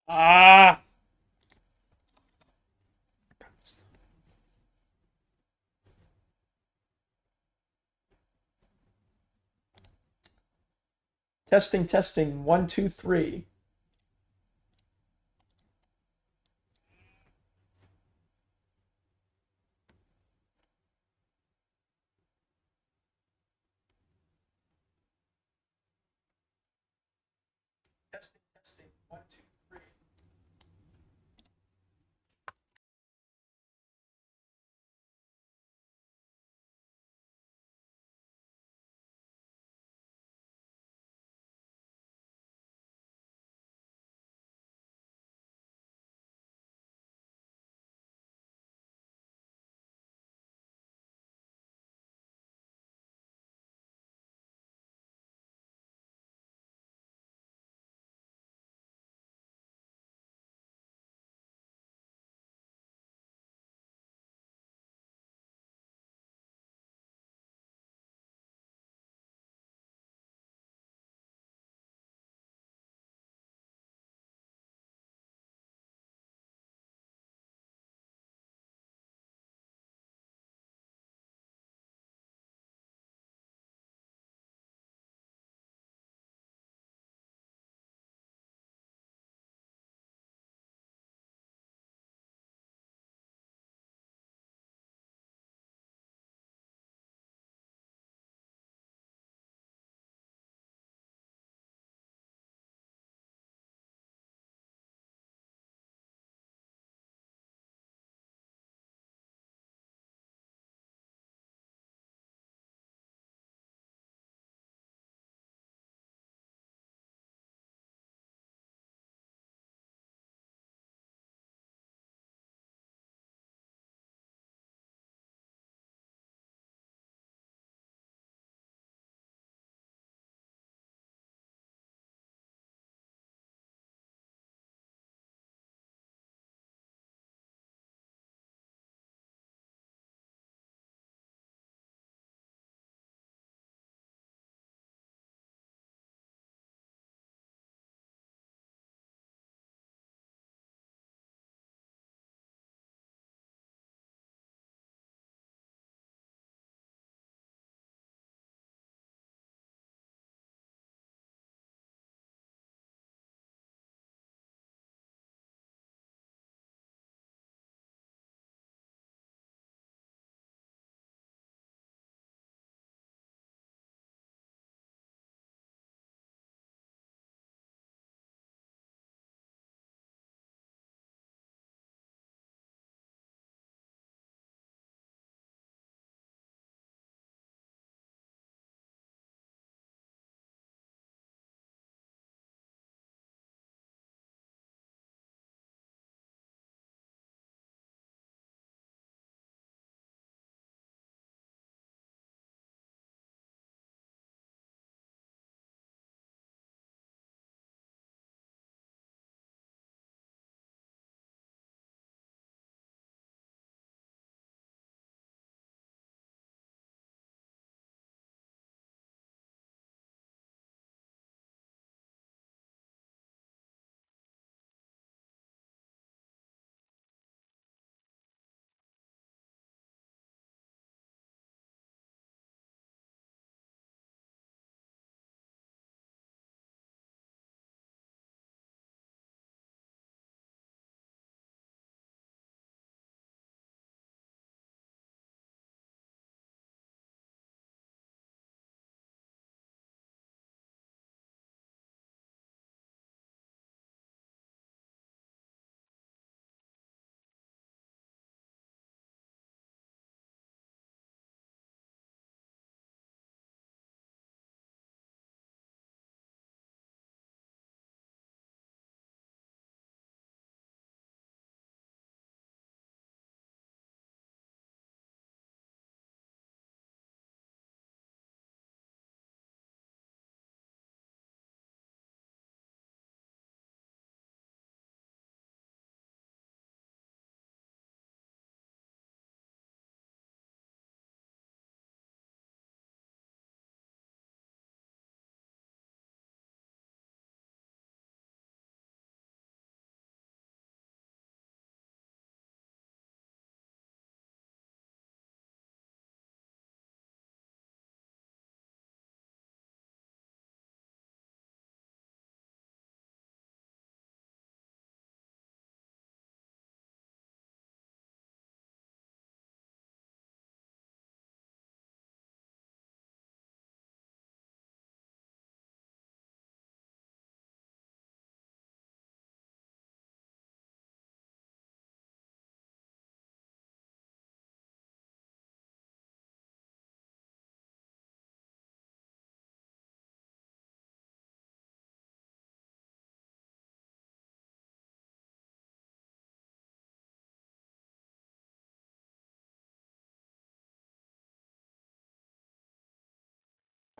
Ah! Testing, testing. One, two, three. Testing, testing. One, two, three.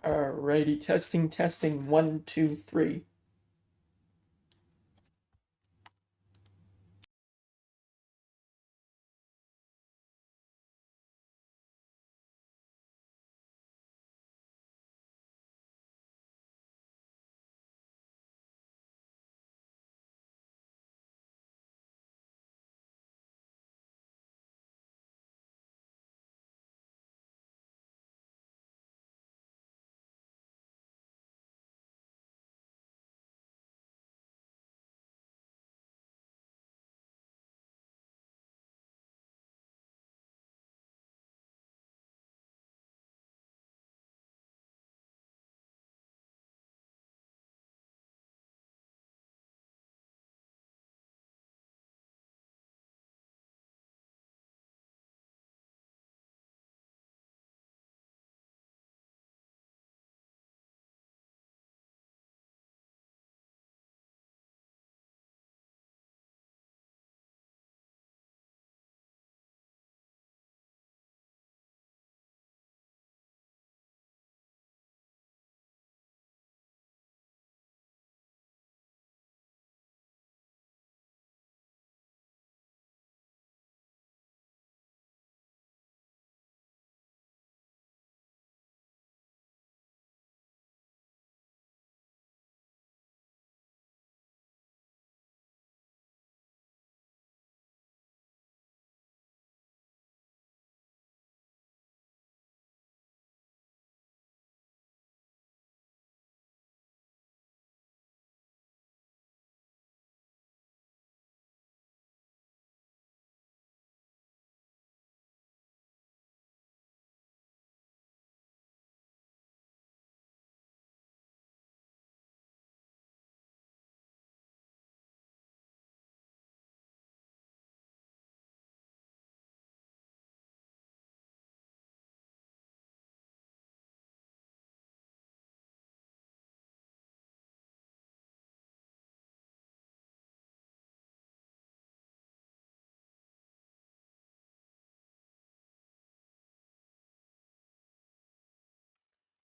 Alrighty, testing, testing, 1, 2, 3.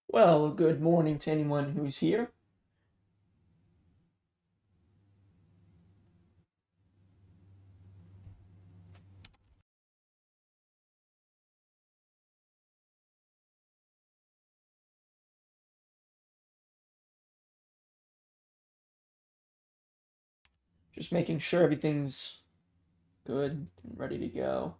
Well, good morning to anyone who's here. Just making sure everything's good and ready to go.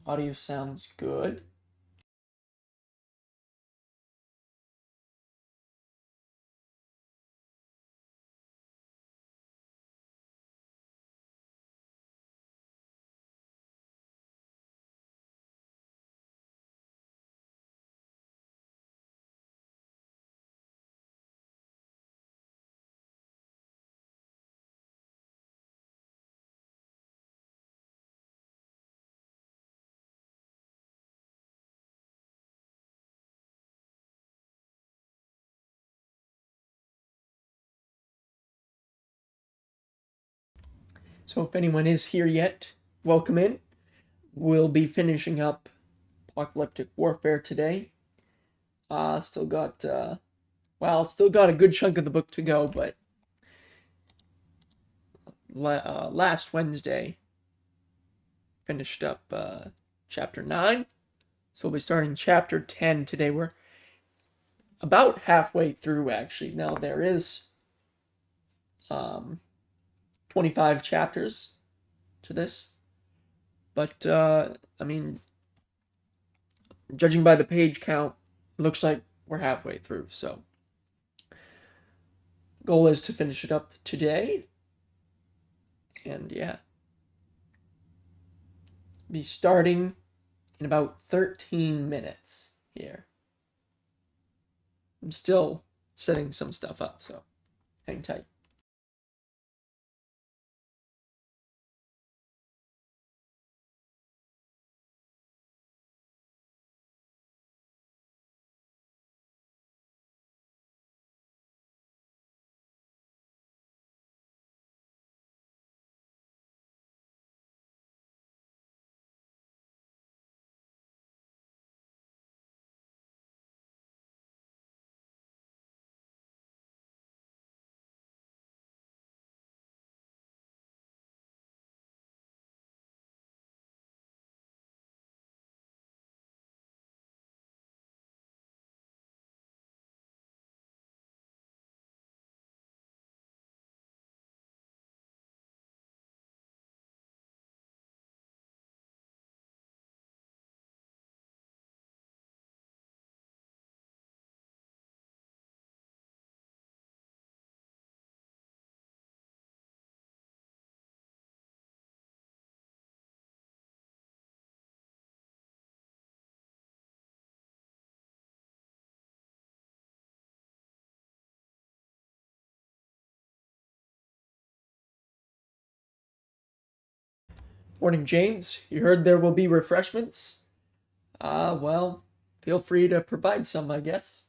Audio sounds good. So if anyone is here yet, welcome in. We'll be finishing up Apocalyptic Warfare today. Still got a good chunk of the book to go, but last Wednesday finished up chapter 9. So we'll be starting chapter 10 today. We're about halfway through, actually. Now, there is 25 chapters to this. But, I mean, judging by the page count, looks like we're halfway through. So, goal is to finish it up today. And, yeah. Be starting in about 13 minutes here. I'm still setting some stuff up, so hang tight. Morning, James. You heard there will be refreshments? Well, feel free to provide some, I guess.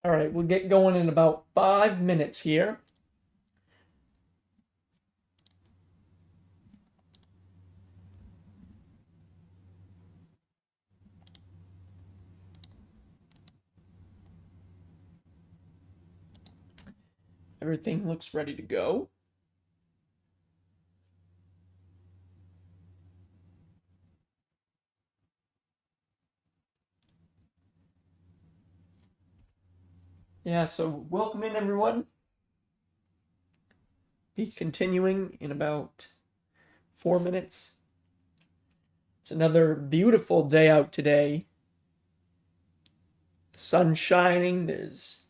All right, we'll get going in about 5 minutes here. Everything looks ready to go. Yeah, so welcome in, everyone. Be continuing in about 4 minutes. It's another beautiful day out today. The sun's shining. There's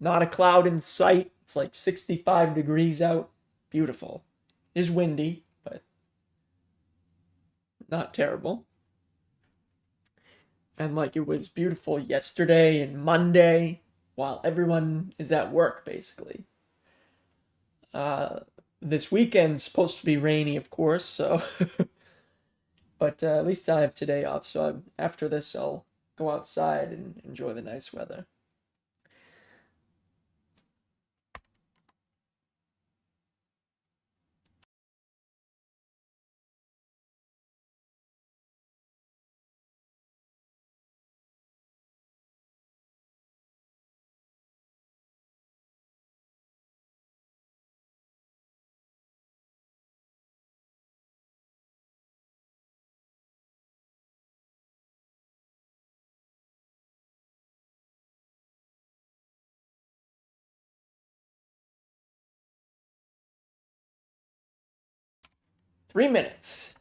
not a cloud in sight. It's like 65 degrees out. Beautiful. It is windy, but not terrible. And like it was beautiful yesterday and Monday while everyone is at work, basically. Uh, this weekend's supposed to be rainy, of course, so. But at least I have today off, so after this, I'll go outside and enjoy the nice weather. Three minutes.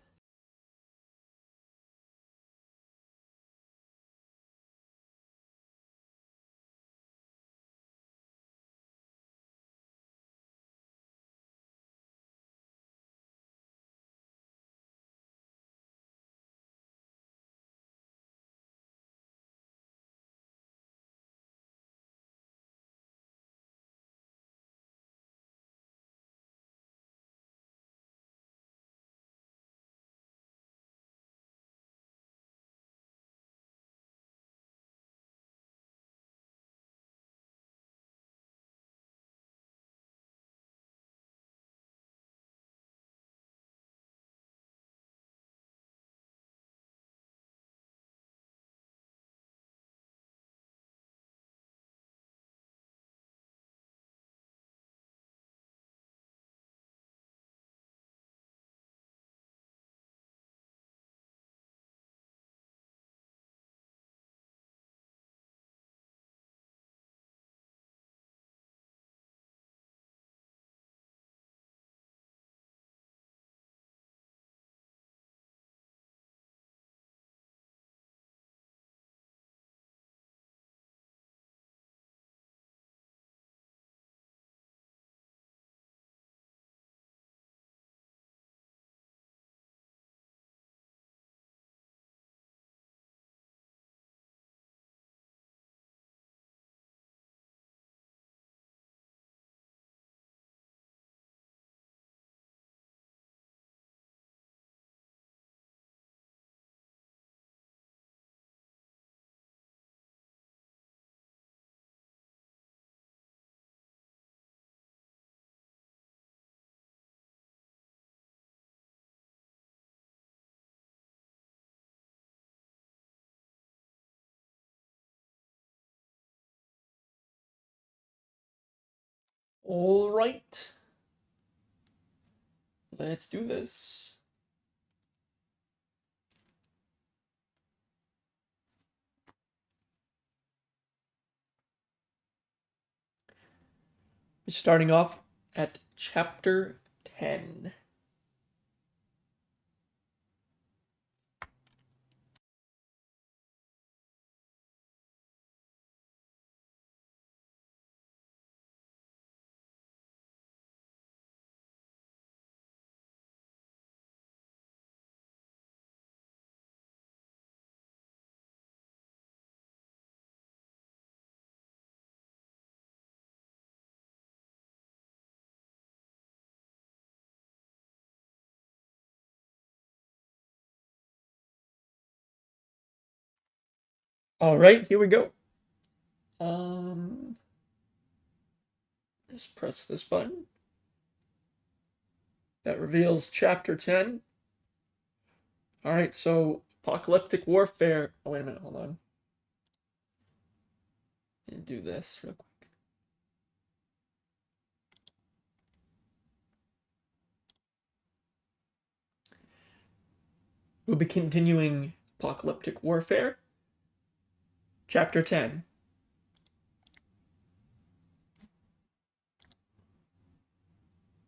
All right. Let's do this. Starting off at chapter 10. All right, here we go. Just press this button. That reveals chapter 10. Alright, so Apocalyptic Warfare. Oh, wait a minute, hold on. Let me do this real quick. We'll be continuing Apocalyptic Warfare, chapter 10.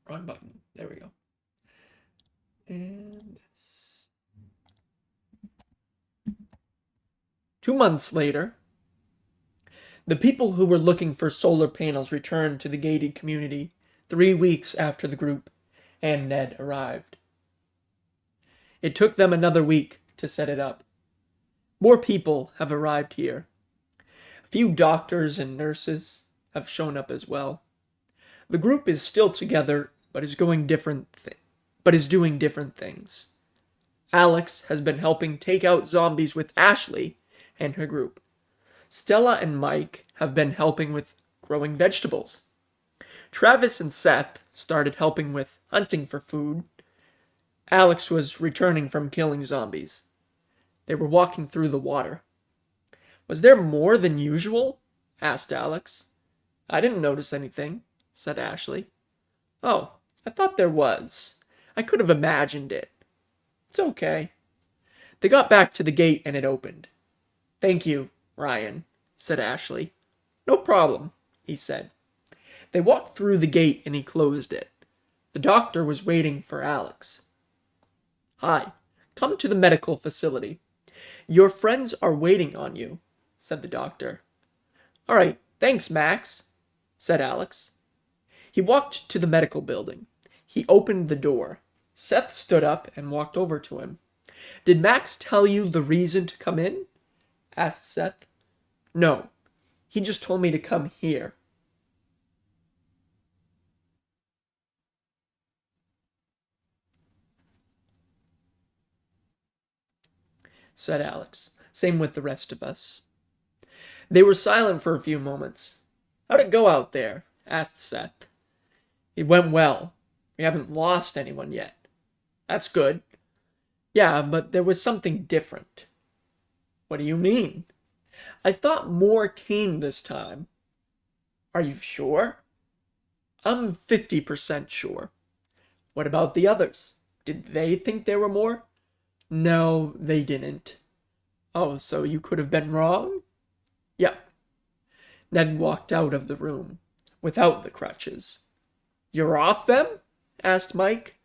Wrong button. There we go. And 2 months later, the people who were looking for solar panels returned to the gated community 3 weeks after the group and Ned arrived. It took them another week to set it up. More people have arrived here. A few doctors and nurses have shown up as well. The group is still together, but is doing different things. Alex has been helping take out zombies with Ashley and her group. Stella and Mike have been helping with growing vegetables. Travis and Seth started helping with hunting for food. Alex was returning from killing zombies. They were walking through the water. "Was there more than usual?" asked Alex. "I didn't notice anything," said Ashley. "Oh, I thought there was. I could have imagined it." "It's okay." They got back to the gate and it opened. "Thank you, Ryan," said Ashley. "No problem," he said. They walked through the gate and he closed it. The doctor was waiting for Alex. "Hi, come to the medical facility. Your friends are waiting on you," said the doctor. "All right, thanks, Max," said Alex. He walked to the medical building. He opened the door. Seth stood up and walked over to him. "Did Max tell you the reason to come in?" asked Seth. "No, he just told me to come here." said Alex. "Same with the rest of us." They were silent for a few moments. "How'd it go out there?" asked Seth. "It went well. We haven't lost anyone yet." "That's good." "Yeah, but there was something different." "What do you mean?" "I thought more came this time." "Are you sure?" "I'm 50% sure." "What about the others? Did they think there were more?" "No, they didn't." "Oh, so you could have been wrong?" "Yep." Ned walked out of the room, without the crutches. "You're off them?" asked Mike.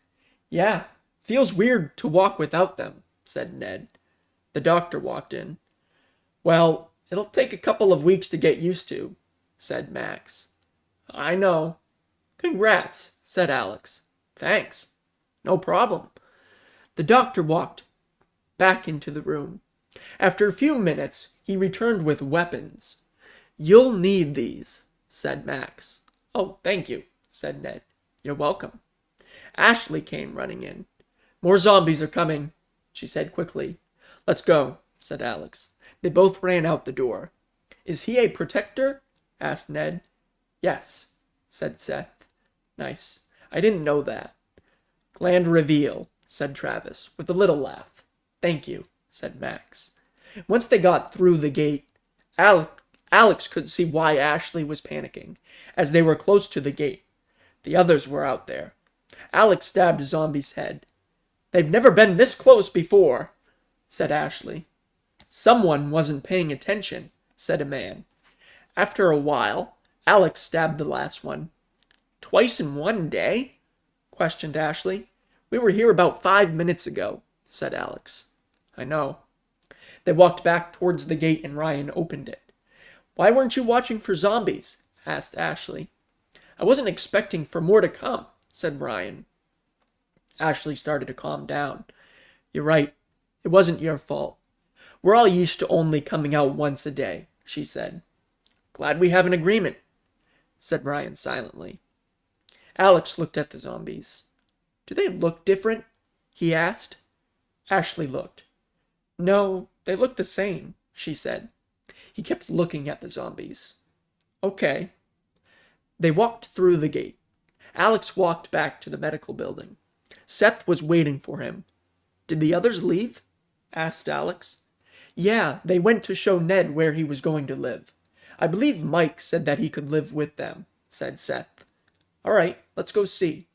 "Yeah, feels weird to walk without them," said Ned. The doctor walked in. "Well, it'll take a couple of weeks to get used to," said Max. "I know." "Congrats," said Alex. "Thanks." "No problem." The doctor walked back into the room. After a few minutes, he returned with weapons. "You'll need these," said Max. "Oh, thank you," said Ned. "You're welcome." Ashley came running in. "More zombies are coming," she said quickly. "Let's go," said Alex. They both ran out the door. "Is he a protector?" asked Ned. "Yes," said Seth. "Nice. I didn't know that." "Gland reveal," said Travis, with a little laugh. "Thank you," said Max. Once they got through the gate, Alex could see why Ashley was panicking. As they were close to the gate, the others were out there. Alex stabbed a zombie's head. "They've never been this close before," said Ashley. "Someone wasn't paying attention," said a man. After a while, Alex stabbed the last one. "Twice in one day?" questioned Ashley. "We were here about 5 minutes ago," said Alex. "I know." They walked back towards the gate and Ryan opened it. "Why weren't you watching for zombies?" asked Ashley. "I wasn't expecting for more to come," said Ryan. Ashley started to calm down. "You're right. It wasn't your fault. We're all used to only coming out once a day," she said. "Glad we have an agreement," said Ryan silently. Alex looked at the zombies. "Do they look different?" he asked. Ashley looked. "No, they look the same," she said. He kept looking at the zombies. Okay. They walked through the gate. Alex walked back to the medical building. Seth was waiting for him. Did the others leave? Asked Alex. Yeah, they went to show Ned where he was going to live. I believe Mike said that he could live with them, said Seth. All right, let's go see.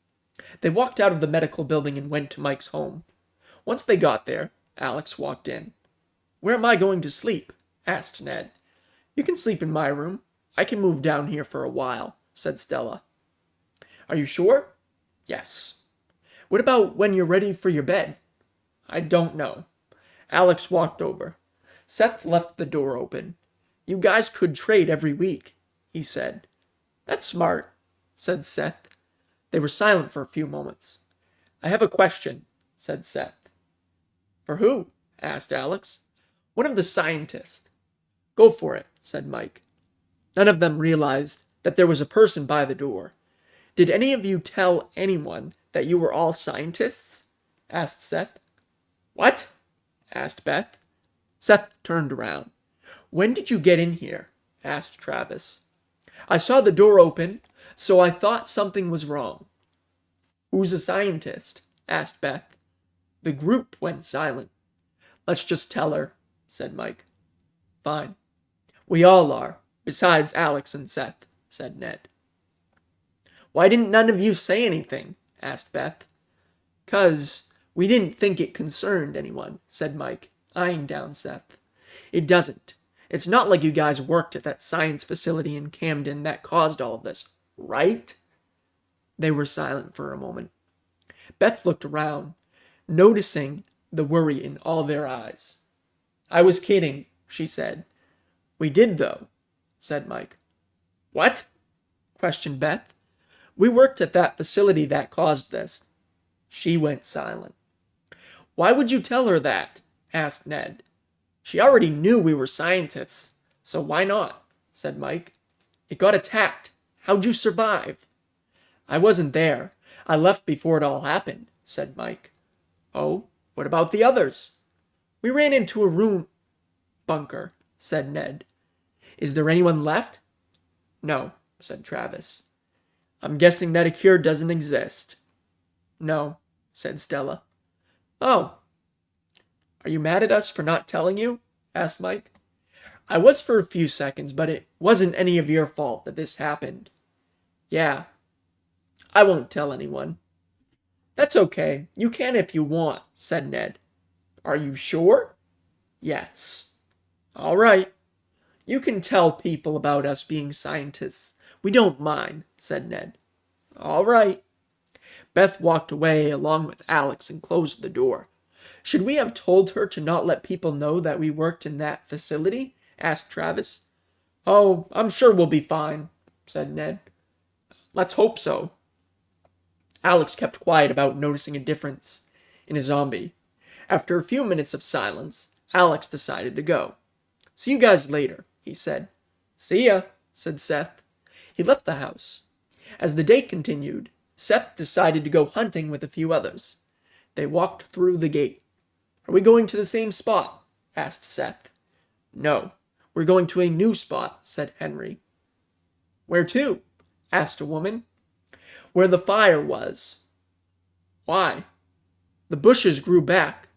They walked out of the medical building and went to Mike's home. Once they got there, Alex walked in. Where am I going to sleep? Asked Ned. You can sleep in my room. I can move down here for a while, said Stella. Are you sure? Yes. What about when you're ready for your bed? I don't know. Alex walked over. Seth left the door open. You guys could trade every week, he said. That's smart, said Seth. They were silent for a few moments. I have a question, said Seth. For who? Asked Alex. One of the scientists. Go for it, said Mike. None of them realized that there was a person by the door. Did any of you tell anyone that you were all scientists? Asked Seth. What? Asked Beth. Seth turned around. When did you get in here? Asked Travis. I saw the door open, so I thought something was wrong. Who's a scientist? Asked Beth. The group went silent. Let's just tell her, said Mike. Fine. We all are, besides Alex and Seth, said Ned. Why didn't none of you say anything? Asked Beth. 'Cause we didn't think it concerned anyone, said Mike, eyeing down Seth. It doesn't. It's not like you guys worked at that science facility in Camden that caused all of this, right? They were silent for a moment. Beth looked around, noticing the worry in all their eyes. I was kidding, she said. We did, though, said Mike. What? Questioned Beth. We worked at that facility that caused this. She went silent. Why would you tell her that? Asked Ned. She already knew we were scientists, so why not? Said Mike. It got attacked. How'd you survive? I wasn't there. I left before it all happened, said Mike. Oh, what about the others? We ran into a room bunker, said Ned. Is there anyone left? No, said Travis. I'm guessing that a cure doesn't exist. No, said Stella. Oh. Are you mad at us for not telling you? Asked Mike. I was for a few seconds, but it wasn't any of your fault that this happened. Yeah. I won't tell anyone. That's okay. You can if you want, said Ned. Are you sure? Yes. All right. You can tell people about us being scientists. We don't mind, said Ned. All right. Beth walked away along with Alex and closed the door. Should we have told her to not let people know that we worked in that facility? Asked Travis. Oh, I'm sure we'll be fine, said Ned. Let's hope so. Alex kept quiet about noticing a difference in a zombie. After a few minutes of silence, Alex decided to go. See you guys later, he said. See ya, said Seth. He left the house. As the day continued, Seth decided to go hunting with a few others. They walked through the gate. Are we going to the same spot? Asked Seth. No, we're going to a new spot, said Henry. Where to? Asked a woman. Where the fire was. Why? The bushes grew back.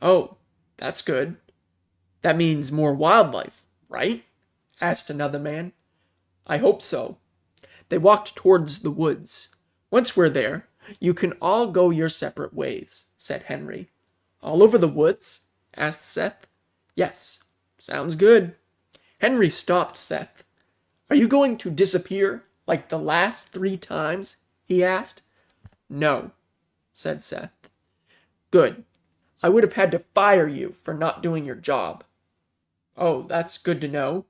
Oh, that's good. That means more wildlife, right? Asked another man. I hope so. They walked towards the woods. Once we're there, you can all go your separate ways, said Henry. All over the woods? Asked Seth. Yes, sounds good. Henry stopped Seth. Are you going to disappear like the last 3 times? He asked. No, said Seth. Good. I would have had to fire you for not doing your job. Oh, that's good to know.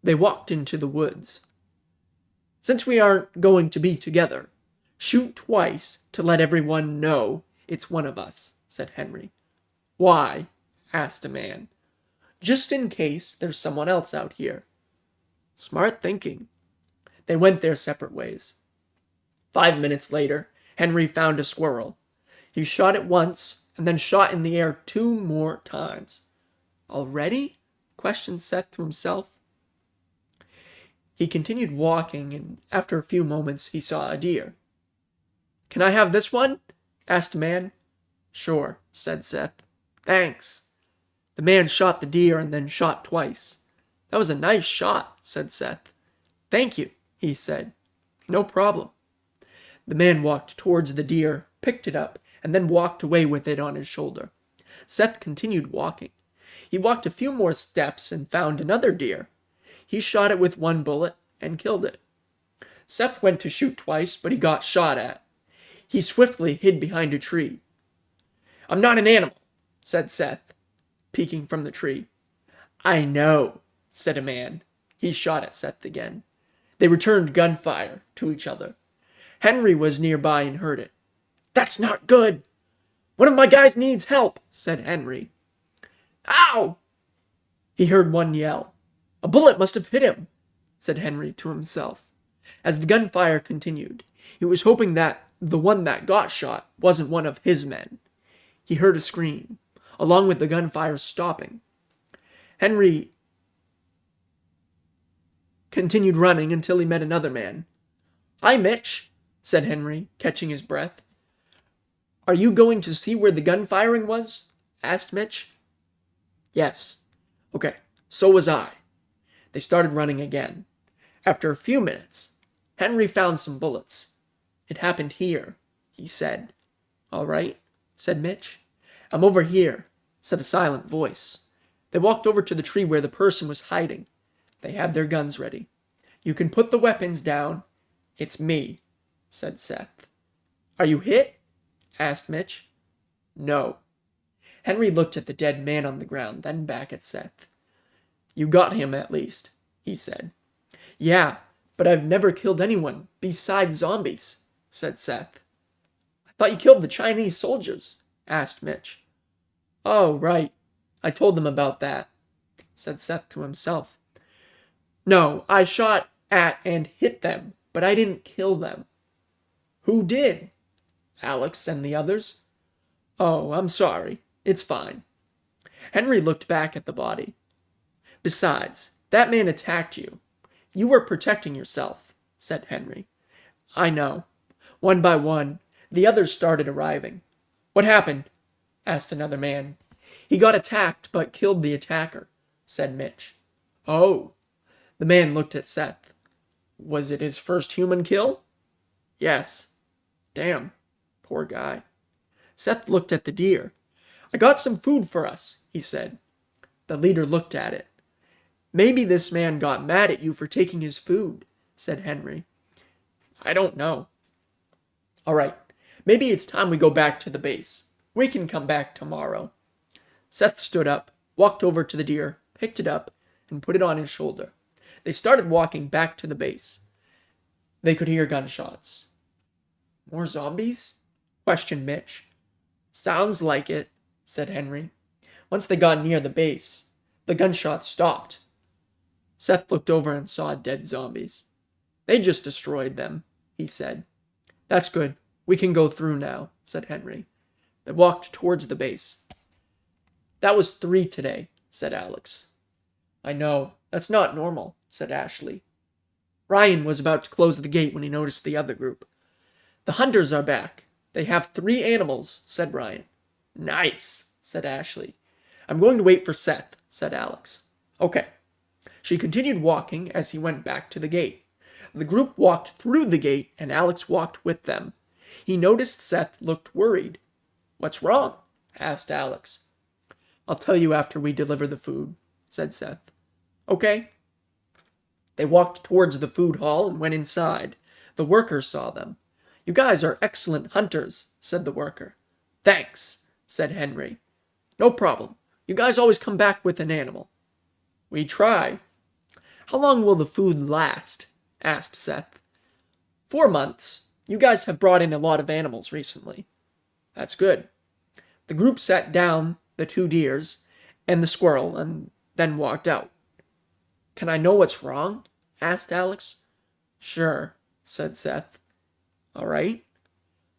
They walked into the woods. Since we aren't going to be together, shoot twice to let everyone know it's one of us, said Henry. Why? Asked a man. Just in case there's someone else out here. Smart thinking. They went their separate ways. 5 minutes later, Henry found a squirrel. He shot it once and then shot in the air 2 more times. Already? questioned Seth to himself. He continued walking, and after a few moments he saw a deer. "Can I have this one?" asked a man. "Sure," said Seth. "Thanks." The man shot the deer and then shot twice. "That was a nice shot," said Seth. "Thank you," he said. "No problem." The man walked towards the deer, picked it up, and then walked away with it on his shoulder. Seth continued walking. He walked a few more steps and found another deer. He shot it with one bullet and killed it. Seth went to shoot twice, but he got shot at. He swiftly hid behind a tree. "I'm not an animal," said Seth, peeking from the tree. "I know," said a man. He shot at Seth again. They returned gunfire to each other. Henry was nearby and heard it. "That's not good. One of my guys needs help," said Henry. "Ow!" He heard one yell. "A bullet must have hit him," said Henry to himself. As the gunfire continued, he was hoping that the one that got shot wasn't one of his men. He heard a scream, along with the gunfire stopping. Henry continued running until he met another man. "Hi, Mitch," said Henry, catching his breath. "Are you going to see where the gun firing was?" asked Mitch. "Yes." "Okay, so was I." They started running again. After a few minutes, Henry found some bullets. "It happened here," he said. "All right," said Mitch. "I'm over here," said a silent voice. They walked over to the tree where the person was hiding. They had their guns ready. "You can put the weapons down. It's me," said Seth. "Are you hit?" asked Mitch. "No." Henry looked at the dead man on the ground, then back at Seth. "You got him, at least," he said. "Yeah, but I've never killed anyone besides zombies," said Seth. "I thought you killed the Chinese soldiers," asked Mitch. "Oh, right. I told them about that," said Seth to himself. "No, I shot at and hit them, but I didn't kill them." "Who did?" "Alex and the others." "Oh, I'm sorry. It's fine." Henry looked back at the body. "Besides, that man attacked you. You were protecting yourself," said Henry. "I know." One by one, the others started arriving. "What happened?" asked another man. "He got attacked, but killed the attacker," said Mitch. "Oh." The man looked at Seth. "Was it his first human kill?" "Yes." "Damn. Poor guy." Seth looked at the deer. "I got some food for us," he said. The leader looked at it. "Maybe this man got mad at you for taking his food," said Henry. "I don't know." "All right, maybe it's time we go back to the base. We can come back tomorrow." Seth stood up, walked over to the deer, picked it up, and put it on his shoulder. They started walking back to the base. They could hear gunshots. "More zombies?" questioned Mitch. "Sounds like it," said Henry. Once they got near the base, the gunshots stopped. Seth looked over and saw dead zombies. "They just destroyed them," he said. "That's good. We can go through now," said Henry. They walked towards the base. "That was 3 today," said Alex. "I know. That's not normal," said Ashley. Ryan was about to close the gate when he noticed the other group. "The hunters are back. They have 3 animals," said Ryan. "Nice," said Ashley. "I'm going to wait for Seth," said Alex. "Okay." She continued walking as he went back to the gate. The group walked through the gate, and Alex walked with them. He noticed Seth looked worried. "What's wrong?" asked Alex. "I'll tell you after we deliver the food," said Seth. "Okay." They walked towards the food hall and went inside. The worker saw them. "You guys are excellent hunters," said the worker. "Thanks," said Henry. "No problem. You guys always come back with an animal." "We try." "How long will the food last?" asked Seth. 4 months. You guys have brought in a lot of animals recently." "That's good." The group sat down the 2 deers and the squirrel and then walked out. "Can I know what's wrong?" asked Alex. "Sure," said Seth. "All right."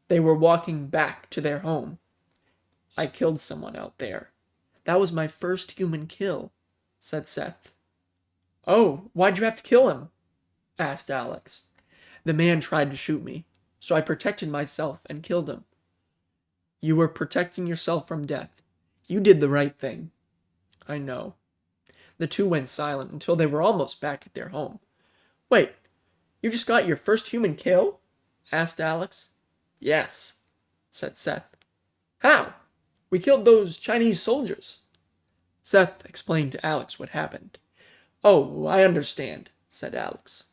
They were walking back to their home. "I killed someone out there. That was my first human kill," said Seth. Oh, why'd you have to kill him? Asked Alex. The man tried to shoot me, so I protected myself and killed him. You were protecting yourself from death. You did the right thing. I know. The two went silent until they were almost back at their home. Wait, you just got your first human kill? Asked Alex. Yes, said Seth. How? We killed those Chinese soldiers. Seth explained to Alex what happened. Oh, I understand, said Alex.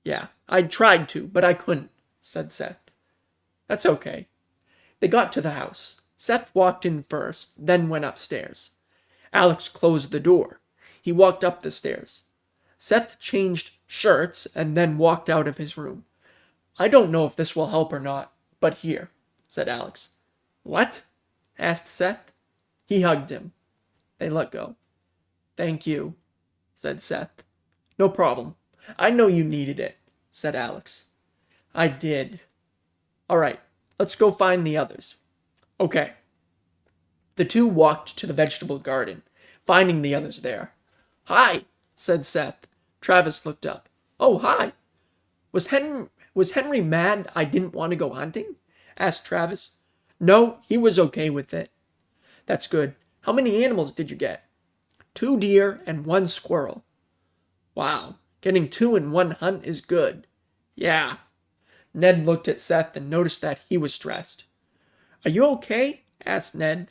Yeah, I tried to, but I couldn't, said Seth. That's okay. They got to the house. Seth walked in first, then went upstairs. Alex closed the door. He walked up the stairs. Seth changed shirts and then walked out of his room. I don't know if this will help or not, but here, said Alex. What? Asked Seth. He hugged him. They let go. Thank you, said Seth. No problem. I know you needed it, said Alex. I did. All right, let's go find the others. Okay. The two walked to the vegetable garden, finding the others there. Hi, said Seth. Travis looked up. Oh, hi. Was Henry mad I didn't want to go hunting? Asked Travis. No, he was okay with it. That's good. How many animals did you get? 2 deer and 1 squirrel. Wow, getting 2 in one hunt is good. Yeah. Ned looked at Seth and noticed that he was stressed. Are you okay? Asked Ned.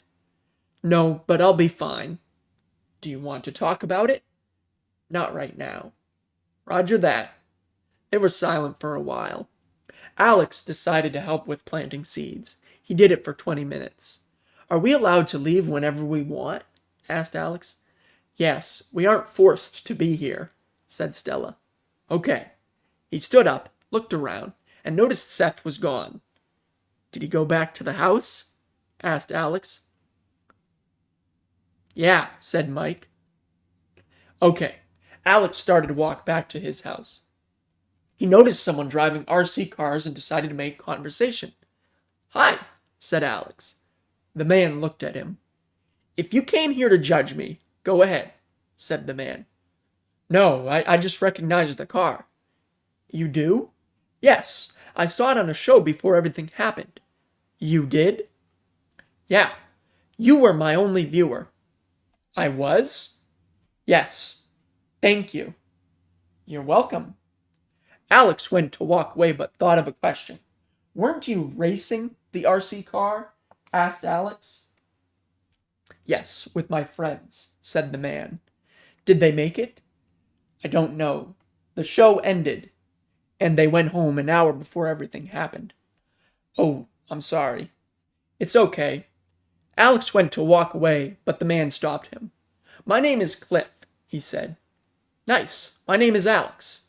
No, but I'll be fine. Do you want to talk about it? Not right now. Roger that. They were silent for a while. Alex decided to help with planting seeds. He did it for 20 minutes. Are we allowed to leave whenever we want? Asked Alex. Yes, we aren't forced to be here, said Stella. Okay. He stood up, looked around, and noticed Seth was gone. Did he go back to the house? Asked Alex. Yeah, said Mike. Okay. Alex started to walk back to his house. He noticed someone driving RC cars and decided to make conversation. Hi, said Alex. The man looked at him. If you came here to judge me, go ahead, said the man. No, I just recognized the car. You do? Yes, I saw it on a show before everything happened. You did? Yeah, you were my only viewer. I was? Yes. Thank you. You're welcome. Alex went to walk away but thought of a question. Weren't you racing the RC car? Asked Alex. Yes, with my friends, said the man. Did they make it? I don't know. The show ended, and they went home an hour before everything happened. Oh, I'm sorry. It's okay. Alex went to walk away, but the man stopped him. My name is Cliff, he said. Nice. My name is Alex.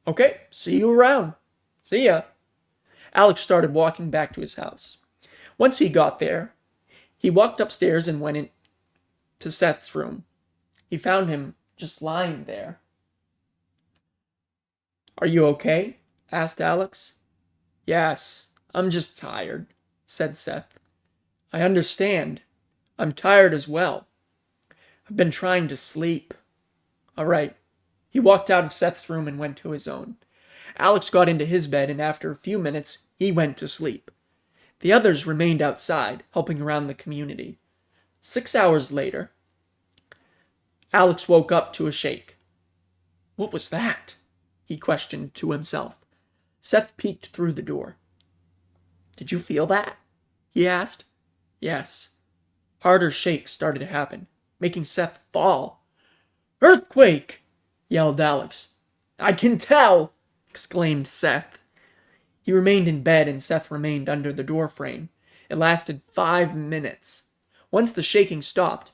Okay, see you around. See ya. Alex started walking back to his house. Once he got there, he walked upstairs and went into Seth's room. He found him just lying there. Are you okay? Asked Alex. Yes, I'm just tired, said Seth. I understand. I'm tired as well. I've been trying to sleep. All right. He walked out of Seth's room and went to his own. Alex got into his bed, and after a few minutes, he went to sleep. The others remained outside, helping around the community. 6 hours later, Alex woke up to a shake. What was that? He questioned to himself. Seth peeked through the door. Did you feel that? He asked. Yes. Harder shakes started to happen, making Seth fall. Earthquake! Yelled Alex. I can tell! Exclaimed Seth. He remained in bed and Seth remained under the door frame. It lasted 5 minutes. Once the shaking stopped,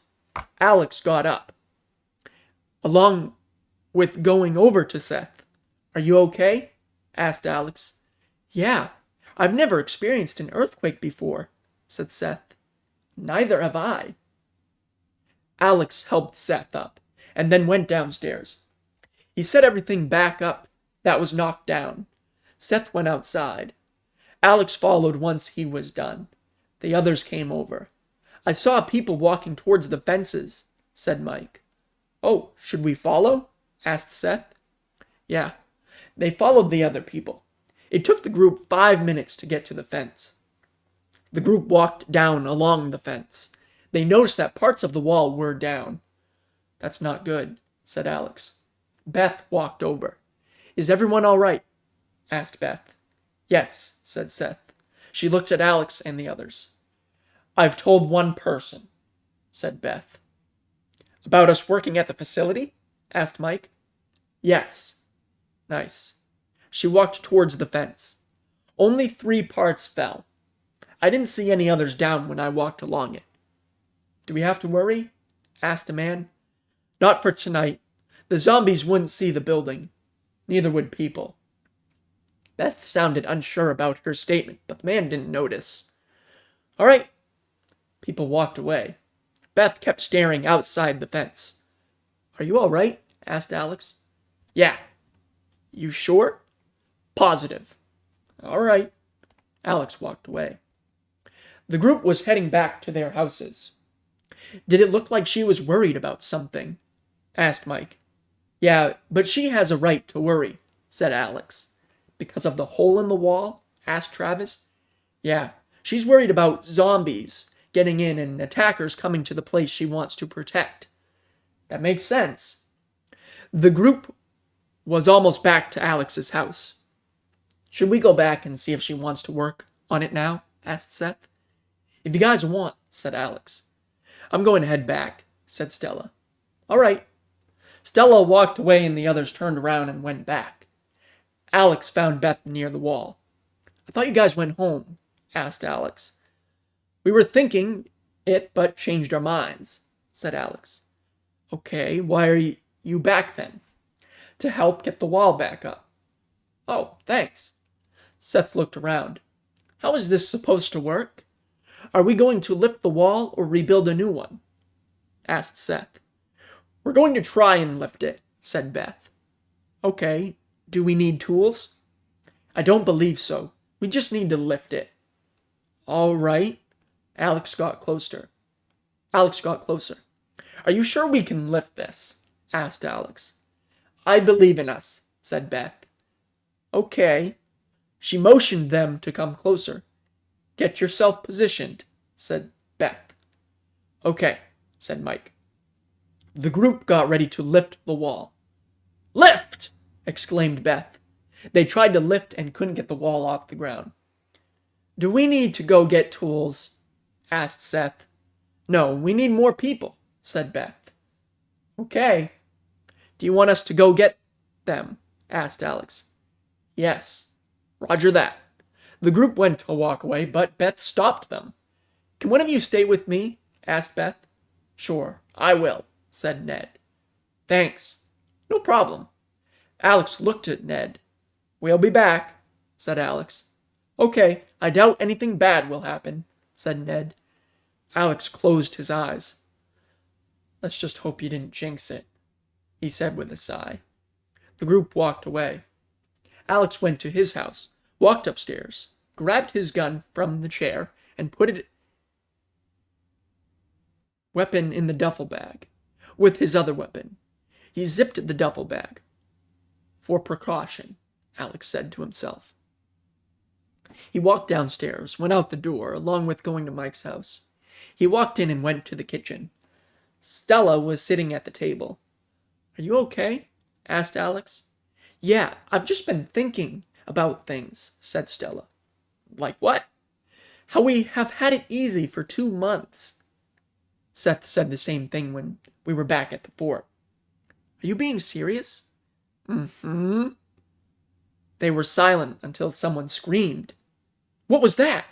Alex got up, along with going over to Seth. Are you okay? Asked Alex. Yeah, I've never experienced an earthquake before, said Seth. Neither have I. Alex helped Seth up and then went downstairs. He set everything back up that was knocked down. Seth went outside. Alex followed once he was done. The others came over. I saw people walking towards the fences, said Mike. "Oh, should we follow?" asked Seth. Yeah, they followed the other people. It took the group 5 minutes to get to the fence. The group walked down along the fence. They noticed that parts of the wall were down. "That's not good," said Alex. Beth walked over. "Is everyone all right?" asked Beth. "Yes," said Seth. She looked at Alex and the others. "I've told one person," said Beth. "About us working at the facility?" asked Mike. "Yes." "Nice." She walked towards the fence. "Only 3 parts fell. I didn't see any others down when I walked along it." "Do we have to worry?" asked a man. "Not for tonight. The zombies wouldn't see the building. Neither would people." Beth sounded unsure about her statement, but the man didn't notice. "All right." People walked away. Beth kept staring outside the fence. "Are you all right?" asked Alex. "Yeah." "You sure?" "Positive." "All right." Alex walked away. The group was heading back to their houses. "Did it look like she was worried about something?" asked Mike. "Yeah, but she has a right to worry," said Alex. "Because of the hole in the wall?" asked Travis. "Yeah, she's worried about zombies getting in and attackers coming to the place she wants to protect." "That makes sense." The group was almost back to Alex's house. "Should we go back and see if she wants to work on it now?" asked Seth. "If you guys want," said Alex. "I'm going to head back," said Stella. "All right." Stella walked away and the others turned around and went back. Alex found Beth near the wall. "I thought you guys went home," asked Alex. "We were thinking it, but changed our minds," said Alex. "Okay, why are you back then?" "To help get the wall back up." "Oh, thanks." Seth looked around. "How is this supposed to work? Are we going to lift the wall or rebuild a new one?" asked Seth. "We're going to try and lift it," said Beth. "Okay, do we need tools?" "I don't believe so. We just need to lift it." "All right." Alex got closer. "Are you sure we can lift this?" asked Alex. "I believe in us," said Beth. "Okay." She motioned them to come closer. "Get yourself positioned," said Beth. "Okay," said Mike. The group got ready to lift the wall. "Lift!" exclaimed Beth. They tried to lift and couldn't get the wall off the ground. "Do we need to go get tools?" asked Seth. "No, we need more people," said Beth. "Okay." "Do you want us to go get them?" asked Alex. "Yes." "Roger that." The group went to walk away, but Beth stopped them. "Can one of you stay with me?" asked Beth. "Sure, I will," said Ned. "Thanks." "No problem." Alex looked at Ned. "We'll be back," said Alex. "Okay, I doubt anything bad will happen," said Ned. Alex closed his eyes. "Let's just hope you didn't jinx it," he said with a sigh. The group walked away. Alex went to his house, walked upstairs, grabbed his gun from the chair, and put it weapon in the duffel bag with his other weapon. He zipped the duffel bag. "For precaution," Alex said to himself. He walked downstairs, went out the door, along with going to Mike's house. He walked in and went to the kitchen. Stella was sitting at the table. "Are you okay?" asked Alex. "Yeah, I've just been thinking about things," said Stella. "Like what?" "How we have had it easy for 2 months." Seth said the same thing when we were back at the fort. "Are you being serious?" "Mm-hmm." They were silent until someone screamed. "What was that?"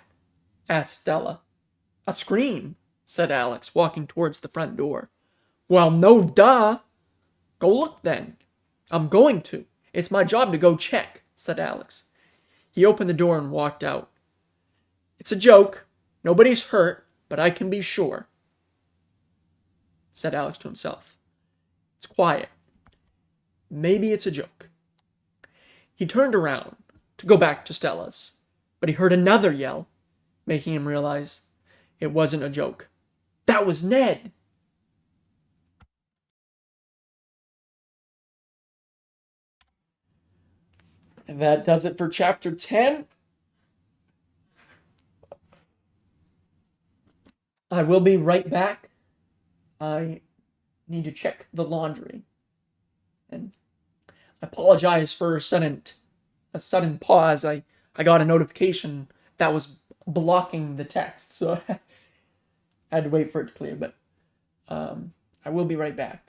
asked Stella. "A scream," said Alex, walking towards the front door. "Well, no duh." "Go look then." "I'm going to. It's my job to go check," said Alex. He opened the door and walked out. "It's a joke. Nobody's hurt, but I can be sure," said Alex to himself. "It's quiet. Maybe it's a joke." He turned around to go back to Stella's, but he heard another yell, making him realize it wasn't a joke. That was Ned! that does it for chapter 10. I will be right back. I need to check the laundry. And I apologize for a sudden pause. I got a notification that was blocking the text, so I had to wait for it to clear, but I will be right back.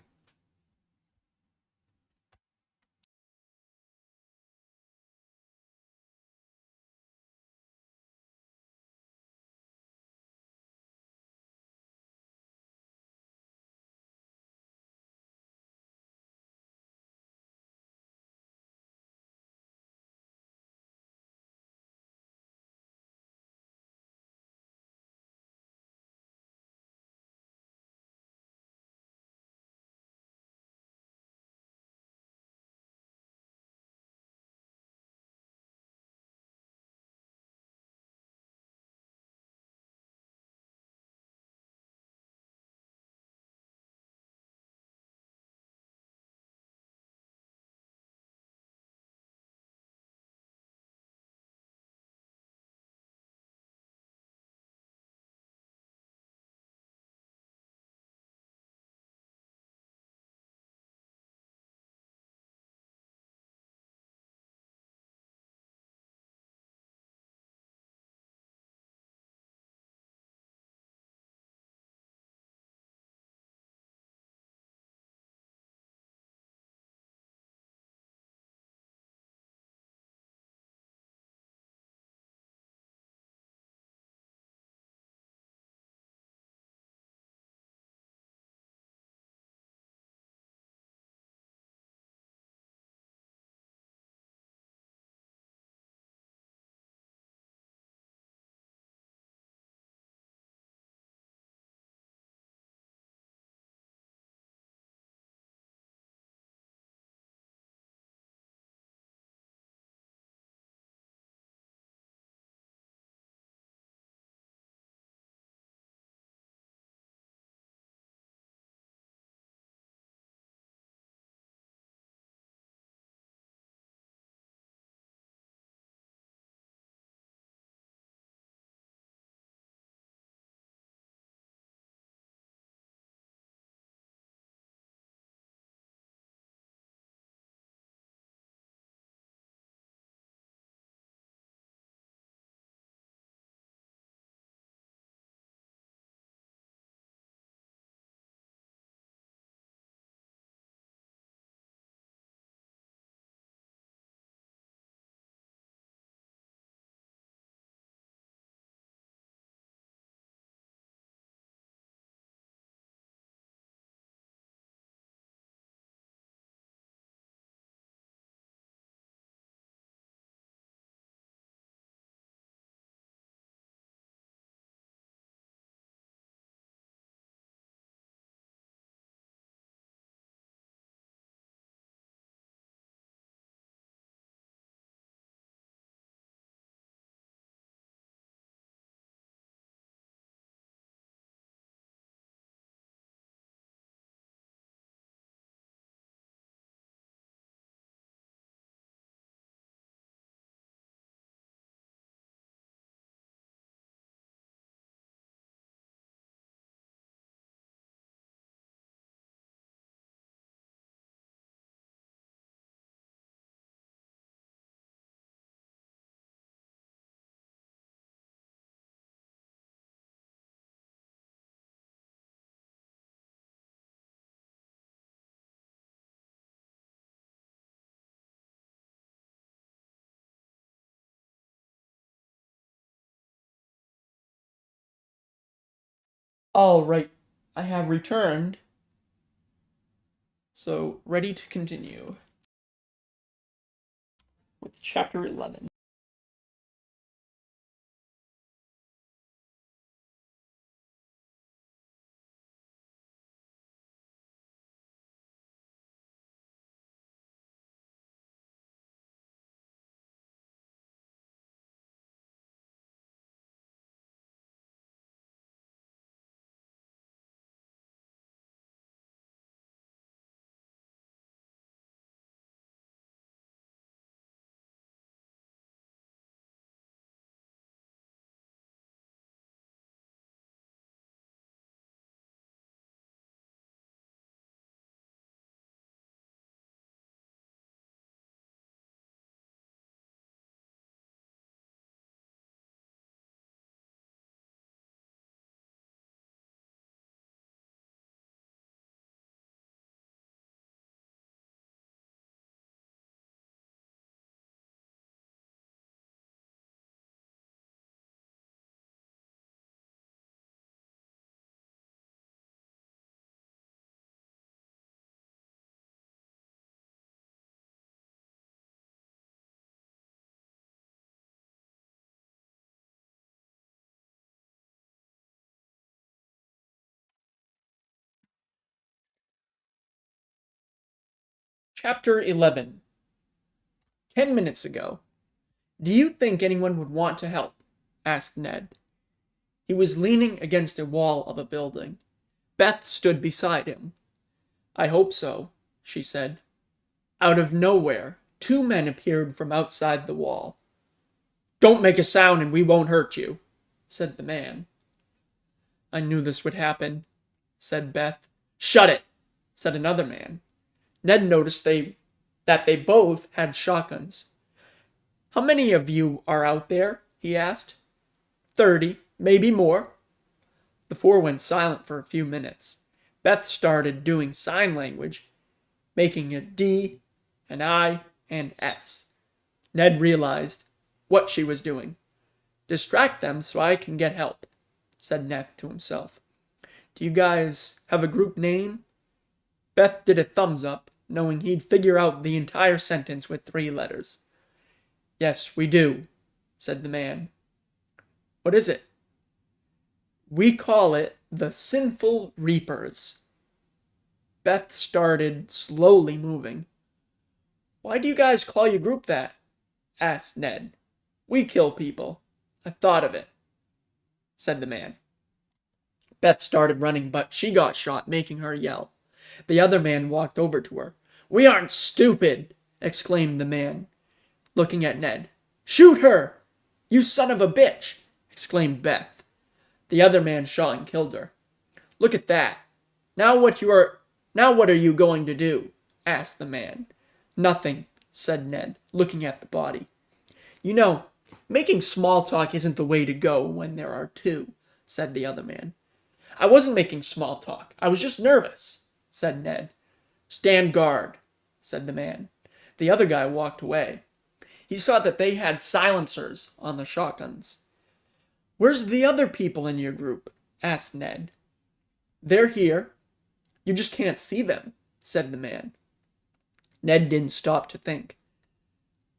All right, I have returned, so ready to continue with chapter 11. Chapter 11. 10 minutes ago. Do you think anyone would want to help? Asked Ned. He was leaning against a wall of a building. Beth stood beside him. I hope so, she said. Out of nowhere, 2 men appeared from outside the wall. Don't make a sound and we won't hurt you, said the man. I knew this would happen, said Beth. Shut it, said another man. Ned noticed that they both had shotguns. How many of you are out there? He asked. 30, maybe more. The 4 went silent for a few minutes. Beth started doing sign language, making a D, an I, and S. Ned realized what she was doing. Distract them so I can get help, said Ned to himself. Do you guys have a group name? Beth did a thumbs up, knowing he'd figure out the entire sentence with 3 letters. Yes, we do, said the man. What is it? We call it the Sinful Reapers. Beth started slowly moving. Why do you guys call your group that? Asked Ned. We kill people. I thought of it, said the man. Beth started running, but she got shot, making her yell. The other man walked over to her. We aren't stupid, exclaimed the man, looking at Ned. Shoot her! You son of a bitch, exclaimed Beth. The other man shot and killed her. Look at that. Now what are you going to do? Asked the man. Nothing, said Ned, looking at the body. You know, making small talk isn't the way to go when there are 2, said the other man. I wasn't making small talk. I was just nervous, said Ned. Stand guard, said the man. The other guy walked away. He saw that they had silencers on the shotguns. Where's the other people in your group? Asked Ned. They're here. You just can't see them, said the man. Ned didn't stop to think.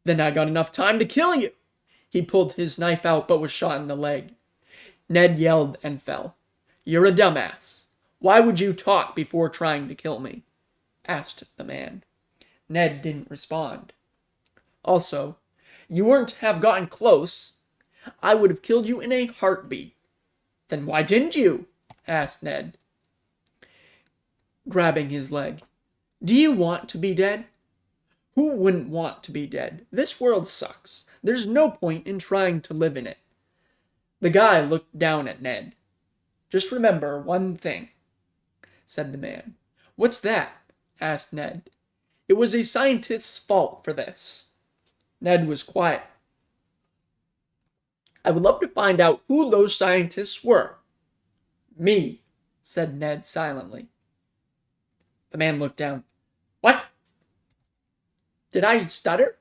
Then I got enough time to kill you. He pulled his knife out but was shot in the leg. Ned yelled and fell. You're a dumbass. Why would you talk before trying to kill me? Asked the man. Ned didn't respond. Also, you weren't to have gotten close. I would have killed you in a heartbeat. Then why didn't you? Asked Ned, grabbing his leg. Do you want to be dead? Who wouldn't want to be dead? This world sucks. There's no point in trying to live in it. The guy looked down at Ned. Just remember one thing, said the man. What's that? Asked Ned. It was a scientist's fault for this. Ned was quiet. I would love to find out who those scientists were. Me, said Ned silently. The man looked down. What? Did I stutter?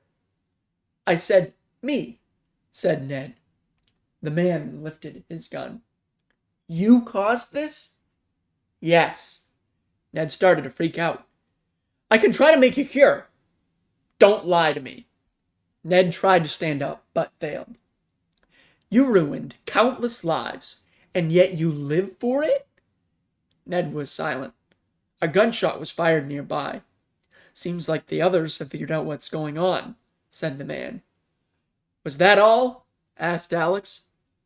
I said me, said Ned. The man lifted his gun. You caused this? Yes. Ned started to freak out. I can try to make a cure. Don't lie to me. Ned tried to stand up, but failed. You ruined countless lives, and yet you live for it? Ned was silent. A gunshot was fired nearby. Seems like the others have figured out what's going on, said the man. Was that all? Asked Alex.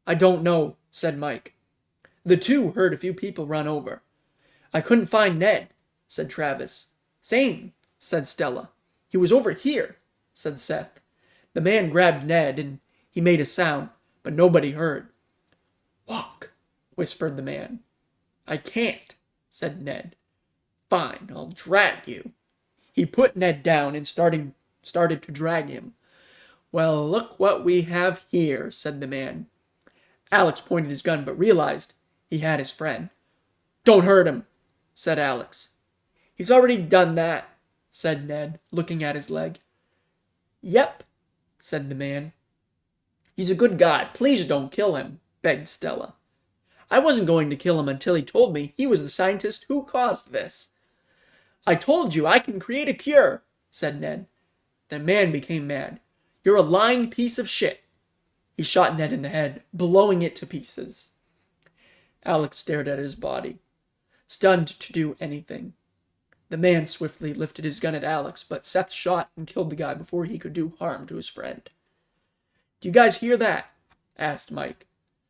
I don't know, said Mike. The 2 heard a few people run over. I couldn't find Ned, said Travis. Same, said Stella. He was over here, said Seth. The man grabbed Ned and he made a sound, but nobody heard. Walk, whispered the man. I can't, said Ned. Fine, I'll drag you. He put Ned down and started to drag him. Well, look what we have here, said the man. Alex pointed his gun but realized he had his friend. Don't hurt him, said Alex. He's already done that, said Ned, looking at his leg. Yep, said the man. He's a good guy. Please don't kill him, begged Stella. I wasn't going to kill him until he told me he was the scientist who caused this. I told you I can create a cure, said Ned. The man became mad. You're a lying piece of shit. He shot Ned in the head, blowing it to pieces. Alex stared at his body, stunned to do anything. The man swiftly lifted his gun at Alex, but Seth shot and killed the guy before he could do harm to his friend. "Do you guys hear that?" asked Mike.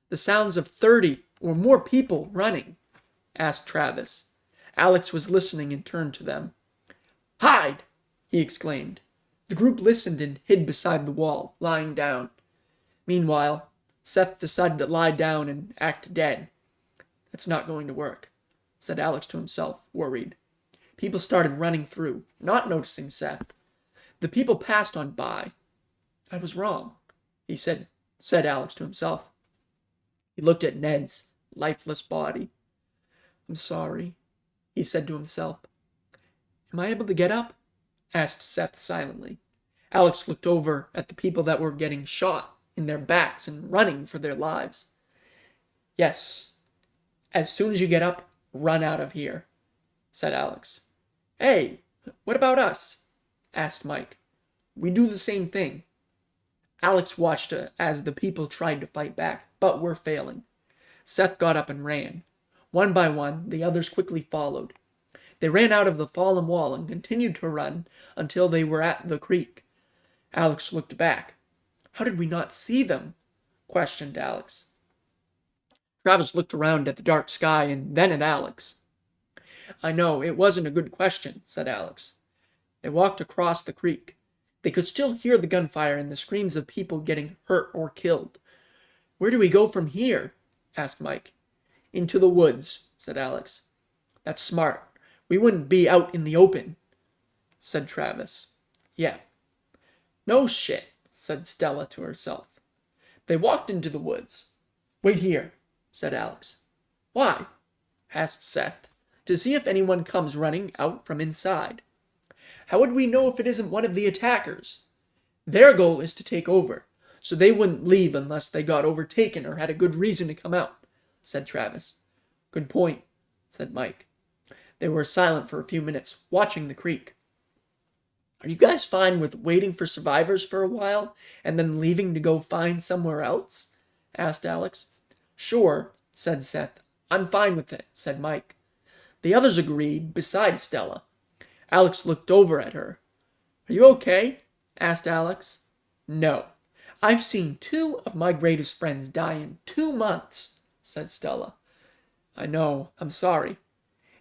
"The sounds of 30 or more people running?" asked Travis. Alex was listening and turned to them. "Hide!" he exclaimed. The group listened and hid beside the wall, lying down. Meanwhile, Seth decided to lie down and act dead. "That's not going to work," said Alex to himself, worried. People started running through, not noticing Seth. The people passed on by. "I was wrong," he said Alex to himself. He looked at Ned's lifeless body. "I'm sorry," he said to himself. "Am I able to get up?" asked Seth silently. Alex looked over at the people that were getting shot in their backs and running for their lives. "Yes. As soon as you get up, run out of here," said Alex. "Hey, what about us?" asked Mike. "We do the same thing." Alex watched as the people tried to fight back, but were failing. Seth got up and ran. One by one, the others quickly followed. They ran out of the fallen wall and continued to run until they were at the creek. Alex looked back. "How did we not see them?" questioned Alex. Travis looked around at the dark sky and then at Alex. "I know, it wasn't a good question," said Alex. They walked across the creek. They could still hear the gunfire and the screams of people getting hurt or killed. "Where do we go from here?" asked Mike. "Into the woods," said Alex. "That's smart. We wouldn't be out in the open," said Travis. "Yeah." "No shit," said Stella to herself. They walked into the woods. "Wait here," said Alex. "Why?" asked Seth. "To see if anyone comes running out from inside." "How would we know if it isn't one of the attackers?" "Their goal is to take over, so they wouldn't leave unless they got overtaken or had a good reason to come out," said Travis. "Good point," said Mike. They were silent for a few minutes, watching the creek. "Are you guys fine with waiting for survivors for a while and then leaving to go find somewhere else?" asked Alex. "Sure," said Seth. "I'm fine with it," said Mike. The others agreed, besides Stella. Alex looked over at her. "Are you okay?" asked Alex. "No. I've seen 2 of my greatest friends die in 2 months, said Stella. "I know. I'm sorry."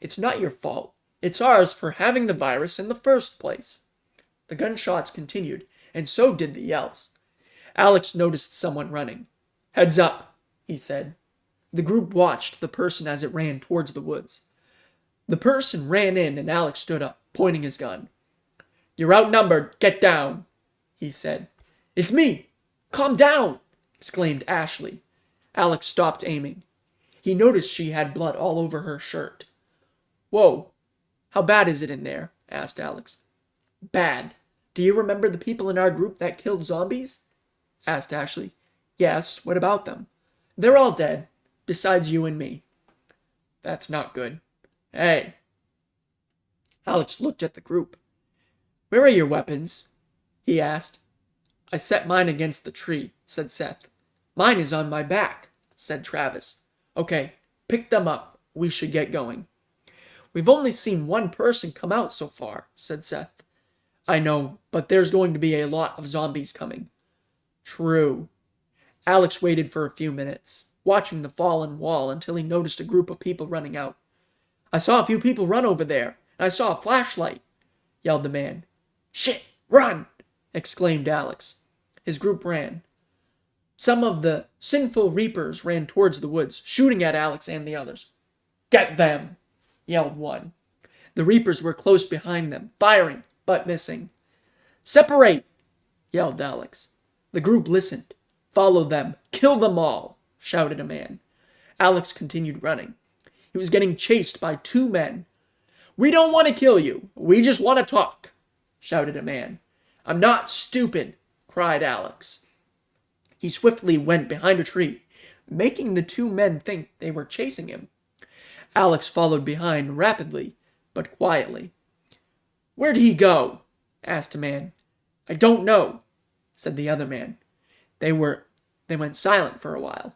"It's not your fault. It's ours for having the virus in the first place." The gunshots continued, and so did the yells. Alex noticed someone running. "Heads up," he said. The group watched the person as it ran towards the woods. The person ran in, and Alex stood up, pointing his gun. "You're outnumbered. Get down," he said. "It's me. Calm down," exclaimed Ashley. Alex stopped aiming. He noticed she had blood all over her shirt. "Whoa. How bad is it in there?" asked Alex. "Bad. Do you remember the people in our group that killed zombies?" asked Ashley. "Yes. What about them?" "They're all dead, besides you and me." "That's not good. Hey." Alex looked at the group. "Where are your weapons?" he asked. "I set mine against the tree," said Seth. "Mine is on my back," said Travis. "Okay, pick them up. We should get going." "We've only seen one person come out so far," said Seth. "I know, but there's going to be a lot of zombies coming." "True." Alex waited for a few minutes, watching the fallen wall until he noticed a group of people running out. "I saw a few people run over there, and I saw a flashlight," yelled the man. "Shit, run!" exclaimed Alex. His group ran. Some of the sinful reapers ran towards the woods, shooting at Alex and the others. "Get them!" yelled one. The reapers were close behind them, firing, but missing. "Separate!" yelled Alex. The group listened. "Follow them! Kill them all!" shouted a man. Alex continued running. He was getting chased by 2 men. "We don't want to kill you. We just want to talk," shouted a man. "I'm not stupid," cried Alex. He swiftly went behind a tree, making the 2 men think they were chasing him. Alex followed behind rapidly, but quietly. "Where'd he go?" asked a man. "I don't know," said the other man. They went silent for a while.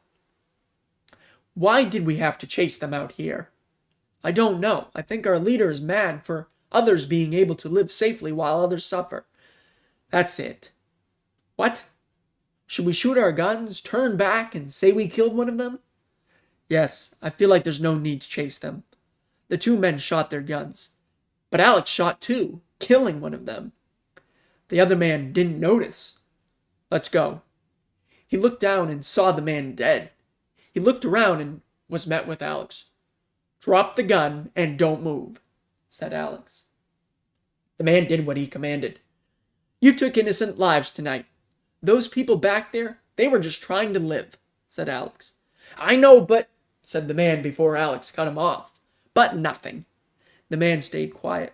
"Why did we have to chase them out here?" "I don't know. I think our leader is mad for others being able to live safely while others suffer. That's it. What? Should we shoot our guns, turn back, and say we killed one of them? Yes, I feel like there's no need to chase them. The two men shot their guns, but Alex shot too, killing one of them. The other man didn't notice. Let's go. He looked down and saw the man dead. He looked around and was met with Alex. Drop the gun and don't move, said Alex. The man did what he commanded. You took innocent lives tonight. Those people back there, they were just trying to live, said Alex. I know, but, said the man before Alex cut him off. But nothing. The man stayed quiet.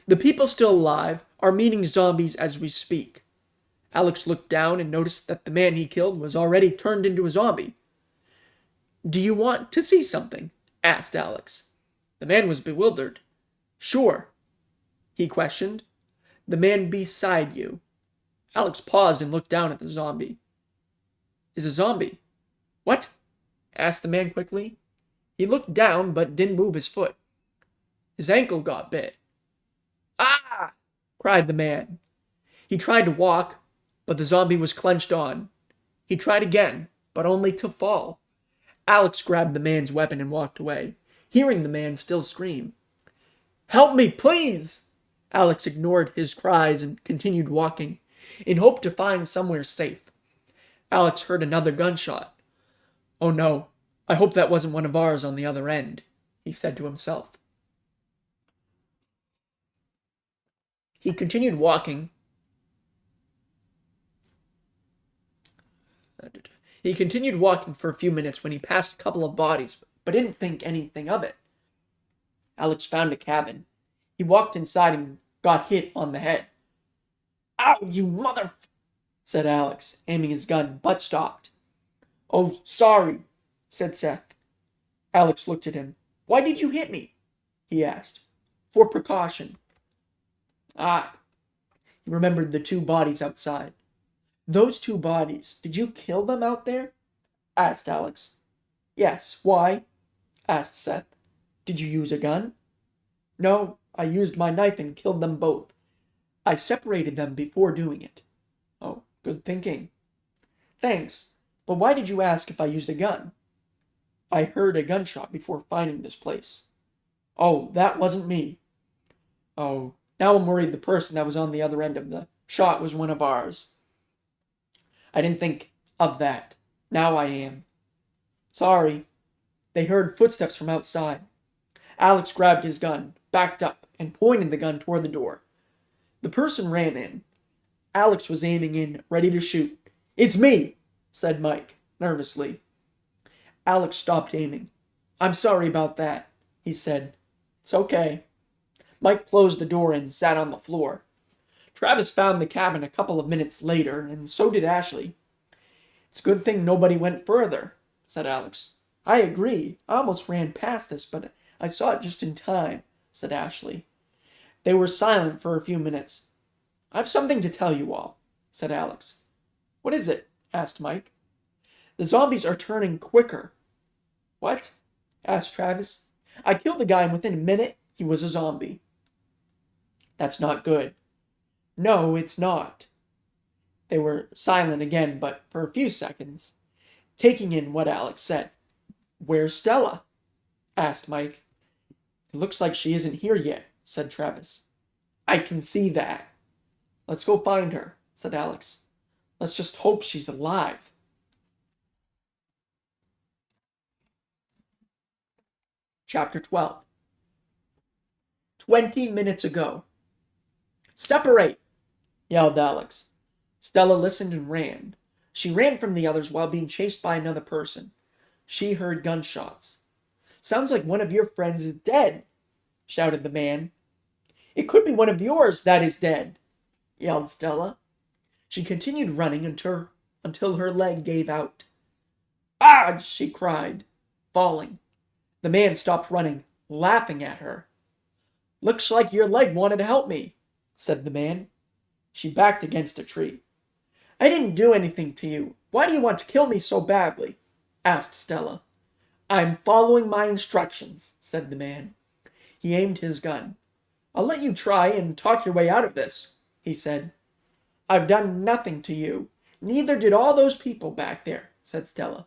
The people still alive are meeting zombies as we speak. Alex looked down and noticed that the man he killed was already turned into a zombie. Do you want to see something? Asked Alex. The man was bewildered. Sure, he questioned. The man beside you. Alex paused and looked down at the zombie. Is a zombie? What? Asked the man quickly. He looked down but didn't move his foot. His ankle got bit. Ah! Cried the man. He tried to walk, but the zombie was clenched on. He tried again, but only to fall. Alex grabbed the man's weapon and walked away, hearing the man still scream. Help me, please! Alex ignored his cries and continued walking, in hope to find somewhere safe. Alex heard another gunshot. Oh no, I hope that wasn't one of ours on the other end, he said to himself. He continued walking. He continued walking for a few minutes when he passed a couple of bodies, but didn't think anything of it. Alex found a cabin. He walked inside and got hit on the head. Ow, you mother... said Alex, aiming his gun, but stopped. Oh, sorry, said Seth. Alex looked at him. Why did you hit me? He asked. For precaution. Ah, he remembered the two bodies outside. Those two bodies, did you kill them out there? Asked Alex. Yes, why? Asked Seth. Did you use a gun? No, I used my knife and killed them both. I separated them before doing it. Oh, good thinking. Thanks, but why did you ask if I used a gun? I heard a gunshot before finding this place. Oh, that wasn't me. Oh, now I'm worried the person that was on the other end of the shot was one of ours. I didn't think of that. Now I am. Sorry. They heard footsteps from outside. Alex grabbed his gun, backed up, and pointed the gun toward the door. The person ran in. Alex was aiming in, ready to shoot. It's me, said Mike, nervously. Alex stopped aiming. I'm sorry about that, he said. It's okay. Mike closed the door and sat on the floor. Travis found the cabin a couple of minutes later, and so did Ashley. It's a good thing nobody went further, said Alex. I agree. I almost ran past this, but I saw it just in time, said Ashley. They were silent for a few minutes. I've something to tell you all, said Alex. What is it? Asked Mike. The zombies are turning quicker. What? Asked Travis. I killed the guy and within a minute he was a zombie. That's not good. No, it's not. They were silent again, but for a few seconds, taking in what Alex said. Where's Stella? Asked Mike. It looks like she isn't here yet, said Travis. I can see that. Let's go find her, said Alex. Let's just hope she's alive. Chapter 12. 20 minutes ago. Separate! Yelled Alex. Stella listened and ran. She ran from the others while being chased by another person. She heard gunshots. Sounds like one of your friends is dead, shouted the man. It could be one of yours that is dead, yelled Stella. She continued running until her leg gave out. Ah! She cried, falling. The man stopped running, laughing at her. Looks like your leg wanted to help me, said the man. She backed against a tree. I didn't do anything to you. Why do you want to kill me so badly? Asked Stella. I'm following my instructions, said the man. He aimed his gun. I'll let you try and talk your way out of this, he said. I've done nothing to you. Neither did all those people back there, said Stella.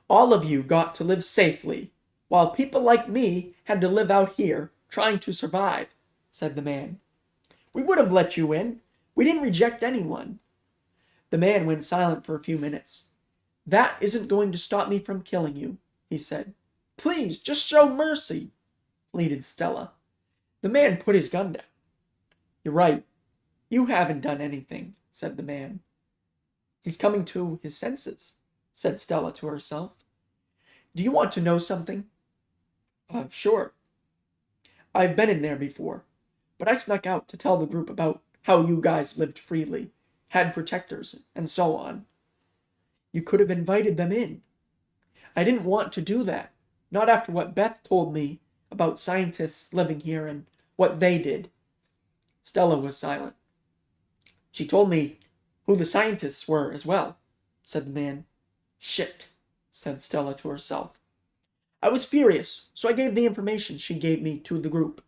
All of you got to live safely, while people like me had to live out here, trying to survive, said the man. We would have let you in. We didn't reject anyone. The man went silent for a few minutes. That isn't going to stop me from killing you, he said. Please, just show mercy, pleaded Stella. The man put his gun down. You're right. You haven't done anything, said the man. He's coming to his senses, said Stella to herself. Do you want to know something? Sure. I've been in there before, but I snuck out to tell the group about how you guys lived freely, had protectors, and so on. You could have invited them in. I didn't want to do that, not after what Beth told me about scientists living here and what they did. Stella was silent. She told me who the scientists were as well, said the man. Shit, said Stella to herself. I was furious, so I gave the information she gave me to the group.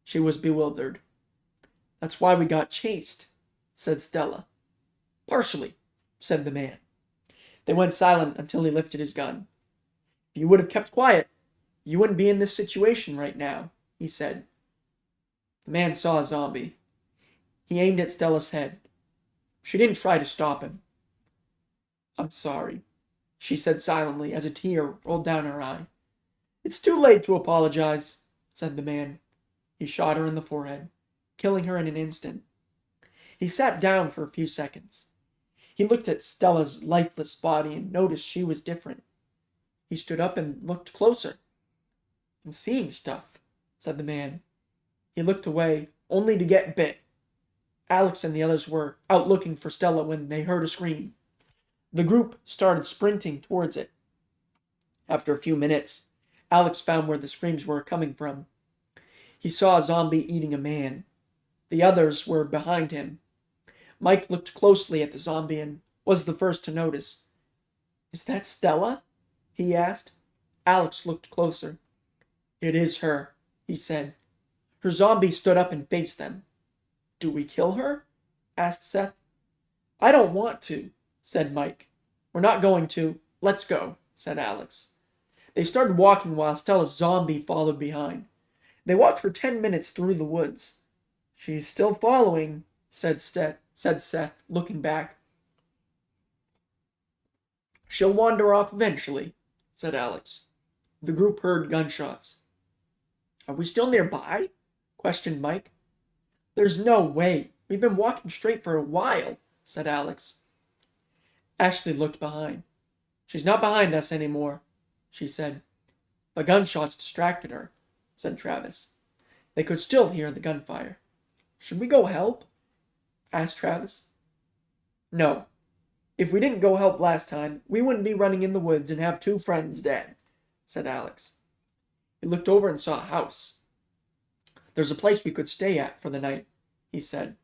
She was bewildered. That's why we got chased, said Stella. Partially, said the man. They went silent until he lifted his gun. If you would have kept quiet, you wouldn't be in this situation right now, he said. The man saw a zombie. He aimed at Stella's head. She didn't try to stop him. I'm sorry, she said silently as a tear rolled down her eye. It's too late to apologize, said the man. He shot her in the forehead, killing her in an instant. He sat down for a few seconds. He looked at Stella's lifeless body and noticed she was different. He stood up and looked closer. I'm seeing stuff, said the man. He looked away, only to get bit. Alex and the others were out looking for Stella when they heard a scream. The group started sprinting towards it. After a few minutes, Alex found where the screams were coming from. He saw a zombie eating a man. The others were behind him. Mike looked closely at the zombie and was the first to notice. Is that Stella? He asked. Alex looked closer. It is her, he said. Her zombie stood up and faced them. Do we kill her? Asked Seth. I don't want to, said Mike. We're not going to. Let's go, said Alex. They started walking while Stella's zombie followed behind. They walked for 10 minutes through the woods. She's still following, said Seth, looking back. She'll wander off eventually, said Alex. The group heard gunshots. Are we still nearby? Questioned Mike. There's no way. We've been walking straight for a while, said Alex. Ashley looked behind. She's not behind us anymore, she said. The gunshots distracted her, said Travis. They could still hear the gunfire. Should we go help? Asked Travis. No. If we didn't go help last time, we wouldn't be running in the woods and have 2 friends dead, said Alex. He looked over and saw a house. There's a place we could stay at for the night, he said.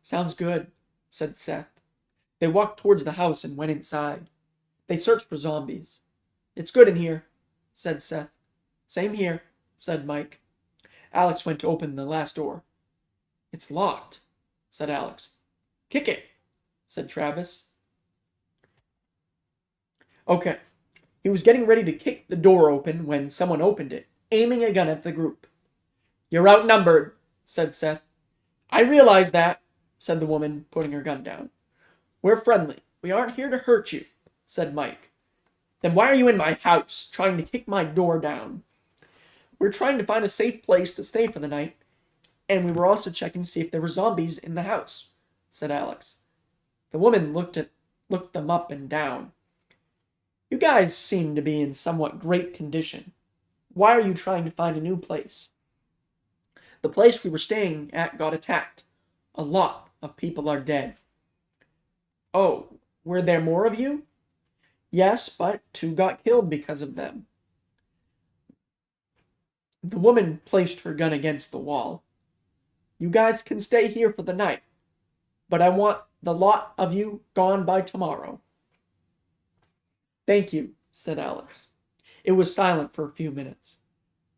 Sounds good, said Seth. They walked towards the house and went inside. They searched for zombies. It's good in here, said Seth. Same here, said Mike. Alex went to open the last door. It's locked, said Alex. Kick it, said Travis. Okay. He was getting ready to kick the door open when someone opened it, aiming a gun at the group. You're outnumbered, said Seth. I realize that, said the woman, putting her gun down. We're friendly. We aren't here to hurt you, said Mike. Then why are you in my house, trying to kick my door down? We're trying to find a safe place to stay for the night, and we were also checking to see if there were zombies in the house, said Alex. The woman looked them up and down. You guys seem to be in somewhat great condition. Why are you trying to find a new place? The place we were staying at got attacked. A lot of people are dead. Oh, were there more of you? Yes, but 2 got killed because of them. The woman placed her gun against the wall. You guys can stay here for the night, but I want the lot of you gone by tomorrow. Thank you, said Alex. It was silent for a few minutes.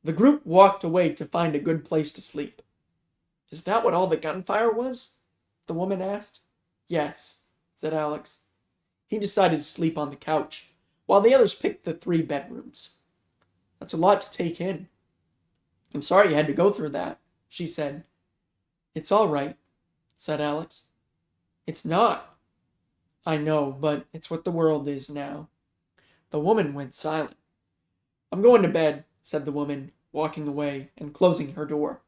The group walked away to find a good place to sleep. Is that what all the gunfire was? The woman asked. Yes, said Alex. He decided to sleep on the couch, while the others picked the 3 bedrooms. That's a lot to take in. I'm sorry you had to go through that, she said. It's all right, said Alex. It's not. I know, but it's what the world is now. The woman went silent. I'm going to bed, said the woman, walking away and closing her door.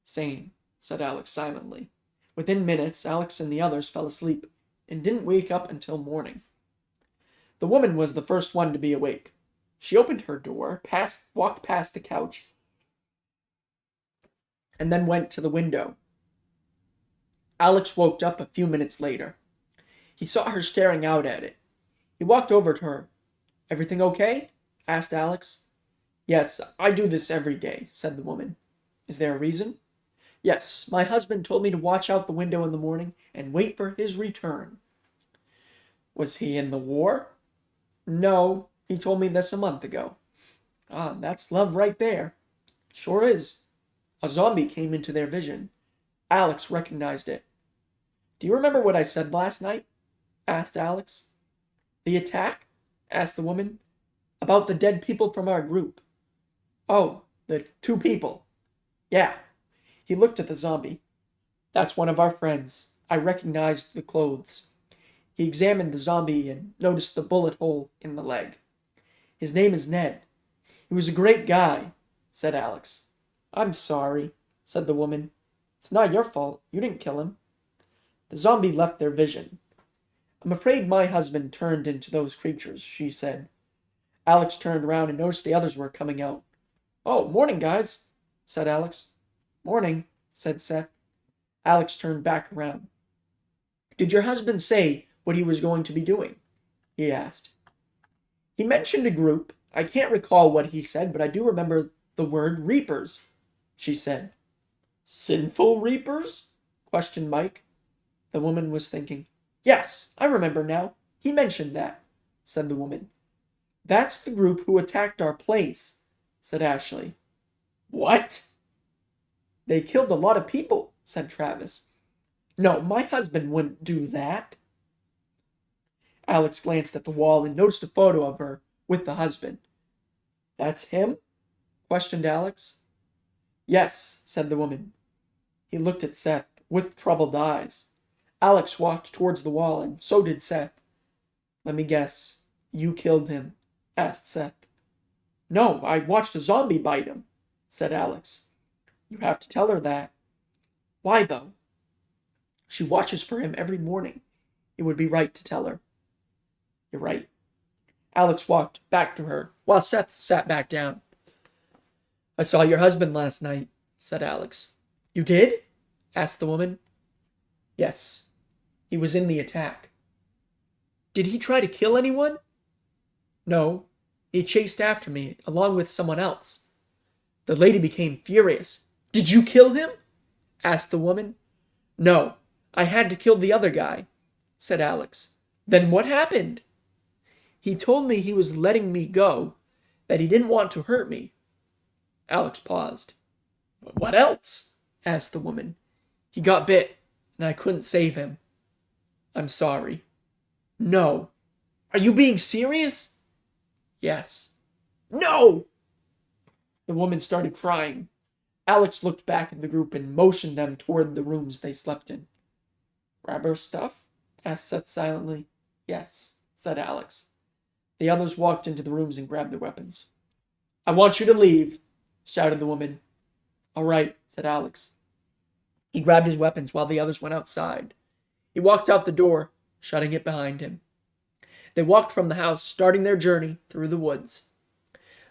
Same, said Alex silently. Within minutes, Alex and the others fell asleep and didn't wake up until morning. The woman was the first one to be awake. She opened her door, walked past the couch, and then went to the window. Alex woke up a few minutes later. He saw her staring out at it. He walked over to her. Everything okay? Asked Alex. Yes, I do this every day, said the woman. Is there a reason? Yes, my husband told me to watch out the window in the morning and wait for his return. Was he in the war? No, he told me this a month ago. Ah, that's love right there. Sure is. A zombie came into their vision. Alex recognized it. Do you remember what I said last night? Asked Alex. The attack? Asked the woman. About the dead people from our group. Oh, the 2 people. Yeah. He looked at the zombie. That's one of our friends. I recognized the clothes. He examined the zombie and noticed the bullet hole in the leg. His name is Ned. He was a great guy, said Alex. I'm sorry, said the woman. It's not your fault. You didn't kill him. The zombie left their vision. I'm afraid my husband turned into those creatures, she said. Alex turned around and noticed the others were coming out. Oh, morning, guys, said Alex. Morning, said Seth. Alex turned back around. Did your husband say what he was going to be doing? He asked. He mentioned a group. I can't recall what he said, but I do remember the word reapers, she said. Sinful reapers? Questioned Mike. The woman was thinking. Yes, I remember now. He mentioned that, said the woman. That's the group who attacked our place, said Ashley. What? They killed a lot of people, said Travis. No, my husband wouldn't do that. Alex glanced at the wall and noticed a photo of her with the husband. That's him? Questioned Alex. Yes, said the woman. He looked at Seth with troubled eyes. Alex walked towards the wall, and so did Seth. Let me guess. You killed him, asked Seth. No, I watched a zombie bite him, said Alex. You have to tell her that. Why, though? She watches for him every morning. It would be right to tell her. You're right. Alex walked back to her, while Seth sat back down. I saw your husband last night, said Alex. You did? Asked the woman. Yes. He was in the attack. Did he try to kill anyone? No. He chased after me, along with someone else. The lady became furious. Did you kill him? Asked the woman. No. I had to kill the other guy, said Alex. Then what happened? He told me he was letting me go, that he didn't want to hurt me. Alex paused. What else? Asked the woman. He got bit, and I couldn't save him. I'm sorry. No. Are you being serious? Yes. No! The woman started crying. Alex looked back at the group and motioned them toward the rooms they slept in. Grab her stuff? Asked Seth silently. Yes, said Alex. The others walked into the rooms and grabbed their weapons. I want you to leave, shouted the woman. All right, said Alex. He grabbed his weapons while the others went outside. He walked out the door, shutting it behind him. They walked from the house, starting their journey through the woods.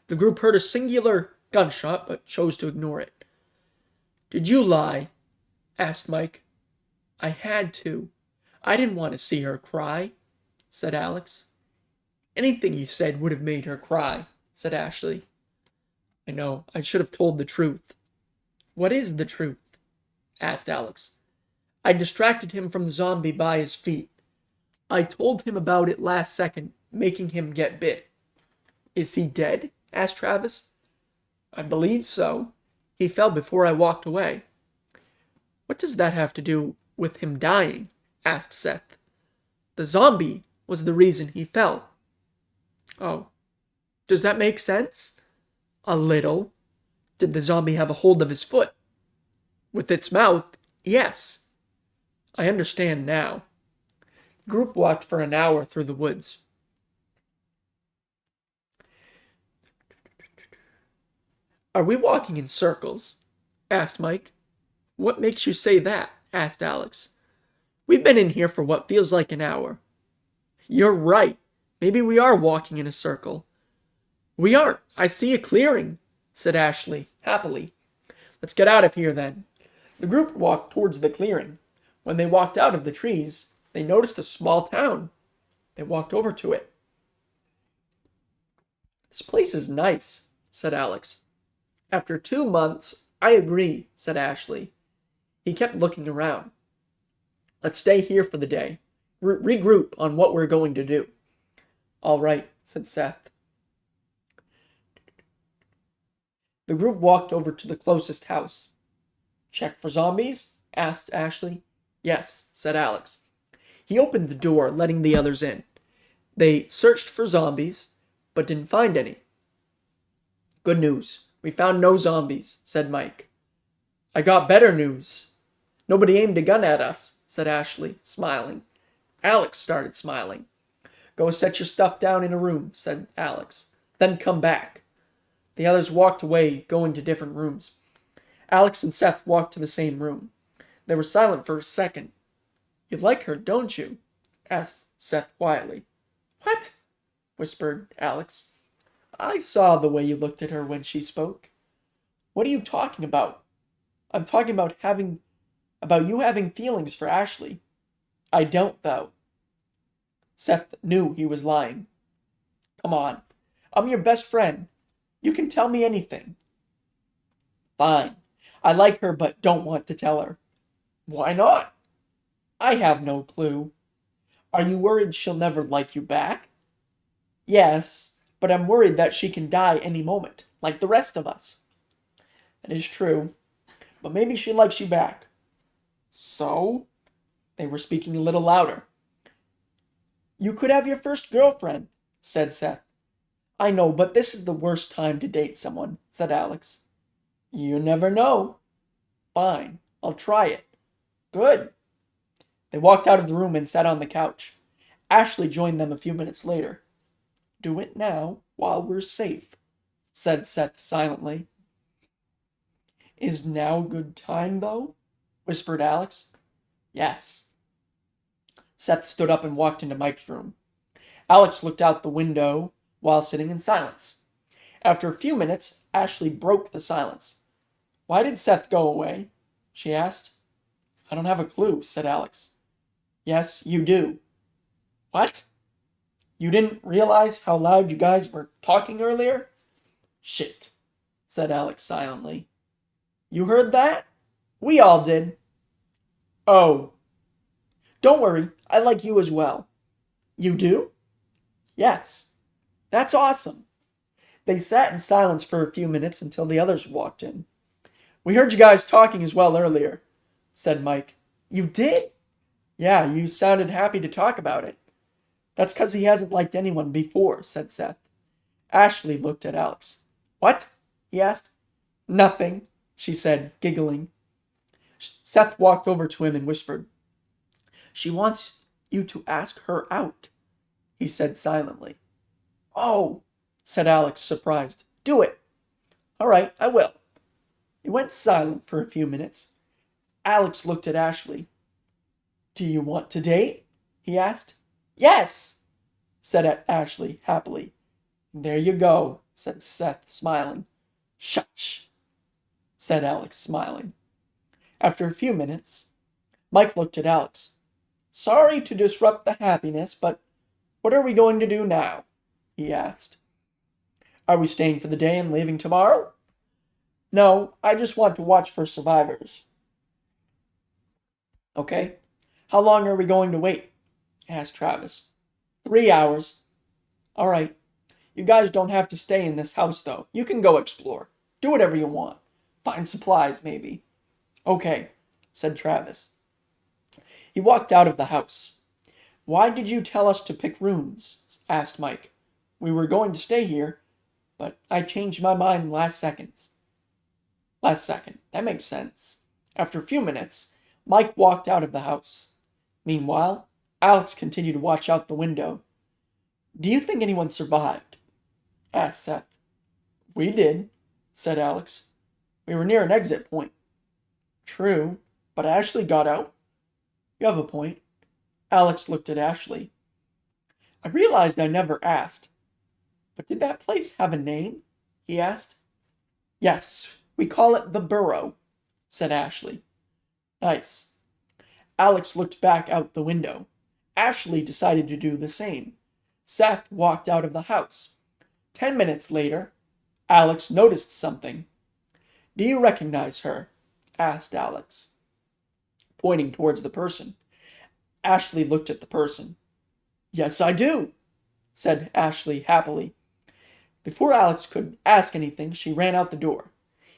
The group heard a singular gunshot, but chose to ignore it. Did you lie? Asked Mike. I had to. I didn't want to see her cry, said Alex. Anything you said would have made her cry, said Ashley. I know, I should have told the truth. What is the truth? Asked Alex. I distracted him from the zombie by his feet. I told him about it last second, making him get bit. Is he dead? Asked Travis. I believe so. He fell before I walked away. What does that have to do with him dying? Asked Seth. The zombie was the reason he fell. Oh, does that make sense? A little. Did the zombie have a hold of his foot? With its mouth, yes. I understand now. The group walked for an hour through the woods. Are we walking in circles? Asked Mike. What makes you say that? Asked Alex. We've been in here for what feels like an hour. You're right. Maybe we are walking in a circle. We aren't. I see a clearing, said Ashley, happily. Let's get out of here, then. The group walked towards the clearing. When they walked out of the trees, they noticed a small town. They walked over to it. This place is nice, said Alex. After 2 months, I agree, said Ashley. He kept looking around. Let's stay here for the day. Regroup on what we're going to do. All right, said Seth. The group walked over to the closest house. Check for zombies? Asked Ashley. Yes, said Alex. He opened the door, letting the others in. They searched for zombies, but didn't find any. Good news. We found no zombies, said Mike. I got better news. Nobody aimed a gun at us, said Ashley, smiling. Alex started smiling. Go set your stuff down in a room, said Alex. Then come back. The others walked away, going to different rooms. Alex and Seth walked to the same room. They were silent for a second. You like her, don't you? Asked Seth quietly. What? Whispered Alex. I saw the way you looked at her when she spoke. What are you talking about? I'm talking about you having feelings for Ashley. I don't, though. Seth knew he was lying. Come on. I'm your best friend. You can tell me anything. Fine. I like her but don't want to tell her. Why not? I have no clue. Are you worried she'll never like you back? Yes, but I'm worried that she can die any moment, like the rest of us. That is true, but maybe she likes you back. So? They were speaking a little louder. You could have your first girlfriend, said Seth. I know, but this is the worst time to date someone, said Alex. You never know. Fine, I'll try it. Good. They walked out of the room and sat on the couch. Ashley joined them a few minutes later. Do it now, while we're safe, said Seth silently. Is now a good time, though? Whispered Alex. Yes. Seth stood up and walked into Mike's room. Alex looked out the window while sitting in silence. After a few minutes, Ashley broke the silence. Why did Seth go away? She asked. I don't have a clue, said Alex. Yes, you do. What? You didn't realize how loud you guys were talking earlier? Shit, said Alex silently. You heard that? We all did. Oh. Don't worry, I like you as well. You do? Yes. That's awesome. They sat in silence for a few minutes until the others walked in. We heard you guys talking as well earlier, said Mike. You did? Yeah, you sounded happy to talk about it. That's because he hasn't liked anyone before, said Seth. Ashley looked at Alex. What? He asked. Nothing, she said, giggling. Seth walked over to him and whispered. She wants you to ask her out, he said silently. Oh, said Alex, surprised. Do it. All right, I will. He went silent for a few minutes. Alex looked at Ashley. Do you want to date? He asked. Yes, said Ashley happily. There you go, said Seth, smiling. Shush, said Alex, smiling. After a few minutes, Mike looked at Alex. Sorry to disrupt the happiness, but what are we going to do now? He asked. Are we staying for the day and leaving tomorrow? No, I just want to watch for survivors. Okay. How long are we going to wait? Asked Travis. 3 hours. All right. You guys don't have to stay in this house, though. You can go explore. Do whatever you want. Find supplies, maybe. Okay, said Travis. He walked out of the house. Why did you tell us to pick rooms? Asked Mike. We were going to stay here, but I changed my mind last second. That makes sense. After a few minutes, Mike walked out of the house. Meanwhile, Alex continued to watch out the window. Do you think anyone survived? Asked Seth. We did, said Alex. We were near an exit point. True, but Ashley got out. You have a point. Alex looked at Ashley. I realized I never asked. But did that place have a name? He asked. Yes, we call it the Burrow, said Ashley. Nice. Alex looked back out the window. Ashley decided to do the same. Seth walked out of the house. 10 minutes later, Alex noticed something. Do you recognize her? Asked Alex, pointing towards the person. Ashley looked at the person. Yes, I do, said Ashley happily. Before Alex could ask anything, she ran out the door.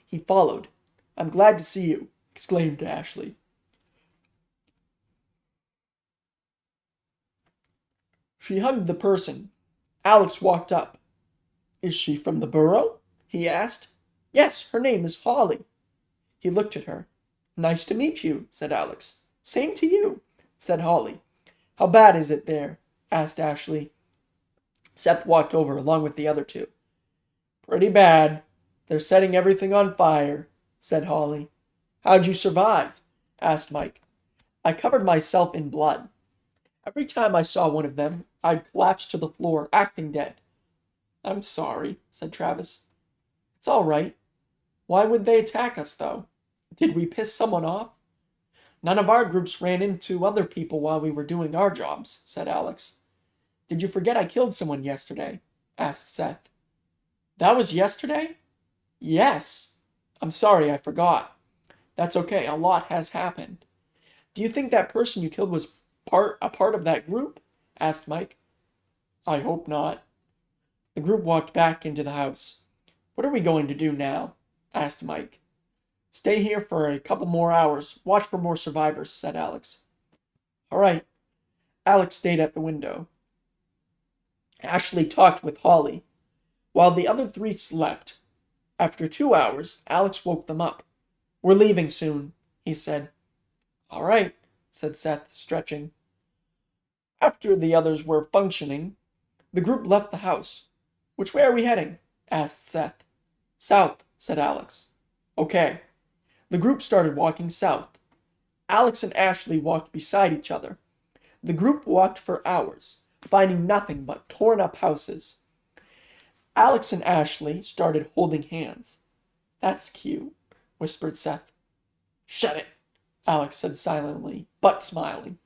He followed. I'm glad to see you, exclaimed Ashley. She hugged the person. Alex walked up. Is she from the Burrow? He asked. Yes, her name is Holly. He looked at her. Nice to meet you, said Alex. Same to you, said Holly. How bad is it there? Asked Ashley. Seth walked over along with the other two. Pretty bad. They're setting everything on fire, said Holly. How'd you survive? Asked Mike. I covered myself in blood. Every time I saw one of them, I'd collapse to the floor, acting dead. I'm sorry, said Travis. It's all right. Why would they attack us, though? Did we piss someone off? None of our groups ran into other people while we were doing our jobs, said Alex. Did you forget I killed someone yesterday? Asked Seth. That was yesterday? Yes. I'm sorry, I forgot. That's okay, a lot has happened. Do you think that person you killed was a part of that group? Asked Mike. I hope not. The group walked back into the house. What are we going to do now? Asked Mike. Stay here for a couple more hours. Watch for more survivors, said Alex. All right. Alex stayed at the window. Ashley talked with Holly, while the other three slept. After 2 hours, Alex woke them up. We're leaving soon, he said. All right, said Seth, stretching. After the others were functioning, the group left the house. Which way are we heading? Asked Seth. South, said Alex. Okay. The group started walking south. Alex and Ashley walked beside each other. The group walked for hours, finding nothing but torn up houses. Alex and Ashley started holding hands. That's cute, whispered Seth. Shut it, Alex said silently, but smiling.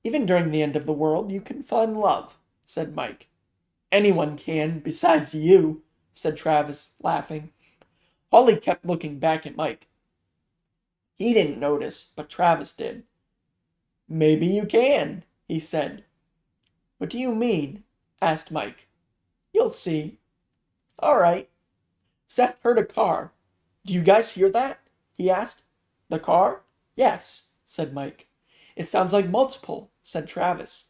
Even during the end of the world, you can find love, said Mike. Anyone can, besides you, said Travis, laughing. Holly kept looking back at Mike. He didn't notice, but Travis did. Maybe you can, he said. What do you mean? Asked Mike. You'll see. All right. Seth heard a car. Do you guys hear that? He asked. The car? Yes, said Mike. It sounds like multiple, said Travis.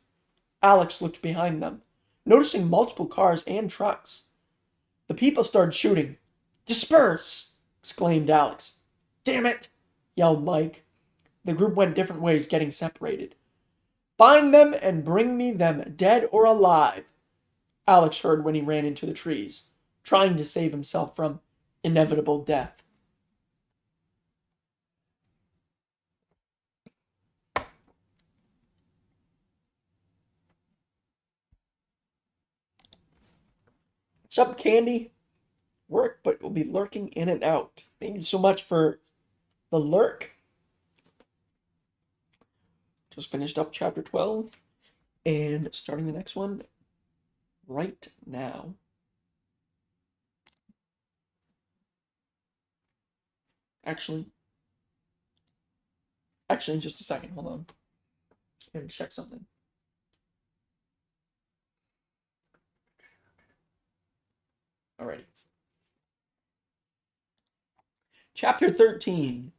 Alex looked behind them, noticing multiple cars and trucks. The people started shooting. Disperse! Exclaimed Alex. Damn it! Yelled Mike. The group went different ways, getting separated. Find them and bring me them, dead or alive, Alex heard when he ran into the trees, trying to save himself from inevitable death. What's up, Candy? Work, but will be lurking in and out. Thank you so much for the lurk. Just finished up chapter 12 and starting the next one right now. Actually, in just a second. Hold on. I'm going to check something. Alrighty. Chapter 13.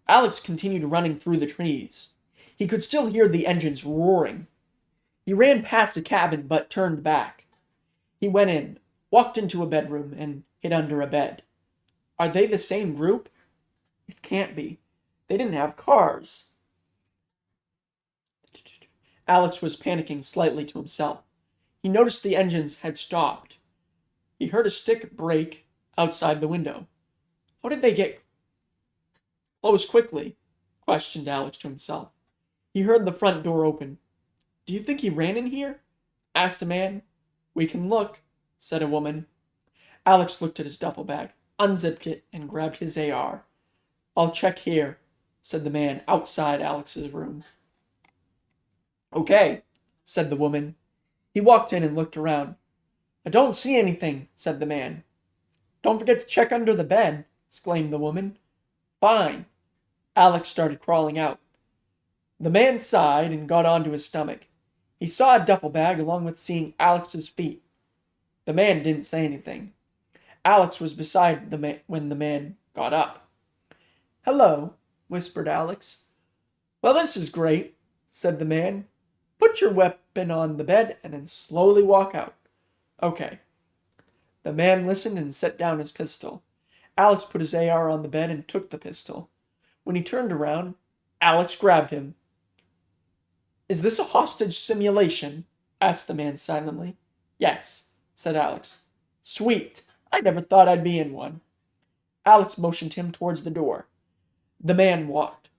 Alex continued running through the trees. He could still hear the engines roaring. He ran past a cabin but turned back. He went in, walked into a bedroom, and hid under a bed. Are they the same group? It can't be. They didn't have cars. Alex was panicking slightly to himself. He noticed the engines had stopped. He heard a stick break outside the window. How did they get close quickly? Questioned Alex to himself. He heard the front door open. Do you think he ran in here? Asked a man. We can look, said a woman. Alex looked at his duffel bag, unzipped it, and grabbed his AR. I'll check here, said the man outside Alex's room. Okay, said the woman. He walked in and looked around. I don't see anything, said the man. Don't forget to check under the bed, exclaimed the woman. Fine. Alex started crawling out. The man sighed and got onto his stomach. He saw a duffel bag along with seeing Alex's feet. The man didn't say anything. Alex was beside the man when the man got up. Hello, whispered Alex. Well, this is great, said the man. Put your weapon on the bed and then slowly walk out. Okay. The man listened and set down his pistol. Alex put his AR on the bed and took the pistol. When he turned around, Alex grabbed him. Is this a hostage simulation? Asked the man silently. Yes, said Alex. Sweet. I never thought I'd be in one. Alex motioned him towards the door. The man walked.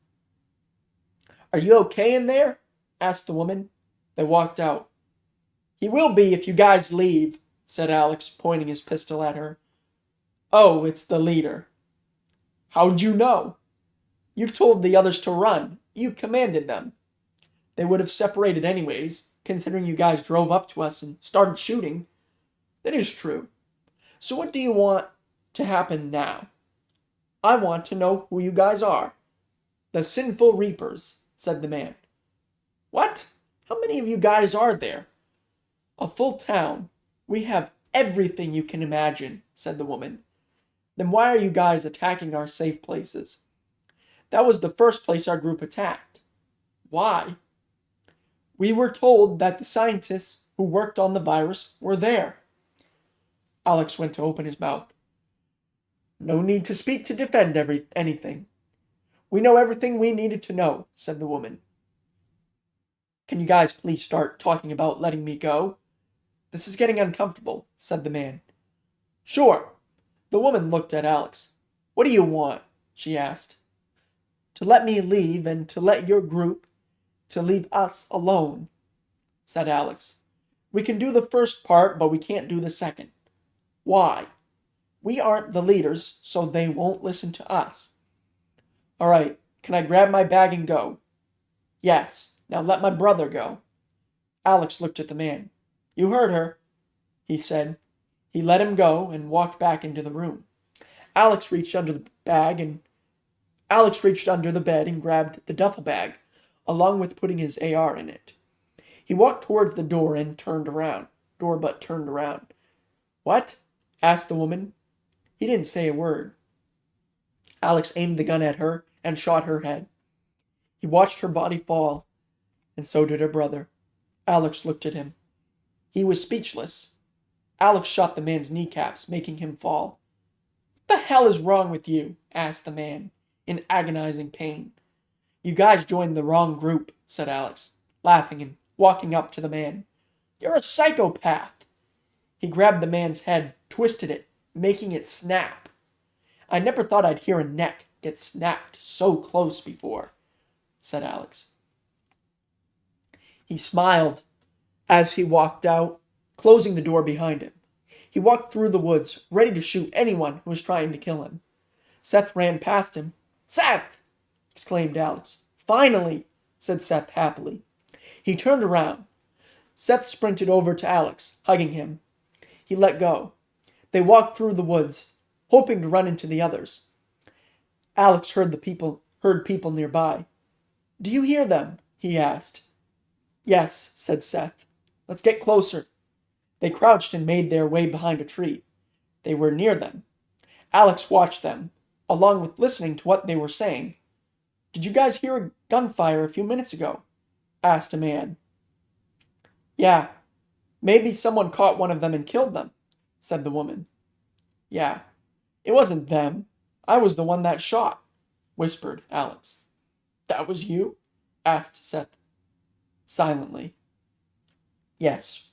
Are you okay in there? Asked the woman. They walked out. He will be if you guys leave, said Alex, pointing his pistol at her. Oh, it's the leader. How'd you know? You told the others to run. You commanded them. They would have separated anyways, considering you guys drove up to us and started shooting. That is true. So what do you want to happen now? I want to know who you guys are. The Sinful Reapers, said the man. What? How many of you guys are there? A full town. We have everything you can imagine, said the woman. Then why are you guys attacking our safe places? That was the first place our group attacked. Why? We were told that the scientists who worked on the virus were there. Alex went to open his mouth. No need to speak to defend anything. We know everything we needed to know, said the woman. Can you guys please start talking about letting me go? This is getting uncomfortable, said the man. Sure. The woman looked at Alex. What do you want? She asked. To let me leave and to let your group to leave us alone, said Alex. We can do the first part, but we can't do the second. Why? We aren't the leaders, so they won't listen to us. All right, can I grab my bag and go? Yes, now let my brother go. Alex looked at the man. You heard her, he said. He let him go and walked back into the room. Alex reached under the bed and grabbed the duffel bag, along with putting his AR in it. He walked towards the door and turned around. What? Asked the woman. He didn't say a word. Alex aimed the gun at her and shot her head. He watched her body fall, and so did her brother. Alex looked at him. He was speechless. Alex shot the man's kneecaps, making him fall. What the hell is wrong with you? Asked the man, in agonizing pain. You guys joined the wrong group, said Alex, laughing and walking up to the man. You're a psychopath. He grabbed the man's head, twisted it, making it snap. I never thought I'd hear a neck get snapped so close before, said Alex. He smiled as he walked out, closing the door behind him. He walked through the woods, ready to shoot anyone who was trying to kill him. Seth ran past him. Seth! Exclaimed Alex. Finally, said Seth happily. He turned around. Seth sprinted over to Alex, hugging him. He let go. They walked through the woods, hoping to run into the others. Alex heard people nearby. Do you hear them? He asked. Yes, said Seth. Let's get closer. They crouched and made their way behind a tree. They were near them. Alex watched them. along with listening to what they were saying. "Did you guys hear a gunfire a few minutes ago?" asked a man. "Yeah, maybe someone caught one of them and killed them," said the woman. "Yeah, it wasn't them. I was the one that shot," whispered Alex. "That was you?" asked Seth, silently. "Yes,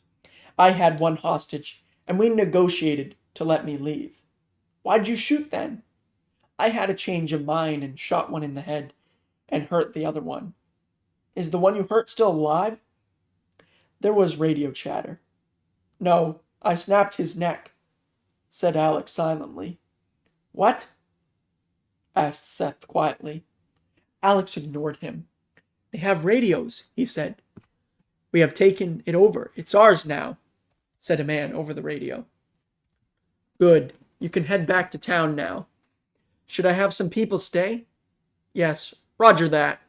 I had one hostage, and we negotiated to let me leave." "Why'd you shoot then?" "I had a change of mind and shot one in the head and hurt the other one." "Is the one you hurt still alive?" There was radio chatter. "No, I snapped his neck," said Alex silently. "What?" asked Seth quietly. Alex ignored him. "They have radios," he said. "We have taken it over. It's ours now," said a man over the radio. "Good. You can head back to town now." "Should I have some people stay?" "Yes, roger that.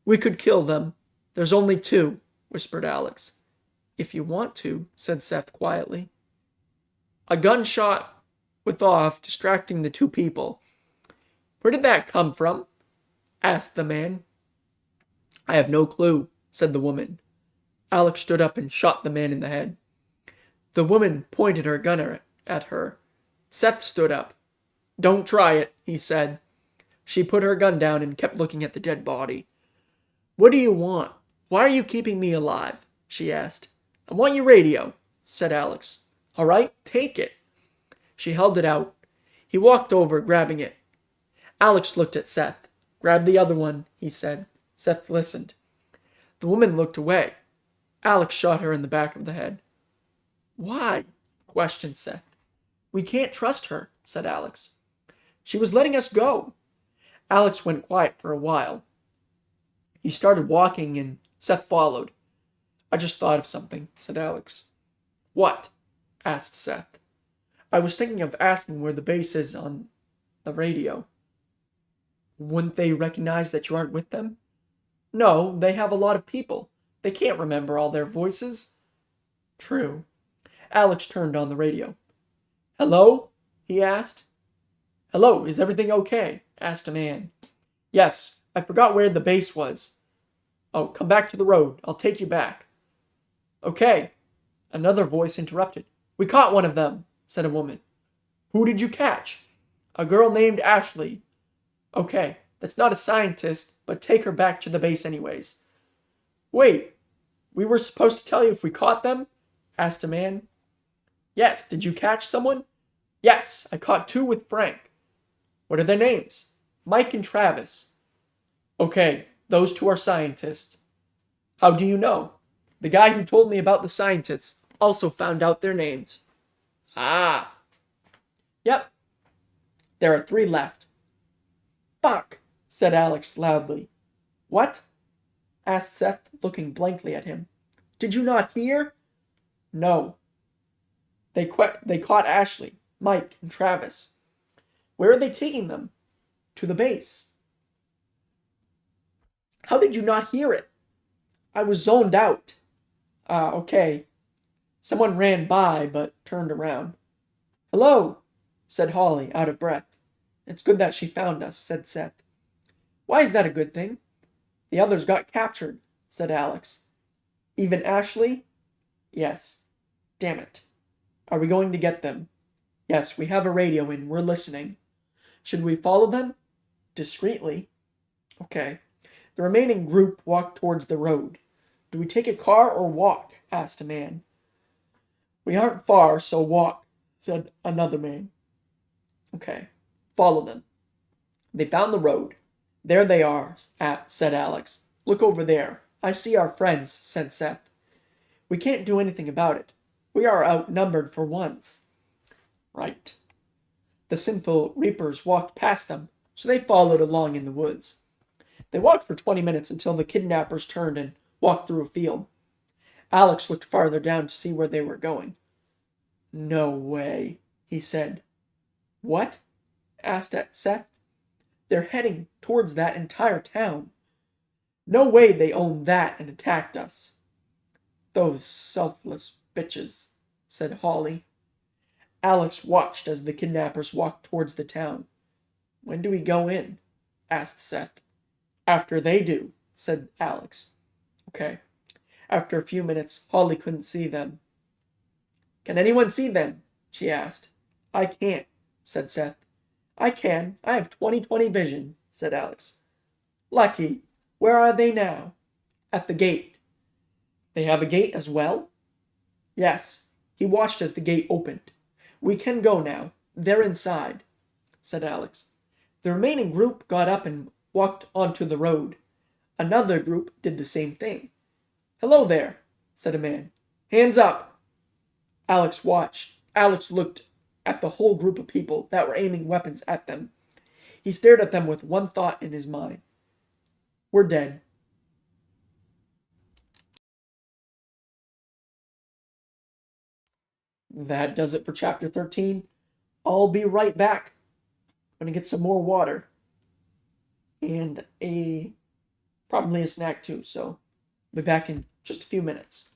We could kill them. There's only two," whispered Alex. "If you want to," said Seth quietly. A gunshot went off, distracting the two people. "Where did that come from?" asked the man. "I have no clue," said the woman. Alex stood up and shot the man in the head. The woman pointed her gun at her. Seth stood up. "Don't try it," he said. She put her gun down and kept looking at the dead body. "What do you want? Why are you keeping me alive?" she asked. "I want your radio," said Alex. "All right, take it." She held it out. He walked over, grabbing it. Alex looked at Seth. "Grab the other one," he said. Seth listened. The woman looked away. Alex shot her in the back of the head. "Why?" questioned Seth. "We can't trust her," said Alex. "She was letting us go." Alex went quiet for a while. He started walking and Seth followed. "I just thought of something," said Alex. "What?" asked Seth. "I was thinking of asking where the base is on the radio." "Wouldn't they recognize that you aren't with them?" "No, they have a lot of people. They can't remember all their voices." "True." Alex turned on the radio. "Hello?" he asked. "Hello, is everything okay?" asked a man. "Yes, I forgot where the base was." "Oh, come back to the road. I'll take you back." "Okay." Another voice interrupted. "We caught one of them," said a woman. "Who did you catch?" "A girl named Ashley." "Okay, that's not a scientist, but take her back to the base anyways." "Wait, we were supposed to tell you if we caught them?" asked a man. "Yes, did you catch someone?" "Yes, I caught two with Frank." "What are their names?" "Mike and Travis." "Okay, those two are scientists." "How do you know?" "The guy who told me about the scientists also found out their names." "Ah." "Yep. There are three left." "Fuck," said Alex loudly. "What?" asked Seth, looking blankly at him. "Did you not hear?" "No." They caught Ashley, Mike, and Travis." "Where are they taking them?" "To the base." "How did you not hear it?" "I was zoned out." Okay." Someone ran by, but turned around. "Hello," said Holly, out of breath. "It's good that she found us," said Seth. "Why is that a good thing?" "The others got captured," said Alex. "Even Ashley?" "Yes." "Damn it." "Are we going to get them?" "Yes, we have a radio in. We're listening." "Should we follow them?" "Discreetly." "Okay." The remaining group walked towards the road. "Do we take a car or walk?" asked a man. "We aren't far, so walk," said another man. "Okay, follow them." They found the road. "There they are," said Alex. "Look over there." "I see our friends," said Seth. "We can't do anything about it. We are outnumbered for once." "Right." The sinful reapers walked past them, so they followed along in the woods. They walked for 20 minutes until the kidnappers turned and walked through a field. Alex looked farther down to see where they were going. "No way," he said. "What?" asked Seth. "They're heading towards that entire town. No way they own that and attacked us." "Those selfless bitches," said Holly. Alex watched as the kidnappers walked towards the town. When do we go in? Asked Seth. After they do, said Alex. Okay. After a few minutes, Holly couldn't see them. Can anyone see them? She asked. I can't, said Seth. I can. I have 20/20 vision, said Alex. Lucky. Where are they now? At the gate. They have a gate as well? Yes. He watched as the gate opened. We can go now. They're inside, said Alex. The remaining group got up and walked onto the road. Another group did the same thing. Hello there, said a man. Hands up. Alex watched. Alex looked at the whole group of people that were aiming weapons at them. He stared at them with one thought in his mind. We're dead. That does it for chapter 13. I'll be right back. I'm going to get some more water. And probably a snack too, so I'll be back in just a few minutes.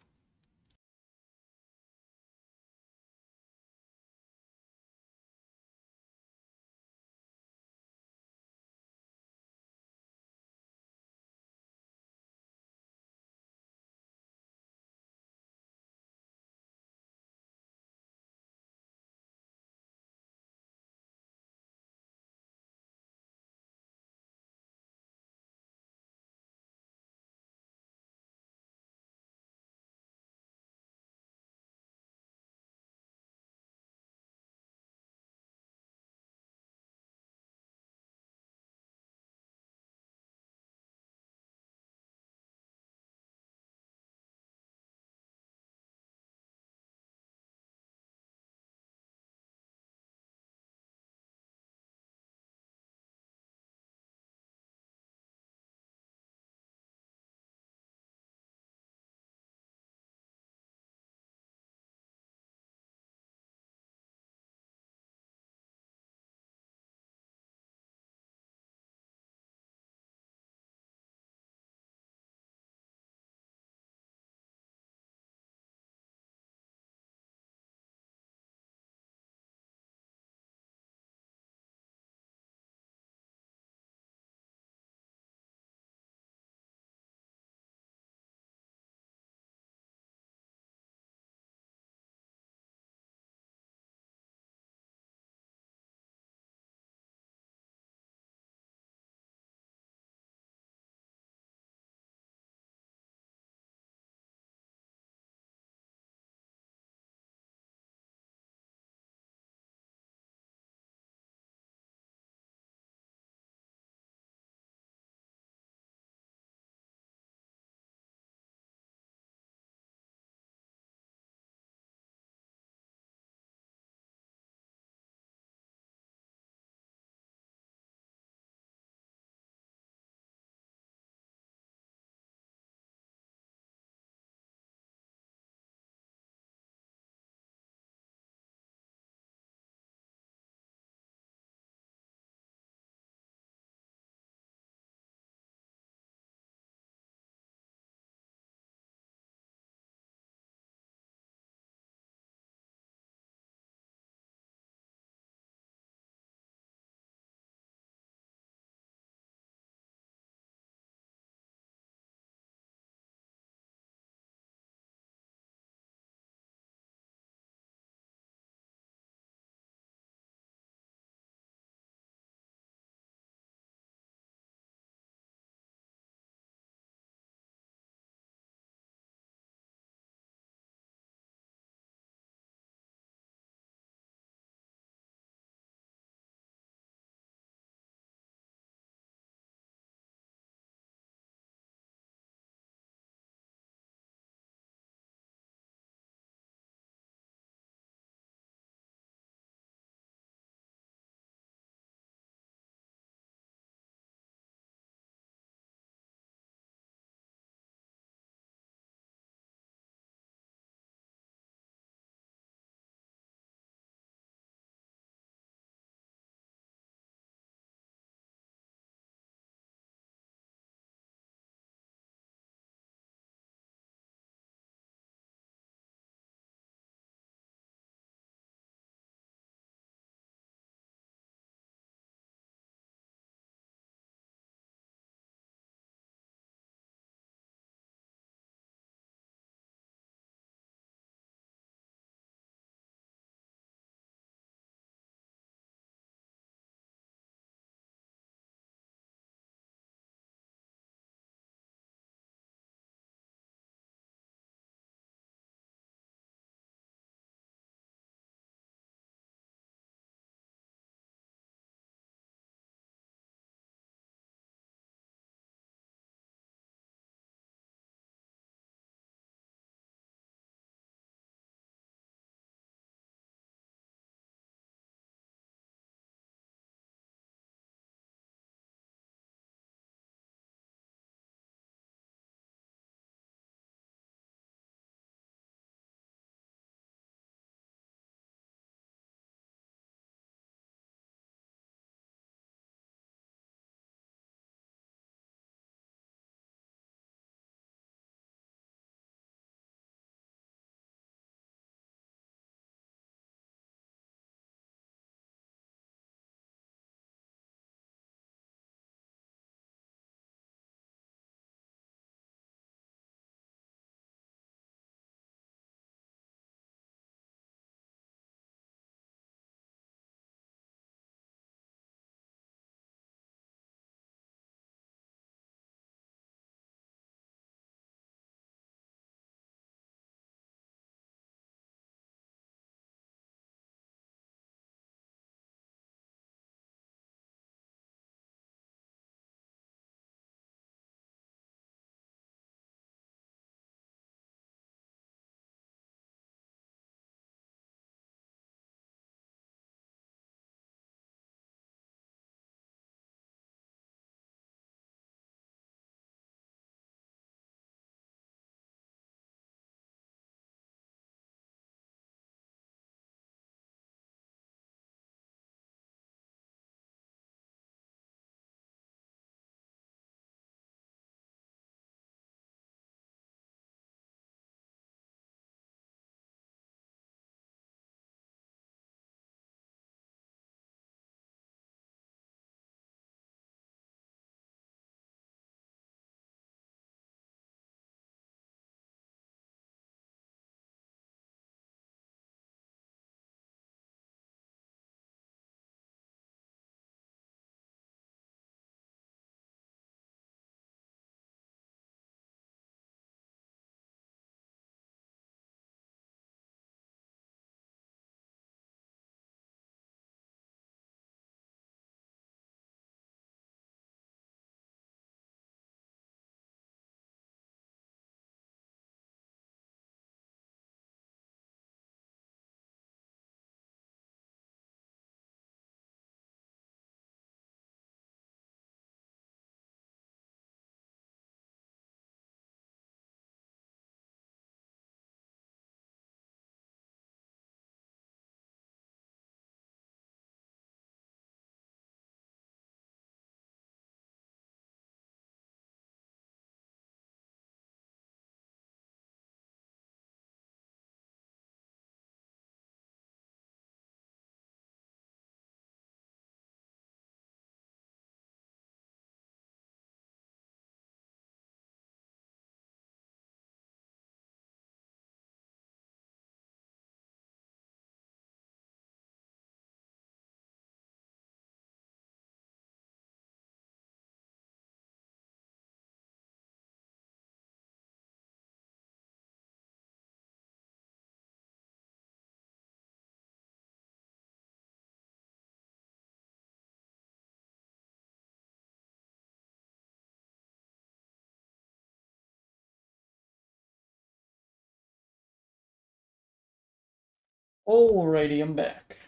Alrighty, I'm back.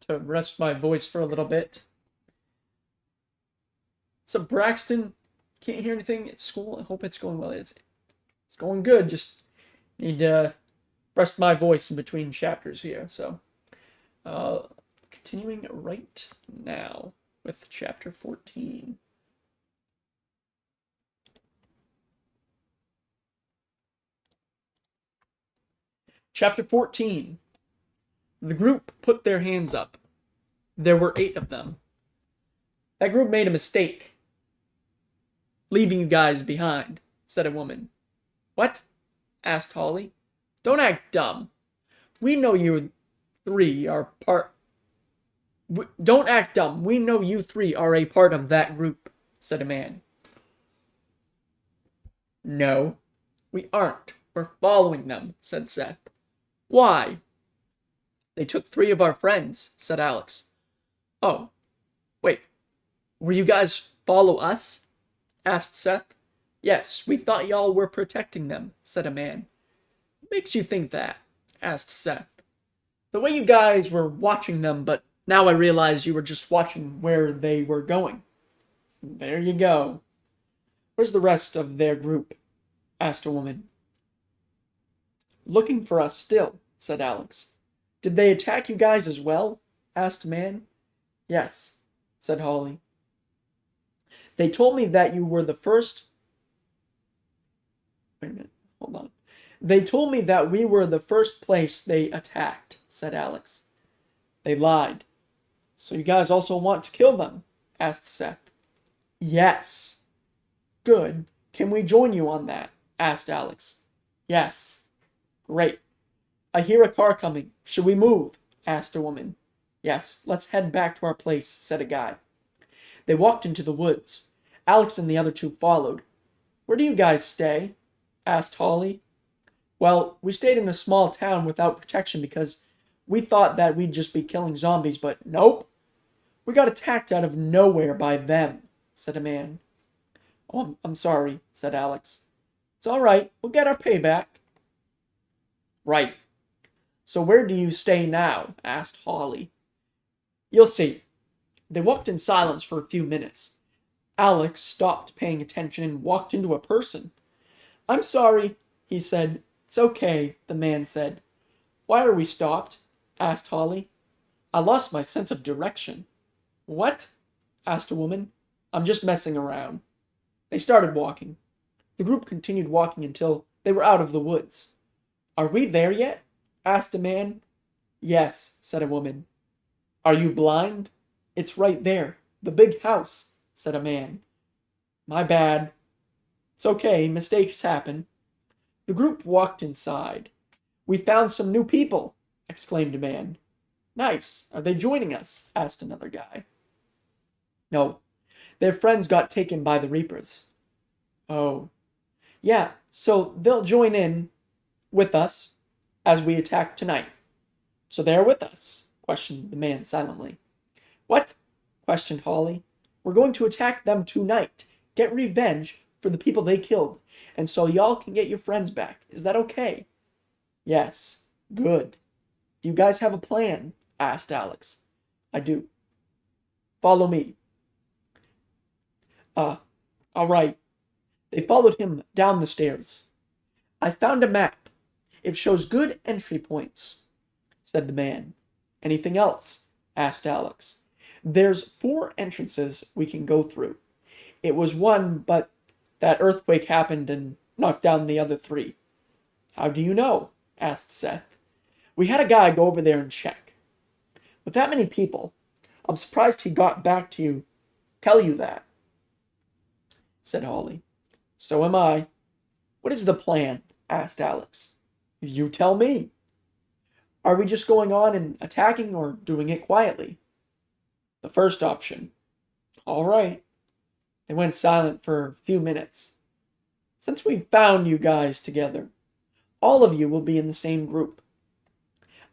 To rest my voice for a little bit. So Braxton, can't hear anything at school. I hope it's going well. It's going good. Just need to rest my voice in between chapters here. So, continuing right now with chapter 14. Chapter 14. The group put their hands up. There were 8 of them. That group made a mistake, leaving you guys behind, said a woman. What? Asked Holly. Don't act dumb. We know you 3 are part... Don't act dumb. We know you 3 are a part of that group, said a man. No, we aren't. We're following them, said Seth. Why? They took 3 of our friends, said Alex. Oh, wait. Were you guys follow us? Asked Seth. Yes, we thought y'all were protecting them, said a man. What makes you think that? Asked Seth. The way you guys were watching them, but now I realize you were just watching where they were going. There you go. Where's the rest of their group? Asked a woman. Looking for us still, said Alex. Did they attack you guys as well? Asked a man. Yes, said Holly. They told me that you were the first... Wait a minute, hold on. They told me that we were the first place they attacked, said Alex. They lied. So you guys also want to kill them? Asked Seth. Yes. Good. Can we join you on that? Asked Alex. Yes. Great. I hear a car coming. Should we move? Asked a woman. Yes, let's head back to our place, said a guy. They walked into the woods. Alex and the other 2 followed. Where do you guys stay? Asked Holly. Well, we stayed in a small town without protection because we thought that we'd just be killing zombies, but nope. We got attacked out of nowhere by them, said a man. Oh, I'm sorry, said Alex. It's all right. We'll get our payback. Right. So where do you stay now? Asked Holly. You'll see. They walked in silence for a few minutes. Alex stopped paying attention and walked into a person. I'm sorry, he said. It's okay, the man said. Why are we stopped? Asked Holly. I lost my sense of direction. What? Asked a woman. I'm just messing around. They started walking. The group continued walking until they were out of the woods. Are we there yet? Asked a man. Yes, said a woman. Are you blind? It's right there, the big house, said a man. My bad. It's okay, mistakes happen. The group walked inside. We found some new people, exclaimed a man. Nice. Are they joining us? Asked another guy. No. Their friends got taken by the Reapers. Oh. Yeah, so they'll join in with us as we attack tonight. So they're with us, questioned the man silently. What? Questioned Holly. We're going to attack them tonight. Get revenge for the people they killed, and so y'all can get your friends back. Is that okay? Yes. Good. Do you guys have a plan? Asked Alex. I do. Follow me. All right. They followed him down the stairs. I found a map. It shows good entry points, said the man. Anything else? Asked Alex. There's 4 entrances we can go through. It was one, but that earthquake happened and knocked down the other 3. How do you know? Asked Seth. We had a guy go over there and check. With that many people, I'm surprised he got back to you, tell you that, said Holly. So am I. What is the plan? Asked Alex. You tell me. Are we just going on and attacking or doing it quietly? The first option. All right. They went silent for a few minutes. Since we found you guys together, all of you will be in the same group.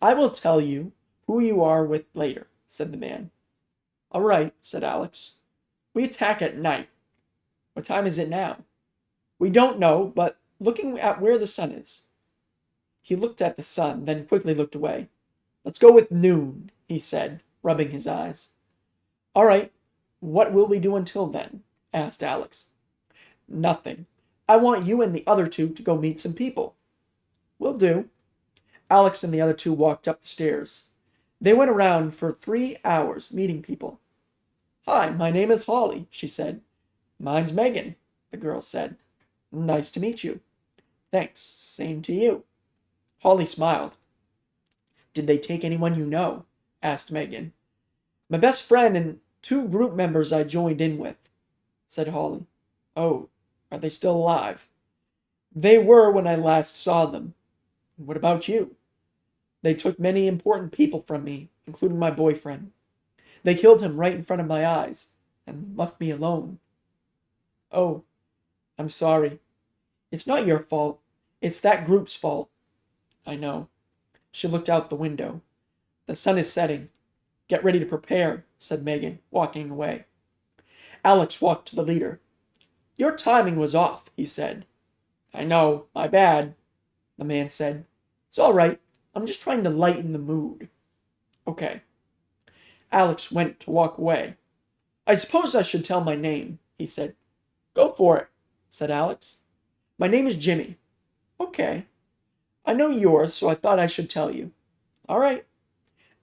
I will tell you who you are with later, said the man. All right, said Alex. We attack at night. What time is it now? We don't know, but looking at where the sun is. He looked at the sun, then quickly looked away. "Let's go with noon," he said, rubbing his eyes. "All right. What will we do until then?" asked Alex. "Nothing. I want you and the other two to go meet some people." "Will do." Alex and the other two walked up the stairs. They went around for 3 hours meeting people. "Hi, my name is Holly," she said. "Mine's Megan," the girl said. "Nice to meet you." "Thanks. Same to you." Holly smiled. "Did they take anyone you know?" asked Megan. "My best friend and 2 group members I joined in with," said Holly. "Oh, are they still alive?" "They were when I last saw them." "What about you?" "They took many important people from me, including my boyfriend. They killed him right in front of my eyes and left me alone." "Oh, I'm sorry. It's not your fault. It's that group's fault." "I know." She looked out the window. "The sun is setting. Get ready to prepare," said Megan, walking away. Alex walked to the leader. "Your timing was off," he said. "I know, my bad," the man said. "It's all right. I'm just trying to lighten the mood." "Okay." Alex went to walk away. "I suppose I should tell my name," he said. "Go for it," said Alex. "My name is Jimmy." "Okay." "I know yours, so I thought I should tell you." "All right."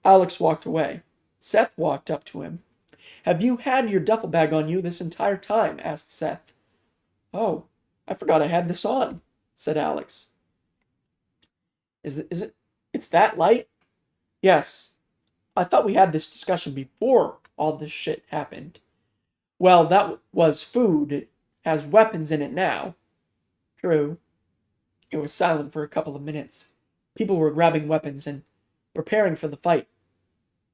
Alex walked away. Seth walked up to him. "Have you had your duffel bag on you this entire time?" asked Seth. "Oh, I forgot I had this on," said Alex. It's that light?" "Yes. I thought we had this discussion before all this shit happened." "Well, that was food. It has weapons in it now." "True." It was silent for a couple of minutes. People were grabbing weapons and preparing for the fight.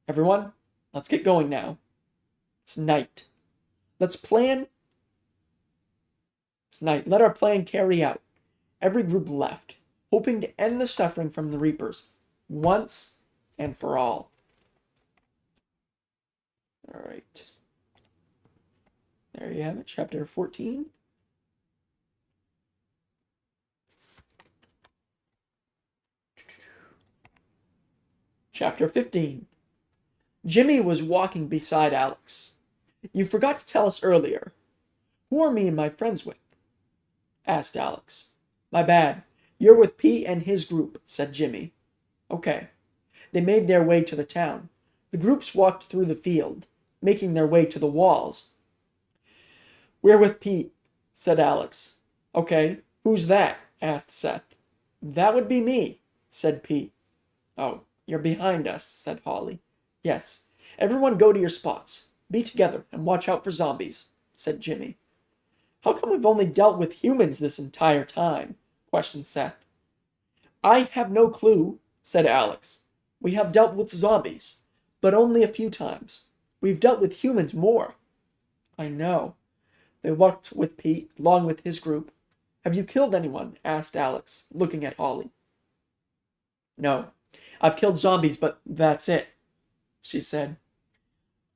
"Everyone, let's get going now. It's night. Let's plan. It's night. Let our plan carry out." Every group left, hoping to end the suffering from the Reapers once and for all. All right. There you have it, chapter 14. Chapter 15. Jimmy was walking beside Alex. "You forgot to tell us earlier. Who are me and my friends with?" asked Alex. "My bad. You're with Pete and his group," said Jimmy. "Okay." They made their way to the town. The groups walked through the field, making their way to the walls. "We're with Pete," said Alex. "Okay. Who's that?" asked Seth. "That would be me," said Pete. "Oh, you're behind us," said Holly. "Yes. Everyone go to your spots. Be together and watch out for zombies," said Jimmy. "How come we've only dealt with humans this entire time?" questioned Seth. "I have no clue," said Alex. "We have dealt with zombies, but only a few times. We've dealt with humans more." "I know." They walked with Pete, along with his group. "Have you killed anyone?" asked Alex, looking at Holly. "No. I've killed zombies, but that's it," she said.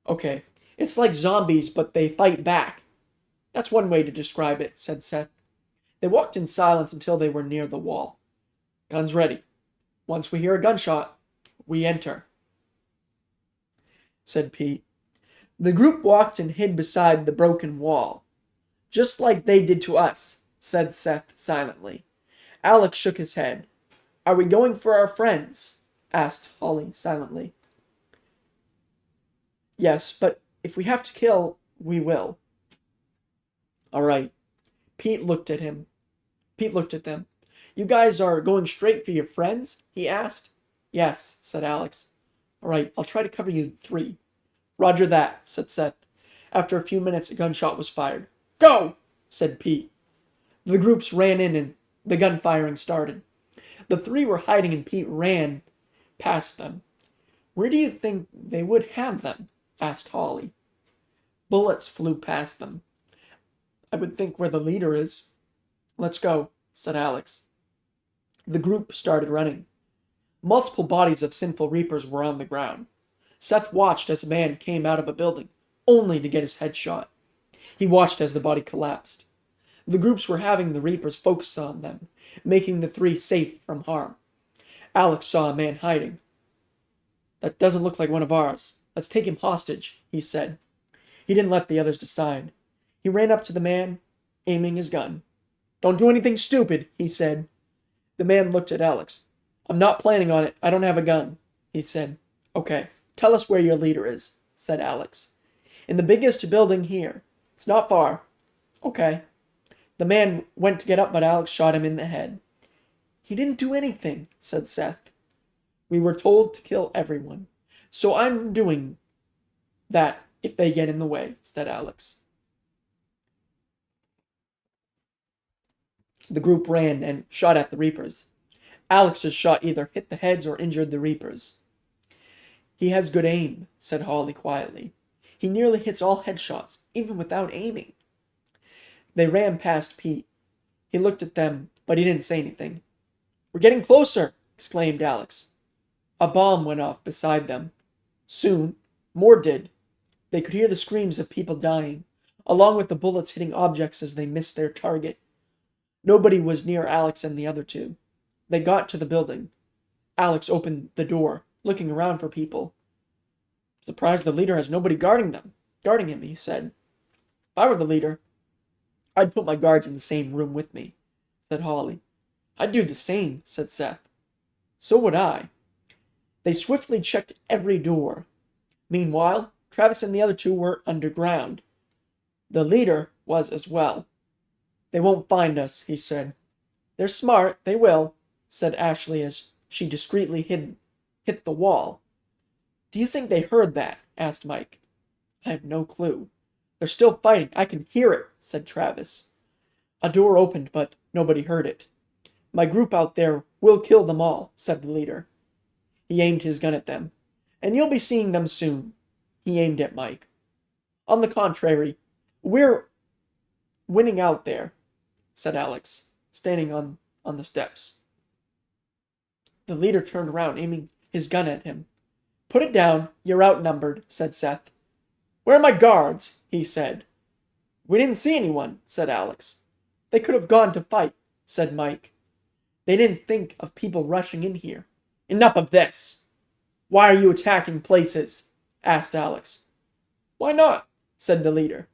"Okay. It's like zombies, but they fight back." "That's one way to describe it," said Seth. They walked in silence until they were near the wall. "Guns ready. Once we hear a gunshot, we enter," said Pete. The group walked and hid beside the broken wall. "Just like they did to us," said Seth silently. Alex shook his head. "Are we going for our friends?" asked Holly silently. "Yes, but if we have to kill, we will." "All right." Pete looked at them. "You guys are going straight for your friends?" he asked. "Yes," said Alex. "All right, I'll try to cover you 3. "Roger that," said Seth. After a few minutes, a gunshot was fired. "Go!" said Pete. The groups ran in and the gunfiring started. The 3 were hiding and Pete ran past them. "Where do you think they would have them?" asked Holly. "Bullets flew past them. I would think where the leader is." "Let's go," said Alex. The group started running. Multiple bodies of sinful reapers were on the ground. Seth watched as a man came out of a building, only to get his head shot. He watched as the body collapsed. The groups were having the reapers focus on them, making the 3 safe from harm. Alex saw a man hiding. "That doesn't look like one of ours. Let's take him hostage," he said. He didn't let the others decide. He ran up to the man, aiming his gun. "Don't do anything stupid," he said. The man looked at Alex. "I'm not planning on it. I don't have a gun," he said. "Okay, tell us where your leader is," said Alex. "In the biggest building here. It's not far." "Okay." The man went to get up, but Alex shot him in the head. "He didn't do anything," said Seth. "We were told to kill everyone. So I'm doing that if they get in the way," said Alex. The group ran and shot at the Reapers. Alex's shot either hit the heads or injured the Reapers. "He has good aim," said Holly quietly. "He nearly hits all headshots, even without aiming." They ran past Pete. He looked at them, but he didn't say anything. "We're getting closer!" exclaimed Alex. A bomb went off beside them. Soon, more did. They could hear the screams of people dying, along with the bullets hitting objects as they missed their target. Nobody was near Alex and the other two. They got to the building. Alex opened the door, looking around for people. "Surprised the leader has nobody guarding him," he said. "If I were the leader, I'd put my guards in the same room with me," said Holly. "I'd do the same," said Seth. "So would I." They swiftly checked every door. Meanwhile, Travis and the other two were underground. The leader was as well. "They won't find us," he said. "They're smart, they will," said Ashley as she discreetly hit the wall. "Do you think they heard that?" asked Mike. "I have no clue. They're still fighting. I can hear it," said Travis. A door opened, but nobody heard it. "My group out there will kill them all," said the leader. He aimed his gun at them. "And you'll be seeing them soon." He aimed at Mike. "On the contrary, we're winning out there," said Alex, standing on the steps. The leader turned around, aiming his gun at him. "Put it down. You're outnumbered," said Seth. "Where are my guards?" he said. "We didn't see anyone," said Alex. "They could have gone to fight," said Mike. "They didn't think of people rushing in here." "Enough of this! Why are you attacking places?" asked Alex. "Why not?" said the leader.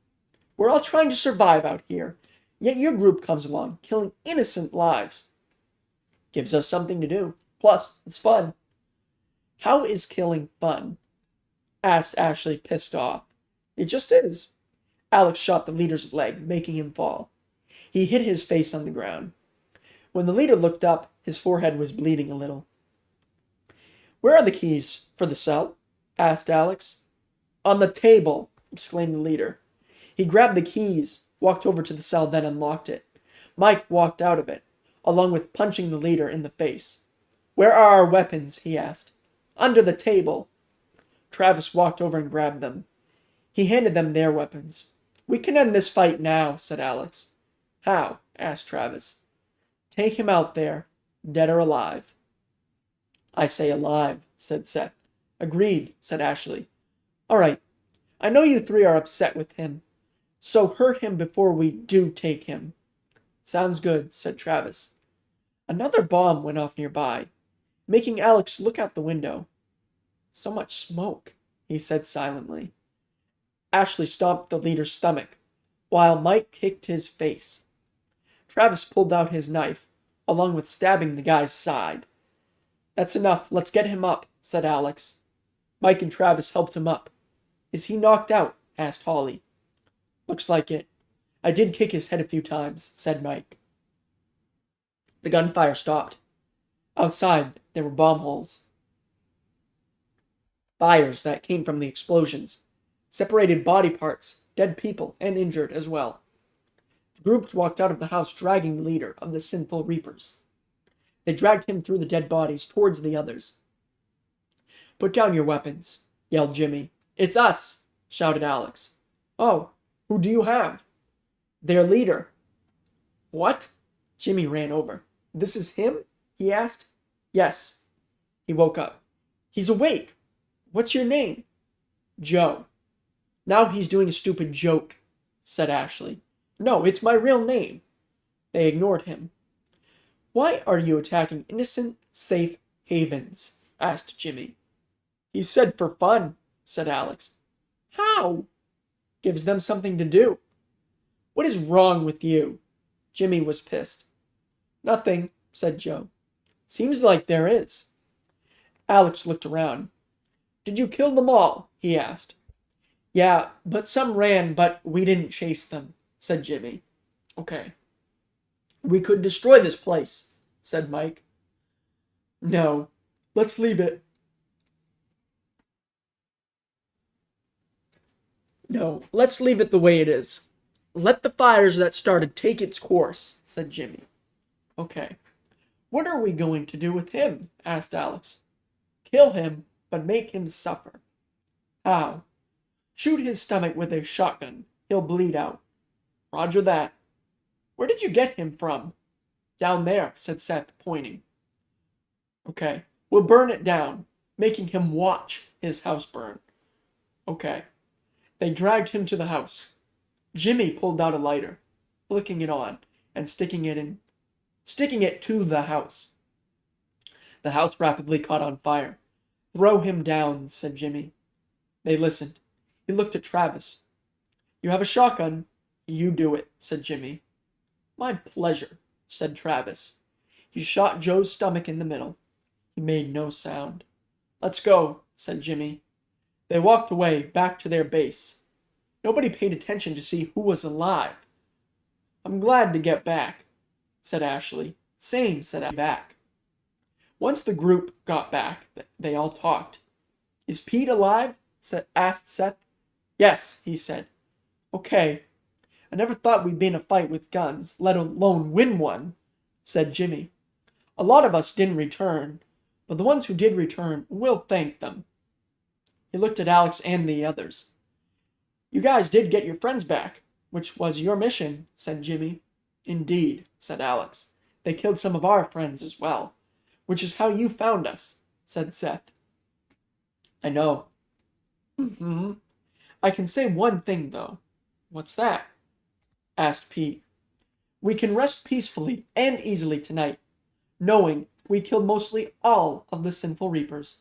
"We're all trying to survive out here, yet your group comes along, killing innocent lives." "Gives us something to do. Plus, it's fun." "How is killing fun?" asked Ashley, pissed off. "It just is." Alex shot the leader's leg, making him fall. He hit his face on the ground. When the leader looked up, his forehead was bleeding a little. "Where are the keys for the cell?" asked Alex. "On the table," exclaimed the leader. He grabbed the keys, walked over to the cell, then unlocked it. Mike walked out of it, along with punching the leader in the face. "Where are our weapons?" he asked. "Under the table." Travis walked over and grabbed them. He handed them their weapons. "We can end this fight now," said Alex. "How?" asked Travis. "Take him out there, dead or alive." "I say alive," said Seth. "Agreed," said Ashley. "All right. I know you three are upset with him, so hurt him before we do take him." "Sounds good," said Travis. Another bomb went off nearby, making Alex look out the window. "So much smoke," he said silently. Ashley stomped the leader's stomach, while Mike kicked his face. Travis pulled out his knife, along with stabbing the guy's side. "That's enough. Let's get him up," said Alex. Mike and Travis helped him up. "Is he knocked out?" asked Holly. "Looks like it. I did kick his head a few times," said Mike. The gunfire stopped. Outside, there were bomb holes. Fires that came from the explosions separated body parts, dead people, and injured as well. The group walked out of the house dragging the leader of the sinful reapers. They dragged him through the dead bodies towards the others. "Put down your weapons," yelled Jimmy. "It's us," shouted Alex. "Oh, who do you have?" "Their leader." "What?" Jimmy ran over. "This is him?" he asked. "Yes." He woke up. "He's awake. What's your name?" "Joe." "Now he's doing a stupid joke," said Ashley. "No, it's my real name." They ignored him. "Why are you attacking innocent, safe havens? Asked Jimmy. He said for fun, said Alex. How? Gives them something to do. What is wrong with you? Jimmy was pissed. Nothing, said Joe. Seems like there is. Alex looked around. Did you kill them all? He asked. Yeah, but some ran, but we didn't chase them, said Jimmy. Okay. We could destroy this place, said Mike. No, let's leave it. No, let's leave it the way it is. Let the fires that started take its course, said Jimmy. Okay. What are we going to do with him? Asked Alex. Kill him, but make him suffer. How? Shoot his stomach with a shotgun. He'll bleed out. Roger that. Where did you get him from? Down there, said Seth, pointing. Okay. We'll burn it down, making him watch his house burn. Okay. They dragged him to the house. Jimmy pulled out a lighter, flicking it on, and sticking it to the house. The house rapidly caught on fire. Throw him down, said Jimmy. They listened. He looked at Travis. You have a shotgun. You do it, said Jimmy. My pleasure, said Travis. He shot Joe's stomach in the middle. He made no sound. Let's go, said Jimmy. They walked away, back to their base. Nobody paid attention to see who was alive. I'm glad to get back, said Ashley. Same, said I. Back. Once the group got back, they all talked. Is Pete alive? Asked Seth. Yes, he said. Okay. I never thought we'd be in a fight with guns, let alone win one, said Jimmy. A lot of us didn't return, but the ones who did return, we'll thank them. He looked at Alex and the others. You guys did get your friends back, which was your mission, said Jimmy. Indeed, said Alex. They killed some of our friends as well, which is how you found us, said Seth. I know. I can say one thing, though. What's that? Asked Pete. We can rest peacefully and easily tonight, knowing we killed mostly all of the sinful reapers.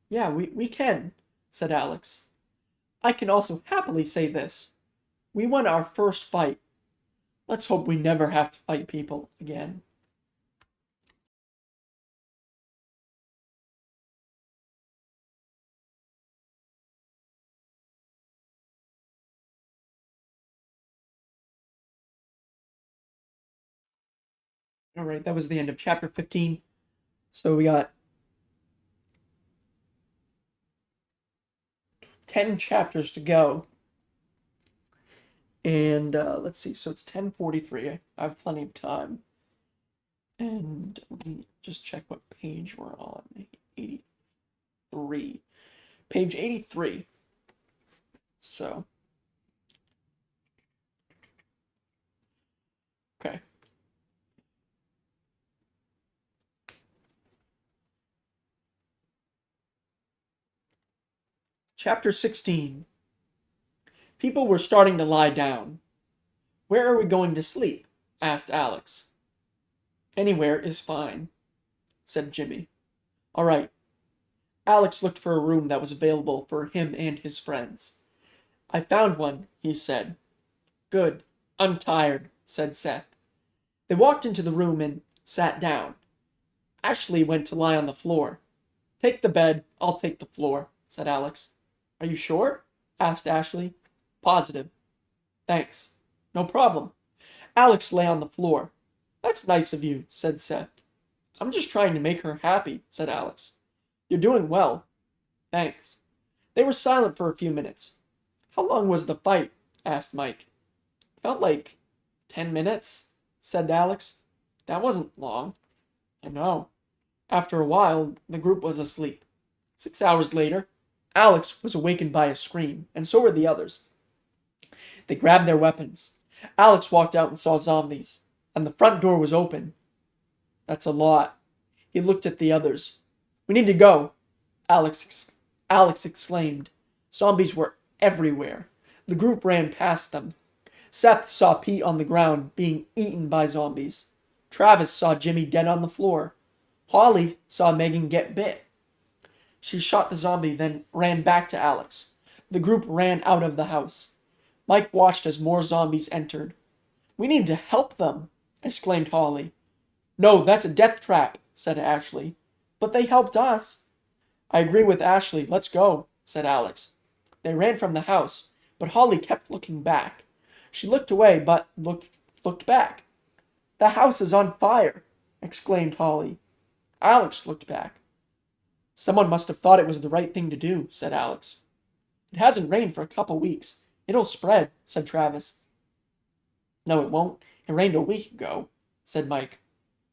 Yeah, we can, said Alex. I can also happily say this. We won our first fight. Let's hope we never have to fight people again. All right, that was the end of chapter 15. So we got 10 chapters to go. And let's see, so it's 10:43. I have plenty of time. And let me just check what page we're on. 83. Page 83. So. Okay. Chapter 16. People were starting to lie down. Where are we going to sleep? Asked Alex. Anywhere is fine, said Jimmy. All right. Alex looked for a room that was available for him and his friends. I found one, he said. Good. I'm tired, said Seth. They walked into the room and sat down. Ashley went to lie on the floor. Take the bed, I'll take the floor, said Alex. Are you sure? Asked Ashley. Positive. Thanks. No problem. Alex lay on the floor. That's nice of you, said Seth. I'm just trying to make her happy, said Alex. You're doing well. Thanks. They were silent for a few minutes. How long was the fight? Asked Mike. Felt like 10 minutes, said Alex. That wasn't long. I know. After a while, the group was asleep. 6 hours later, Alex was awakened by a scream, and so were the others. They grabbed their weapons. Alex walked out and saw zombies, and the front door was open. That's a lot. He looked at the others. We need to go, Alex exclaimed. Zombies were everywhere. The group ran past them. Seth saw Pete on the ground being eaten by zombies. Travis saw Jimmy dead on the floor. Holly saw Megan get bit. She shot the zombie, then ran back to Alex. The group ran out of the house. Mike watched as more zombies entered. "We need to help them," exclaimed Holly. "No, that's a death trap," said Ashley. "But they helped us." "I agree with Ashley. Let's go," said Alex. They ran from the house, but Holly kept looking back. She looked away, but looked back. "The house is on fire," exclaimed Holly. Alex looked back. "Someone must have thought it was the right thing to do," said Alex. "It hasn't rained for a couple weeks. It'll spread," said Travis. "No, it won't. It rained a week ago," said Mike.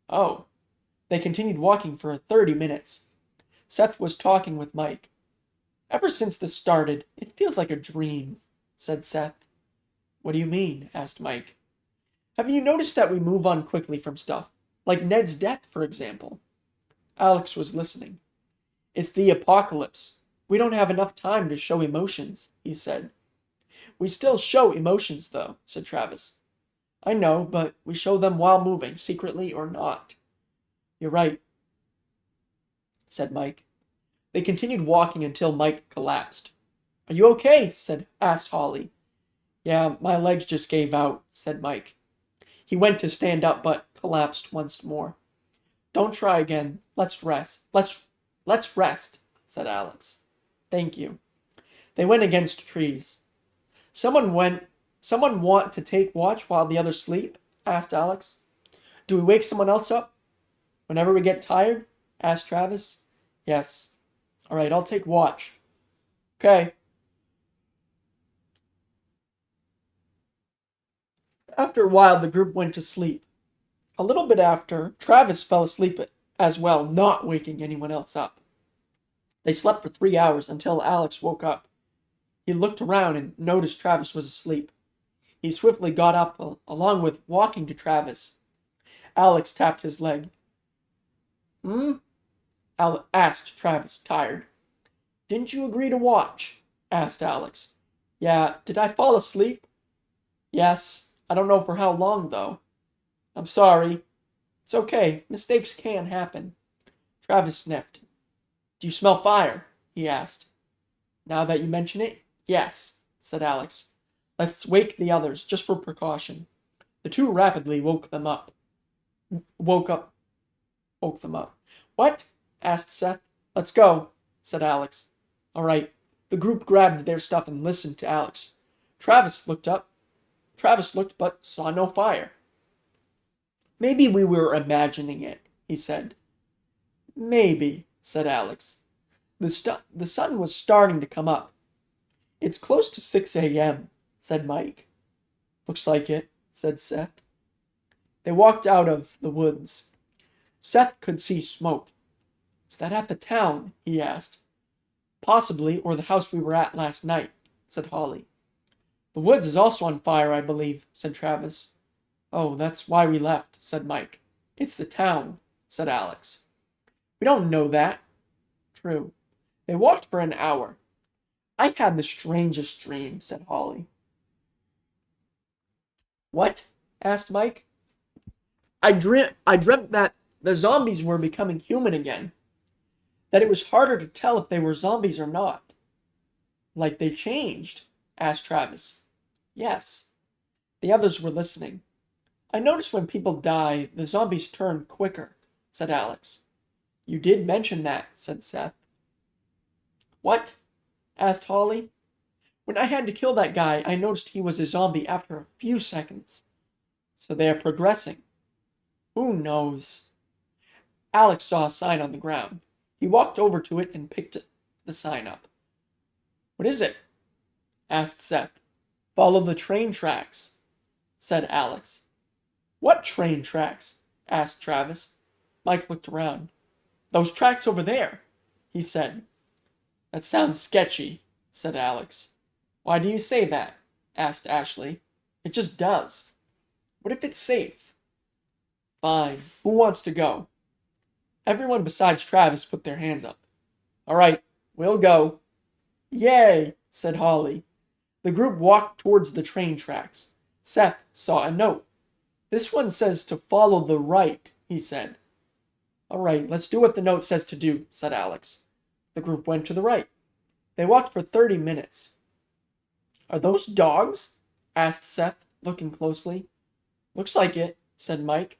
"Oh." They continued walking for 30 minutes. Seth was talking with Mike. "Ever since this started, it feels like a dream," said Seth. "What do you mean?" asked Mike. "Have you noticed that we move on quickly from stuff? Like Ned's death, for example." Alex was listening. "It's the apocalypse. We don't have enough time to show emotions," he said. "We still show emotions, though," said Travis. "I know, but we show them while moving, secretly or not." "You're right," said Mike. They continued walking until Mike collapsed. "Are you okay?" asked Holly. "Yeah, my legs just gave out," said Mike. He went to stand up, but collapsed once more. "Don't try again. Let's rest. Let's rest," said Alex. "Thank you." They went against trees. Someone want to take watch while the others sleep?" asked Alex. "Do we wake someone else up whenever we get tired?" asked Travis. "Yes." "All right, I'll take watch." "Okay." After a while, the group went to sleep. A little bit after, Travis fell asleep as well, not waking anyone else up. They slept for 3 hours until Alex woke up. He looked around and noticed Travis was asleep. He swiftly got up, along with walking to Travis. Alex tapped his leg. "Hmm?" asked Travis, tired. "Didn't you agree to watch?" asked Alex. "Yeah, did I fall asleep?" "Yes. I don't know for how long, though." "I'm sorry." "It's okay. Mistakes can happen." Travis sniffed. "Do you smell fire?" he asked. "Now that you mention it, yes," said Alex. "Let's wake the others, just for precaution." The two rapidly woke them up. Woke them up. "What?" asked Seth. "Let's go," said Alex. "All right." The group grabbed their stuff and listened to Alex. Travis looked but saw no fire. "Maybe we were imagining it," he said. "Maybe," said Alex. The sun was starting to come up. "It's close to 6 a.m., said Mike. "Looks like it," said Seth. They walked out of the woods. Seth could see smoke. "Is that at the town?" he asked. "Possibly, or the house we were at last night," said Holly. "The woods is also on fire, I believe," said Travis. "Oh, that's why we left," said Mike. "It's the town," said Alex. "We don't know that." "True." They walked for an hour. "I had the strangest dream," said Holly. "What?" asked Mike. I dreamt that the zombies were becoming human again. That it was harder to tell if they were zombies or not." "Like they changed?" asked Travis. "Yes." The others were listening. "I noticed when people die, the zombies turn quicker," said Alex. "You did mention that," said Seth. "What?" asked Holly. "When I had to kill that guy, I noticed he was a zombie after a few seconds." "So they are progressing." "Who knows?" Alex saw a sign on the ground. He walked over to it and picked the sign up. "What is it?" asked Seth. "Follow the train tracks," said Alex. "What train tracks?" asked Travis. Mike looked around. "Those tracks over there," he said. "That sounds sketchy," said Alex. "Why do you say that?" asked Ashley. "It just does." "What if it's safe?" "Fine. Who wants to go?" Everyone besides Travis put their hands up. "All right, we'll go." "Yay," said Holly. The group walked towards the train tracks. Seth saw a note. "This one says to follow the right," he said. All right, let's do what the note says to do, said Alex. The group went to the right. They walked for 30 minutes. Are those dogs? Asked Seth, looking closely. Looks like it, said Mike.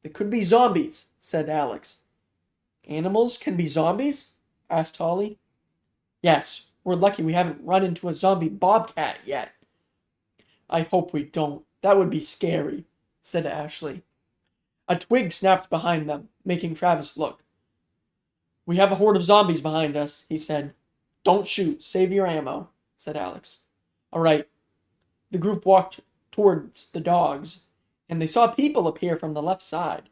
They could be zombies, said Alex. Animals can be zombies? Asked Holly. Yes, we're lucky we haven't run into a zombie bobcat yet. I hope we don't. That would be scary, said Ashley. A twig snapped behind them, making Travis look. We have a horde of zombies behind us, he said. Don't shoot, save your ammo, said Alex. All right. The group walked towards the dogs, and they saw people appear from the left side.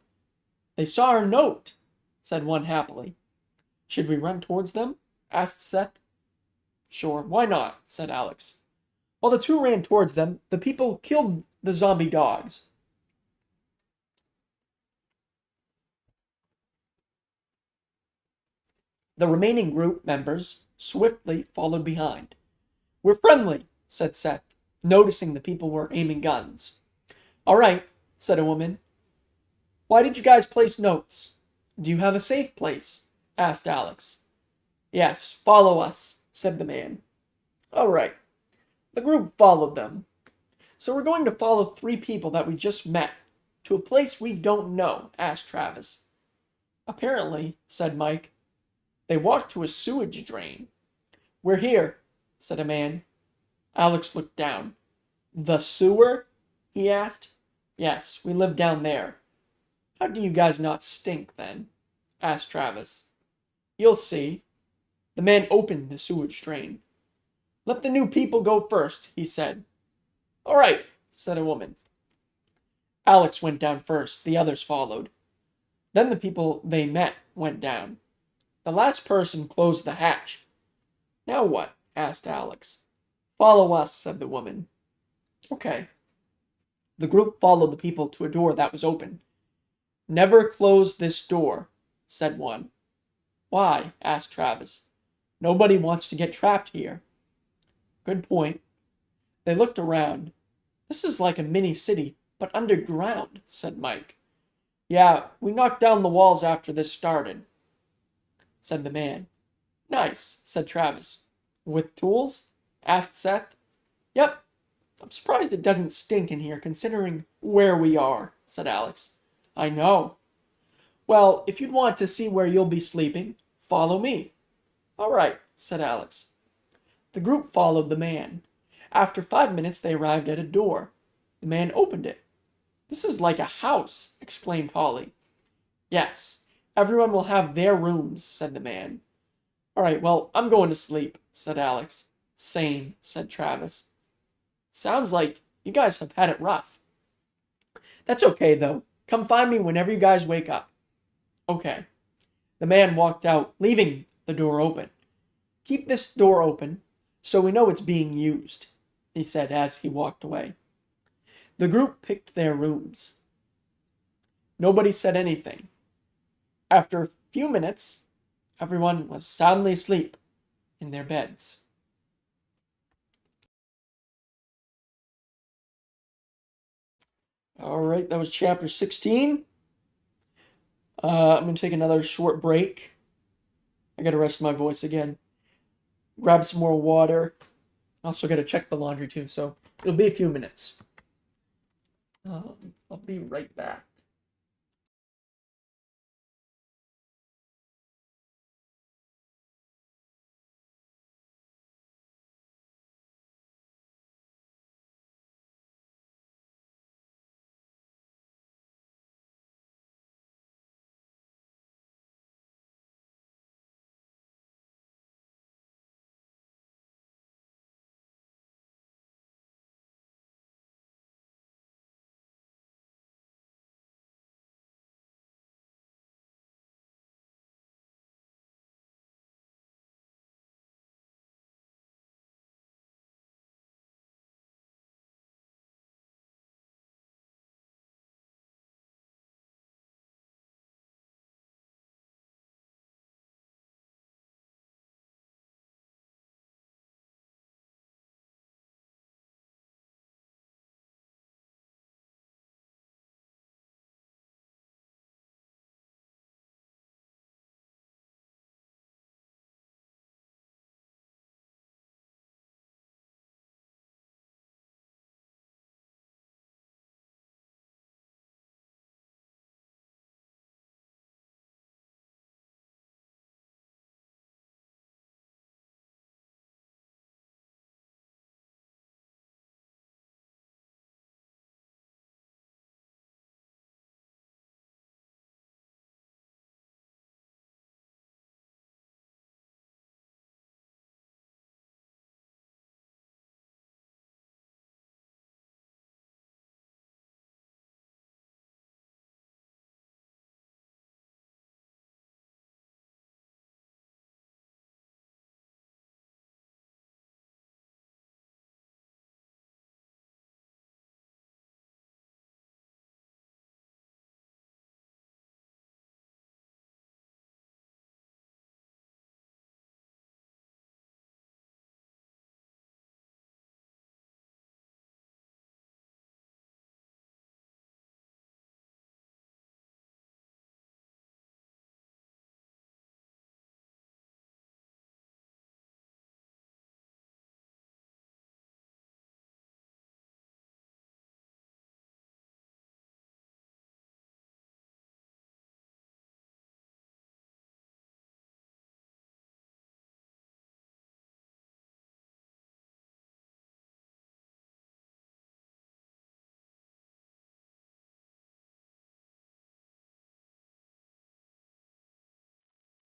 They saw our note, said one happily. Should we run towards them? Asked Seth. Sure, why not? Said Alex. While the two ran towards them, the people killed the zombie dogs. The remaining group members swiftly followed behind. We're friendly, said Seth, noticing the people were aiming guns. All right, said a woman. Why did you guys place notes? Do you have a safe place? Asked Alex. Yes, follow us, said the man. All right. The group followed them. So we're going to follow 3 people that we just met to a place we don't know, asked Travis. Apparently, said Mike. They walked to a sewage drain. We're here, said a man. Alex looked down. The sewer? He asked. Yes, we live down there. How do you guys not stink, then? Asked Travis. You'll see. The man opened the sewage drain. Let the new people go first, he said. All right, said a woman. Alex went down first. The others followed. Then the people they met went down. The last person closed the hatch. Now what? Asked Alex. Follow us, said the woman. Okay. The group followed the people to a door that was open. Never close this door, said one. Why? Asked Travis. Nobody wants to get trapped here. Good point. They looked around. This is like a mini city, but underground, said Mike. Yeah, we knocked down the walls after this started, said the man. Nice, said Travis. With tools? Asked Seth. Yep. I'm surprised it doesn't stink in here, considering where we are, said Alex. I know. Well, if you'd want to see where you'll be sleeping, follow me. All right, said Alex. The group followed the man. After 5 minutes, they arrived at a door. The man opened it. This is like a house, exclaimed Holly. Yes, everyone will have their rooms, said the man. All right, well, I'm going to sleep, said Alex. Same, said Travis. Sounds like you guys have had it rough. That's okay, though. Come find me whenever you guys wake up. Okay. The man walked out, leaving the door open. Keep this door open so we know it's being used, he said as he walked away. The group picked their rooms. Nobody said anything. After a few minutes, everyone was soundly asleep in their beds. All right, that was chapter 16. I'm going to take another short break. I got to rest my voice again. Grab some more water. Also got to check the laundry too, so it'll be a few minutes. I'll be right back.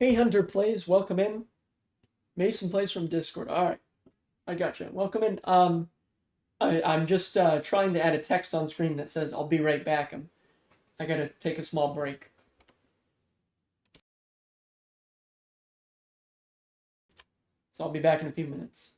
Hey, Hunter Plays, welcome in. Mason Plays from Discord. All right, I gotcha. Welcome in. I'm just trying to add a text on screen that says "I'll be right back." I gotta take a small break, so I'll be back in a few minutes.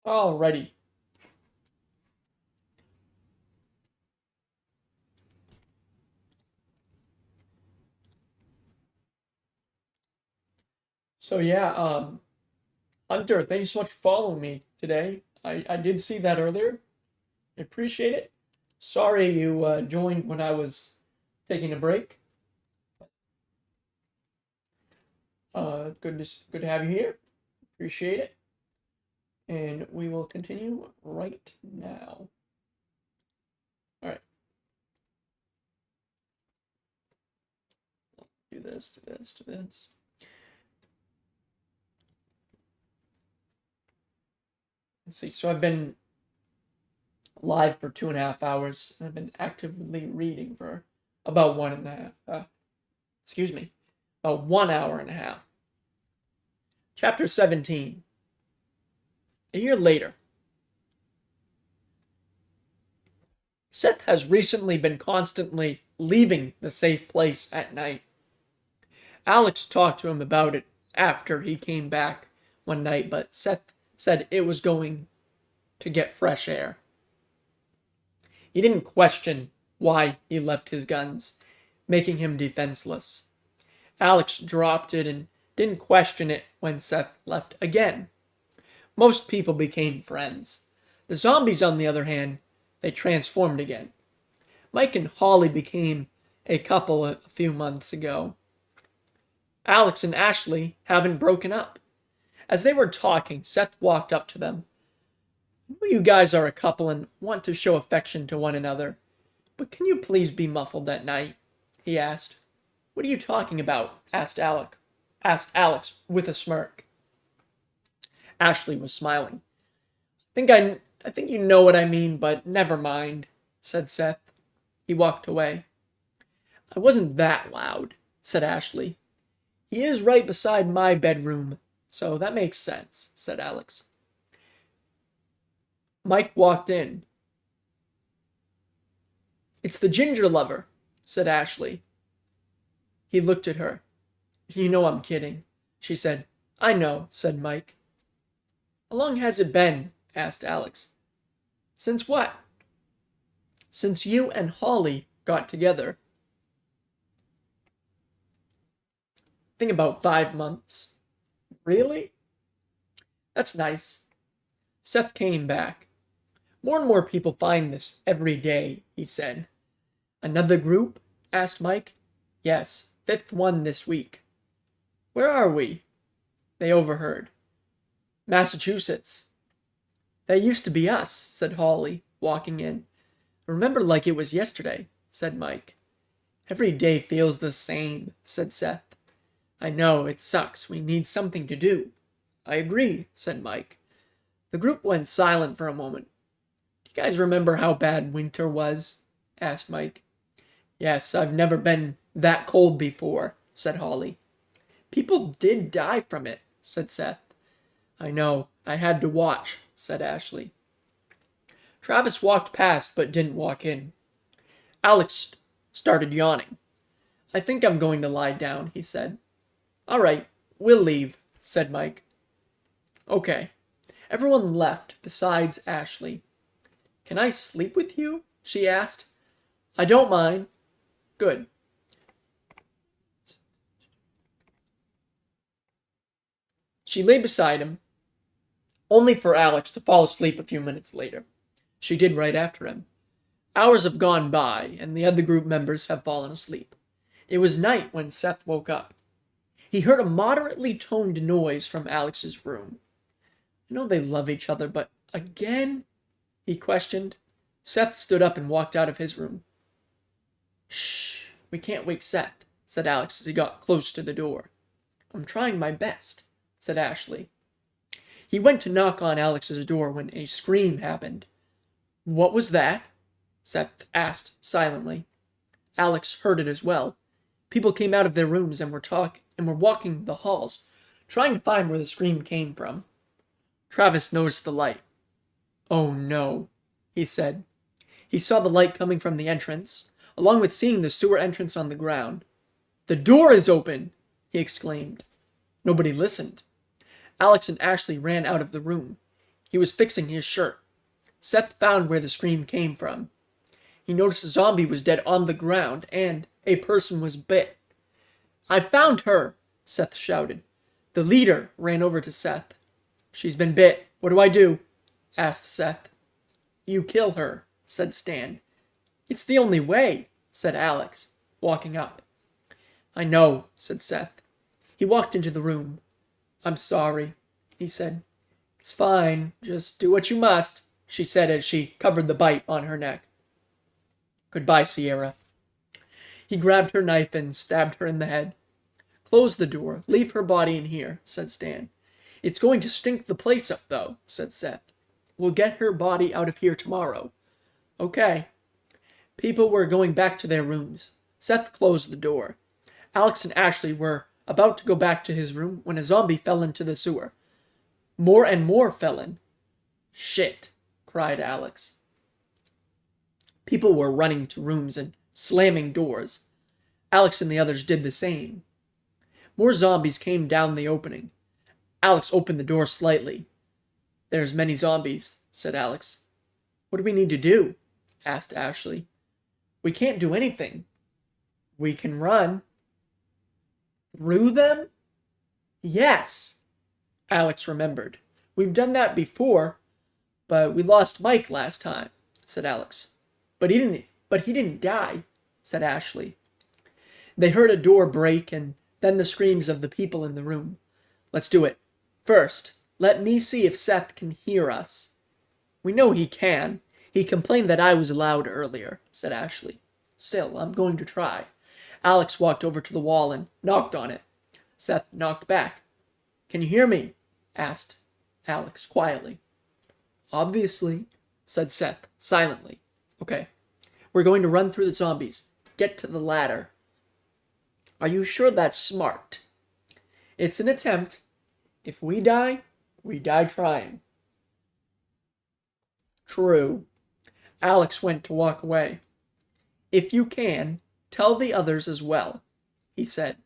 Alrighty. So yeah, Hunter, thank you so much for following me today. I did see that earlier. I appreciate it. Sorry you joined when I was taking a break. Good to have you here. Appreciate it. And we will continue right now. All right. Do this, do this, do this. Let's see. So I've been live for 2.5 hours. I've been actively reading for about 1.5. Excuse me, about 1 hour and a half. Chapter 17. A year later. Seth has recently been constantly leaving the safe place at night. Alex talked to him about it after he came back one night, but Seth said it was going to get fresh air. He didn't question why he left his guns, making him defenseless. Alex dropped it and didn't question it when Seth left again. Most people became friends. The zombies, on the other hand, they transformed again. Mike and Holly became a couple a few months ago. Alex and Ashley haven't broken up. As they were talking, Seth walked up to them. I know you guys are a couple and want to show affection to one another, but can you please be muffled at night? He asked. What are you talking about? Asked Alex with a smirk. Ashley was smiling. I think you know what I mean, but never mind, said Seth. He walked away. I wasn't that loud, said Ashley. He is right beside my bedroom, so that makes sense, said Alex. Mike walked in. It's the ginger lover, said Ashley. He looked at her. You know I'm kidding, she said. I know, said Mike. How long has it been? Asked Alex. Since what? Since you and Holly got together. I think about 5 months. Really? That's nice. Seth came back. More and more people find this every day, he said. Another group? Asked Mike. Yes, 5th one this week. Where are we? They overheard. Massachusetts. That used to be us, said Holly, walking in. Remember like it was yesterday, said Mike. Every day feels the same, said Seth. I know, it sucks. We need something to do. I agree, said Mike. The group went silent for a moment. Do you guys remember how bad winter was? Asked Mike. Yes, I've never been that cold before, said Holly. People did die from it, said Seth. I know, I had to watch, said Ashley. Travis walked past but didn't walk in. Alex started yawning. I think I'm going to lie down, he said. All right, we'll leave, said Mike. Okay. Everyone left besides Ashley. Can I sleep with you? She asked. I don't mind. Good. She lay beside him, only for Alex to fall asleep a few minutes later. She did right after him. Hours have gone by, and the other group members have fallen asleep. It was night when Seth woke up. He heard a moderately toned noise from Alex's room. I know they love each other, but again? He questioned. Seth stood up and walked out of his room. Shh, we can't wake Seth, said Alex as he got close to the door. I'm trying my best, said Ashley. He went to knock on Alex's door when a scream happened. What was that? Seth asked silently. Alex heard it as well. People came out of their rooms and were walking the halls, trying to find where the scream came from. Travis noticed the light. Oh no, he said. He saw the light coming from the entrance, along with seeing the sewer entrance on the ground. The door is open, he exclaimed. Nobody listened. Alex and Ashley ran out of the room. He was fixing his shirt. Seth found where the scream came from. He noticed a zombie was dead on the ground, and a person was bit. "I found her!" Seth shouted. The leader ran over to Seth. "She's been bit. What do I do?" asked Seth. "You kill her," said Stan. "It's the only way," said Alex, walking up. "I know," said Seth. He walked into the room. "I'm sorry," he said. "It's fine. Just do what you must," she said as she covered the bite on her neck. "Goodbye, Sierra." He grabbed her knife and stabbed her in the head. "Close the door. Leave her body in here," said Stan. "It's going to stink the place up, though," said Seth. "We'll get her body out of here tomorrow." "Okay." People were going back to their rooms. Seth closed the door. Alex and Ashley were about to go back to his room when a zombie fell into the sewer. More and more fell in. "Shit," cried Alex. People were running to rooms and slamming doors. Alex and the others did the same. More zombies came down the opening. Alex opened the door slightly. "There's many zombies," said Alex. "What do we need to do?" asked Ashley. "We can't do anything." "We can run." "Through them?" "Yes." Alex remembered. "We've done that before, but we lost Mike last time," said Alex. But he didn't die," said Ashley. They heard a door break and then the screams of the people in the room. "Let's do it. First, let me see if Seth can hear us." "We know he can. He complained that I was loud earlier," said Ashley. "Still, I'm going to try." Alex walked over to the wall and knocked on it. Seth knocked back. "Can you hear me?" asked Alex quietly. "Obviously," said Seth silently. "Okay. We're going to run through the zombies. Get to the ladder." "Are you sure that's smart?" "It's an attempt. If we die trying." "True." Alex went to walk away. "If you can, tell the others as well," he said.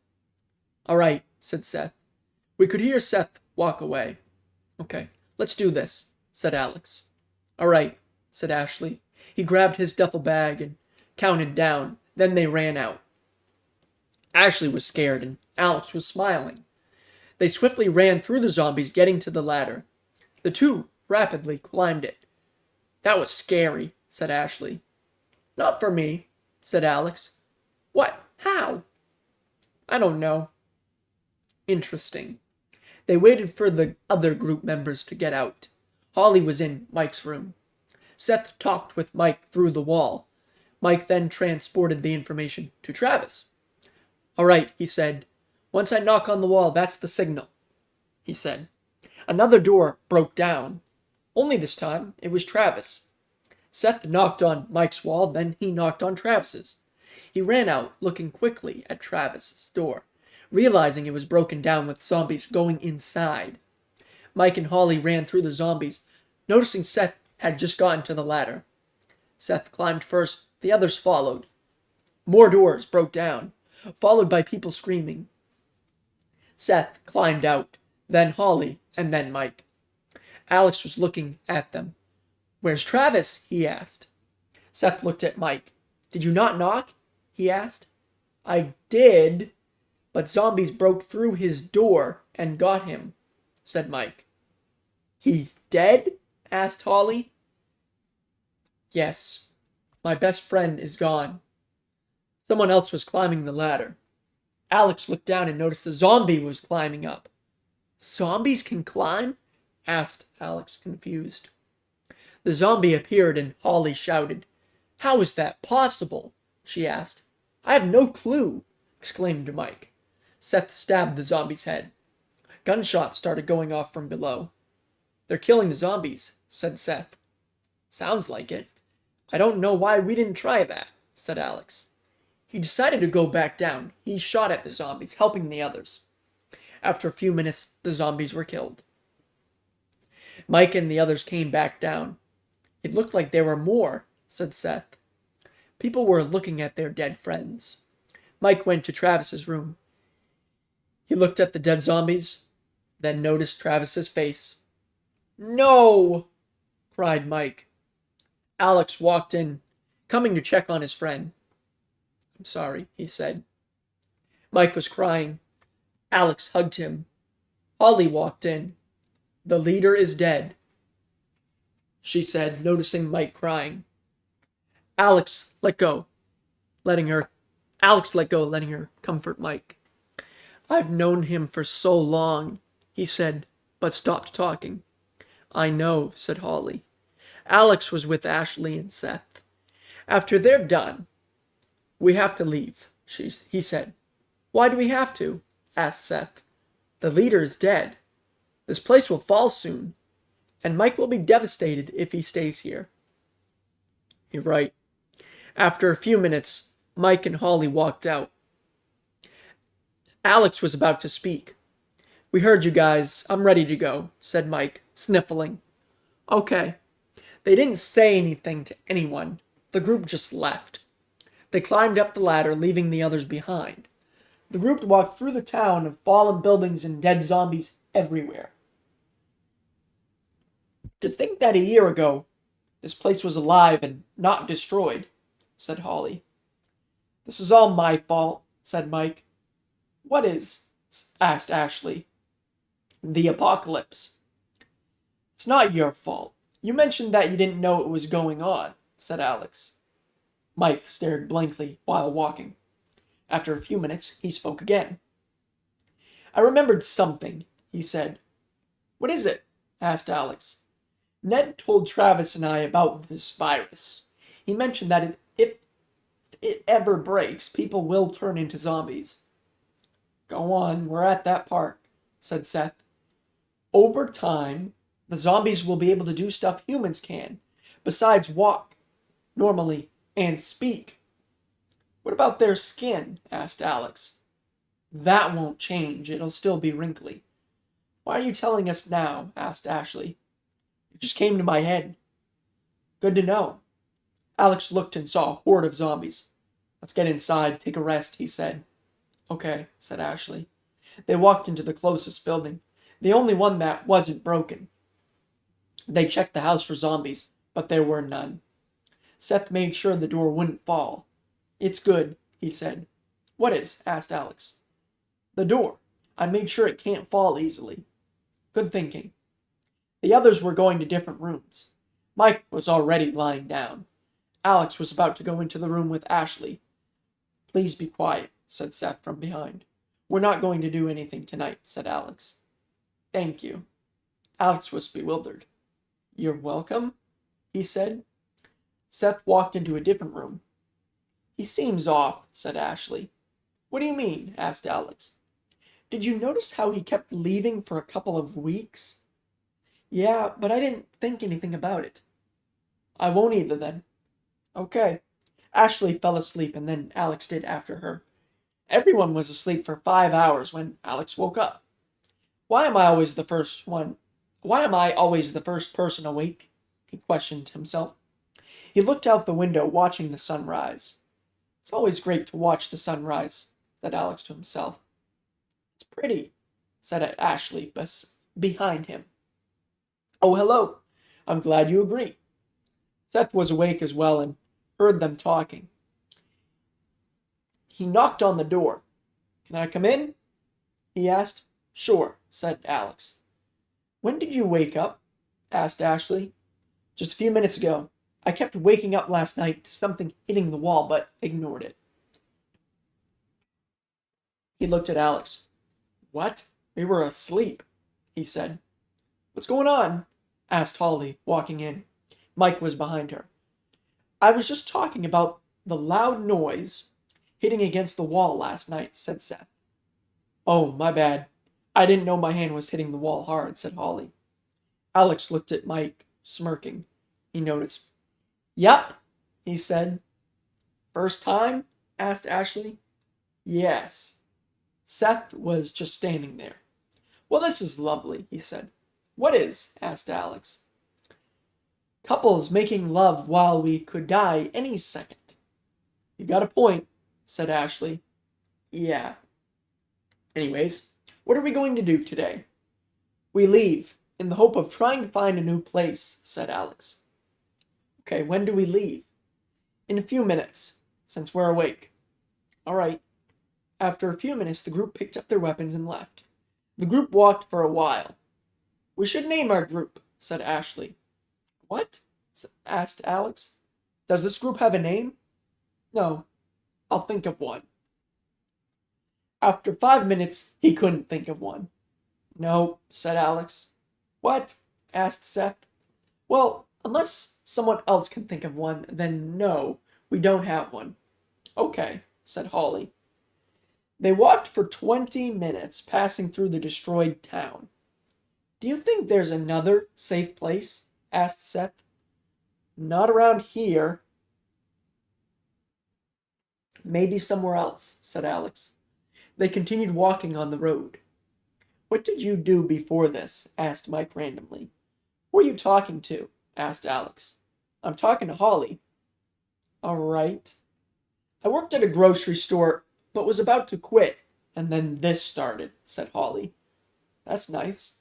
"All right," said Seth. We could hear Seth walk away. "Okay, let's do this," said Alex. "All right," said Ashley. He grabbed his duffel bag and counted down. Then they ran out. Ashley was scared and Alex was smiling. They swiftly ran through the zombies, getting to the ladder. The two rapidly climbed it. "That was scary," said Ashley. "Not for me," said Alex. "What? How?" "I don't know." "Interesting." They waited for the other group members to get out. Holly was in Mike's room. Seth talked with Mike through the wall. Mike then transported the information to Travis. "All right," he said. "Once I knock on the wall, that's the signal," he said. Another door broke down. Only this time, it was Travis. Seth knocked on Mike's wall, then he knocked on Travis's. He ran out, looking quickly at Travis's door, realizing it was broken down with zombies going inside. Mike and Holly ran through the zombies, noticing Seth had just gotten to the ladder. Seth climbed first, the others followed. More doors broke down, followed by people screaming. Seth climbed out, then Holly, and then Mike. Alex was looking at them. "Where's Travis?" he asked. Seth looked at Mike. "Did you not knock?" he asked. "I did, but zombies broke through his door and got him," said Mike. "He's dead?" asked Holly. "Yes. My best friend is gone." Someone else was climbing the ladder. Alex looked down and noticed the zombie was climbing up. "Zombies can climb?" asked Alex, confused. The zombie appeared and Holly shouted. "How is that possible?" she asked. "I have no clue," exclaimed Mike. Seth stabbed the zombie's head. Gunshots started going off from below. "They're killing the zombies," said Seth. "Sounds like it. I don't know why we didn't try that," said Alex. He decided to go back down. He shot at the zombies, helping the others. After a few minutes, the zombies were killed. Mike and the others came back down. "It looked like there were more," said Seth. People were looking at their dead friends. Mike went to Travis's room. He looked at the dead zombies, then noticed Travis's face. No! Cried Mike. Alex walked in, coming to check on his friend. I'm sorry, he said. Mike was crying. Alex hugged him. Holly walked in. The leader is dead, she said, noticing Mike crying. Alex let go, letting her comfort Mike. I've known him for so long, he said, but stopped talking. I know, said Holly. Alex was with Ashley and Seth. After they're done, we have to leave, he said. Why do we have to? Asked Seth. The leader is dead. This place will fall soon, and Mike will be devastated if he stays here. You're right. After a few minutes, Mike and Holly walked out. Alex was about to speak. We heard you guys. I'm ready to go, said Mike, sniffling. Okay. They didn't say anything to anyone. The group just left. They climbed up the ladder, leaving the others behind. The group walked through the town of fallen buildings and dead zombies everywhere. To think that a year ago, this place was alive and not destroyed, said Holly. This is all my fault, said Mike. What is? Asked Ashley. The apocalypse. It's not your fault. You mentioned that you didn't know it was going on, said Alex. Mike stared blankly while walking. After a few minutes, he spoke again. I remembered something, he said. What is it? Asked Alex. Ned told Travis and I about this virus. He mentioned that if it ever breaks, people will turn into zombies. Go on, we're at that part, said Seth. Over time, the zombies will be able to do stuff humans can, besides walk, normally, and speak. What about their skin? Asked Alex. That won't change, it'll still be wrinkly. Why are you telling us now? Asked Ashley. It just came to my head. Good to know. Alex looked and saw a horde of zombies. Let's get inside, take a rest, he said. Okay, said Ashley. They walked into the closest building, the only one that wasn't broken. They checked the house for zombies, but there were none. Seth made sure the door wouldn't fall. It's good, he said. What is? Asked Alex. The door. I made sure it can't fall easily. Good thinking. The others were going to different rooms. Mike was already lying down. Alex was about to go into the room with Ashley. Please be quiet, said Seth from behind. We're not going to do anything tonight, said Alex. Thank you. Alex was bewildered. You're welcome, he said. Seth walked into a different room. He seems off, said Ashley. What do you mean? Asked Alex. Did you notice how he kept leaving for a couple of weeks? Yeah, but I didn't think anything about it. I won't either then. Okay. Ashley fell asleep and then Alex did after her. Everyone was asleep for 5 hours when Alex woke up. Why am I always the first person awake? He questioned himself. He looked out the window, watching the sunrise. It's always great to watch the sunrise, said Alex to himself. It's pretty, said Ashley behind him. Oh, hello. I'm glad you agree. Seth was awake as well and heard them talking. He knocked on the door. Can I come in? He asked. Sure, said Alex. When did you wake up? Asked Ashley. Just a few minutes ago. I kept waking up last night to something hitting the wall, but ignored it. He looked at Alex. What? We were asleep, he said. What's going on? Asked Holly, walking in. Mike was behind her. I was just talking about the loud noise hitting against the wall last night, said Seth. Oh, my bad. I didn't know my hand was hitting the wall hard, said Holly. Alex looked at Mike, smirking. He noticed. Yup, he said. First time? Asked Ashley. Yes. Seth was just standing there. Well, this is lovely, he said. What is? Asked Alex. Couples making love while we could die any second. You got a point, said Ashley. Yeah. Anyways, what are we going to do today? We leave, in the hope of trying to find a new place, said Alex. Okay, when do we leave? In a few minutes, since we're awake. All right. After a few minutes, the group picked up their weapons and left. The group walked for a while. We should name our group, said Ashley. What? Asked Alex. Does this group have a name? No. I'll think of one. After 5 minutes, he couldn't think of one. No, said Alex. What? Asked Seth. Well, unless someone else can think of one, then no, we don't have one. Okay, said Holly. They walked for 20 minutes, passing through the destroyed town. Do you think there's another safe place? Asked Seth. Not around here. Maybe somewhere else, said Alex. They continued walking on the road. What did you do before this? Asked Mike randomly. Who are you talking to? Asked Alex. I'm talking to Holly. All right. I worked at a grocery store, but was about to quit, and then this started, said Holly. That's nice.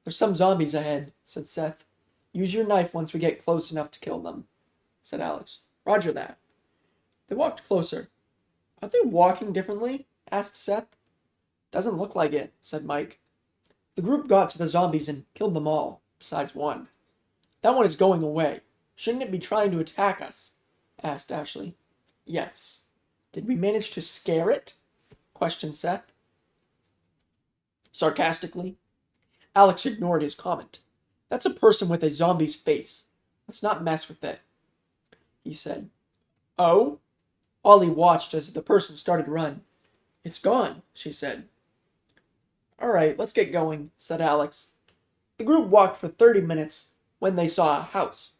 There's some zombies ahead, said Seth. Use your knife once we get close enough to kill them, said Alex. Roger that. They walked closer. Are they walking differently? Asked Seth. Doesn't look like it, said Mike. The group got to the zombies and killed them all, besides one. That one is going away. Shouldn't it be trying to attack us? Asked Ashley. Yes. Did we manage to scare it? Questioned Seth. Sarcastically. Alex ignored his comment. That's a person with a zombie's face. Let's not mess with it, he said. Oh? Ollie watched as the person started to run. It's gone, she said. All right, let's get going, said Alex. The group walked for 30 minutes when they saw a house.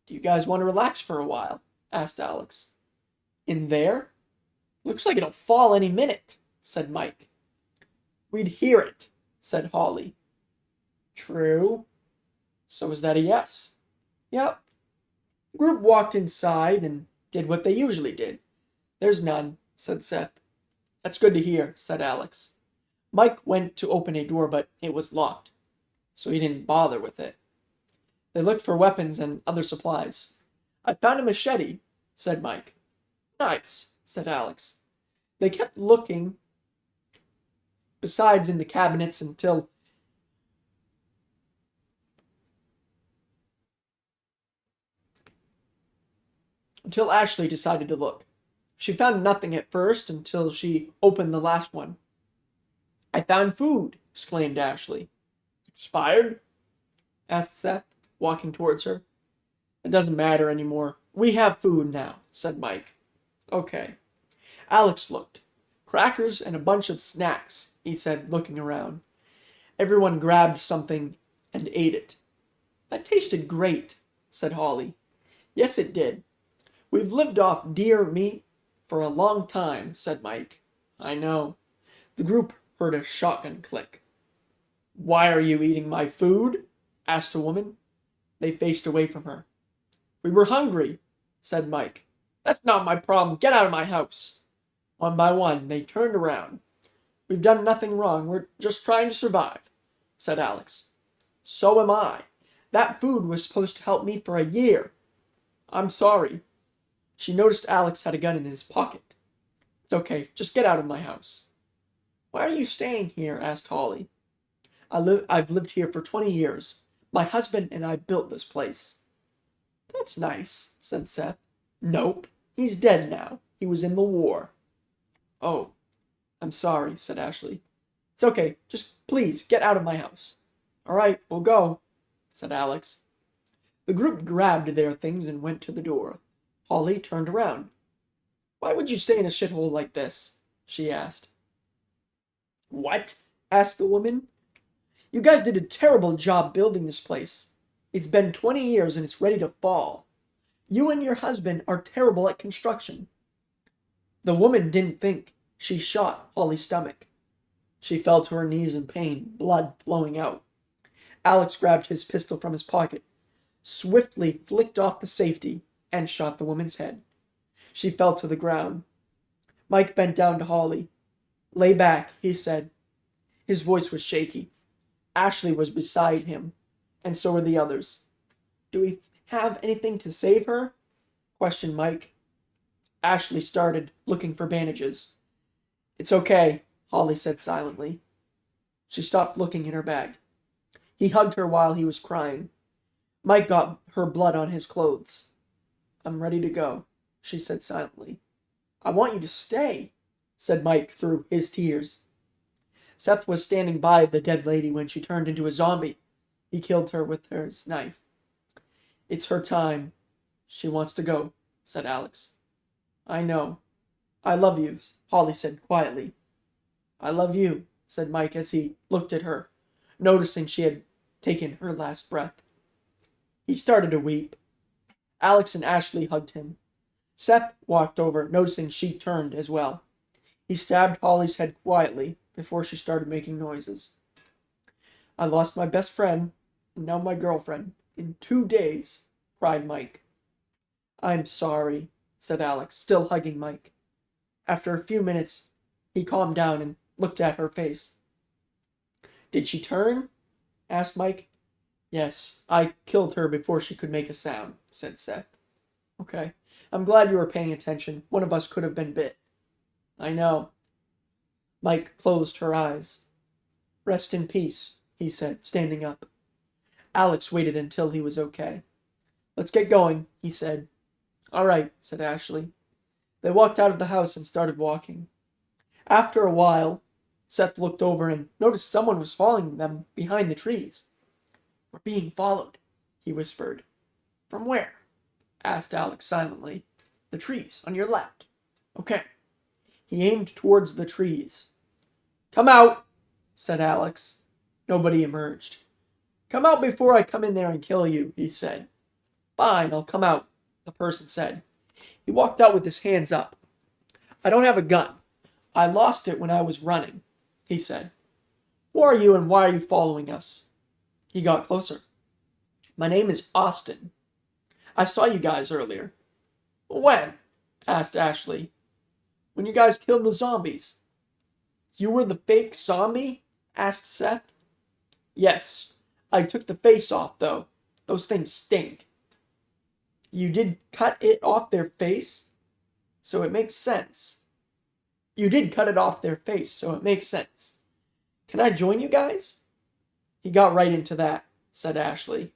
Do you guys want to relax for a while? Asked Alex. In there? Looks like it'll fall any minute, said Mike. We'd hear it, said Holly. True. So is that a yes? Yep. The group walked inside and did what they usually did. There's none, said Seth. That's good to hear, said Alex. Mike went to open a door, but it was locked, so he didn't bother with it. They looked for weapons and other supplies. I found a machete, said Mike. Nice, said Alex. They kept looking, besides in the cabinets, until Ashley decided to look. She found nothing at first until she opened the last one. I found food, exclaimed Ashley. Expired? Asked Seth, walking towards her. It doesn't matter anymore. We have food now, said Mike. Okay. Alex looked. Crackers and a bunch of snacks, he said, looking around. Everyone grabbed something and ate it. That tasted great, said Holly. Yes, it did. We've lived off deer meat for a long time, said Mike. I know. The group heard a shotgun click. Why are you eating my food? Asked a woman. They faced away from her. We were hungry, said Mike. That's not my problem. Get out of my house. One by one, they turned around. We've done nothing wrong. We're just trying to survive, said Alex. So am I. That food was supposed to help me for a year. I'm sorry. She noticed Alex had a gun in his pocket. It's okay. Just get out of my house. Why are you staying here? Asked Holly. I've lived here for 20 years. My husband and I built this place. That's nice, said Seth. Nope. He's dead now. He was in the war. Oh, I'm sorry, said Ashley. It's okay. Just please get out of my house. All right, we'll go, said Alex. The group grabbed their things and went to the door. Holly turned around. Why would you stay in a shithole like this? She asked. What? Asked the woman. You guys did a terrible job building this place. It's been 20 years and it's ready to fall. You and your husband are terrible at construction. The woman didn't think. She shot Holly's stomach. She fell to her knees in pain, blood flowing out. Alex grabbed his pistol from his pocket, swiftly flicked off the safety, and shot the woman's head. She fell to the ground. Mike bent down to Holly. Lay back, he said. His voice was shaky. Ashley was beside him, and so were the others. "Do we have anything to save her?" questioned Mike. Ashley started looking for bandages. "It's okay," Holly said silently. She stopped looking in her bag. He hugged her while he was crying. Mike got her blood on his clothes. "I'm ready to go," she said silently. "I want you to stay," said Mike through his tears. Seth was standing by the dead lady when she turned into a zombie. He killed her with his knife. "It's her time. She wants to go," said Alex. "I know. I love you," Holly said quietly. "I love you," said Mike as he looked at her, noticing she had taken her last breath. He started to weep. Alex and Ashley hugged him. Seth walked over, noticing she turned as well. He stabbed Holly's head quietly before she started making noises. "I lost my best friend, and now my girlfriend, in 2 days," cried Mike. "I'm sorry," said Alex, still hugging Mike. After a few minutes, he calmed down and looked at her face. "Did she turn?" asked Mike. "Yes, I killed her before she could make a sound," said Seth. "Okay. I'm glad you were paying attention. One of us could have been bit." "I know." Mike closed her eyes. "Rest in peace," he said, standing up. Alex waited until he was okay. "Let's get going," he said. "All right," said Ashley. They walked out of the house and started walking. After a while, Seth looked over and noticed someone was following them behind the trees. "We're being followed," he whispered. "From where?" asked Alex silently. "The trees, on your left." "Okay." He aimed towards the trees. "Come out," said Alex. Nobody emerged. "Come out before I come in there and kill you," he said. "Fine, I'll come out," the person said. He walked out with his hands up. "I don't have a gun. I lost it when I was running," he said. "Who are you and why are you following us?" He got closer. "My name is Austin. I saw you guys earlier." "When?" asked Ashley. "When you guys killed the zombies." "You were the fake zombie?" asked Seth. "Yes. I took the face off, though. Those things stink." "You did cut it off their face? So it makes sense." "You did cut it off their face, so it makes sense. Can I join you guys?" "He got right into that," said Ashley.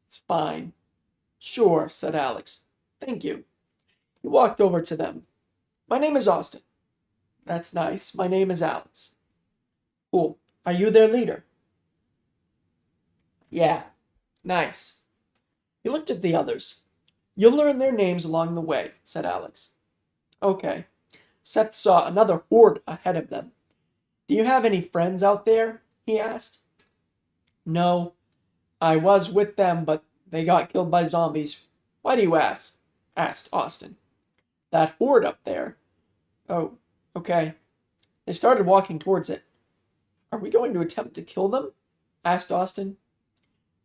"It's fine." "Sure," said Alex. "Thank you." He walked over to them. "My name is Austin." "That's nice. My name is Alex." "Cool. Are you their leader?" "Yeah." "Nice." He looked at the others. "You'll learn their names along the way," said Alex. "Okay." Seth saw another horde ahead of them. "Do you have any friends out there?" he asked. "No. I was with them, but they got killed by zombies." "Why do you ask?" asked Austin. "That horde up there." "Oh, okay." They started walking towards it. "Are we going to attempt to kill them?" asked Austin.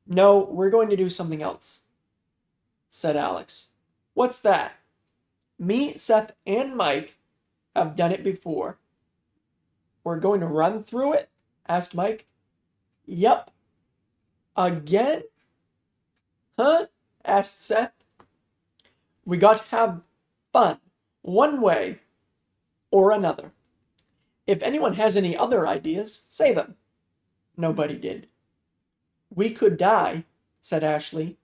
"No, we're going to do something else," said Alex. "What's that?" "Me, Seth, and Mike have done it before." "We're going to run through it?" asked Mike. "Yup." "Again?" "Huh?" asked Seth. "We got to have fun, one way or another. If anyone has any other ideas, say them." Nobody did. "We could die," said Ashley.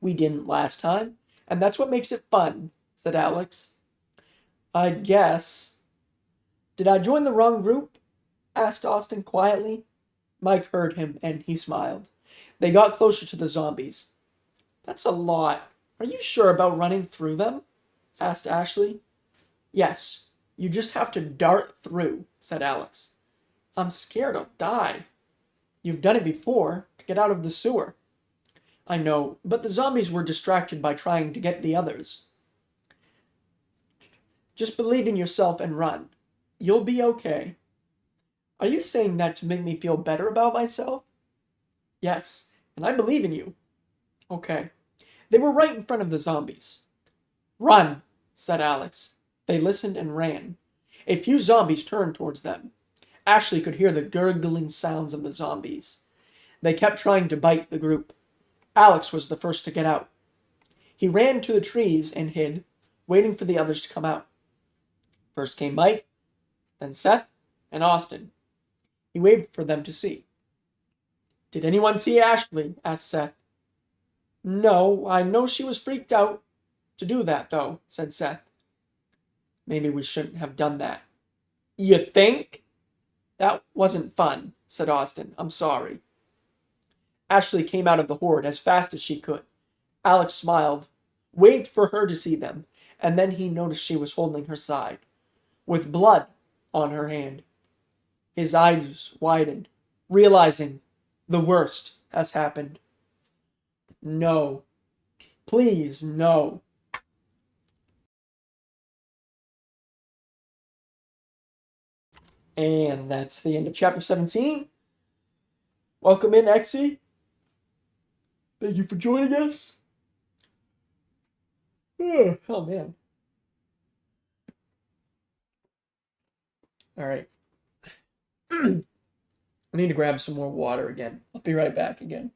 "We didn't last time, and that's what makes it fun," said Alex. "I guess." "Did I join the wrong group?" asked Austin quietly. Mike heard him, and he smiled. They got closer to the zombies. "That's a lot. Are you sure about running through them?" asked Ashley. "Yes. You just have to dart through," said Alex. "I'm scared I'll die." "You've done it before, to get out of the sewer." "I know, but the zombies were distracted by trying to get the others." "Just believe in yourself and run. You'll be okay." "Are you saying that to make me feel better about myself?" "Yes, and I believe in you." "Okay." They were right in front of the zombies. "Run," said Alex. They listened and ran. A few zombies turned towards them. Ashley could hear the gurgling sounds of the zombies. They kept trying to bite the group. Alex was the first to get out. He ran to the trees and hid, waiting for the others to come out. First came Mike, then Seth, and Austin. He waved for them to see. "Did anyone see Ashley?" asked Seth. "No, I know she was freaked out to do that, though," said Seth. "Maybe we shouldn't have done that." "You think?" "That wasn't fun," said Austin. "I'm sorry." Ashley came out of the horde as fast as she could. Alex smiled, waved for her to see them, and then he noticed she was holding her side, with blood on her hand. His eyes widened, realizing the worst has happened. "No. Please, no." And that's the end of chapter 17. Welcome in, Exy. Thank you for joining us. Oh, man. All right. I need to grab some more water again. I'll be right back again.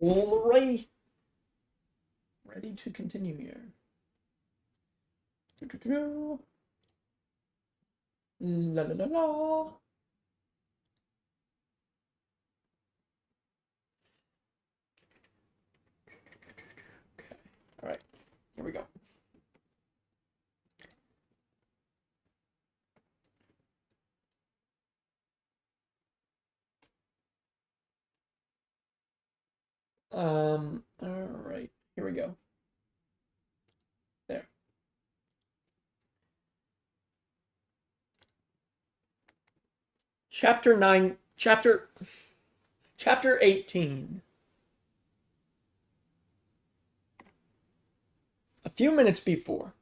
Alrighty. ready to continue here. La la la la. Okay. All right. Here we go. All right. Here we go. There. Chapter 18. A few minutes before.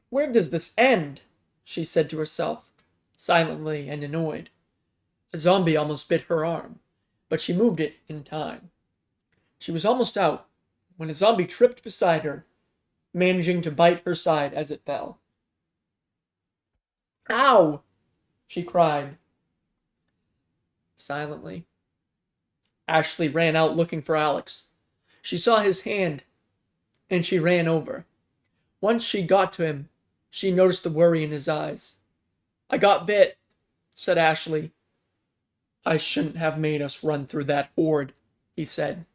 Where does this end? She said to herself, silently and annoyed. A zombie almost bit her arm, but she moved it in time. She was almost out when a zombie tripped beside her, managing to bite her side as it fell. Ow! She cried. Silently. Ashley ran out looking for Alex. She saw his hand, and she ran over. Once she got to him, she noticed the worry in his eyes. I got bit, said Ashley. I shouldn't have made us run through that horde, he said.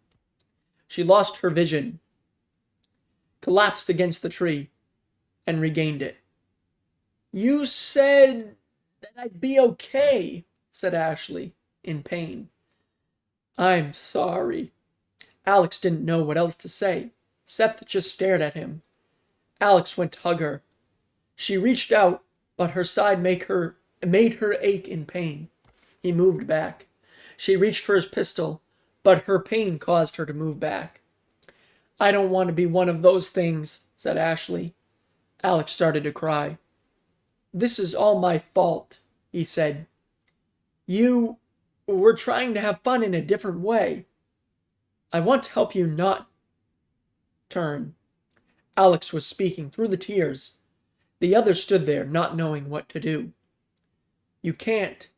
She lost her vision, collapsed against the tree, and regained it. You said that I'd be okay, said Ashley, in pain. I'm sorry. Alex didn't know what else to say. Seth just stared at him. Alex went to hug her. She reached out, but her side made her ache in pain. He moved back. She reached for his pistol, but her pain caused her to move back. I don't want to be one of those things, said Ashley. Alex started to cry. This is all my fault, he said. You were trying to have fun in a different way. I want to help you not turn. Alex was speaking through the tears. The others stood there, not knowing what to do. You can't.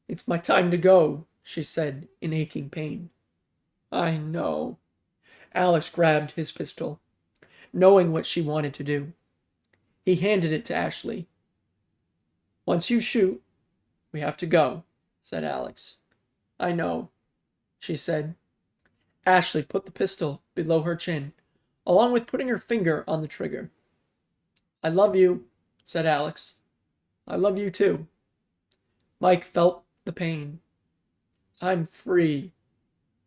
It's my time to go, she said in aching pain. I know. Alex grabbed his pistol, knowing what she wanted to do. He handed it to Ashley. Once you shoot, we have to go, said Alex. I know, she said. Ashley put the pistol below her chin, along with putting her finger on the trigger. I love you, said Alex. I love you too. Mike felt the pain. I'm free,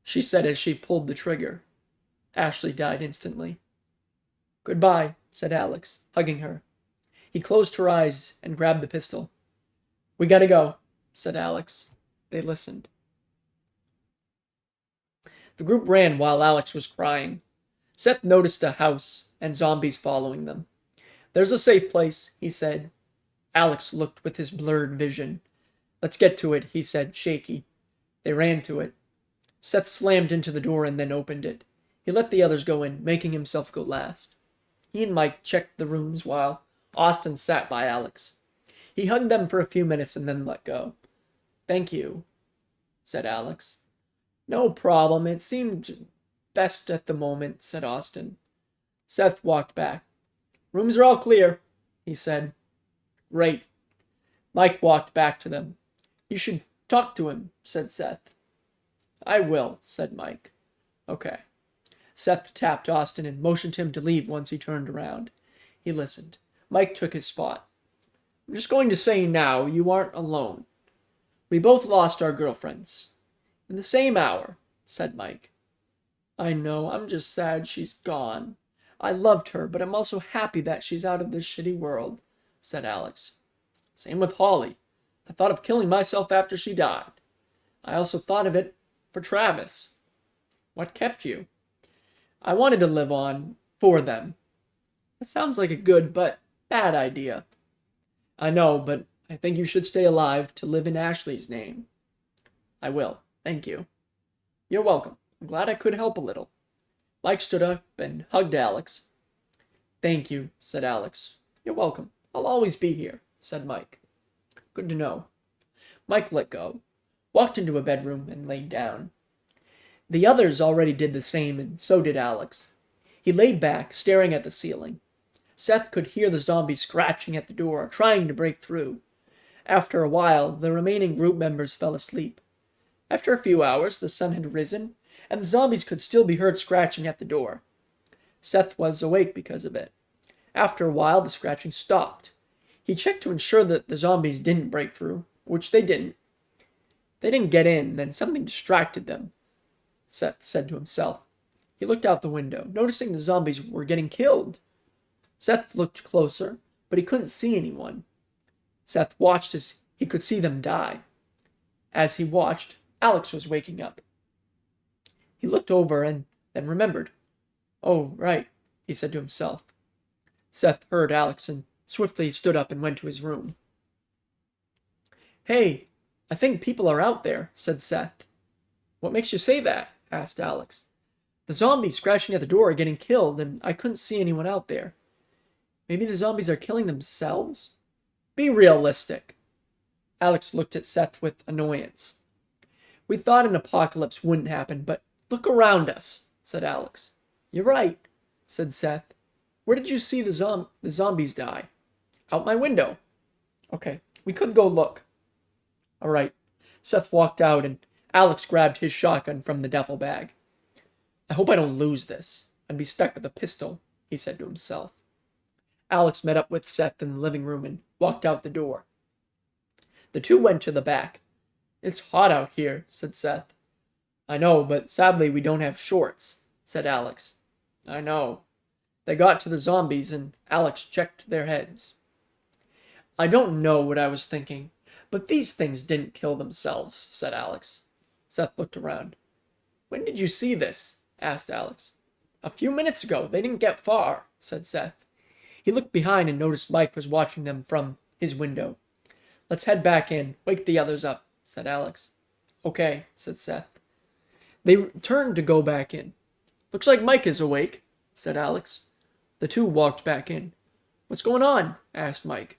she said as she pulled the trigger. Ashley died instantly. Goodbye, said Alex, hugging her. He closed her eyes and grabbed the pistol. We gotta go, said Alex. They listened. The group ran while Alex was crying. Seth noticed a house and zombies following them. There's a safe place, he said. Alex looked with his blurred vision. Let's get to it, he said, shaky. They ran to it. Seth slammed into the door and then opened it. He let the others go in, making himself go last. He and Mike checked the rooms while Austin sat by Alex. He hugged them for a few minutes and then let go. Thank you, said Alex. No problem. It seemed best at the moment, said Austin. Seth walked back. Rooms are all clear, he said. Great. Mike walked back to them. You should talk to him, said Seth. I will, said Mike. Okay. Seth tapped Austin and motioned him to leave once he turned around. He listened. Mike took his spot. I'm just going to say now, you aren't alone. We both lost our girlfriends. In the same hour, said Mike. I know, I'm just sad she's gone. I loved her, but I'm also happy that she's out of this shitty world, said Alex. Same with Holly. I thought of killing myself after she died. I also thought of it for Travis. What kept you? I wanted to live on for them. That sounds like a good but bad idea. I know, but I think you should stay alive to live in Ashley's name. I will. Thank you. You're welcome. I'm glad I could help a little. Mike stood up and hugged Alex. Thank you, said Alex. You're welcome. I'll always be here, said Mike. Good to know. Mike let go, walked into a bedroom, and laid down. The others already did the same, and so did Alex. He laid back, staring at the ceiling. Seth could hear the zombies scratching at the door, trying to break through. After a while, the remaining group members fell asleep. After a few hours, the sun had risen, and the zombies could still be heard scratching at the door. Seth was awake because of it. After a while, the scratching stopped. He checked to ensure that the zombies didn't break through, which they didn't. They didn't get in, then something distracted them, Seth said to himself. He looked out the window, noticing the zombies were getting killed. Seth looked closer, but he couldn't see anyone. Seth watched as he could see them die. As he watched, Alex was waking up. He looked over and then remembered. "Oh, right," he said to himself. Seth heard Alex and swiftly stood up and went to his room. "Hey, I think people are out there," said Seth. "What makes you say that?" asked Alex. "The zombies scratching at the door are getting killed, and I couldn't see anyone out there. Maybe the zombies are killing themselves?" "Be realistic." Alex looked at Seth with annoyance. "We thought an apocalypse wouldn't happen, but look around us," said Alex. "You're right," said Seth. "Where did you see the zombies die?" "Out my window." "Okay, we could go look." All right. Seth walked out, and Alex grabbed his shotgun from the duffel bag. "I hope I don't lose this. I'd be stuck with a pistol," he said to himself. Alex met up with Seth in the living room and walked out the door. The two went to the back. "It's hot out here," said Seth. "I know, but sadly we don't have shorts," said Alex. "I know." They got to the zombies, and Alex checked their heads. "I don't know what I was thinking, but these things didn't kill themselves," said Alex. Seth looked around. "When did you see this?" asked Alex. "A few minutes ago. They didn't get far," said Seth. He looked behind and noticed Mike was watching them from his window. "Let's head back in. Wake the others up," said Alex. "Okay," said Seth. They turned to go back in. "Looks like Mike is awake," said Alex. The two walked back in. "What's going on?" asked Mike.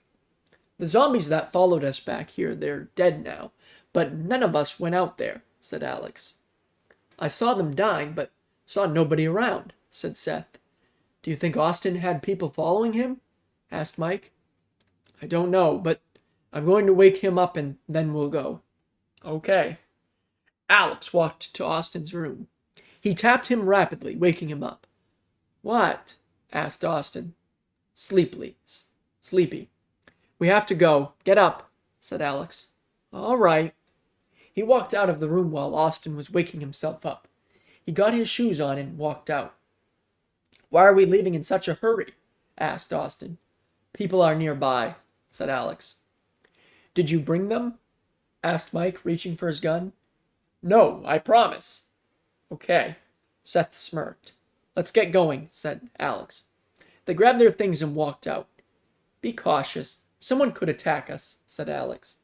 "The zombies that followed us back here, they're dead now, but none of us went out there," said Alex. "I saw them dying, but saw nobody around," said Seth. "Do you think Austin had people following him?" asked Mike. "I don't know, but I'm going to wake him up and then we'll go." "Okay." Alex walked to Austin's room. He tapped him rapidly, waking him up. "What?" asked Austin. Sleepy. "We have to go. Get up," said Alex. "All right." He walked out of the room while Austin was waking himself up. He got his shoes on and walked out. "Why are we leaving in such a hurry?" asked Austin. "People are nearby," said Alex. "Did you bring them?" asked Mike, reaching for his gun. "No, I promise." "Okay." Seth smirked. "Let's get going," said Alex. They grabbed their things and walked out. "Be cautious. Someone could attack us," said Alex.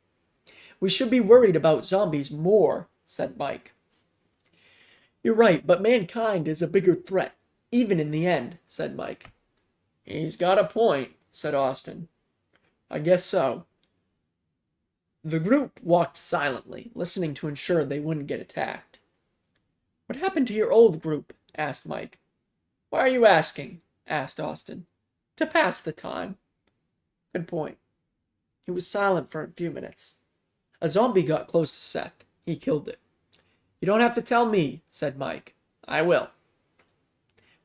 "We should be worried about zombies more," said Mike. "You're right, but mankind is a bigger threat, even in the end," said Mike. "He's got a point," said Austin. "I guess so." The group walked silently, listening to ensure they wouldn't get attacked. "What happened to your old group?" asked Mike. "Why are you asking?" asked Austin. "To pass the time." "Good point." He was silent for a few minutes. A zombie got close to Seth. He killed it. "You don't have to tell me," said Mike. "I will."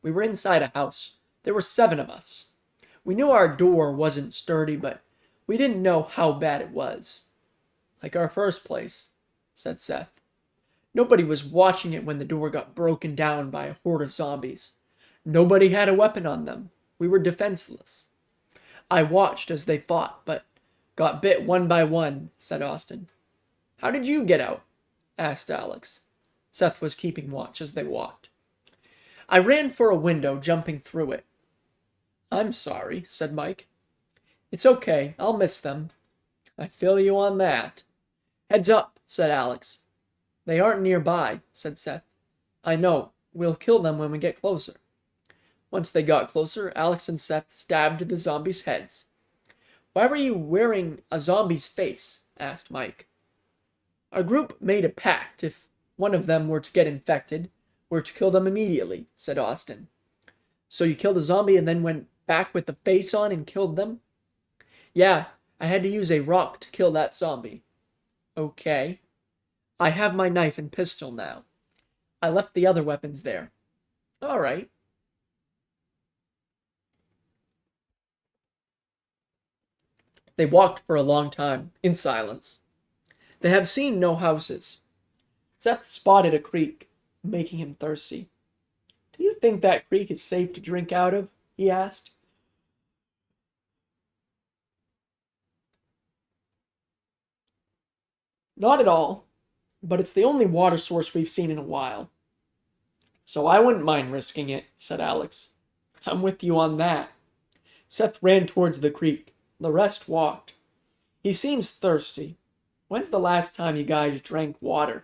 We were inside a house. There were 7 of us. We knew our door wasn't sturdy, but we didn't know how bad it was. "Like our first place," said Seth. Nobody was watching it when the door got broken down by a horde of zombies. Nobody had a weapon on them. We were defenseless. "I watched as they fought, but got bit one by one," said Austin. "How did you get out?" asked Alex. Seth was keeping watch as they walked. "I ran for a window, jumping through it." "I'm sorry," said Mike. "It's okay. I'll miss them." "I feel you on that." "Heads up," said Alex. "They aren't nearby," said Seth. "I know. We'll kill them when we get closer." Once they got closer, Alex and Seth stabbed the zombies' heads. "Why were you wearing a zombie's face?" asked Mike. "Our group made a pact. If one of them were to get infected, we're to kill them immediately," said Austin. So you killed a zombie and then went back with the face on and killed them? Yeah, I had to use a rock to kill that zombie. Okay. I have my knife and pistol now. I left the other weapons there. All right. They walked for a long time, in silence. They have seen no houses. Seth spotted a creek, making him thirsty. Do you think that creek is safe to drink out of? He asked. Not at all, but it's the only water source we've seen in a while. So I wouldn't mind risking it, said Alex. I'm with you on that. Seth ran towards the creek. The rest walked. He seems thirsty. When's the last time you guys drank water?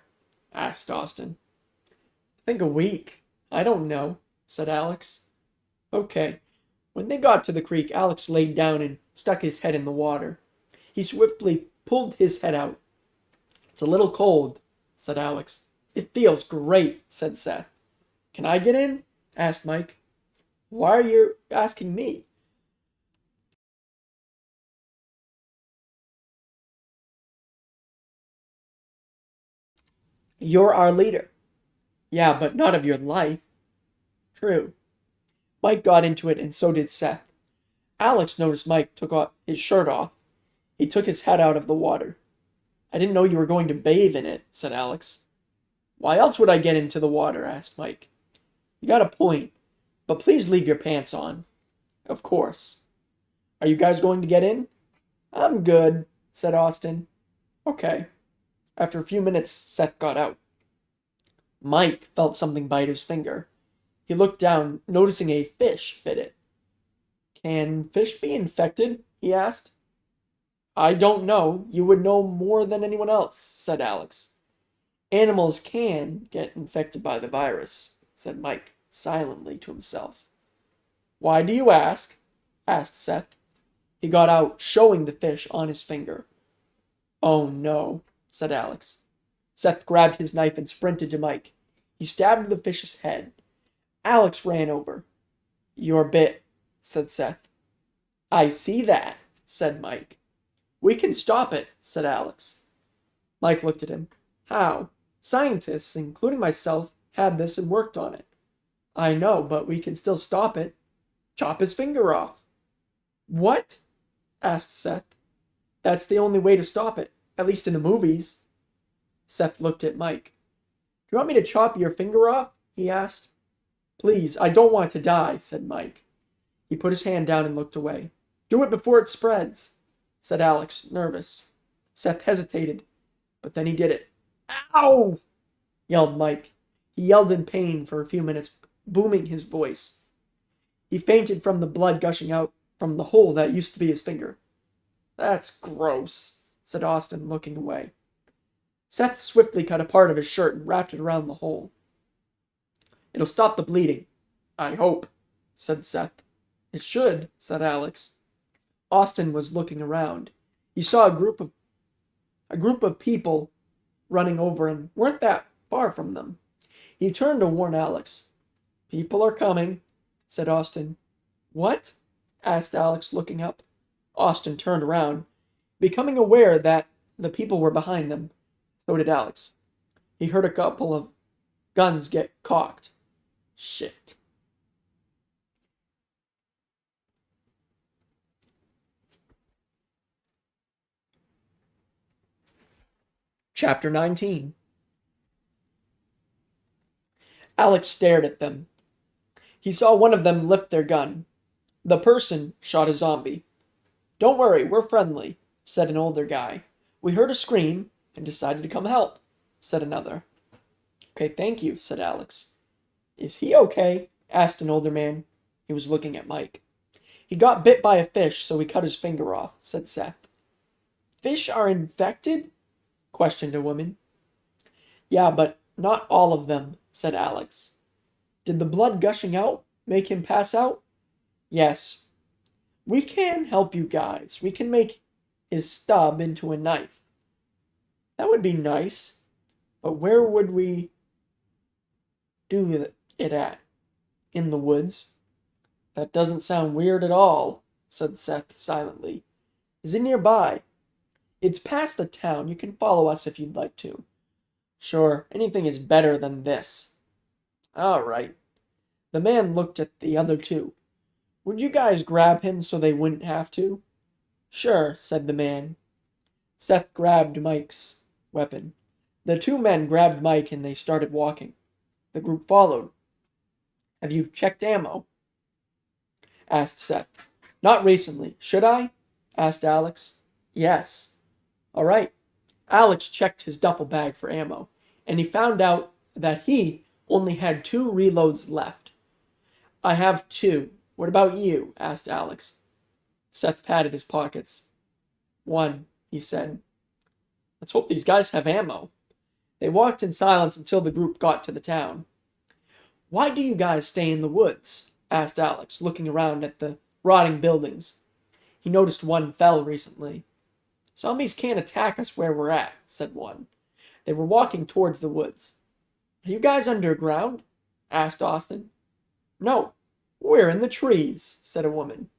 Asked Austin. I think a week. I don't know, said Alex. Okay. When they got to the creek, Alex laid down and stuck his head in the water. He swiftly pulled his head out. It's a little cold, said Alex. It feels great, said Seth. Can I get in? Asked Mike. Why are you asking me? You're our leader. Yeah, but not of your life. True. Mike got into it, and so did Seth. Alex noticed Mike took his shirt off. He took his head out of the water. I didn't know you were going to bathe in it, said Alex. Why else would I get into the water? Asked Mike. You got a point, but please leave your pants on. Of course. Are you guys going to get in? I'm good, said Austin. Okay. After a few minutes, Seth got out. Mike felt something bite his finger. He looked down, noticing a fish bit it. Can fish be infected? He asked. I don't know. You would know more than anyone else, said Alex. Animals can get infected by the virus, said Mike, silently to himself. Why do you ask? Asked Seth. He got out, showing the fish on his finger. Oh no, said Alex. Seth grabbed his knife and sprinted to Mike. He stabbed the fish's head. Alex ran over. You're bit, said Seth. I see that, said Mike. We can stop it, said Alex. Mike looked at him. How? Scientists, including myself, had this and worked on it. I know, but we can still stop it. Chop his finger off. What? Asked Seth. That's the only way to stop it, at least in the movies. Seth looked at Mike. Do you want me to chop your finger off? He asked. Please, I don't want to die, said Mike. He put his hand down and looked away. Do it before it spreads, said Alex, nervous. Seth hesitated, but then he did it. Ow! Yelled Mike. He yelled in pain for a few minutes, booming his voice. He fainted from the blood gushing out from the hole that used to be his finger. That's gross, said Austin, looking away. Seth swiftly cut a part of his shirt and wrapped it around the hole. It'll stop the bleeding. I hope, said Seth. It should, said Alex. Austin was looking around. He saw a group of people running over and weren't that far from them. He turned to warn Alex. People are coming, said Austin. What? Asked Alex, looking up. Austin turned around, becoming aware that the people were behind them. So did Alex. He heard a couple of guns get cocked. Shit. Chapter 19. Alex stared at them. He saw one of them lift their gun. The person shot a zombie. Don't worry, we're friendly, said an older guy. We heard a scream and decided to come help, said another. Okay, thank you, said Alex. Is he okay? Asked an older man. He was looking at Mike. He got bit by a fish, so he cut his finger off, said Seth. Fish are infected? Questioned a woman. Yeah, but not all of them, said Alex. Did the blood gushing out make him pass out? Yes. We can help you guys. We can make his stub into a knife. That would be nice. But where would we do it at? In the woods. That doesn't sound weird at all, said Seth silently. Is it nearby? It's past the town. You can follow us if you'd like to. Sure, anything is better than this. All right. The man looked at the other two. Would you guys grab him so they wouldn't have to? Sure, said the man. Seth grabbed Mike's weapon. The two men grabbed Mike and they started walking. The group followed. Have you checked ammo? Asked Seth. Not recently. Should I? Asked Alex. Yes. All right. Alex checked his duffel bag for ammo, and he found out that he only had 2 reloads left. I have 2. What about you? Asked Alex. Seth patted his pockets. 1, he said. Let's hope these guys have ammo. They walked in silence until the group got to the town. Why do you guys stay in the woods? Asked Alex, looking around at the rotting buildings. He noticed one fell recently. Zombies can't attack us where we're at, said one. They were walking towards the woods. Are you guys underground? Asked Austin. No, we're in the trees, said a woman.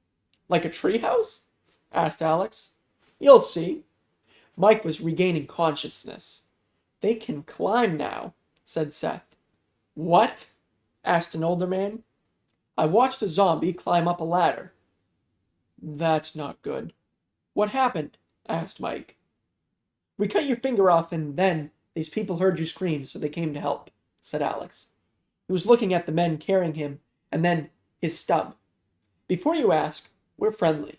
Like a treehouse? Asked Alex. You'll see. Mike was regaining consciousness. They can climb now, said Seth. What? Asked an older man. I watched a zombie climb up a ladder. That's not good. What happened? Asked Mike. We cut your finger off and then these people heard you scream, so they came to help, said Alex. He was looking at the men carrying him and then his stub. Before you ask, we're friendly.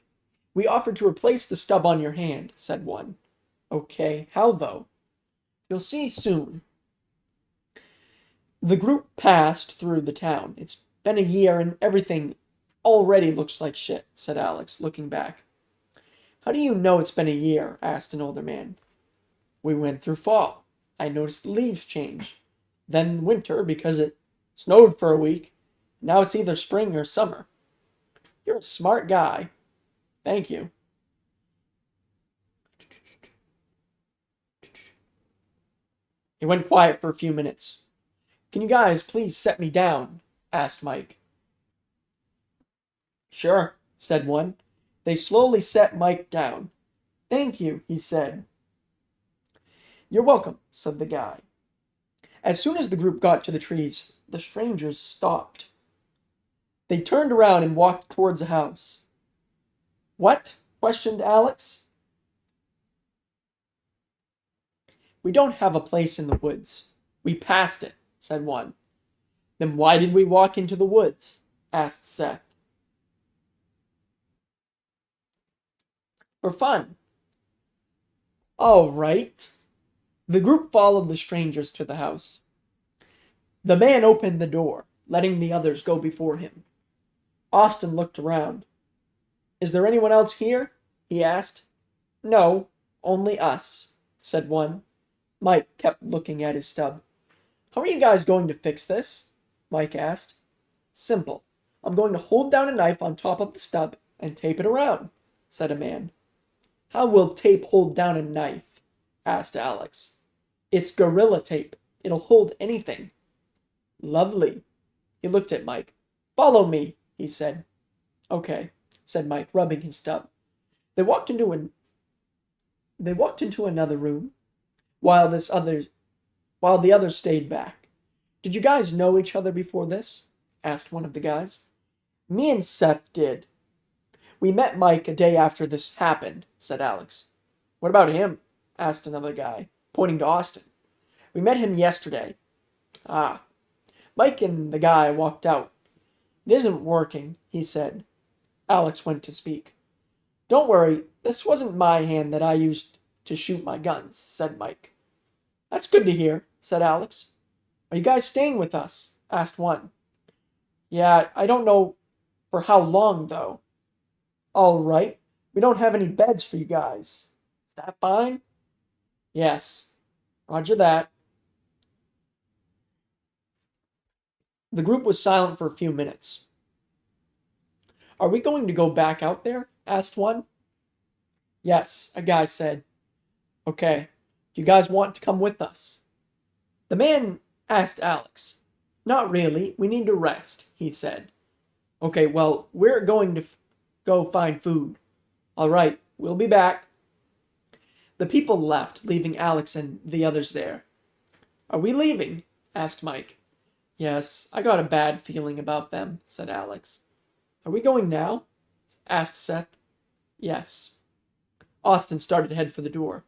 We offered to replace the stub on your hand, said one. Okay, how though? You'll see soon. The group passed through the town. It's been a year and everything already looks like shit, said Alex, looking back. How do you know it's been a year? Asked an older man. We went through fall. I noticed the leaves change. Then winter because it snowed for a week. Now it's either spring or summer. You're a smart guy. Thank you. It went quiet for a few minutes. Can you guys please set me down? Asked Mike. Sure, said one. They slowly set Mike down. Thank you, he said. You're welcome, said the guy. As soon as the group got to the trees, the strangers stopped. They turned around and walked towards a house. What? Questioned Alex. We don't have a place in the woods. We passed it, said one. Then why did we walk into the woods? Asked Seth. For fun. All right. The group followed the strangers to the house. The man opened the door, letting the others go before him. Austin looked around. Is there anyone else here? He asked. No, only us, said one. Mike kept looking at his stub. How are you guys going to fix this? Mike asked. Simple. I'm going to hold down a knife on top of the stub and tape it around, said a man. How will tape hold down a knife? Asked Alex. It's Gorilla Tape. It'll hold anything. Lovely. He looked at Mike. Follow me, he said. Okay, said Mike, rubbing his stub. They walked into another room, while the others stayed back. Did you guys know each other before this? Asked one of the guys. Me and Seth did. We met Mike a day after this happened, said Alex. What about him? Asked another guy, pointing to Austin. We met him yesterday. Ah. Mike and the guy walked out. It isn't working, he said. Alex went to speak. Don't worry, this wasn't my hand that I used to shoot my guns, said Mike. That's good to hear, said Alex. Are you guys staying with us? Asked one. Yeah, I don't know for how long, though. All right, we don't have any beds for you guys. Is that fine? Yes. Roger that. The group was silent for a few minutes. Are we going to go back out there? Asked one. Yes, a guy said. Okay, do you guys want to come with us? The man asked Alex. Not really, we need to rest, he said. Okay, well, we're going to go find food. All right, we'll be back. The people left, leaving Alex and the others there. Are we leaving? Asked Mike. Yes, I got a bad feeling about them, said Alex. Are we going now? Asked Seth. Yes. Austin started to head for the door.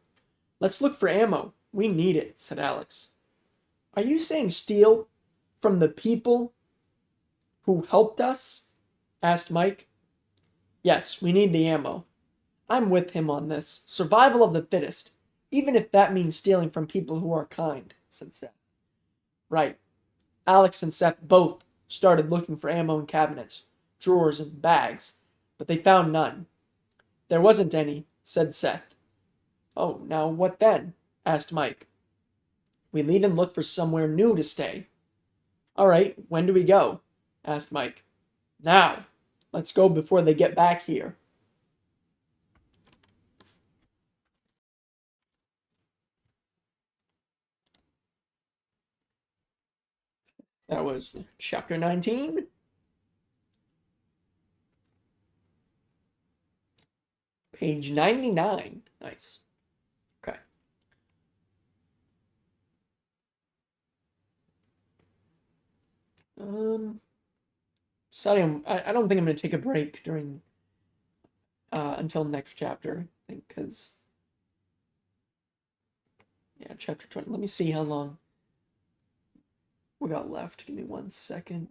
Let's look for ammo. We need it, said Alex. Are you saying steal from the people who helped us? Asked Mike. Yes, we need the ammo. I'm with him on this. Survival of the fittest, even if that means stealing from people who are kind, said Seth. Right. Alex and Seth both started looking for ammo in cabinets, drawers, and bags, but they found none. There wasn't any, said Seth. Oh, now what then? Asked Mike. We leave and look for somewhere new to stay. All right, when do we go? Asked Mike. Now. Let's go before they get back here. That was chapter 19. Page 99. Nice. Okay. Deciding, I don't think I'm going to take a break during until next chapter. I think because yeah, chapter 20. Let me see how long we got left. Give me 1 second.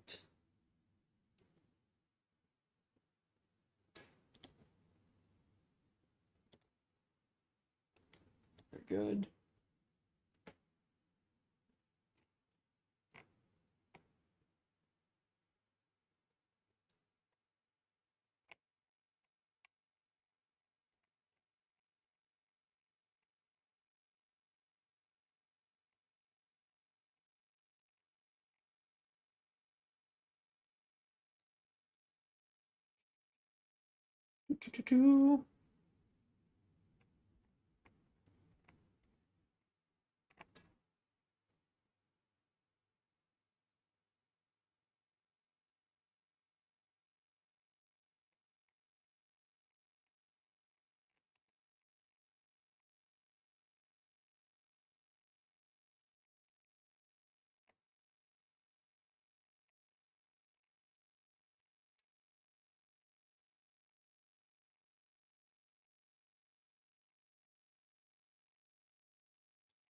Very good.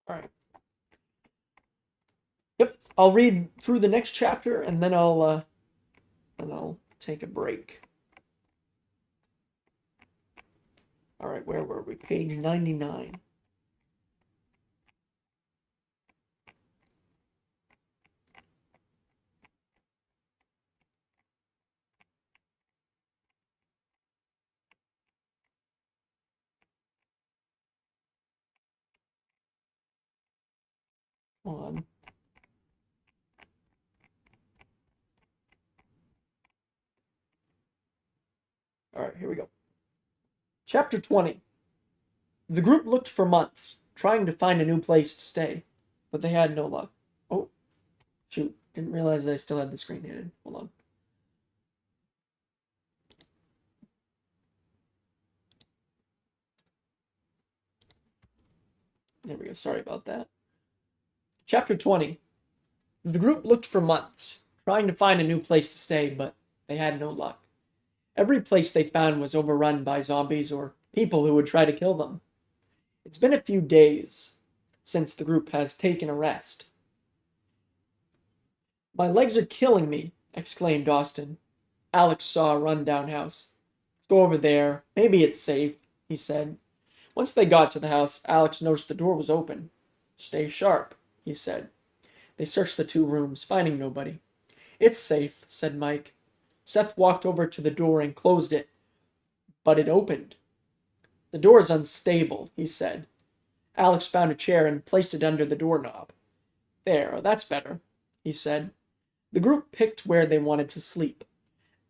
All right. Yep, I'll read through the next chapter and then I'll take a break. All right, where were we? Page 99. Come on. All right, here we go. Chapter 20. The group looked for months, trying to find a new place to stay, but they had no luck. Oh, shoot. Didn't realize I still had the screen hidden. Hold on. There we go. Sorry about that. Chapter 20. The group looked for months, trying to find a new place to stay, but they had no luck. Every place they found was overrun by zombies or people who would try to kill them. It's been a few days since the group has taken a rest. My legs are killing me, exclaimed Austin. Alex saw a rundown house. Let's go over there. Maybe it's safe, he said. Once they got to the house, Alex noticed the door was open. Stay sharp, he said. They searched the 2 rooms, finding nobody. It's safe, said Mike. Seth walked over to the door and closed it, but it opened. The door is unstable, he said. Alex found a chair and placed it under the doorknob. There, that's better, he said. The group picked where they wanted to sleep.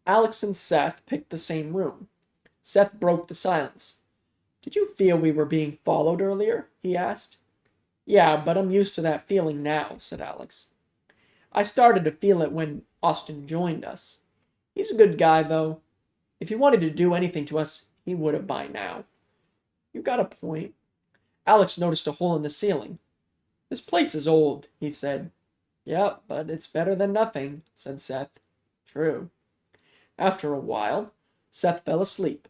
Alex and Seth picked the same room. Seth broke the silence. Did you feel we were being followed earlier? He asked. Yeah, but I'm used to that feeling now, said Alex. I started to feel it when Austin joined us. He's a good guy, though. If he wanted to do anything to us, he would have by now. You got a point. Alex noticed a hole in the ceiling. This place is old, he said. Yep, but it's better than nothing, said Seth. True. After a while, Seth fell asleep.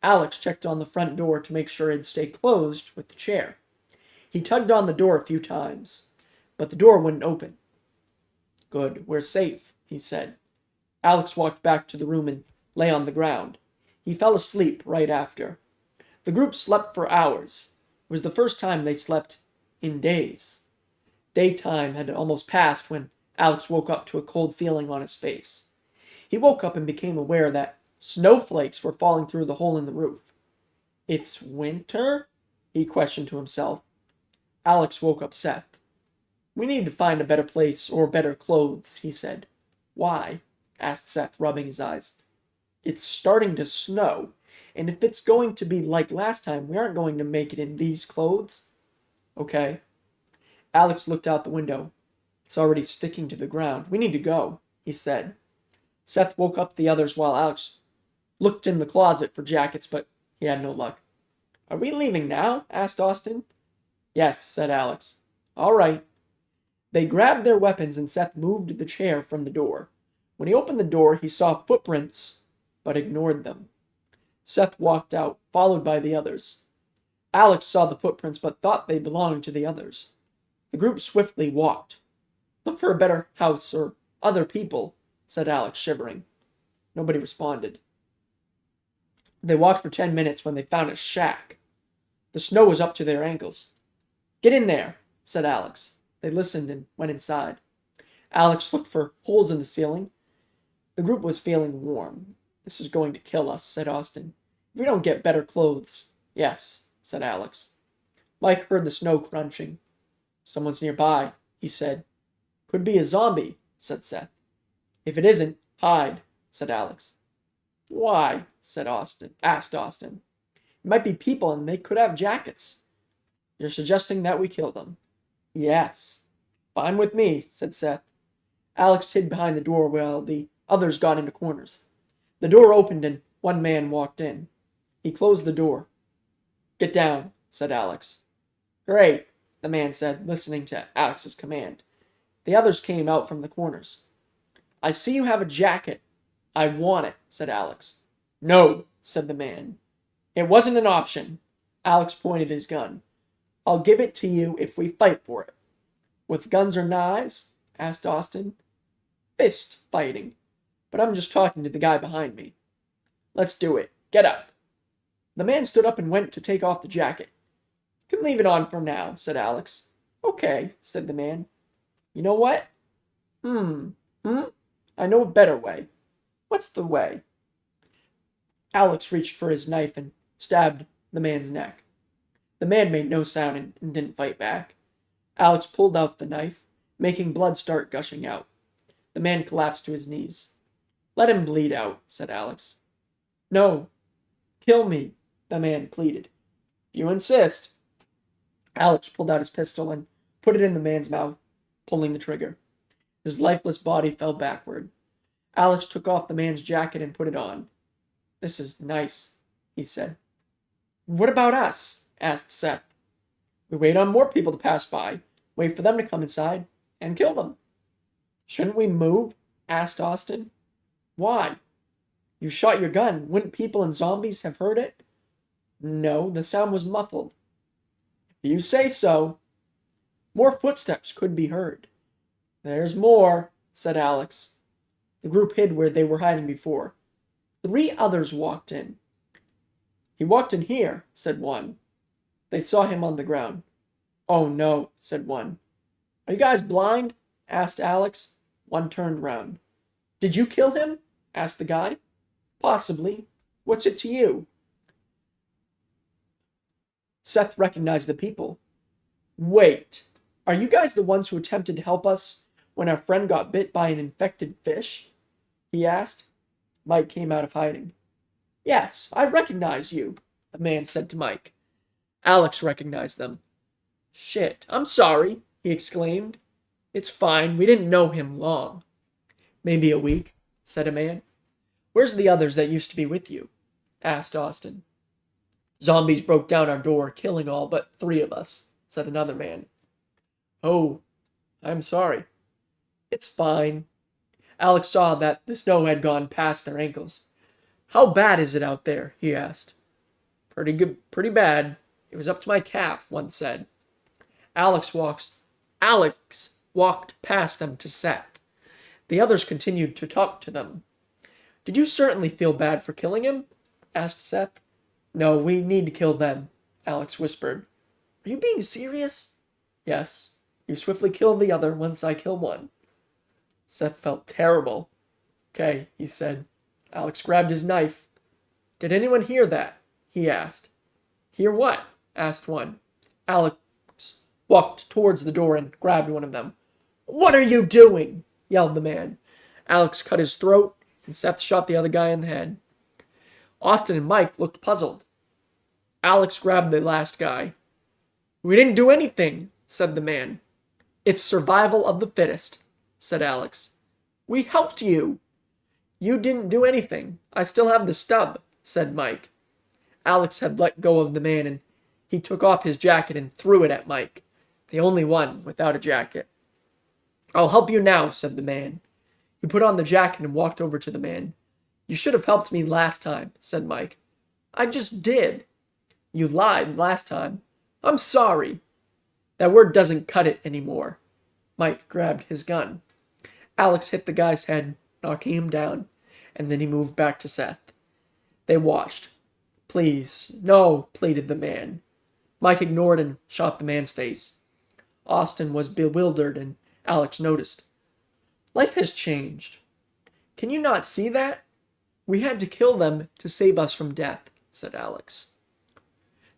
Alex checked on the front door to make sure it'd stay closed with the chair. He tugged on the door a few times, but the door wouldn't open. Good, we're safe, he said. Alex walked back to the room and lay on the ground. He fell asleep right after. The group slept for hours. It was the first time they slept in days. Daytime had almost passed when Alex woke up to a cold feeling on his face. He woke up and became aware that snowflakes were falling through the hole in the roof. It's winter? He questioned to himself. Alex woke up Seth. We need to find a better place or better clothes, he said. Why? Asked Seth, rubbing his eyes. It's starting to snow, and if it's going to be like last time, we aren't going to make it in these clothes. Okay. Alex looked out the window. It's already sticking to the ground. We need to go, he said. Seth woke up the others while Alex looked in the closet for jackets, but he had no luck. Are we leaving now? Asked Austin. Yes, said Alex. All right. They grabbed their weapons and Seth moved the chair from the door. When he opened the door, he saw footprints, but ignored them. Seth walked out, followed by the others. Alex saw the footprints, but thought they belonged to the others. The group swiftly walked. Look for a better house or other people, said Alex, shivering. Nobody responded. They walked for 10 minutes when they found a shack. The snow was up to their ankles. Get in there, said Alex. They listened and went inside. Alex looked for holes in the ceiling. The group was feeling warm. This is going to kill us, said Austin. If we don't get better clothes. Yes, said Alex. Mike heard the snow crunching. Someone's nearby, he said. Could be a zombie, said Seth. If it isn't, hide, said Alex. Why? Asked Austin. It might be people and they could have jackets. You're suggesting that we kill them? Yes. Fine with me, said Seth. Alex hid behind the door while the others got into corners. The door opened and one man walked in. He closed the door. Get down, said Alex. Great, the man said, listening to Alex's command. The others came out from the corners. I see you have a jacket. I want it, said Alex. No, said the man. It wasn't an option. Alex pointed his gun. I'll give it to you if we fight for it. With guns or knives? Asked Austin. Fist fighting. But I'm just talking to the guy behind me. Let's do it. Get up. The man stood up and went to take off the jacket. You can leave it on for now, said Alex. Okay, said the man. You know what? I know a better way. What's the way? Alex reached for his knife and stabbed the man's neck. The man made no sound and didn't fight back. Alex pulled out the knife, making blood start gushing out. The man collapsed to his knees. Let him bleed out, said Alex. No. Kill me, the man pleaded. You insist. Alex pulled out his pistol and put it in the man's mouth, pulling the trigger. His lifeless body fell backward. Alex took off the man's jacket and put it on. This is nice, he said. What about us? Asked Seth. We wait on more people to pass by, wait for them to come inside, and kill them. Shouldn't we move? Asked Austin. Why? You shot your gun. Wouldn't people and zombies have heard it? No, the sound was muffled. If you say so. More footsteps could be heard. There's more, said Alex. The group hid where they were hiding before. 3 others walked in. He walked in here, said one. They saw him on the ground. Oh no, said one. Are you guys blind? Asked Alex. One turned round. Did you kill him? Asked the guy. Possibly. What's it to you? Seth recognized the people. Wait, are you guys the ones who attempted to help us when our friend got bit by an infected fish? He asked. Mike came out of hiding. Yes, I recognize you, the man said to Mike. Alex recognized them. Shit, I'm sorry, he exclaimed. It's fine, we didn't know him long. Maybe a week, said a man. Where's the others that used to be with you? Asked Austin. Zombies broke down our door, killing all but 3 of us, said another man. Oh, I'm sorry. It's fine. Alex saw that the snow had gone past their ankles. How bad is it out there? He asked. Pretty good, pretty bad. It was up to my calf, one said. Alex walked past them to Seth. The others continued to talk to them. Did you certainly feel bad for killing him? Asked Seth. No, we need to kill them, Alex whispered. Are you being serious? Yes. You swiftly kill the other once I kill one. Seth felt terrible. Okay, he said. Alex grabbed his knife. Did anyone hear that? He asked. Hear what? Asked one. Alex walked towards the door and grabbed one of them. What are you doing? Yelled the man. Alex cut his throat, and Seth shot the other guy in the head. Austin and Mike looked puzzled. Alex grabbed the last guy. We didn't do anything, said the man. It's survival of the fittest, said Alex. We helped you. You didn't do anything. I still have the stub, said Mike. Alex had let go of the man, and he took off his jacket and threw it at Mike, the only one without a jacket. I'll help you now, said the man. He put on the jacket and walked over to the man. You should have helped me last time, said Mike. I just did. You lied last time. I'm sorry. That word doesn't cut it anymore. Mike grabbed his gun. Alex hit the guy's head, knocking him down, and then he moved back to Seth. They watched. Please, no, pleaded the man. Mike ignored and shot the man's face. Austin was bewildered, and Alex noticed. Life has changed. Can you not see that? We had to kill them to save us from death, said Alex.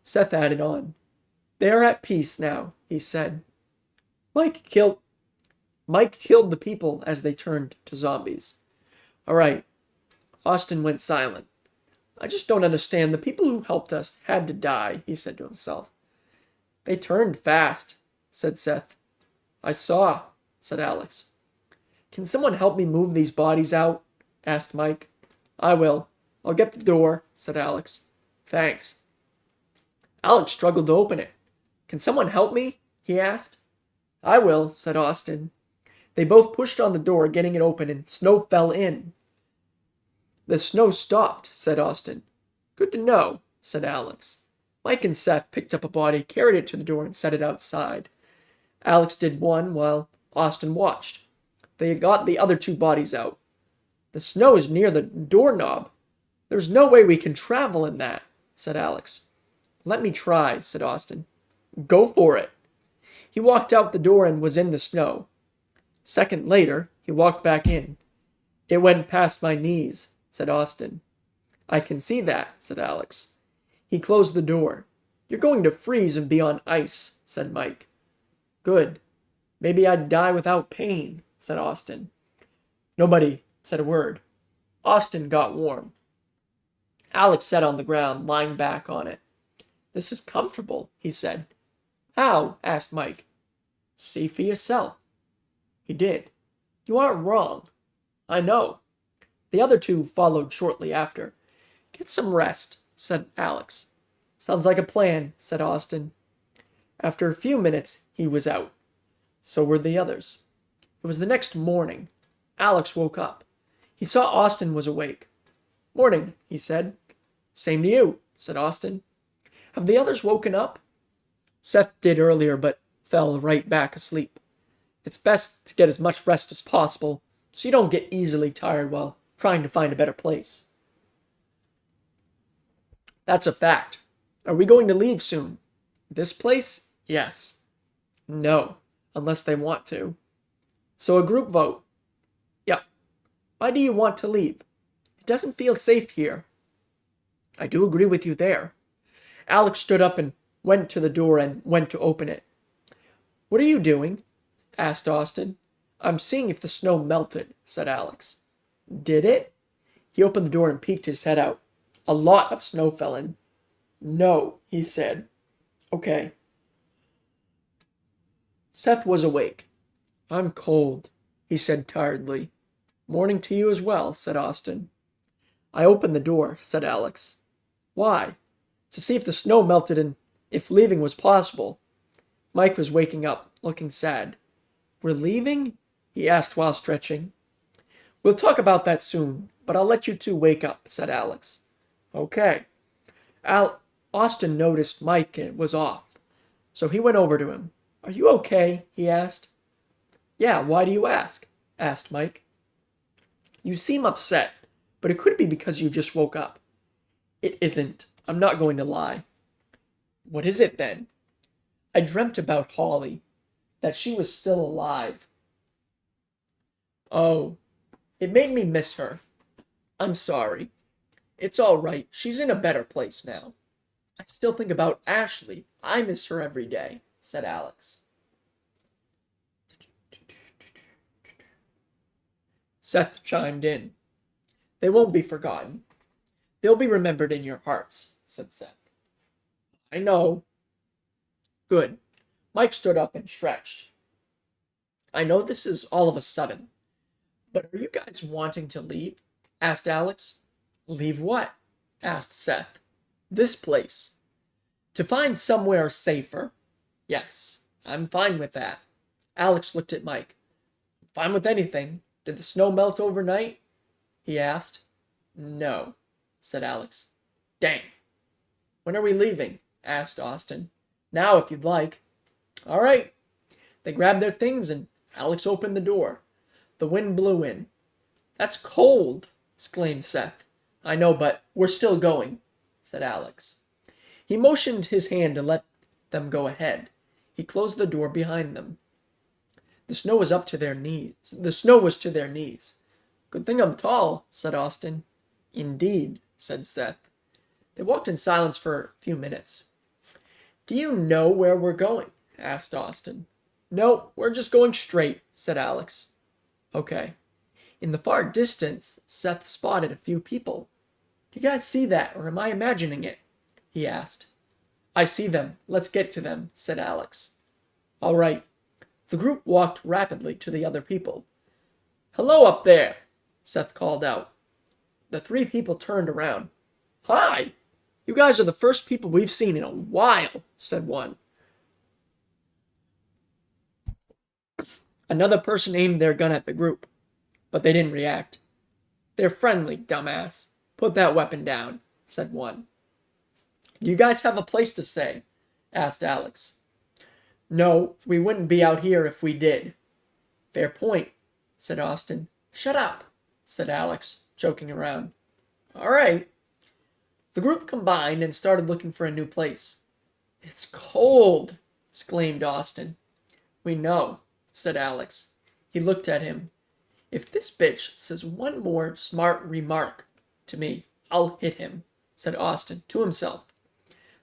Seth added on. They are at peace now, he said. Mike killed the people as they turned to zombies. All right. Austin went silent. I just don't understand. The people who helped us had to die, he said to himself. They turned fast, said Seth. I saw, said Alex. Can someone help me move these bodies out? Asked Mike. I will. I'll get the door, said Alex. Thanks. Alex struggled to open it. Can someone help me? He asked. I will, said Austin. They both pushed on the door, getting it open, and snow fell in. The snow stopped, said Austin. Good to know, said Alex. Mike and Seth picked up a body, carried it to the door, and set it outside. Alex did one while Austin watched. They got the other 2 bodies out. The snow is near the doorknob. There's no way we can travel in that, said Alex. Let me try, said Austin. Go for it. He walked out the door and was in the snow. A second later, he walked back in. It went past my knees, said Austin. I can see that, said Alex. He closed the door. You're going to freeze and be on ice, said Mike. Good. Maybe I'd die without pain, said Austin. Nobody said a word. Austin got warm. Alex sat on the ground, lying back on it. This is comfortable, he said. How? Asked Mike. See for yourself. He did. You aren't wrong. I know. The other 2 followed shortly after. Get some rest, said Alex. Sounds like a plan, said Austin. After a few minutes, he was out. So were the others. It was the next morning. Alex woke up. He saw Austin was awake. Morning, he said. Same to you, said Austin. Have the others woken up? Seth did earlier, but fell right back asleep. It's best to get as much rest as possible, so you don't get easily tired while trying to find a better place. That's a fact. Are we going to leave soon? This place? Yes. No, unless they want to. So a group vote. Yep. Why do you want to leave? It doesn't feel safe here. I do agree with you there. Alex stood up and went to the door and went to open it. What are you doing? Asked Austin. I'm seeing if the snow melted, said Alex. Did it? He opened the door and peeked his head out. A lot of snow fell in. No, he said. Okay. Seth was awake. I'm cold, he said tiredly. Morning to you as well, said Austin. I opened the door, said Alex. Why? To see if the snow melted and if leaving was possible. Mike was waking up, looking sad. We're leaving? He asked while stretching. We'll talk about that soon, but I'll let you two wake up, said Alex. Okay. Austin noticed Mike was off, so he went over to him. Are you okay? He asked. Yeah, why do you ask? Asked Mike. You seem upset, but it could be because you just woke up. It isn't. I'm not going to lie. What is it then? I dreamt about Holly, that she was still alive. Oh, it made me miss her. I'm sorry. It's all right. She's in a better place now. I still think about Ashley. I miss her every day, said Alex. Seth chimed in. They won't be forgotten. They'll be remembered in your hearts, said Seth. I know. Good. Mike stood up and stretched. I know this is all of a sudden, but are you guys wanting to leave? Asked Alex. Leave what? Asked Seth. This place. To find somewhere safer. Yes, I'm fine with that. Alex looked at Mike. Fine with anything. Did the snow melt overnight? He asked. No, said Alex. Dang. When are we leaving? Asked Austin. Now, if you'd like. All right. They grabbed their things and Alex opened the door. The wind blew in. That's cold, exclaimed Seth. I know, but we're still going, said Alex. He motioned his hand to let them go ahead. He closed the door behind them. The snow was up to their knees. The snow was to their knees. Good thing I'm tall, said Austin. Indeed, said Seth. They walked in silence for a few minutes. Do you know where we're going? Asked Austin. No, we're just going straight, said Alex. Okay. In the far distance, Seth spotted a few people. Do you guys see that, or am I imagining it? He asked. I see them. Let's get to them, said Alex. All right. The group walked rapidly to the other people. Hello up there, Seth called out. The three people turned around. Hi! You guys are the first people we've seen in a while, said one. Another person aimed their gun at the group, but they didn't react. They're friendly, dumbass. Put that weapon down, said one. Do you guys have a place to stay? Asked Alex. No, we wouldn't be out here if we did. Fair point, said Austin. Shut up, said Alex, joking around. All right. The group combined and started looking for a new place. It's cold, exclaimed Austin. We know, said Alex. He looked at him. If this bitch says one more smart remark to me, I'll hit him, said Austin to himself.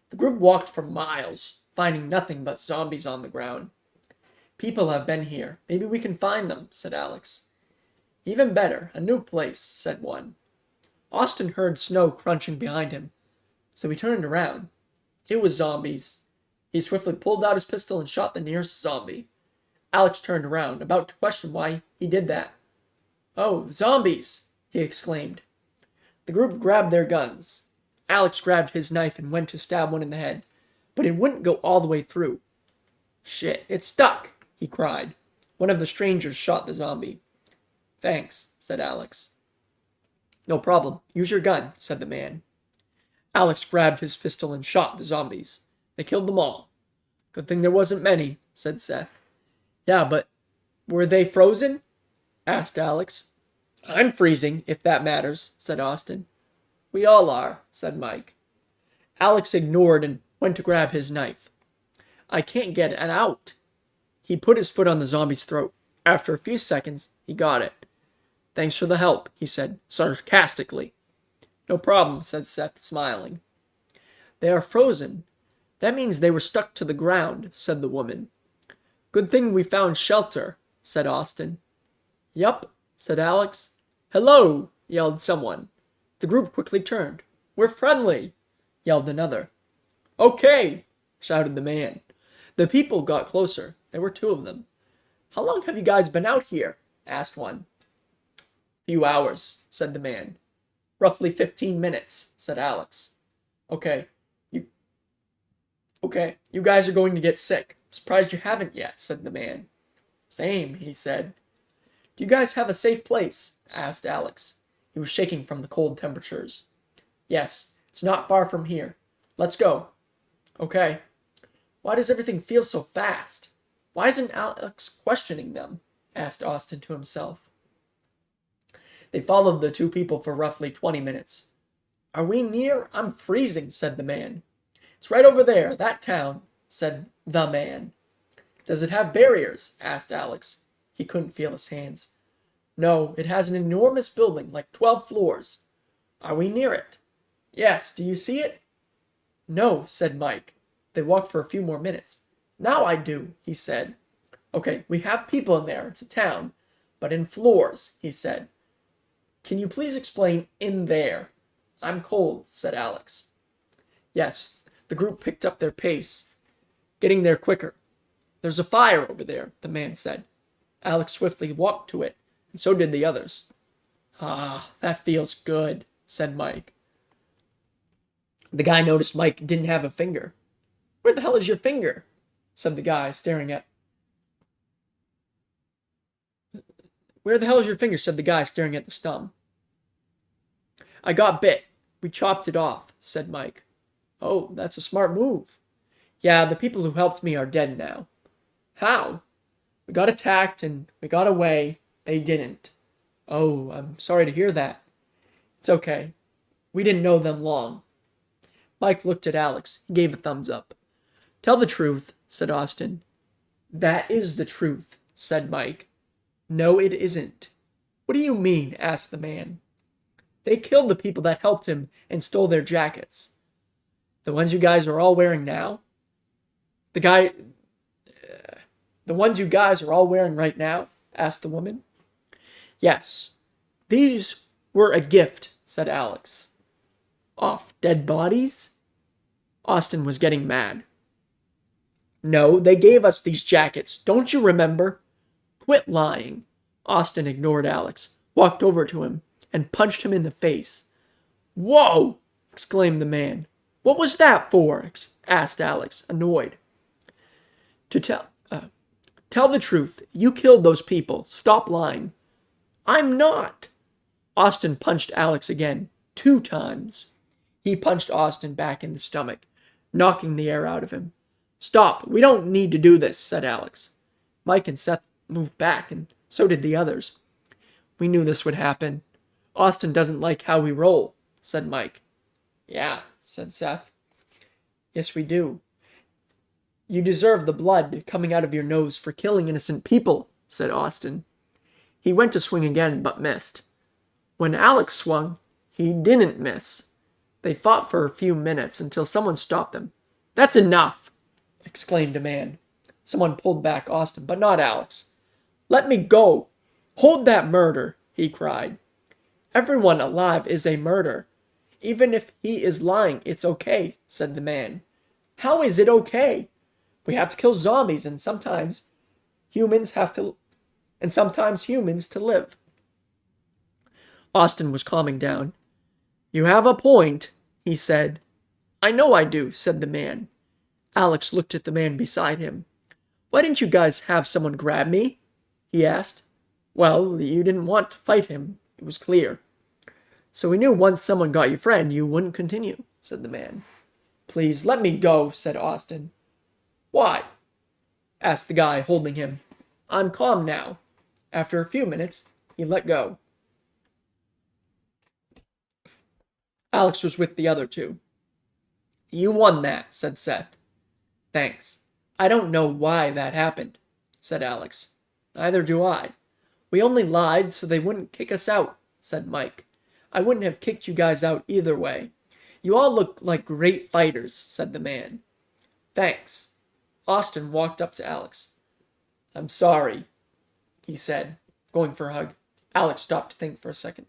The group walked for miles, finding nothing but zombies on the ground. People have been here. Maybe we can find them, said Alex. Even better, a new place, said one. Austin heard snow crunching behind him, so he turned around. It was zombies. He swiftly pulled out his pistol and shot the nearest zombie. Alex turned around, about to question why he did that. Oh, zombies! He exclaimed. The group grabbed their guns. Alex grabbed his knife and went to stab one in the head, but it wouldn't go all the way through. Shit, it's stuck, he cried. One of the strangers shot the zombie. Thanks, said Alex. No problem. Use your gun, said the man. Alex grabbed his pistol and shot the zombies. They killed them all. Good thing there wasn't many, said Seth. Yeah, but were they frozen? Asked Alex. I'm freezing, if that matters, said Austin. We all are, said Mike. Alex ignored and went to grab his knife. I can't get it out. He put his foot on the zombie's throat. After a few seconds, he got it. Thanks for the help, he said, sarcastically. No problem, said Seth, smiling. They are frozen. That means they were stuck to the ground, said the woman. Good thing we found shelter, said Austin. Yup, said Alex. Hello, yelled someone. The group quickly turned. We're friendly, yelled another. Okay, shouted the man. The people got closer. There were two of them. How long have you guys been out here? Asked one. Few hours, said the man. Roughly 15 minutes, said Alex. Okay, you you guys are going to get sick. Surprised you haven't yet, said the man. Same, he said. Do you guys have a safe place? Asked Alex. He was shaking from the cold temperatures. Yes, it's not far from here. Let's go. Okay. Why does everything feel so fast? Why isn't Alex questioning them? Asked Austin to himself. They followed the two people for roughly 20 minutes. Are we near? I'm freezing, said the man. It's right over there, that town, said the man. Does it have barriers? Asked Alex. He couldn't feel his hands. No, it has an enormous building, like 12 floors. Are we near it? Yes, do you see it? No, said Mike. They walked for a few more minutes. Now I do, he said. Okay, we have people in there. It's a town. But in floors, he said. Can you please explain in there? I'm cold, said Alex. Yes, the group picked up their pace, getting there quicker. There's a fire over there, the man said. Alex swiftly walked to it, and so did the others. Ah, that feels good, said Mike. The guy noticed Mike didn't have a finger. Where the hell is your finger? Said the guy, staring at... Where the hell is your finger? Said the guy, staring at the stump. I got bit. We chopped it off, said Mike. Oh, that's a smart move. Yeah, the people who helped me are dead now. How? We got attacked and we got away. They didn't. Oh, I'm sorry to hear that. It's okay. We didn't know them long. Mike looked at Alex. He gave a thumbs up. Tell the truth, said Austin. That is the truth, said Mike. No, it isn't. What do you mean? Asked the man. They killed the people that helped him and stole their jackets. The ones you guys are all wearing now? The ones you guys are all wearing right now? Asked the woman. Yes. These were a gift, said Alex. Off dead bodies? Austin was getting mad. No, they gave us these jackets. Don't you remember? Quit lying. Austin ignored Alex, walked over to him, and punched him in the face. Whoa! Exclaimed the man. What was that for? Asked Alex, annoyed. To tell the truth. You killed those people. Stop lying. I'm not. Austin punched Alex again, 2 times. He punched Austin back in the stomach, knocking the air out of him. Stop. We don't need to do this, said Alex. Mike and Seth moved back, and so did the others. We knew this would happen. Austin doesn't like how we roll, said Mike. Yeah, said Seth. Yes, we do. You deserve the blood coming out of your nose for killing innocent people, said Austin. He went to swing again, but missed. When Alex swung, he didn't miss. They fought for a few minutes until someone stopped them. That's enough, exclaimed a man. Someone pulled back Austin, but not Alex. Let me go. Hold that murder, he cried. Everyone alive is a murder. Even if he is lying, it's okay, said the man. How is it okay? We have to kill zombies, and sometimes humans to live. Austin was calming down. You have a point, he said. I know I do, said the man. Alex looked at the man beside him. Why didn't you guys have someone grab me? He asked. Well, you didn't want to fight him, it was clear. So we knew once someone got your friend, you wouldn't continue, said the man. Please, let me go, said Austin. Why? Asked the guy, holding him. I'm calm now. After a few minutes, he let go. Alex was with the other two. You won that, said Seth. Thanks. I don't know why that happened, said Alex. Neither do I. We only lied so they wouldn't kick us out, said Mike. I wouldn't have kicked you guys out either way. You all look like great fighters, said the man. Thanks. Austin walked up to Alex. I'm sorry, he said, going for a hug. Alex stopped to think for a second.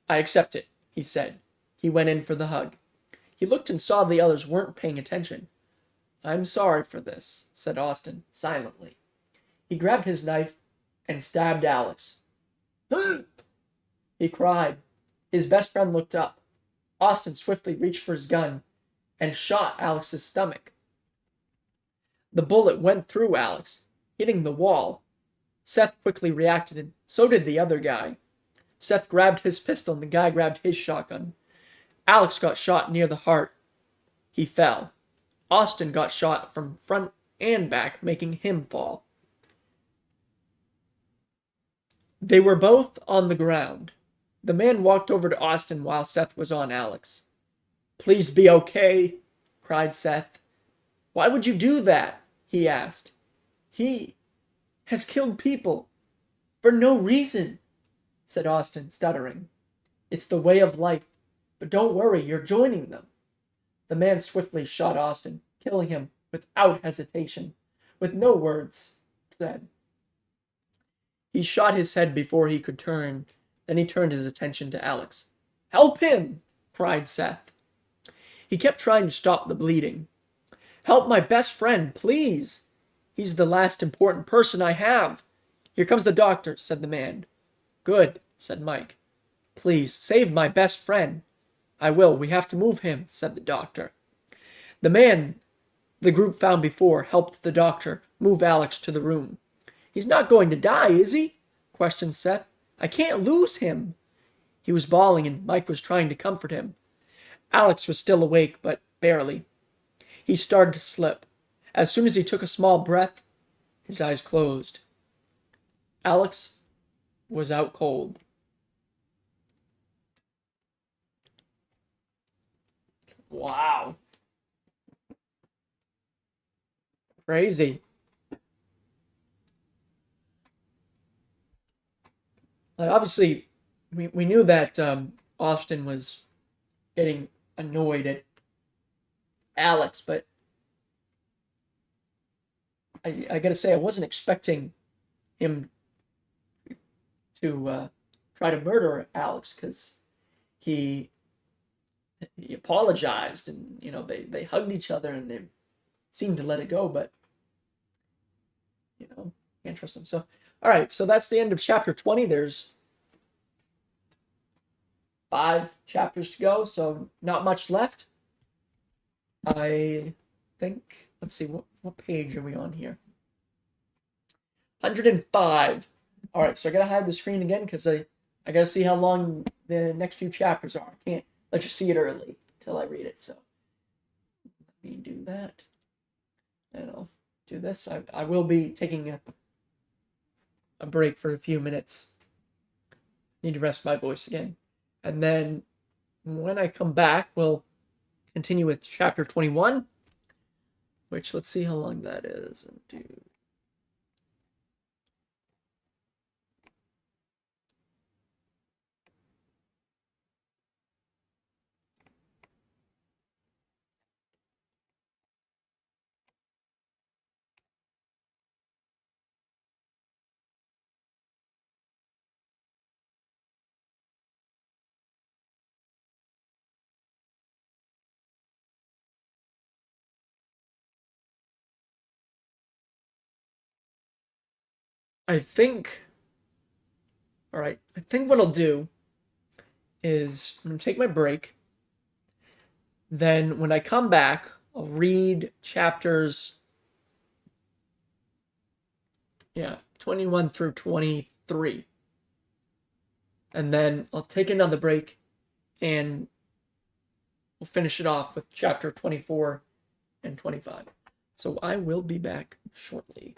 I accept it, he said. He went in for the hug. He looked and saw the others weren't paying attention. I'm sorry for this, said Austin, silently. He grabbed his knife and stabbed Alex. He cried. His best friend looked up. Austin swiftly reached for his gun and shot Alex's stomach. The bullet went through Alex, hitting the wall. Seth quickly reacted, and so did the other guy. Seth grabbed his pistol, and the guy grabbed his shotgun. Alex got shot near the heart. He fell. Austin got shot from front and back, making him fall. They were both on the ground. The man walked over to Austin while Seth was on Alex. "Please be okay," cried Seth. "Why would you do that?" he asked. "He has killed people for no reason," said Austin, stuttering. "It's the way of life, but don't worry, you're joining them." The man swiftly shot Austin, killing him without hesitation, with no words said. He shot his head before he could turn. Then he turned his attention to Alex. "Help him!" cried Seth. He kept trying to stop the bleeding. "Help my best friend, please. He's the last important person I have." "Here comes the doctor," said the man. "Good," said Mike. "Please, save my best friend." "I will. We have to move him," said the doctor. The man the group found before helped the doctor move Alex to the room. "He's not going to die, is he?" questioned Seth. "I can't lose him." He was bawling, and Mike was trying to comfort him. Alex was still awake, but barely. He started to slip. As soon as he took a small breath, his eyes closed. Alex was out cold. Wow. Crazy. Obviously, we knew that Austin was getting annoyed at Alex, but I gotta say, I wasn't expecting him to try to murder Alex, because he apologized, and they hugged each other and they seemed to let it go, but can't trust them. So all right, so that's the end of chapter 20. There's 5 chapters to go, so not much left. I think, let's see, what page are we on here? 105. All right, so I gotta hide the screen again because I gotta see how long the next few chapters are. I can't let you see it early till I read it. So let me do that, and I'll do this. I will be taking a break for a few minutes. Need to rest my voice again, and then when I come back, we'll continue with chapter 21, which, let's see how long that is. I think, all right, I think what I'll do is I'm going to take my break. Then when I come back, I'll read chapters 21 through 23. And then I'll take another break and we'll finish it off with chapter 24 and 25. So I will be back shortly.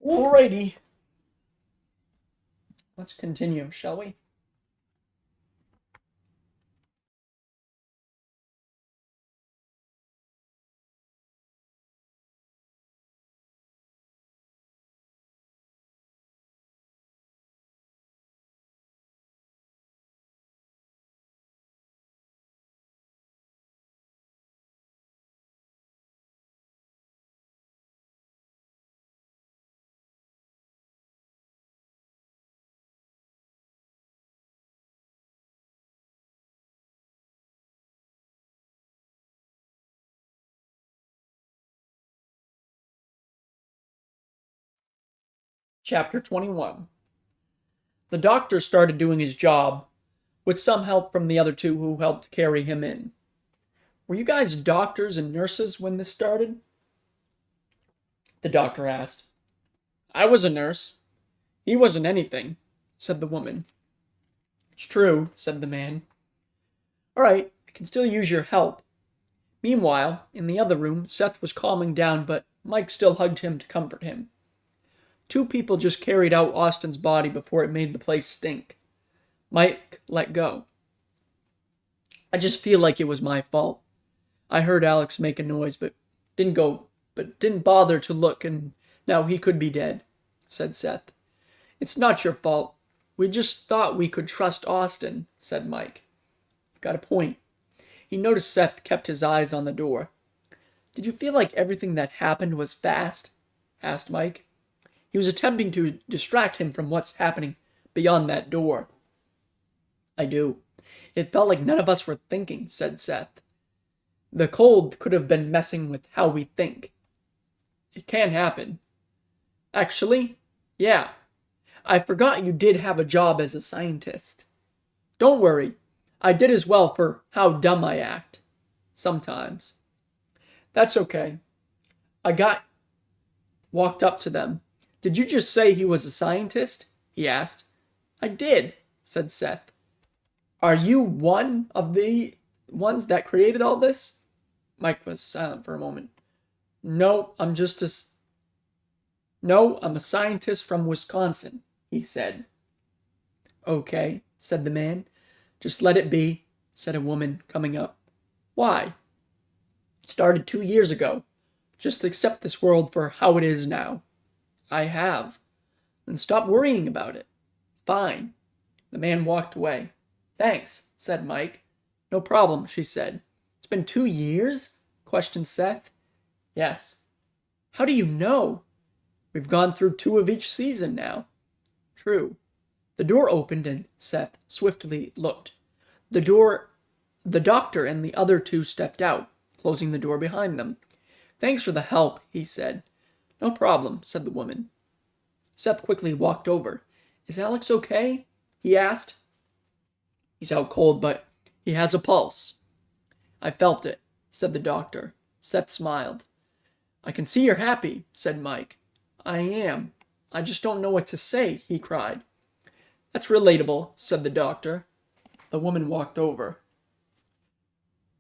Alrighty. Let's continue, shall we? Chapter 21. The doctor started doing his job, with some help from the other two who helped carry him in. Were you guys doctors and nurses when this started? The doctor asked. I was a nurse. He wasn't anything, said the woman. It's true, said the man. All right, I can still use your help. Meanwhile, in the other room, Seth was calming down, but Mike still hugged him to comfort him. 2 people just carried out Austin's body before it made the place stink. Mike let go. I just feel like it was my fault. I heard Alex make a noise, but didn't bother to look, and now he could be dead, said Seth. It's not your fault. We just thought we could trust Austin, said Mike. Got a point. He noticed Seth kept his eyes on the door. Did you feel like everything that happened was fast? Asked Mike. He was attempting to distract him from what's happening beyond that door. I do. It felt like none of us were thinking, said Seth. The cold could have been messing with how we think. It can happen. Actually, yeah. I forgot you did have a job as a scientist. Don't worry. I did as well for how dumb I act. Sometimes. That's okay. Walked up to them. Did you just say he was a scientist? He asked. I did, said Seth. Are you one of the ones that created all this? Mike was silent for a moment. No, I'm a scientist from Wisconsin, he said. Okay, said the man. Just let it be, said a woman coming up. Why? It started 2 years ago. Just accept this world for how it is now. I have. Then stop worrying about it. Fine. The man walked away. Thanks, said Mike. No problem, she said. It's been 2 years? Questioned Seth. Yes. How do you know? We've gone through 2 of each season now. True. The door opened and Seth swiftly looked. The doctor and the other 2 stepped out, closing the door behind them. Thanks for the help, he said. No problem, said the woman. Seth quickly walked over. Is Alex okay? He asked. He's out cold, but he has a pulse. I felt it, said the doctor. Seth smiled. I can see you're happy, said Mike. I am. I just don't know what to say, he cried. That's relatable, said the doctor. The woman walked over.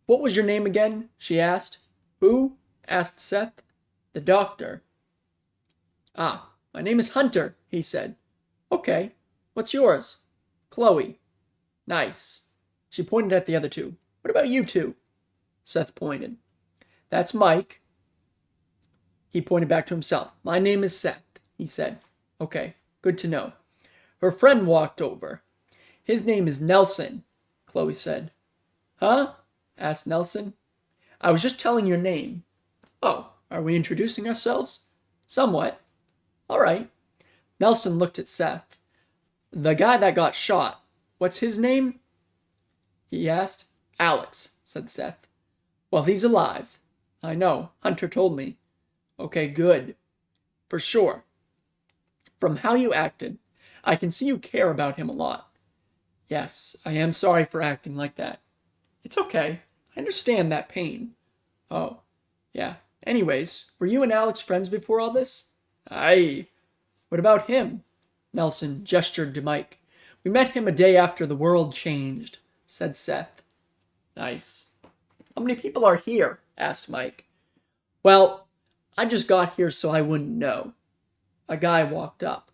What was your name again? She asked. Who? Asked Seth. The doctor. Ah, my name is Hunter, he said. Okay, what's yours? Chloe. Nice. She pointed at the other 2. What about you 2? Seth pointed. That's Mike. He pointed back to himself. My name is Seth, he said. Okay, good to know. Her friend walked over. His name is Nelson, Chloe said. Huh? Asked Nelson. I was just telling your name. Oh, are we introducing ourselves? Somewhat. All right. Nelson looked at Seth. The guy that got shot, what's his name? He asked. Alex, said Seth. Well, he's alive. I know. Hunter told me. Okay, good. For sure. From how you acted, I can see you care about him a lot. Yes, I am sorry for acting like that. It's okay. I understand that pain. Oh, yeah. Anyways, were you and Alex friends before all this? Aye. What about him? Nelson gestured to Mike. We met him a day after the world changed, said Seth. Nice. How many people are here? Asked Mike. Well, I just got here so I wouldn't know. A guy walked up.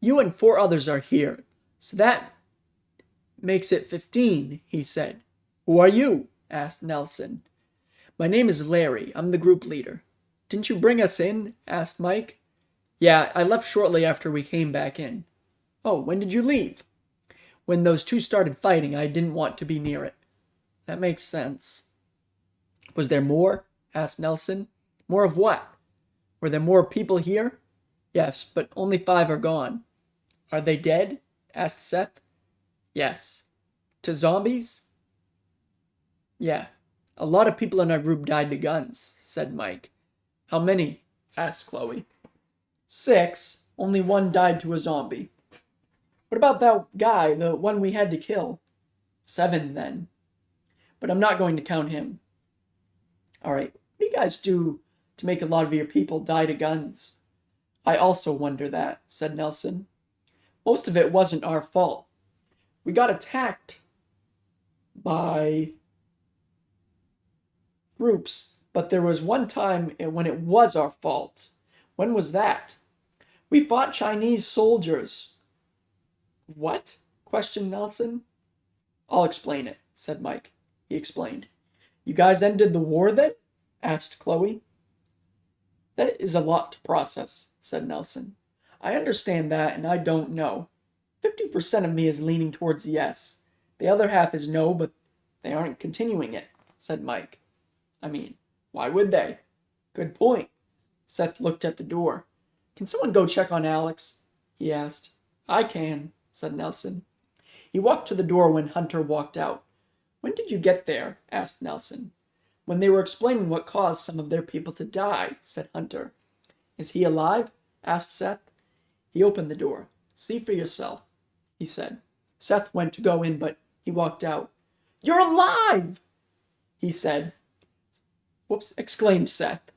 You and 4 others are here, so that makes it 15, he said. Who are you? Asked Nelson. My name is Larry. I'm the group leader. Didn't you bring us in? Asked Mike. Yeah, I left shortly after we came back in. Oh, when did you leave? When those 2 started fighting, I didn't want to be near it. That makes sense. Was there more? Asked Nelson. More of what? Were there more people here? Yes, but only 5 are gone. Are they dead? Asked Seth. Yes. To zombies? Yeah. A lot of people in our group died to guns, said Mike. How many? Asked Chloe. 6. Only 1 died to a zombie. What about that guy, the one we had to kill? 7 then. But I'm not going to count him. All right, what do you guys do to make a lot of your people die to guns? I also wonder that, said Nelson. Most of it wasn't our fault. We got attacked by groups, but there was one time when it was our fault. When was that? We fought Chinese soldiers. What? Questioned Nelson. I'll explain it, said Mike. He explained. You guys ended the war then? Asked Chloe. That is a lot to process, said Nelson. I understand that, and I don't know. 50% of me is leaning towards yes. The other half is no, but they aren't continuing it, said Mike. I mean, why would they? Good point. Seth looked at the door. Can someone go check on Alex? He asked. I can, said Nelson. He walked to the door when Hunter walked out. When did you get there? Asked Nelson. When they were explaining what caused some of their people to die, said Hunter. Is he alive? Asked Seth. He opened the door. See for yourself, he said. Seth went to go in, but he walked out. You're alive! He said. Whoops, exclaimed Seth.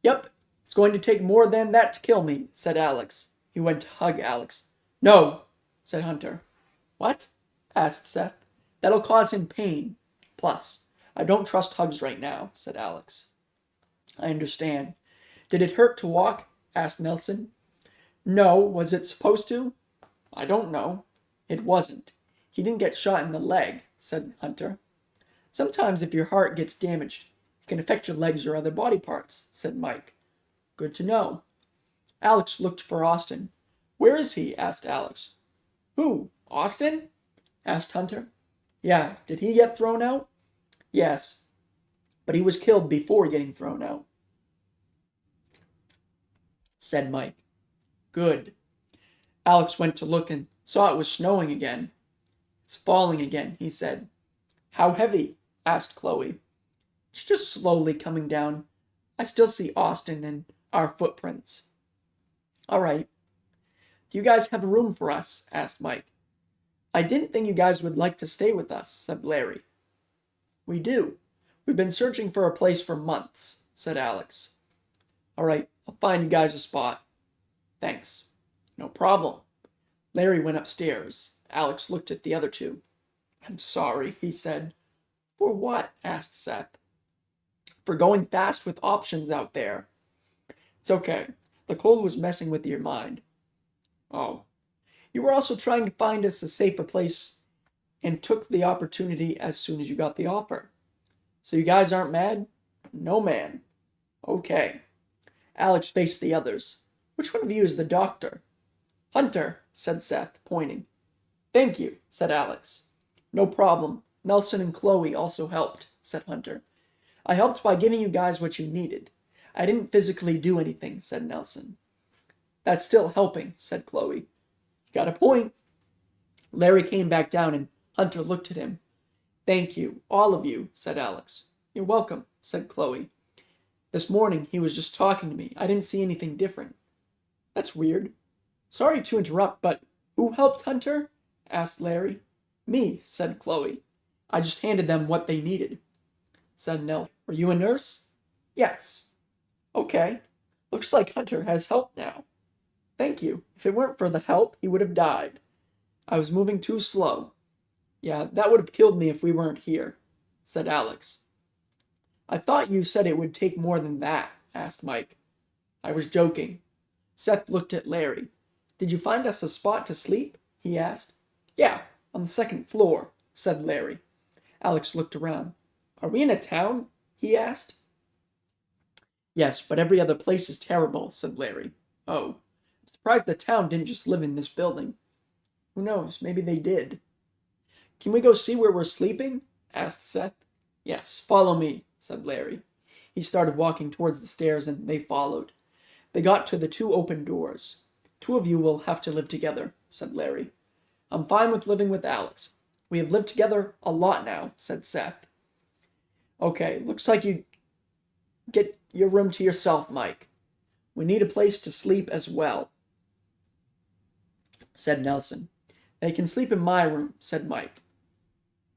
Yep, it's going to take more than that to kill me, said Alex. He went to hug Alex. No, said Hunter. What? Asked Seth. That'll cause him pain. Plus, I don't trust hugs right now, said Alex. I understand. Did it hurt to walk? Asked Nelson. No, was it supposed to? I don't know. It wasn't. He didn't get shot in the leg, said Hunter. Sometimes if your heart gets damaged, it can affect your legs or other body parts, said Mike. Good to know. Alex looked for Austin. Where is he? Asked Alex. Who? Austin? Asked Hunter. Yeah, did he get thrown out? Yes, but he was killed before getting thrown out, said Mike. Good. Alex went to look and saw it was snowing again. It's falling again, he said. How heavy? Asked Chloe. It's just slowly coming down. I still see Austin and our footprints. All right. Do you guys have a room for us? Asked Mike. I didn't think you guys would like to stay with us, said Larry. We do. We've been searching for a place for months, said Alex. All right, I'll find you guys a spot. Thanks. No problem. Larry went upstairs. Alex looked at the other 2. I'm sorry, he said. For what? Asked Seth. For going fast with options out there. It's okay. The cold was messing with your mind. Oh. You were also trying to find us a safer place and took the opportunity as soon as you got the offer. So you guys aren't mad? No, man. Okay. Alex faced the others. Which one of you is the doctor? Hunter, said Seth, pointing. Thank you, said Alex. No problem. Nelson and Chloe also helped, said Hunter. I helped by giving you guys what you needed. I didn't physically do anything, said Nelson. That's still helping, said Chloe. You got a point. Larry came back down and Hunter looked at him. Thank you, all of you, said Alex. You're welcome, said Chloe. This morning he was just talking to me. I didn't see anything different. That's weird. Sorry to interrupt, but who helped Hunter? Asked Larry. Me, said Chloe. I just handed them what they needed, said Nell. Are you a nurse? Yes. Okay. Looks like Hunter has help now. Thank you. If it weren't for the help, he would have died. I was moving too slow. Yeah, that would have killed me if we weren't here, said Alex. I thought you said it would take more than that, asked Mike. I was joking. Seth looked at Larry. Did you find us a spot to sleep? He asked. Yeah, on the second floor, said Larry. Alex looked around. Are we in a town? He asked. Yes, but every other place is terrible, said Larry. Oh, I'm surprised the town didn't just live in this building. Who knows, maybe they did. Can we go see where we're sleeping? Asked Seth. Yes, follow me, said Larry. He started walking towards the stairs and they followed. They got to the 2 open doors. 2 of you will have to live together, said Larry. I'm fine with living with Alex. We have lived together a lot now, said Seth. Okay, looks like you get your room to yourself, Mike. We need a place to sleep as well, said Nelson. They can sleep in my room, said Mike.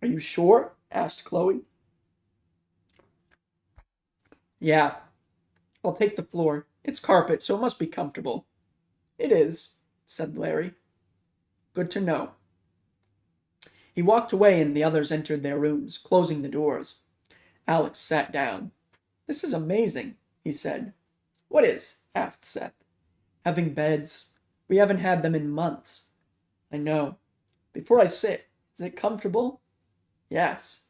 Are you sure? Asked Chloe. Yeah, I'll take the floor. It's carpet, so it must be comfortable. It is, said Larry. Good to know. He walked away and the others entered their rooms, closing the doors. Alex sat down. This is amazing, he said. What is? Asked Seth. Having beds. We haven't had them in months. I know. Before I sit, is it comfortable? Yes.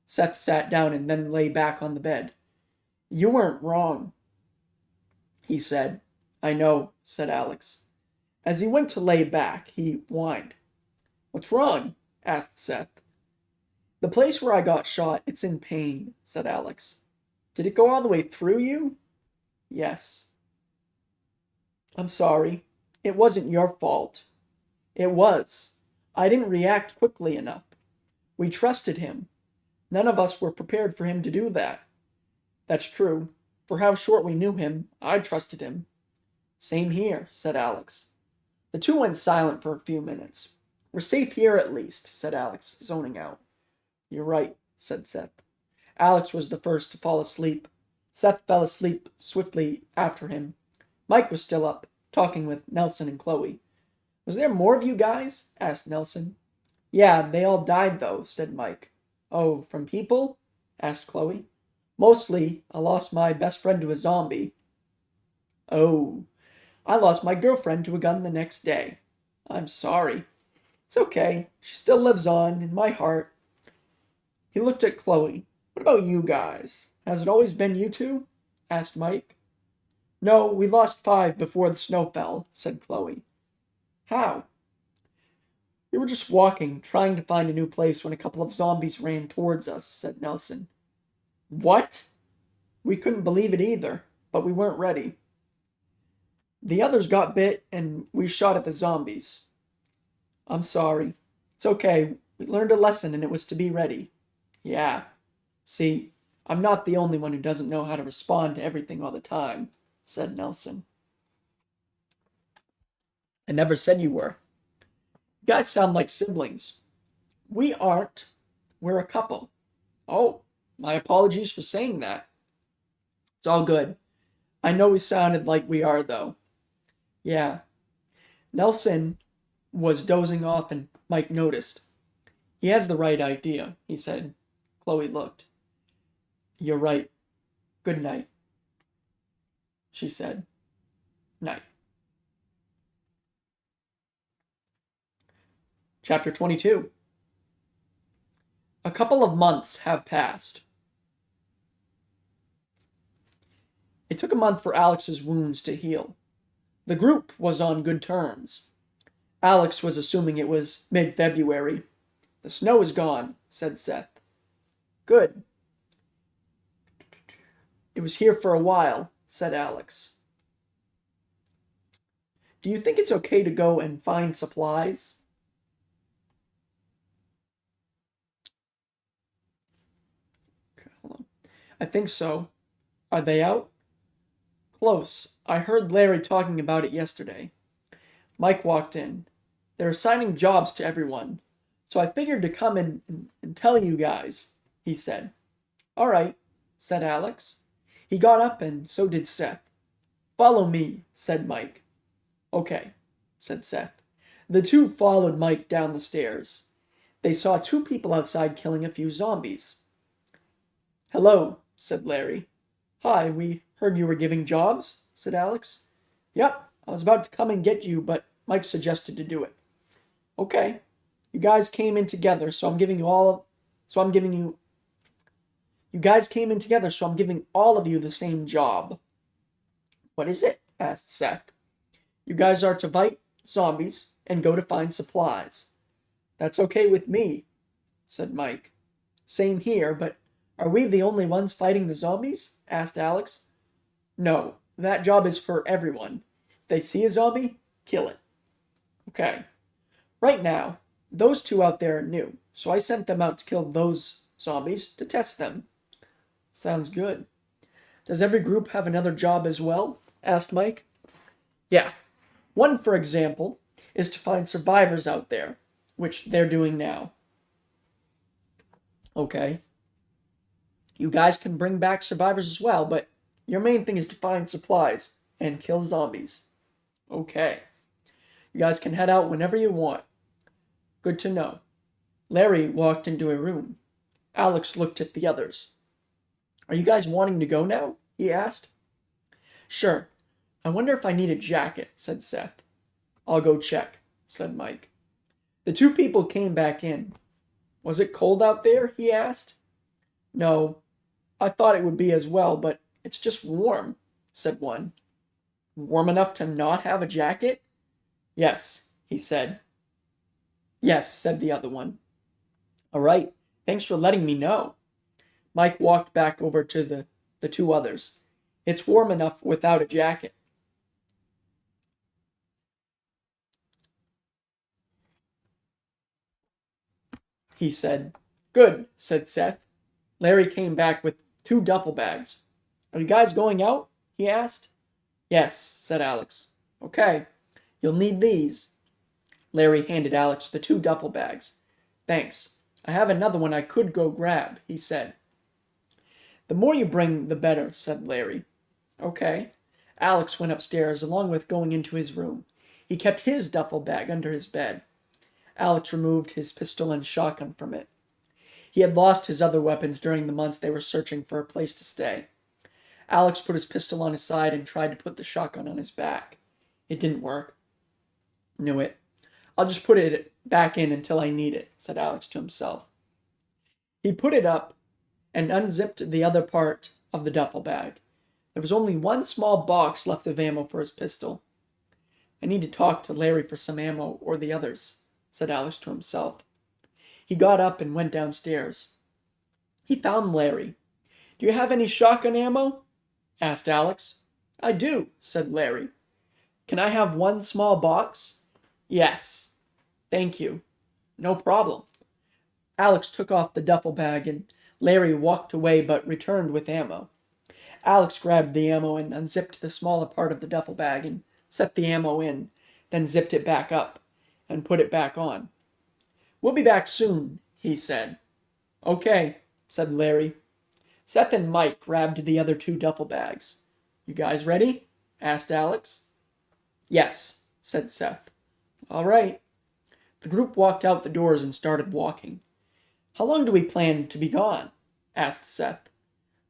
Seth sat down and then lay back on the bed. You weren't wrong, he said. I know, said Alex. As he went to lay back, he whined. What's wrong? Asked Seth. The place where I got shot, it's in pain, said Alex. Did it go all the way through you? Yes. I'm sorry. It wasn't your fault. It was. I didn't react quickly enough. We trusted him. None of us were prepared for him to do that. That's true. For how short we knew him, I trusted him. Same here, said Alex. The 2 went silent for a few minutes. We're safe here at least, said Alex, zoning out. You're right, said Seth. Alex was the first to fall asleep. Seth fell asleep swiftly after him. Mike was still up, talking with Nelson and Chloe. Was there more of you guys? Asked Nelson. Yeah, they all died though, said Mike. Oh, from people? Asked Chloe. Mostly, I lost my best friend to a zombie. Oh, I lost my girlfriend to a gun the next day. I'm sorry. It's okay. She still lives on in my heart. He looked at Chloe. What about you guys? Has it always been you two? Asked Mike. No, we lost 5 before the snow fell, said Chloe. How? We were just walking, trying to find a new place when a couple of zombies ran towards us, said Nelson. What? We couldn't believe it either, but we weren't ready. The others got bit, and we shot at the zombies. I'm sorry. It's okay. We learned a lesson, and it was to be ready. Yeah. See, I'm not the only one who doesn't know how to respond to everything all the time, said Nelson. I never said you were. You guys sound like siblings. We aren't. We're a couple. Oh, my apologies for saying that. It's all good. I know we sounded like we are, though. Yeah. Nelson was dozing off and Mike noticed. He has the right idea, he said. Chloe looked. You're right. Good night, she said. Night. Chapter 22. A couple of months have passed. It took a month for Alex's wounds to heal. The group was on good terms. Alex was assuming it was mid-February. The snow is gone, said Seth. Good. It was here for a while, said Alex. Do you think it's okay to go and find supplies? Okay, hold on. I think so. Are they out? Close. I heard Larry talking about it yesterday. Mike walked in. They're assigning jobs to everyone, so I figured to come in and tell you guys, he said. All right, said Alex. He got up and so did Seth. Follow me, said Mike. Okay, said Seth. The 2 followed Mike down the stairs. They saw 2 people outside killing a few zombies. Hello, said Larry. Hi, we heard you were giving jobs, said Alex. Yep, I was about to come and get you, but Mike suggested to do it. Okay. You guys came in together, so I'm giving you guys came in together, so I'm giving all of you the same job. What is it? Asked Seth. You guys are to fight zombies and go to find supplies. That's okay with me, said Mike. Same here, but are we the only ones fighting the zombies? Asked Alex. No, that job is for everyone. If they see a zombie, kill it. Okay. Right now, those two out there are new, so I sent them out to kill those zombies to test them. Sounds good. Does every group have another job as well? Asked Mike. Yeah. One, for example, is to find survivors out there, which they're doing now. Okay. You guys can bring back survivors as well, but your main thing is to find supplies and kill zombies. Okay. You guys can head out whenever you want. Good to know. Larry walked into a room. Alex looked at the others. Are you guys wanting to go now? He asked. Sure. I wonder if I need a jacket, said Seth. I'll go check, said Mike. The two people came back in. Was it cold out there? He asked. No, I thought it would be as well, but it's just warm, said one. Warm enough to not have a jacket? Yes, he said. Yes, said the other one. All right, thanks for letting me know. Mike walked back over to the two others. It's warm enough without a jacket. He said. Good, said Seth. Larry came back with 2 duffel bags. Are you guys going out? He asked. Yes, said Alex. Okay, you'll need these. Larry handed Alex the 2 duffel bags. Thanks. I have another one I could go grab, he said. The more you bring, the better, said Larry. Okay. Alex went upstairs along with going into his room. He kept his duffel bag under his bed. Alex removed his pistol and shotgun from it. He had lost his other weapons during the months they were searching for a place to stay. Alex put his pistol on his side and tried to put the shotgun on his back. It didn't work. Knew it. I'll just put it back in until I need it, said Alex to himself. He put it up and unzipped the other part of the duffel bag. There was only one small box left of ammo for his pistol. I need to talk to Larry for some ammo or the others, said Alex to himself. He got up and went downstairs. He found Larry. Do you have any shotgun ammo? Asked Alex. I do, said Larry. Can I have one small box? Yes. Thank you. No problem. Alex took off the duffel bag and Larry walked away but returned with ammo. Alex grabbed the ammo and unzipped the smaller part of the duffel bag and set the ammo in, then zipped it back up and put it back on. We'll be back soon, he said. Okay, said Larry. Seth and Mike grabbed the other 2 duffel bags. You guys ready? Asked Alex. Yes, said Seth. All right. The group walked out the doors and started walking. How long do we plan to be gone? Asked Seth.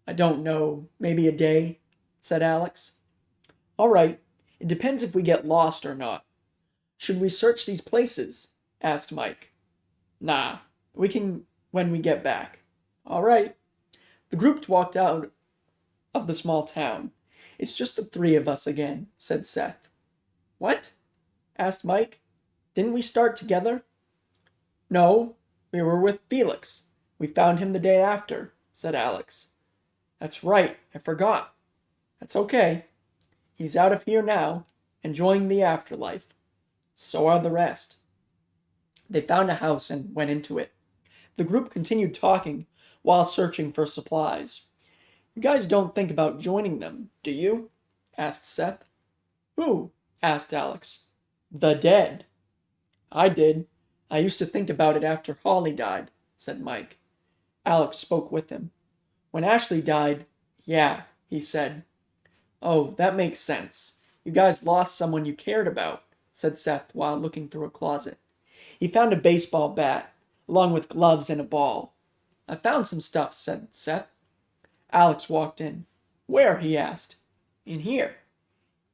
I don't know, maybe a day, said Alex. All right, it depends if we get lost or not. Should we search these places? Asked Mike. Nah, we can when we get back. All right. The group walked out of the small town. It's just the 3 of us again, said Seth. What? Asked Mike. Didn't we start together? No, we were with Felix. We found him the day after, said Alex. That's right, I forgot. That's okay. He's out of here now, enjoying the afterlife. So are the rest. They found a house and went into it. The group continued talking while searching for supplies. You guys don't think about joining them, do you? Asked Seth. Who? Asked Alex. The dead. I did. I used to think about it after Holly died, said Mike. Alex spoke with him. When Ashley died, yeah, he said. Oh, that makes sense. You guys lost someone you cared about, said Seth while looking through a closet. He found a baseball bat, along with gloves and a ball. I found some stuff, said Seth. Alex walked in. Where? He asked. In here.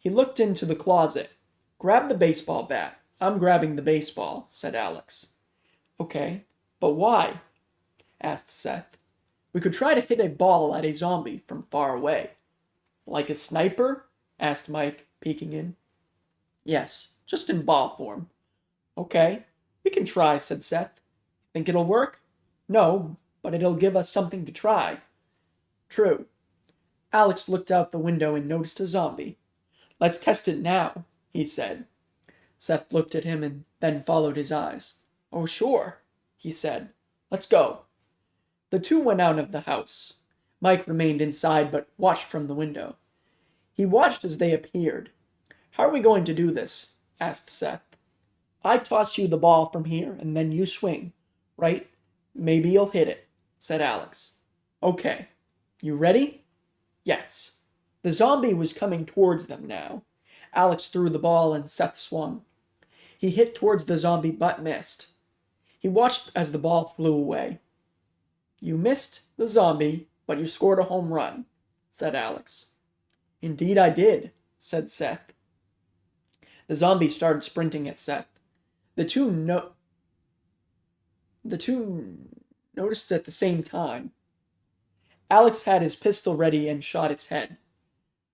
He looked into the closet. Grab the baseball bat. I'm grabbing the baseball, said Alex. Okay, but why? Asked Seth. We could try to hit a ball at a zombie from far away. Like a sniper? Asked Mike, peeking in. Yes, just in ball form. Okay, we can try, said Seth. Think it'll work? No, but it'll give us something to try. True. Alex looked out the window and noticed a zombie. Let's test it now, he said. Seth looked at him and then followed his eyes. Oh, sure, he said. Let's go. The two went out of the house. Mike remained inside but watched from the window. He watched as they appeared. How are we going to do this? Asked Seth. I toss you the ball from here and then you swing, right? Maybe you'll hit it, said Alex. Okay. You ready? Yes. The zombie was coming towards them now. Alex threw the ball and Seth swung. He hit towards the zombie but missed. He watched as the ball flew away. You missed the zombie, but you scored a home run, said Alex. Indeed I did, said Seth. The zombie started sprinting at Seth. The two noticed at the same time. Alex had his pistol ready and shot its head.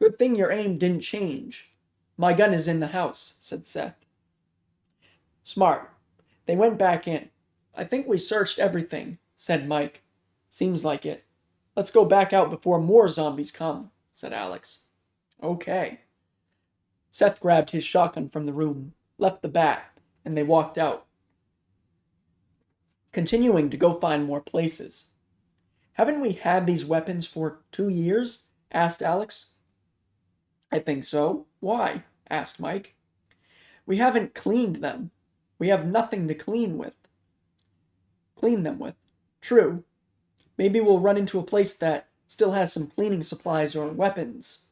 Good thing your aim didn't change. My gun is in the house, said Seth. Smart. They went back in. I think we searched everything, said Mike. Seems like it. Let's go back out before more zombies come, said Alex. Okay. Seth grabbed his shotgun from the room, left the bat, and they walked out, continuing to go find more places. Haven't we had these weapons for 2 years? Asked Alex. I think so. Why? Asked Mike. We haven't cleaned them. We have nothing to clean them with. True. Maybe we'll run into a place that still has some cleaning supplies or weapons.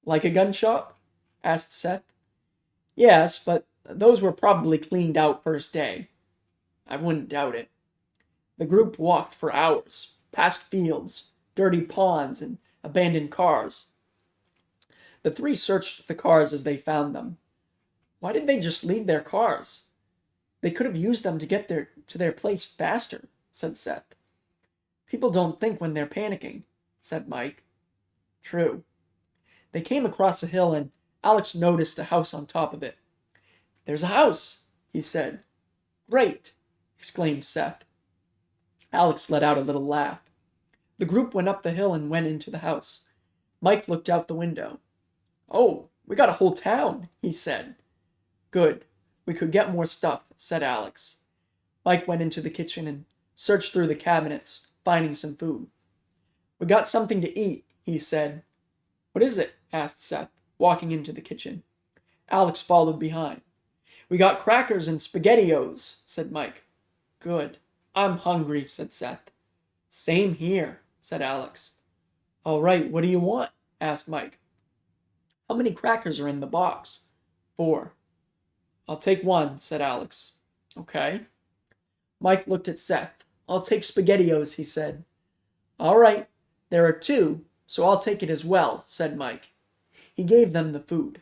Like a gun shop? Asked Seth. Yes, but those were probably cleaned out first day. I wouldn't doubt it. The group walked for hours, past fields, dirty ponds, and abandoned cars. The three searched the cars as they found them. Why did they just leave their cars? They could have used them to get to their place faster, said Seth. People don't think when they're panicking, said Mike. True. They came across a hill and Alex noticed a house on top of it. There's a house, he said. Great, exclaimed Seth. Alex let out a little laugh. The group went up the hill and went into the house. Mike looked out the window. Oh, we got a whole town, he said. Good. We could get more stuff, said Alex. Mike went into the kitchen and searched through the cabinets, finding some food. We got something to eat, he said. What is it? Asked Seth, walking into the kitchen. Alex followed behind. We got crackers and SpaghettiOs, said Mike. Good. I'm hungry, said Seth. Same here, said Alex. All right, what do you want? Asked Mike. How many crackers are in the box? 4. I'll take 1, said Alex. Okay. Mike looked at Seth. I'll take SpaghettiOs, he said. All right, there are 2, so I'll take it as well, said Mike. He gave them the food.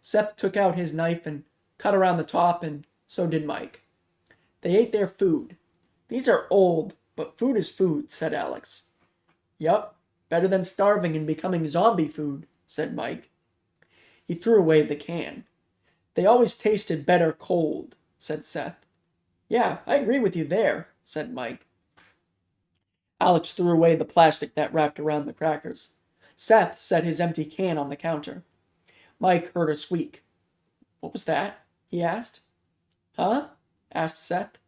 Seth took out his knife and cut around the top, and so did Mike. They ate their food. These are old, but food is food, said Alex. Yup, better than starving and becoming zombie food, said Mike. He threw away the can. They always tasted better cold, said Seth. Yeah, I agree with you there, said Mike. Alex threw away the plastic that wrapped around the crackers. Seth set his empty can on the counter. Mike heard a squeak. What was that? He asked. Huh? Asked Seth.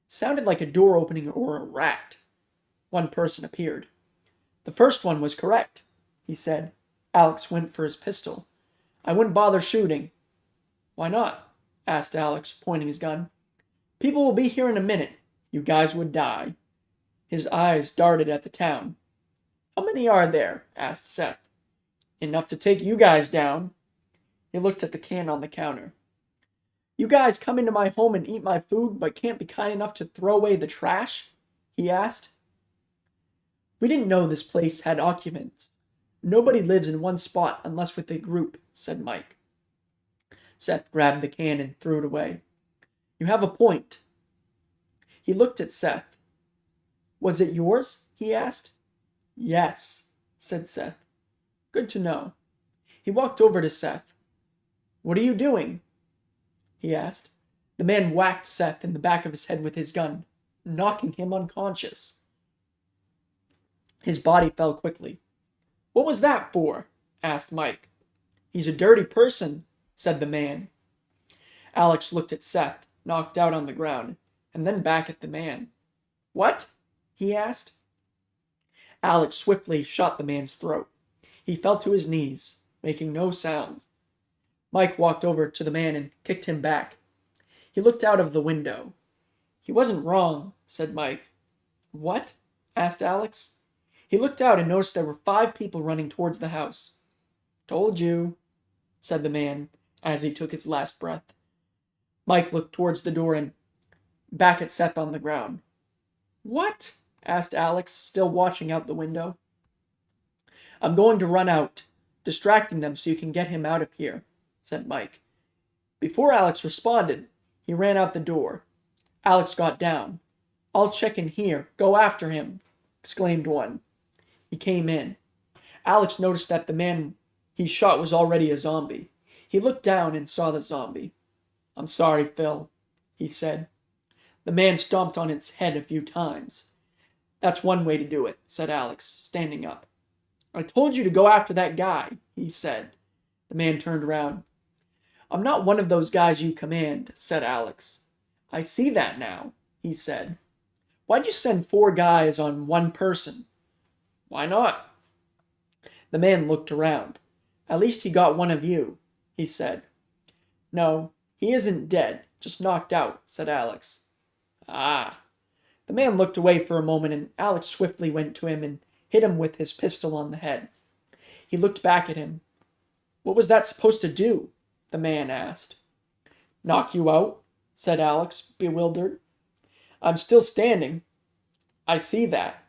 Sounded like a door opening or a rat. One person appeared. The first one was correct, he said. Alex went for his pistol. I wouldn't bother shooting. Why not? Asked Alex, pointing his gun. People will be here in a minute. You guys would die. His eyes darted at the town. How many are there? Asked Seth. Enough to take you guys down. He looked at the can on the counter. You guys come into my home and eat my food, but can't be kind enough to throw away the trash? He asked. We didn't know this place had occupants. Nobody lives in one spot unless with a group, said Mike. Seth grabbed the can and threw it away. You have a point. He looked at Seth. Was it yours? He asked. Yes, said Seth. Good to know. He walked over to Seth. What are you doing? He asked. The man whacked Seth in the back of his head with his gun, knocking him unconscious. His body fell quickly. What was that for? Asked Mike. He's a dirty person, said the man. Alex looked at Seth, knocked out on the ground, and then back at the man. What? He asked. Alex swiftly shot the man's throat. He fell to his knees, making no sound. Mike walked over to the man and kicked him back. He looked out of the window. He wasn't wrong, said Mike. What? Asked Alex. He looked out and noticed there were 5 people running towards the house. Told you, said the man as he took his last breath. Mike looked towards the door and back at Seth on the ground. What? Asked Alex, still watching out the window. I'm going to run out, distracting them so you can get him out of here, said Mike. Before Alex responded, he ran out the door. Alex got down. I'll check in here. Go after him, exclaimed one. He came in. Alex noticed that the man he shot was already a zombie. He looked down and saw the zombie. I'm sorry, Phil, he said. The man stomped on its head a few times. That's one way to do it, said Alex, standing up. I told you to go after that guy, he said. The man turned around. I'm not one of those guys you command, said Alex. I see that now, he said. Why'd you send 4 guys on one person? Why not? The man looked around. At least he got one of you, he said. No, he isn't dead, just knocked out, said Alex. Ah. The man looked away for a moment and Alex swiftly went to him and hit him with his pistol on the head. He looked back at him. What was that supposed to do? The man asked. Knock you out, said Alex, bewildered. I'm still standing. I see that.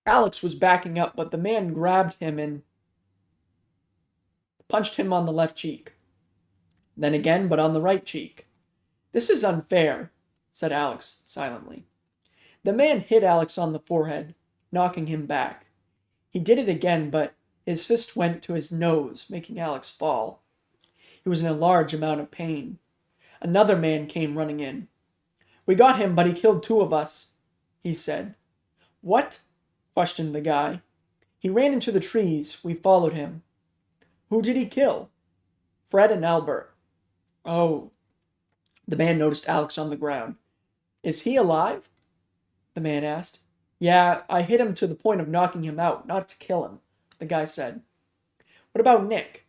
Alex was backing up, but the man grabbed him and punched him on the left cheek. Then again, but on the right cheek. This is unfair, said Alex silently. The man hit Alex on the forehead, knocking him back. He did it again, but his fist went to his nose, making Alex fall. He was in a large amount of pain. Another man came running in. We got him, but he killed 2 of us, he said. What? Questioned the guy. He ran into the trees. We followed him. Who did he kill? Fred and Albert. Oh. The man noticed Alex on the ground. Is he alive? The man asked. Yeah, I hit him to the point of knocking him out, not to kill him, the guy said. What about Nick?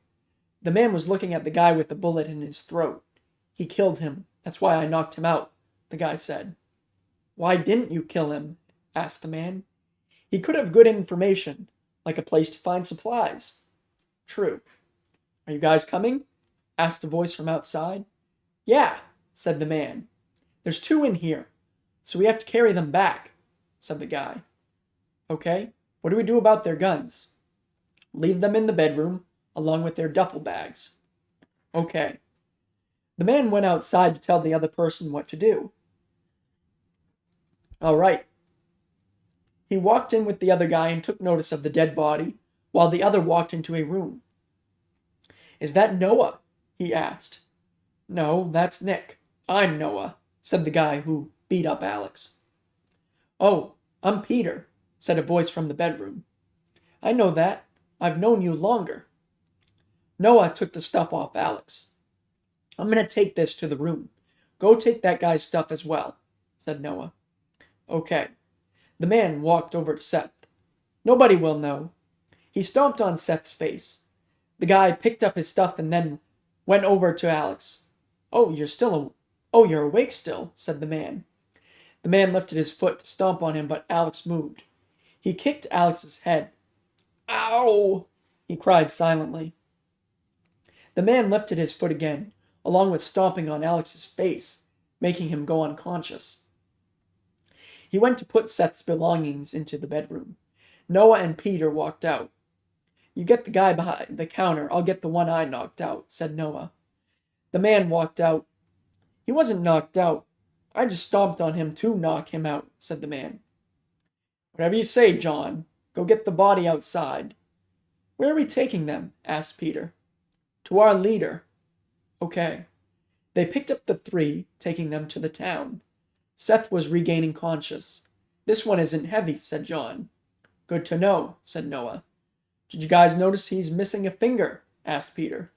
The man was looking at the guy with the bullet in his throat. He killed him. That's why I knocked him out, the guy said. Why didn't you kill him? Asked the man. He could have good information, like a place to find supplies. True. Are you guys coming? Asked a voice from outside. Yeah, said the man. There's 2 in here, so we have to carry them back, said the guy. Okay, what do we do about their guns? Leave them in the bedroom, along with their duffel bags. Okay. The man went outside to tell the other person what to do. All right. He walked in with the other guy and took notice of the dead body, while the other walked into a room. Is that Noah? He asked. No, that's Nick. I'm Noah, said the guy who beat up Alex. Oh, I'm Peter, said a voice from the bedroom. I know that. I've known you longer. Noah took the stuff off Alex. I'm going to take this to the room. Go take that guy's stuff as well, said Noah. Okay. The man walked over to Seth. Nobody will know. He stomped on Seth's face. The guy picked up his stuff and then went over to Alex. Oh, you're awake still, said the man. The man lifted his foot to stomp on him, but Alex moved. He kicked Alex's head. Ow! He cried silently. The man lifted his foot again, along with stomping on Alex's face, making him go unconscious. He went to put Seth's belongings into the bedroom. Noah and Peter walked out. "You get the guy behind the counter, I'll get the one I knocked out," said Noah. The man walked out. "He wasn't knocked out. I just stomped on him to knock him out," said the man. "Whatever you say, John. Go get the body outside." "Where are we taking them?" asked Peter. "To our leader." "Okay." They picked up the three, taking them to the town. Seth was regaining conscious. "This one isn't heavy," said John. "Good to know," said Noah. "Did you guys notice he's missing a finger?" asked Peter.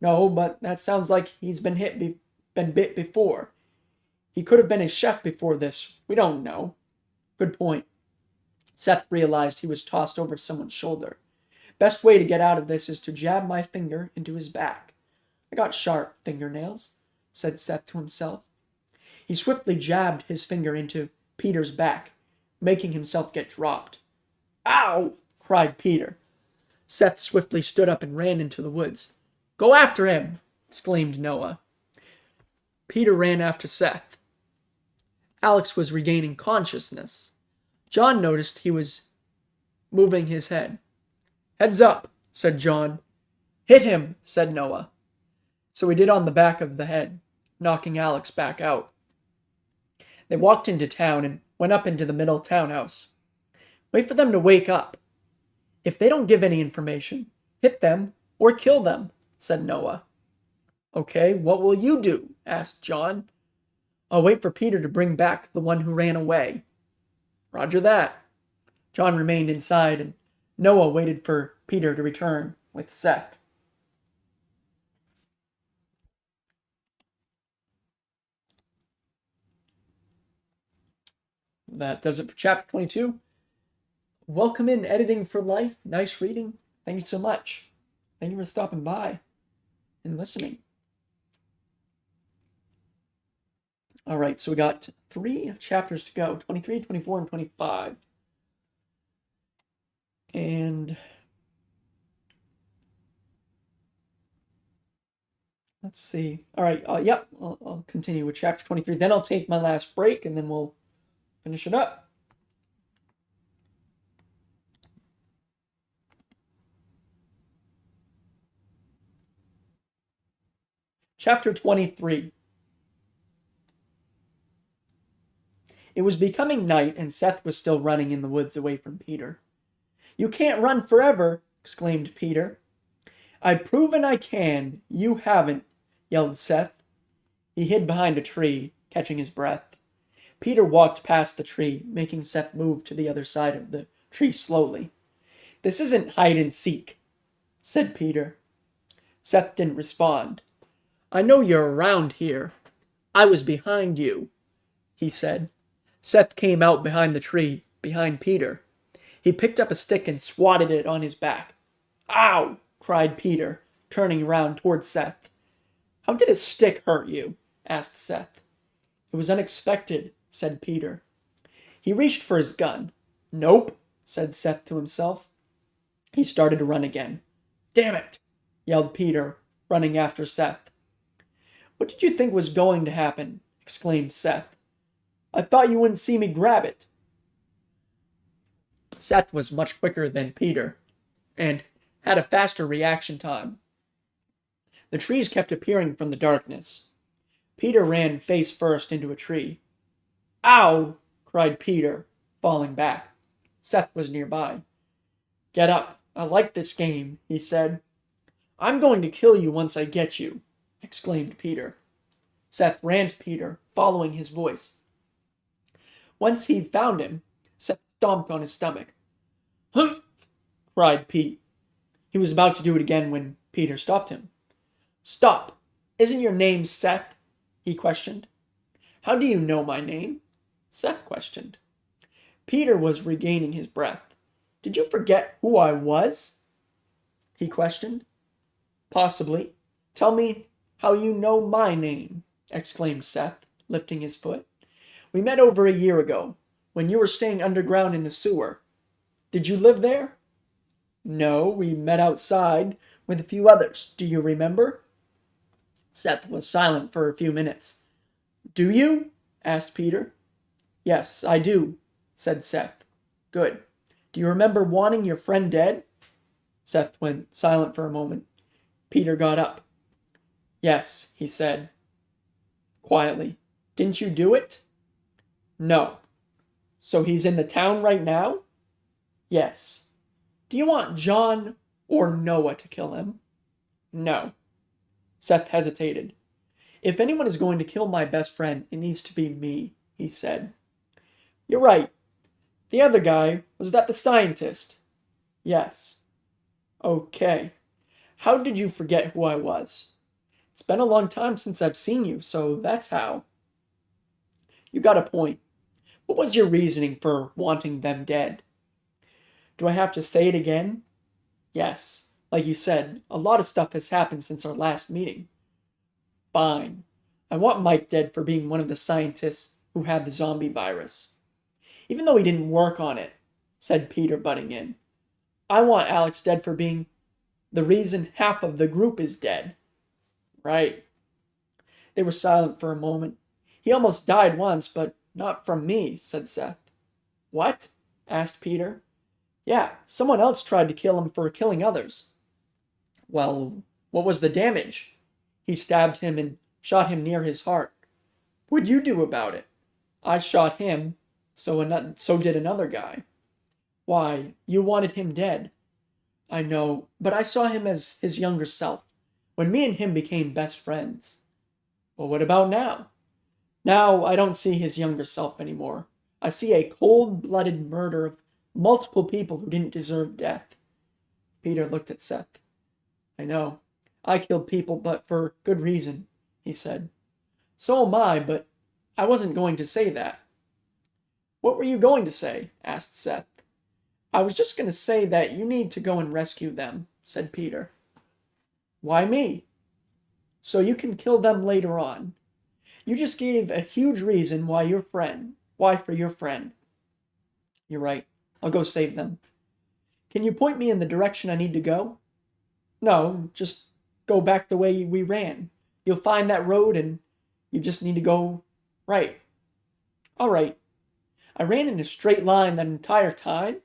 "No, but that sounds like he's been bit before. He could have been a chef before this. We don't know." "Good point." Seth realized he was tossed over someone's shoulder. "Best way to get out of this is to jab my finger into his back. I got sharp fingernails," said Seth to himself. He swiftly jabbed his finger into Peter's back, making himself get dropped. "Ow!" cried Peter. Seth swiftly stood up and ran into the woods. "Go after him!" exclaimed Noah. Peter ran after Seth. Alex was regaining consciousness. John noticed he was moving his head. "Heads up," said John. "Hit him," said Noah. So he did on the back of the head, knocking Alex back out. They walked into town and went up into the middle townhouse. "Wait for them to wake up. If they don't give any information, hit them or kill them," said Noah. "Okay, what will you do?" asked John. "I'll wait for Peter to bring back the one who ran away." "Roger that." John remained inside, and Noah waited for Peter to return with Seth. That does it for chapter 22. Welcome in Editing for Life. Nice reading. Thank you so much. Thank you for stopping by and listening. All right, so we got 3 chapters to go, 23, 24, and 25. And let's see. All right, I'll continue with chapter 23. Then I'll take my last break, and then we'll finish it up. Chapter 23. It was becoming night, and Seth was still running in the woods away from Peter. "You can't run forever," exclaimed Peter. "I've proven I can. You haven't," yelled Seth. He hid behind a tree, catching his breath. Peter walked past the tree, making Seth move to the other side of the tree slowly. "This isn't hide and seek," said Peter. Seth didn't respond. "I know you're around here. I was behind you," he said. Seth came out behind the tree, behind Peter. He picked up a stick and swatted it on his back. "Ow!" cried Peter, turning around toward Seth. "How did a stick hurt you?" asked Seth. "It was unexpected," said Peter. He reached for his gun. "Nope," said Seth to himself. He started to run again. "Damn it!" yelled Peter, running after Seth. "What did you think was going to happen?" exclaimed Seth. "I thought you wouldn't see me grab it." Seth was much quicker than Peter, and had a faster reaction time. The trees kept appearing from the darkness. Peter ran face first into a tree. "Ow!" cried Peter, falling back. Seth was nearby. "Get up. I like this game," he said. "I'm going to kill you once I get you," exclaimed Peter. Seth ran to Peter, following his voice. Once he found him, Seth stomped on his stomach. "Humph!" cried Pete. He was about to do it again when Peter stopped him. "Stop! Isn't your name Seth?" he questioned. "How do you know my name?" Seth questioned. Peter was regaining his breath. "Did you forget who I was?" he questioned. "Possibly. Tell me how you know my name," exclaimed Seth, lifting his foot. "We met over a year ago, when you were staying underground in the sewer. Did you live there?" "No, we met outside with a few others. Do you remember?" Seth was silent for a few minutes. "Do you?" asked Peter. "Yes, I do," said Seth. "Good. Do you remember wanting your friend dead? Seth went silent for a moment. Peter got up. Yes, he said, quietly. Didn't you do it? No. So he's in the town right now? Yes. Do you want John or Noah to kill him? No. Seth hesitated. If anyone is going to kill my best friend, it needs to be me, he said. You're right. The other guy, was that the scientist? Yes. Okay. How did you forget who I was? It's been a long time since I've seen you, so that's how. You got a point. What was your reasoning for wanting them dead? Do I have to say it again? Yes. Like you said, a lot of stuff has happened since our last meeting. Fine. I want Mike dead for being one of the scientists who had the zombie virus. Even though he didn't work on it, said Peter, butting in. I want Alex dead for being the reason half of the group is dead. Right. They were silent for a moment. He almost died once, but not from me, said Seth. What? Asked Peter. Yeah, someone else tried to kill him for killing others. Well, what was the damage? He stabbed him and shot him near his heart. What'd you do about it? I shot him, so did another guy. Why, you wanted him dead. I know, but I saw him as his younger self, when me and him became best friends. Well, what about now? Now I don't see his younger self anymore. I see a cold-blooded murder of multiple people who didn't deserve death. Peter looked at Seth. I know. I killed people, but for good reason, he said. So am I, but I wasn't going to say that. What were you going to say? Asked Seth. I was just going to say that you need to go and rescue them, said Peter. Why me? So you can kill them later on. You just gave a huge reason why for your friend. You're right. I'll go save them. Can you point me in the direction I need to go? No, just go back the way we ran. You'll find that road and you just need to go right. All right. I ran in a straight line that entire time.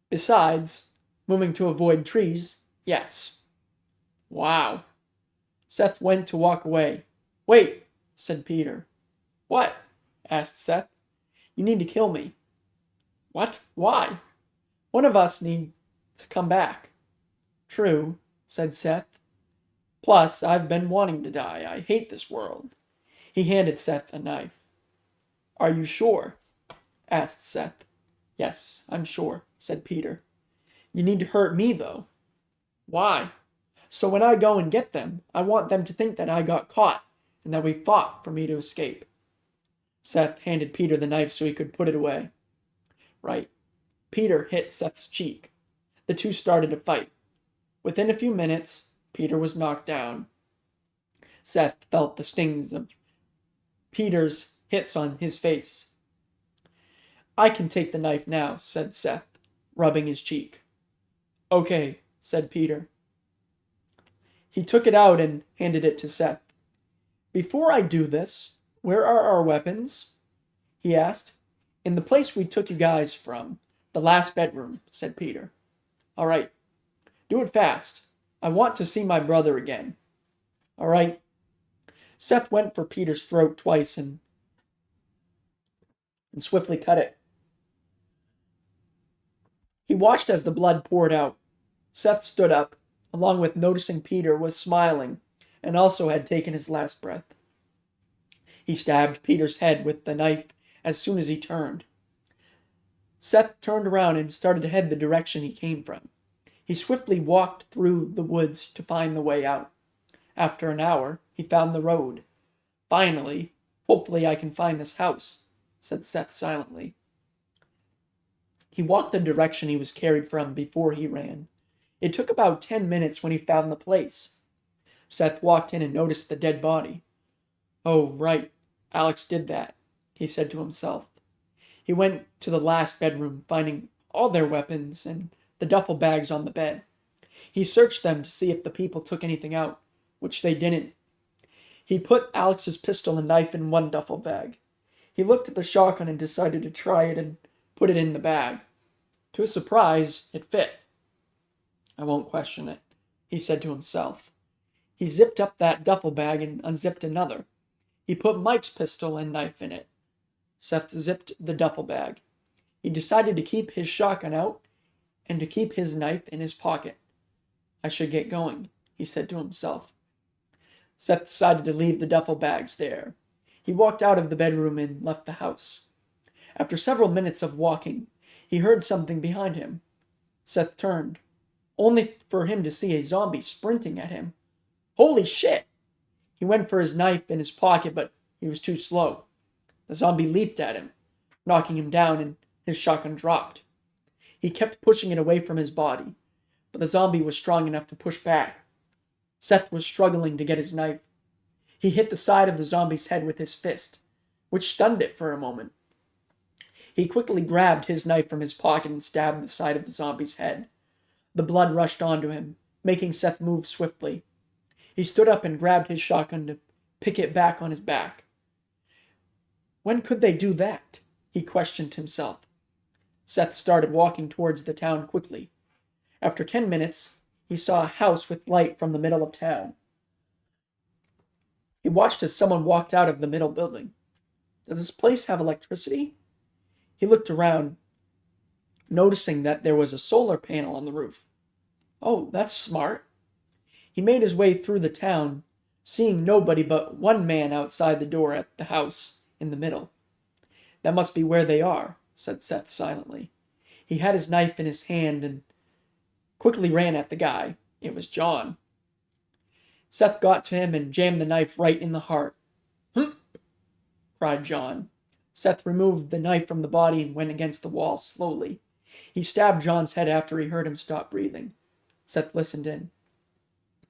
Besides, moving to avoid trees, yes. Wow. Seth went to walk away. Wait, said Peter. What? Asked Seth. You need to kill me. What? Why? One of us needs to come back. True, said Seth. Plus, I've been wanting to die. I hate this world. He handed Seth a knife. Are you sure? Asked Seth. Yes, I'm sure, said Peter. You need to hurt me, though. Why? So when I go and get them, I want them to think that I got caught and that we fought for me to escape. Seth handed Peter the knife so he could put it away. Right. Peter hit Seth's cheek. The two started to fight. Within a few minutes, Peter was knocked down. Seth felt the stings of Peter's hits on his face. I can take the knife now, said Seth, rubbing his cheek. Okay, said Peter. He took it out and handed it to Seth. Before I do this, where are our weapons? He asked. In the place we took you guys from, the last bedroom, said Peter. All right, do it fast. I want to see my brother again. All right. Seth went for Peter's throat twice and swiftly cut it. He watched as the blood poured out. Seth stood up, along with noticing Peter was smiling and also had taken his last breath. He stabbed Peter's head with the knife as soon as he turned. Seth turned around and started to head the direction he came from. He swiftly walked through the woods to find the way out. After an hour, he found the road. Finally, hopefully I can find this house, said Seth silently. He walked the direction he was carried from before he ran. It took about 10 minutes when he found the place. Seth walked in and noticed the dead body. Oh, right, Alex did that, he said to himself. He went to the last bedroom, finding all their weapons and the duffel bags on the bed. He searched them to see if the people took anything out, which they didn't. He put Alex's pistol and knife in one duffel bag. He looked at the shotgun and decided to try it and put it in the bag. To his surprise, it fit. I won't question it, he said to himself. He zipped up that duffel bag and unzipped another. He put Mike's pistol and knife in it. Seth zipped the duffel bag. He decided to keep his shotgun out and to keep his knife in his pocket. I should get going, he said to himself. Seth decided to leave the duffel bags there. He walked out of the bedroom and left the house. After several minutes of walking, he heard something behind him. Seth turned, only for him to see a zombie sprinting at him. Holy shit! He went for his knife in his pocket, but he was too slow. The zombie leaped at him, knocking him down, and his shotgun dropped. He kept pushing it away from his body, but the zombie was strong enough to push back. Seth was struggling to get his knife. He hit the side of the zombie's head with his fist, which stunned it for a moment. He quickly grabbed his knife from his pocket and stabbed the side of the zombie's head. The blood rushed onto him, making Seth move swiftly. He stood up and grabbed his shotgun to pick it back on his back. When could they do that? He questioned himself. Seth started walking towards the town quickly. After 10 minutes, he saw a house with light from the middle of town. He watched as someone walked out of the middle building. Does this place have electricity? He looked around, noticing that there was a solar panel on the roof. Oh, that's smart. He made his way through the town, seeing nobody but one man outside the door at the house in the middle. That must be where they are, said Seth silently. He had his knife in his hand and quickly ran at the guy. It was John. Seth got to him and jammed the knife right in the heart. "Humph!" cried John. Seth removed the knife from the body and went against the wall slowly. He stabbed John's head after he heard him stop breathing. Seth listened in.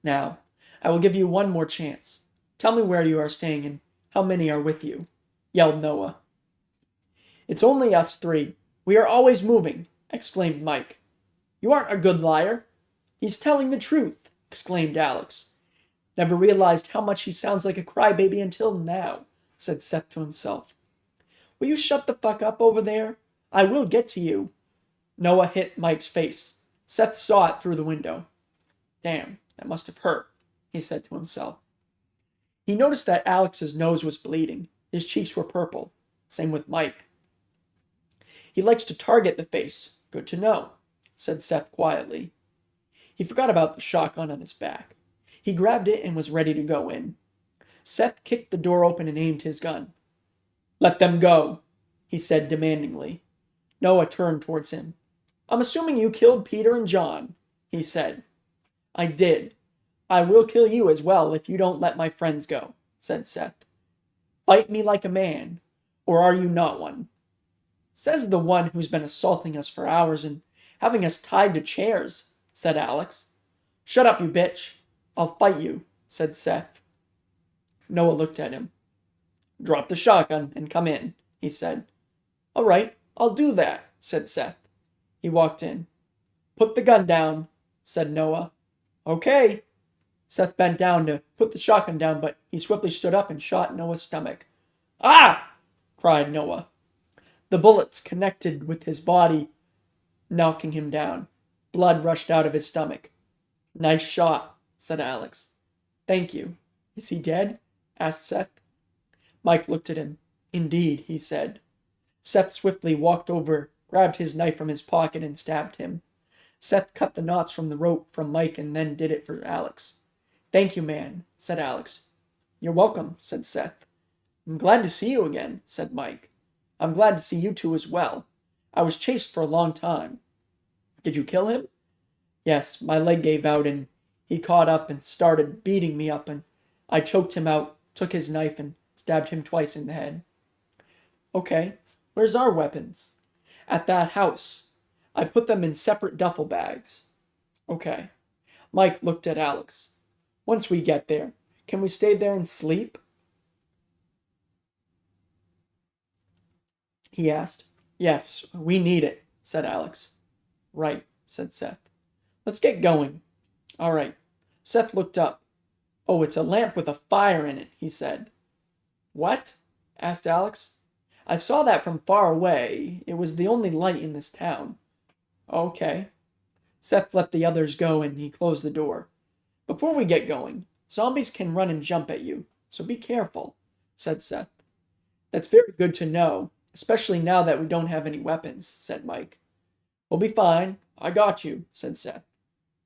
Now, I will give you one more chance. Tell me where you are staying and how many are with you, yelled Noah. It's only us three. We are always moving, exclaimed Mike. You aren't a good liar. He's telling the truth, exclaimed Alex. Never realized how much he sounds like a crybaby until now, said Seth to himself. Will you shut the fuck up over there? I will get to you. Noah hit Mike's face. Seth saw it through the window. Damn, that must have hurt, he said to himself. He noticed that Alex's nose was bleeding. His cheeks were purple. Same with Mike. He likes to target the face. Good to know, said Seth quietly. He forgot about the shotgun on his back. He grabbed it and was ready to go in. Seth kicked the door open and aimed his gun. Let them go, he said demandingly. Noah turned towards him. I'm assuming you killed Peter and John, he said. I did. I will kill you as well if you don't let my friends go, said Seth. Fight me like a man, or are you not one? Says the one who's been assaulting us for hours and having us tied to chairs, said Alex. Shut up, you bitch. I'll fight you, said Seth. Noah looked at him. Drop the shotgun and come in, he said. All right, I'll do that, said Seth. He walked in. Put the gun down, said Noah. Okay. Seth bent down to put the shotgun down, but he swiftly stood up and shot Noah's stomach. Ah! Cried Noah. The bullets connected with his body, knocking him down. Blood rushed out of his stomach. Nice shot, said Alex. Thank you. Is he dead? Asked Seth. Mike looked at him. Indeed, he said. Seth swiftly walked over, grabbed his knife from his pocket, and stabbed him. Seth cut the knots from the rope from Mike and then did it for Alex. Thank you, man, said Alex. You're welcome, said Seth. I'm glad to see you again, said Mike. I'm glad to see you two as well. I was chased for a long time. Did you kill him? Yes, my leg gave out and he caught up and started beating me up and I choked him out, took his knife and stabbed him twice in the head. Okay, where's our weapons? At that house. I put them in separate duffel bags. Okay. Mike looked at Alex. Once we get there, can we stay there and sleep? He asked. Yes, we need it, said Alex. Right, said Seth. Let's get going. All right. Seth looked up. Oh, it's a lamp with a fire in it, he said. What? Asked Alex. I saw that from far away. It was the only light in this town. Okay. Seth let the others go and he closed the door. Before we get going, zombies can run and jump at you, so be careful, said Seth. That's very good to know, especially now that we don't have any weapons, said Mike. We'll be fine. I got you, said Seth.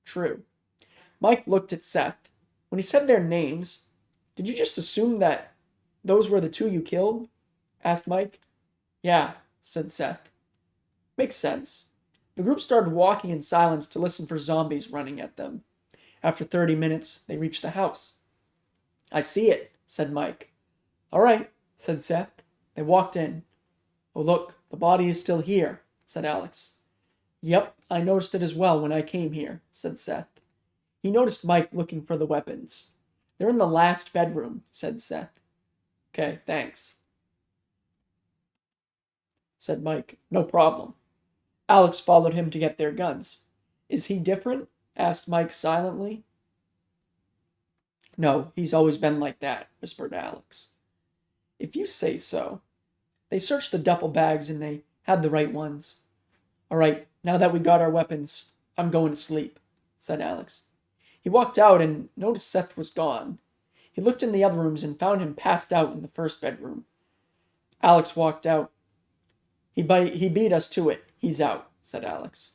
True. Mike looked at Seth. When he said their names, did you just assume that those were the two you killed? Asked Mike. Yeah, said Seth. Makes sense. The group started walking in silence to listen for zombies running at them. After 30 minutes, they reached the house. I see it, said Mike. All right, said Seth. They walked in. Oh, look, the body is still here, said Alex. Yep, I noticed it as well when I came here, said Seth. He noticed Mike looking for the weapons. They're in the last bedroom, said Seth. Okay, thanks, said Mike. No problem. Alex followed him to get their guns. Is he different? Asked Mike silently. No, he's always been like that, whispered Alex. If you say so. They searched the duffel bags and they had the right ones. All right, now that we got our weapons, I'm going to sleep, said Alex. He walked out and noticed Seth was gone. He looked in the other rooms and found him passed out in the first bedroom. Alex walked out. He beat us to it. He's out, said Alex.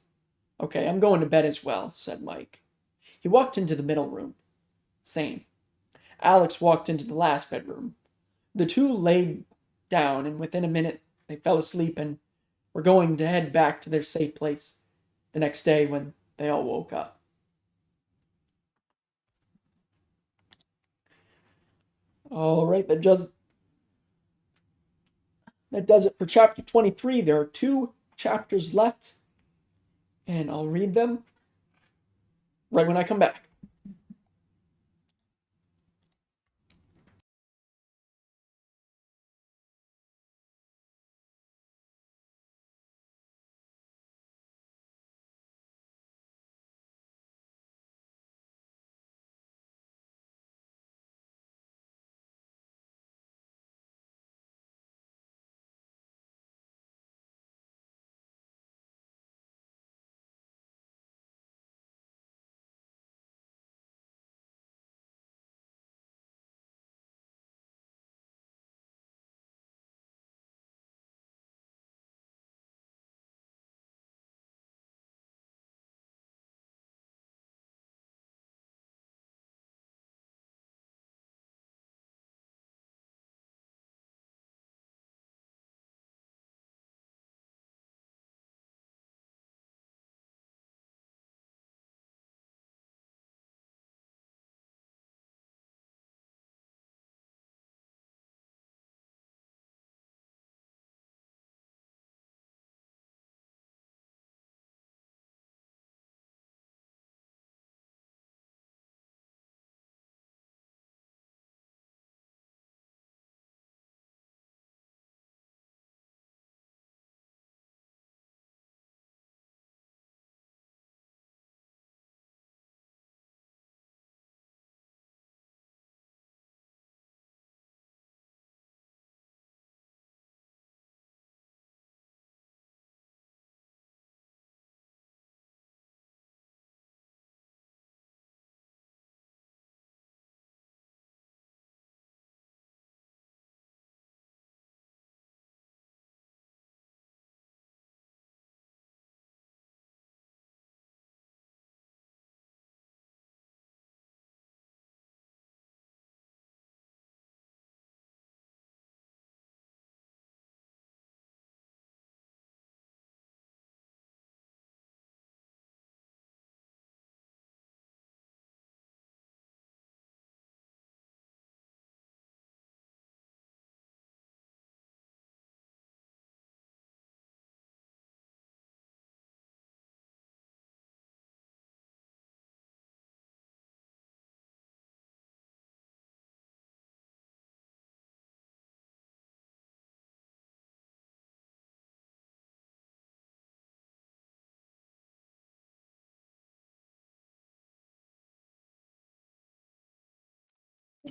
Okay, I'm going to bed as well, said Mike. He walked into the middle room. Same. Alex walked into the last bedroom. The two laid down, and within a minute they fell asleep and were going to head back to their safe place the next day when they all woke up. All right, that does it for chapter 23. There are 2 chapters left, and I'll read them right when I come back.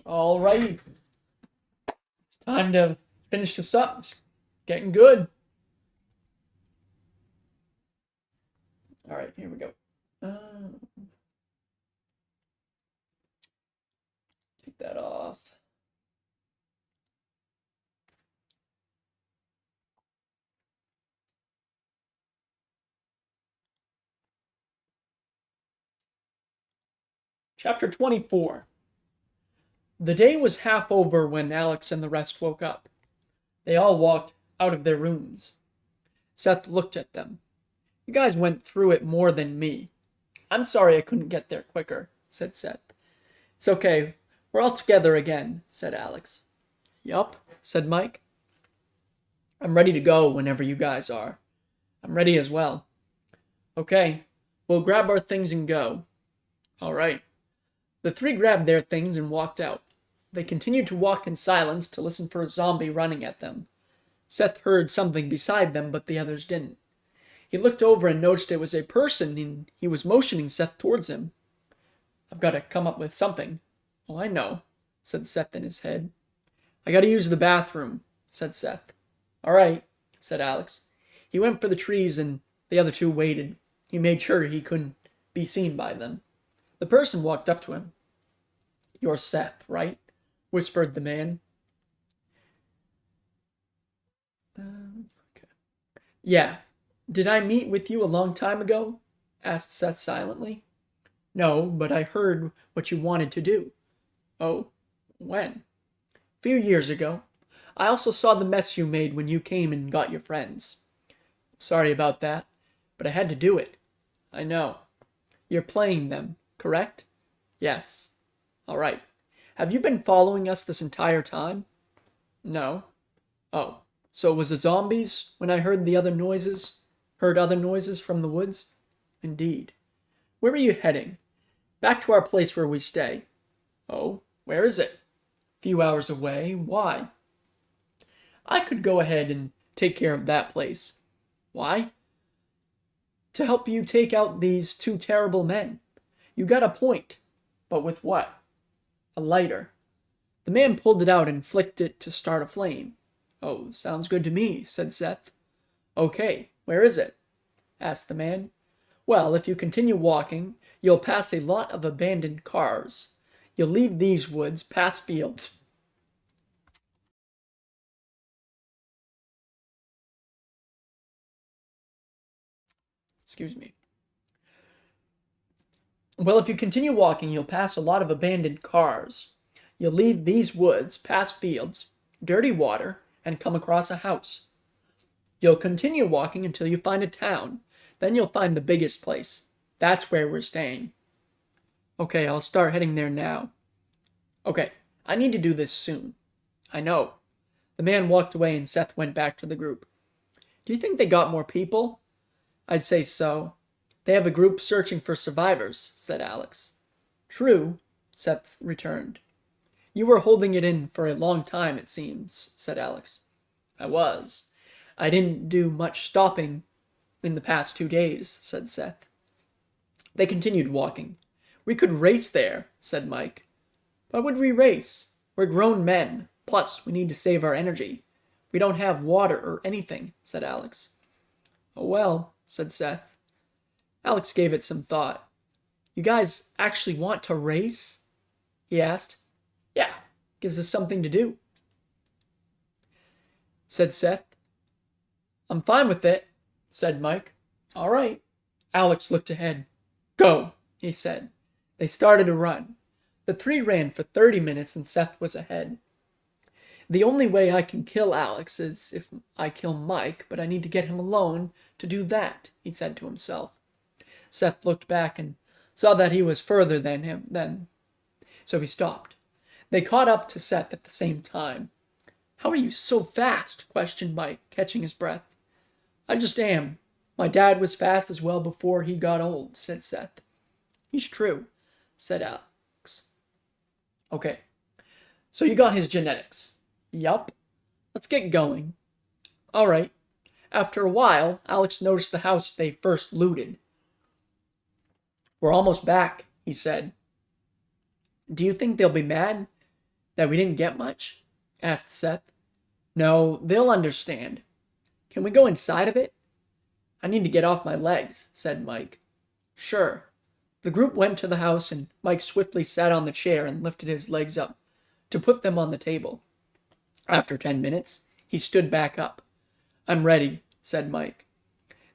All right, it's time to finish this up. It's getting good. Alright, here we go. Take that off. Chapter 24. The day was half over when Alex and the rest woke up. They all walked out of their rooms. Seth looked at them. You guys went through it more than me. I'm sorry I couldn't get there quicker, said Seth. It's okay. We're all together again, said Alex. Yup, said Mike. I'm ready to go whenever you guys are. I'm ready as well. Okay, we'll grab our things and go. All right. The three grabbed their things and walked out. They continued to walk in silence to listen for a zombie running at them. Seth heard something beside them, but the others didn't. He looked over and noticed it was a person, and he was motioning Seth towards him. I've got to come up with something. Oh, I know, said Seth in his head. I got to use the bathroom, said Seth. All right, said Alex. He went for the trees, and the other two waited. He made sure he couldn't be seen by them. The person walked up to him. You're Seth, right? Whispered the man. Okay. Yeah. Did I meet with you a long time ago? Asked Seth silently. No, but I heard what you wanted to do. Oh, when? A few years ago. I also saw the mess you made when you came and got your friends. Sorry about that, but I had to do it. I know. You're playing them, correct? Yes. All right. Have you been following us this entire time? No. Oh, so it was the zombies when I heard other noises from the woods? Indeed. Where are you heading? Back to our place where we stay. Oh, where is it? A few hours away. Why? I could go ahead and take care of that place. Why? To help you take out these two terrible men. You got a point. But with what? A lighter. The man pulled it out and flicked it to start a flame. Oh, sounds good to me, said Seth. Okay, where is it? Asked the man. Well, if you continue walking, you'll pass a lot of abandoned cars. You'll leave these woods, pass fields. Excuse me. Well, if you continue walking, you'll pass a lot of abandoned cars. You'll leave these woods, pass fields, dirty water, and come across a house. You'll continue walking until you find a town. Then you'll find the biggest place. That's where we're staying. Okay, I'll start heading there now. Okay, I need to do this soon. I know. The man walked away and Seth went back to the group. Do you think they got more people? I'd say so. They have a group searching for survivors, said Alex. True, Seth returned. You were holding it in for a long time, it seems, said Alex. I was. I didn't do much stopping in the past 2 days, said Seth. They continued walking. We could race there, said Mike. Why would we race? We're grown men. Plus, we need to save our energy. We don't have water or anything, said Alex. Oh well, said Seth. Alex gave it some thought. You guys actually want to race? He asked. Yeah, gives us something to do, said Seth. I'm fine with it, said Mike. All right. Alex looked ahead. Go, he said. They started to run. The three ran for 30 minutes and Seth was ahead. The only way I can kill Alex is if I kill Mike, but I need to get him alone to do that, he said to himself. Seth looked back and saw that he was further than him then, so he stopped. They caught up to Seth at the same time. How are you so fast? Questioned Mike, catching his breath. I just am. My dad was fast as well before he got old, said Seth. He's true, said Alex. Okay, so you got his genetics. Yup. Let's get going. All right. After a while, Alex noticed the house they first looted. We're almost back, he said. Do you think they'll be mad that we didn't get much? Asked Seth. No, they'll understand. Can we go inside of it? I need to get off my legs, said Mike. Sure. The group went to the house, and Mike swiftly sat on the chair and lifted his legs up to put them on the table. After 10 minutes, he stood back up. I'm ready, said Mike.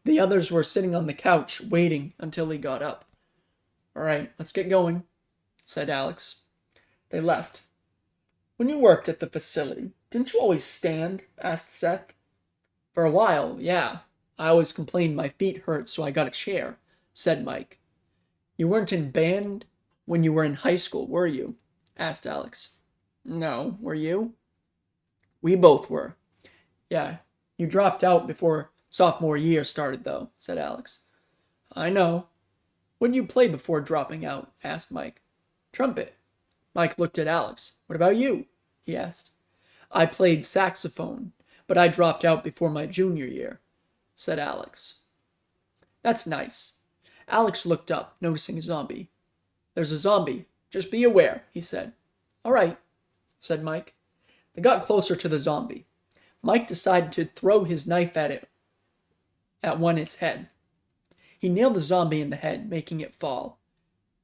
The others were sitting on the couch, waiting until he got up. All right, let's get going, said Alex. They left. When you worked at the facility, didn't you always stand? Asked Seth. For a while, yeah. I always complained my feet hurt, so I got a chair, said Mike. You weren't in band when you were in high school, were you? Asked Alex. No, were you? We both were. Yeah, you dropped out before sophomore year started, though, said Alex. I know. What did you play before dropping out? Asked Mike. Trumpet. Mike looked at Alex. What about you? He asked. I played saxophone, but I dropped out before my junior year, said Alex. That's nice. Alex looked up, noticing a zombie. There's a zombie. Just be aware, he said. All right, said Mike. They got closer to the zombie. Mike decided to throw his knife at it, at its head. He nailed the zombie in the head, making it fall.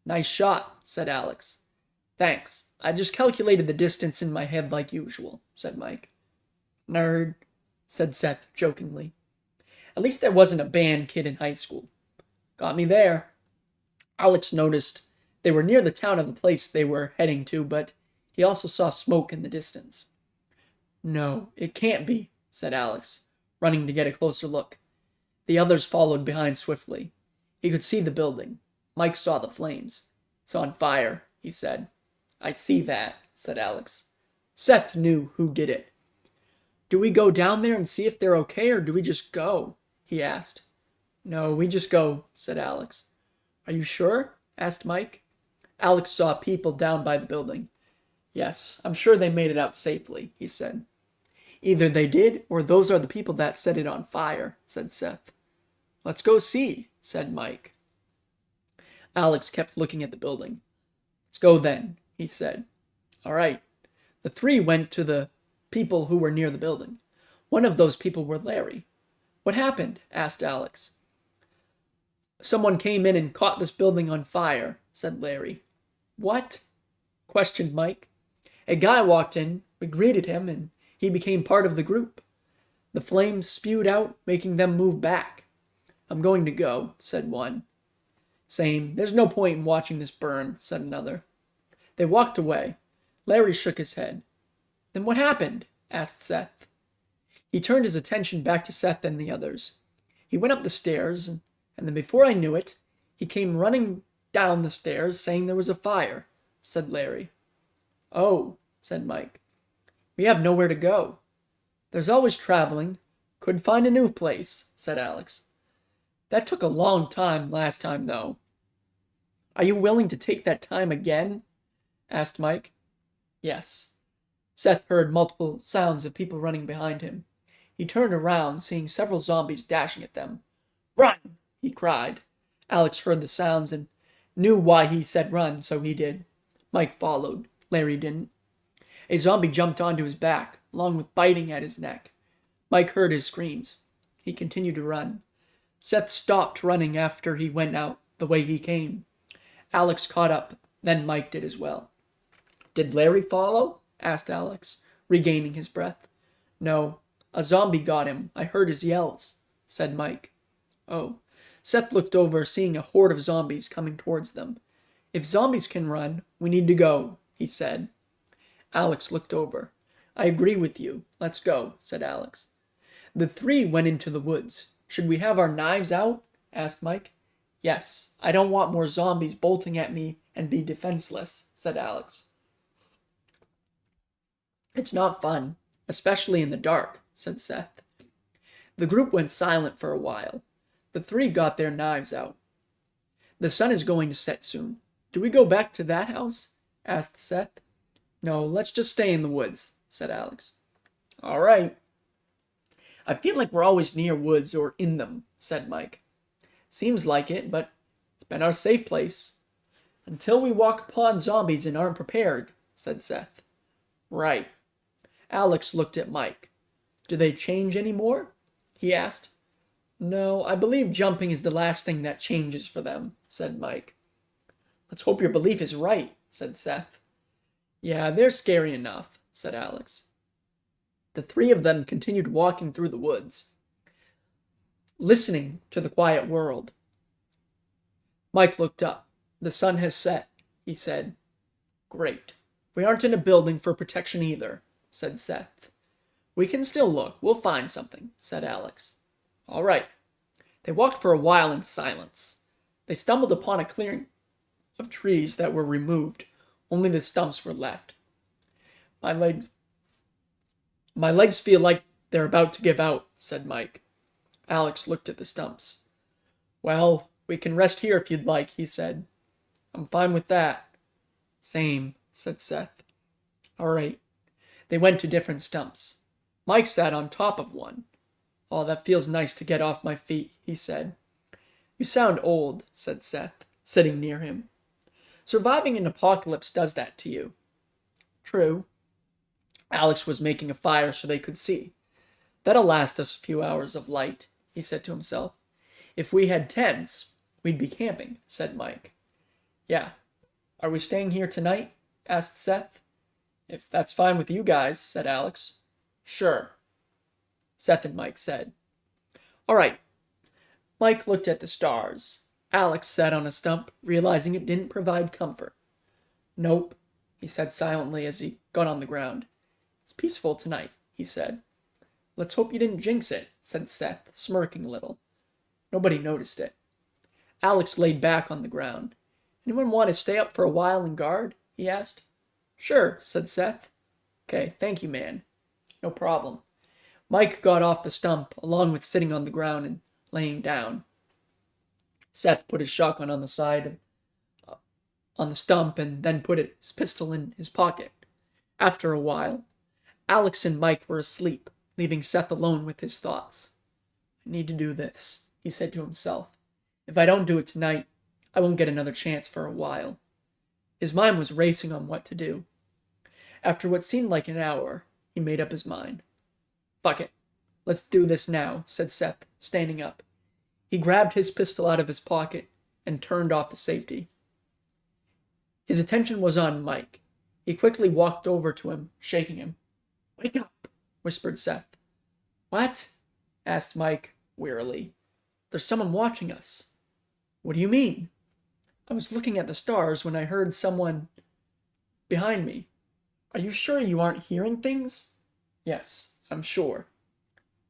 Nice shot, said Alex. Thanks. I just calculated the distance in my head like usual, said Mike. Nerd, said Seth jokingly. At least I wasn't a band kid in high school. Got me there. Alex noticed they were near the town of the place they were heading to, but he also saw smoke in the distance. No, it can't be, said Alex, running to get a closer look. The others followed behind swiftly. He could see the building. Mike saw the flames. It's on fire, he said. I see that, said Alex. Seth knew who did it. Do we go down there and see if they're okay, or do we just go? He asked. No, we just go, said Alex. Are you sure? Asked Mike. Alex saw people down by the building. Yes, I'm sure they made it out safely, he said. Either they did, or those are the people that set it on fire, said Seth. Let's go see, said Mike. Alex kept looking at the building. Let's go then, he said. All right. The three went to the people who were near the building. One of those people were Larry. What happened? Asked Alex. Someone came in and caught this building on fire, said Larry. What? Questioned Mike. A guy walked in, we greeted him, and he became part of the group. The flames spewed out, making them move back. I'm going to go, said one. Same. There's no point in watching this burn, said another. They walked away. Larry shook his head. Then what happened? Asked Seth. He turned his attention back to Seth and the others. He went up the stairs, and then before I knew it, he came running down the stairs saying there was a fire, said Larry. Oh, said Mike. We have nowhere to go. There's always traveling. Could find a new place, said Alex. That took a long time last time, though. Are you willing to take that time again? Asked Mike. Yes. Seth heard multiple sounds of people running behind him. He turned around, seeing several zombies dashing at them. Run! He cried. Alex heard the sounds and knew why he said run, so he did. Mike followed. Larry didn't. A zombie jumped onto his back, along with biting at his neck. Mike heard his screams. He continued to run. Seth stopped running after he went out the way he came. Alex caught up, then Mike did as well. Did Larry follow? Asked Alex, regaining his breath. No, a zombie got him. I heard his yells, said Mike. Oh. Seth looked over, seeing a horde of zombies coming towards them. If zombies can run, we need to go, he said. Alex looked over. I agree with you. Let's go, said Alex. The three went into the woods. Should we have our knives out? Asked Mike. Yes, I don't want more zombies bolting at me and be defenseless, said Alex. It's not fun, especially in the dark, said Seth. The group went silent for a while. The three got their knives out. The sun is going to set soon. Do we go back to that house? Asked Seth. No, let's just stay in the woods, said Alex. All right. I feel like we're always near woods or in them, said Mike. Seems like it, but it's been our safe place. Until we walk upon zombies and aren't prepared, said Seth. Right. Alex looked at Mike. Do they change any more? He asked. No, I believe jumping is the last thing that changes for them, said Mike. Let's hope your belief is right, said Seth. Yeah, they're scary enough, said Alex. The three of them continued walking through the woods, listening to the quiet world. Mike looked up. The sun has set, he said. Great. We aren't in a building for protection either, said Seth. We can still look. We'll find something, said Alex. All right. They walked for a while in silence. They stumbled upon a clearing of trees that were removed. Only the stumps were left. My legs feel like they're about to give out, said Mike. Alex looked at the stumps. Well, we can rest here if you'd like, he said. I'm fine with that. Same, said Seth. All right. They went to different stumps. Mike sat on top of one. Oh, that feels nice to get off my feet, he said. You sound old, said Seth, sitting near him. Surviving an apocalypse does that to you. True. Alex was making a fire so they could see. That'll last us a few hours of light, he said to himself. If we had tents, we'd be camping, said Mike. Yeah. Are we staying here tonight? Asked Seth. If that's fine with you guys, said Alex. Sure, Seth and Mike said. All right. Mike looked at the stars. Alex sat on a stump, realizing it didn't provide comfort. Nope, he said silently as he got on the ground. It's peaceful tonight, he said. Let's hope you didn't jinx it, said Seth, smirking a little. Nobody noticed it. Alex laid back on the ground. Anyone want to stay up for a while and guard? He asked. Sure, said Seth. Okay, thank you, man. No problem. Mike got off the stump, along with sitting on the ground and laying down. Seth put his shotgun on the side on the stump and then put his pistol in his pocket. After a while, Alex and Mike were asleep, leaving Seth alone with his thoughts. I need to do this, he said to himself. If I don't do it tonight, I won't get another chance for a while. His mind was racing on what to do. After what seemed like an hour, he made up his mind. Fuck it. Let's do this now, said Seth, standing up. He grabbed his pistol out of his pocket and turned off the safety. His attention was on Mike. He quickly walked over to him, shaking him. Wake up, whispered Seth. What? Asked Mike, wearily. There's someone watching us. What do you mean? I was looking at the stars when I heard someone behind me. Are you sure you aren't hearing things? Yes, I'm sure.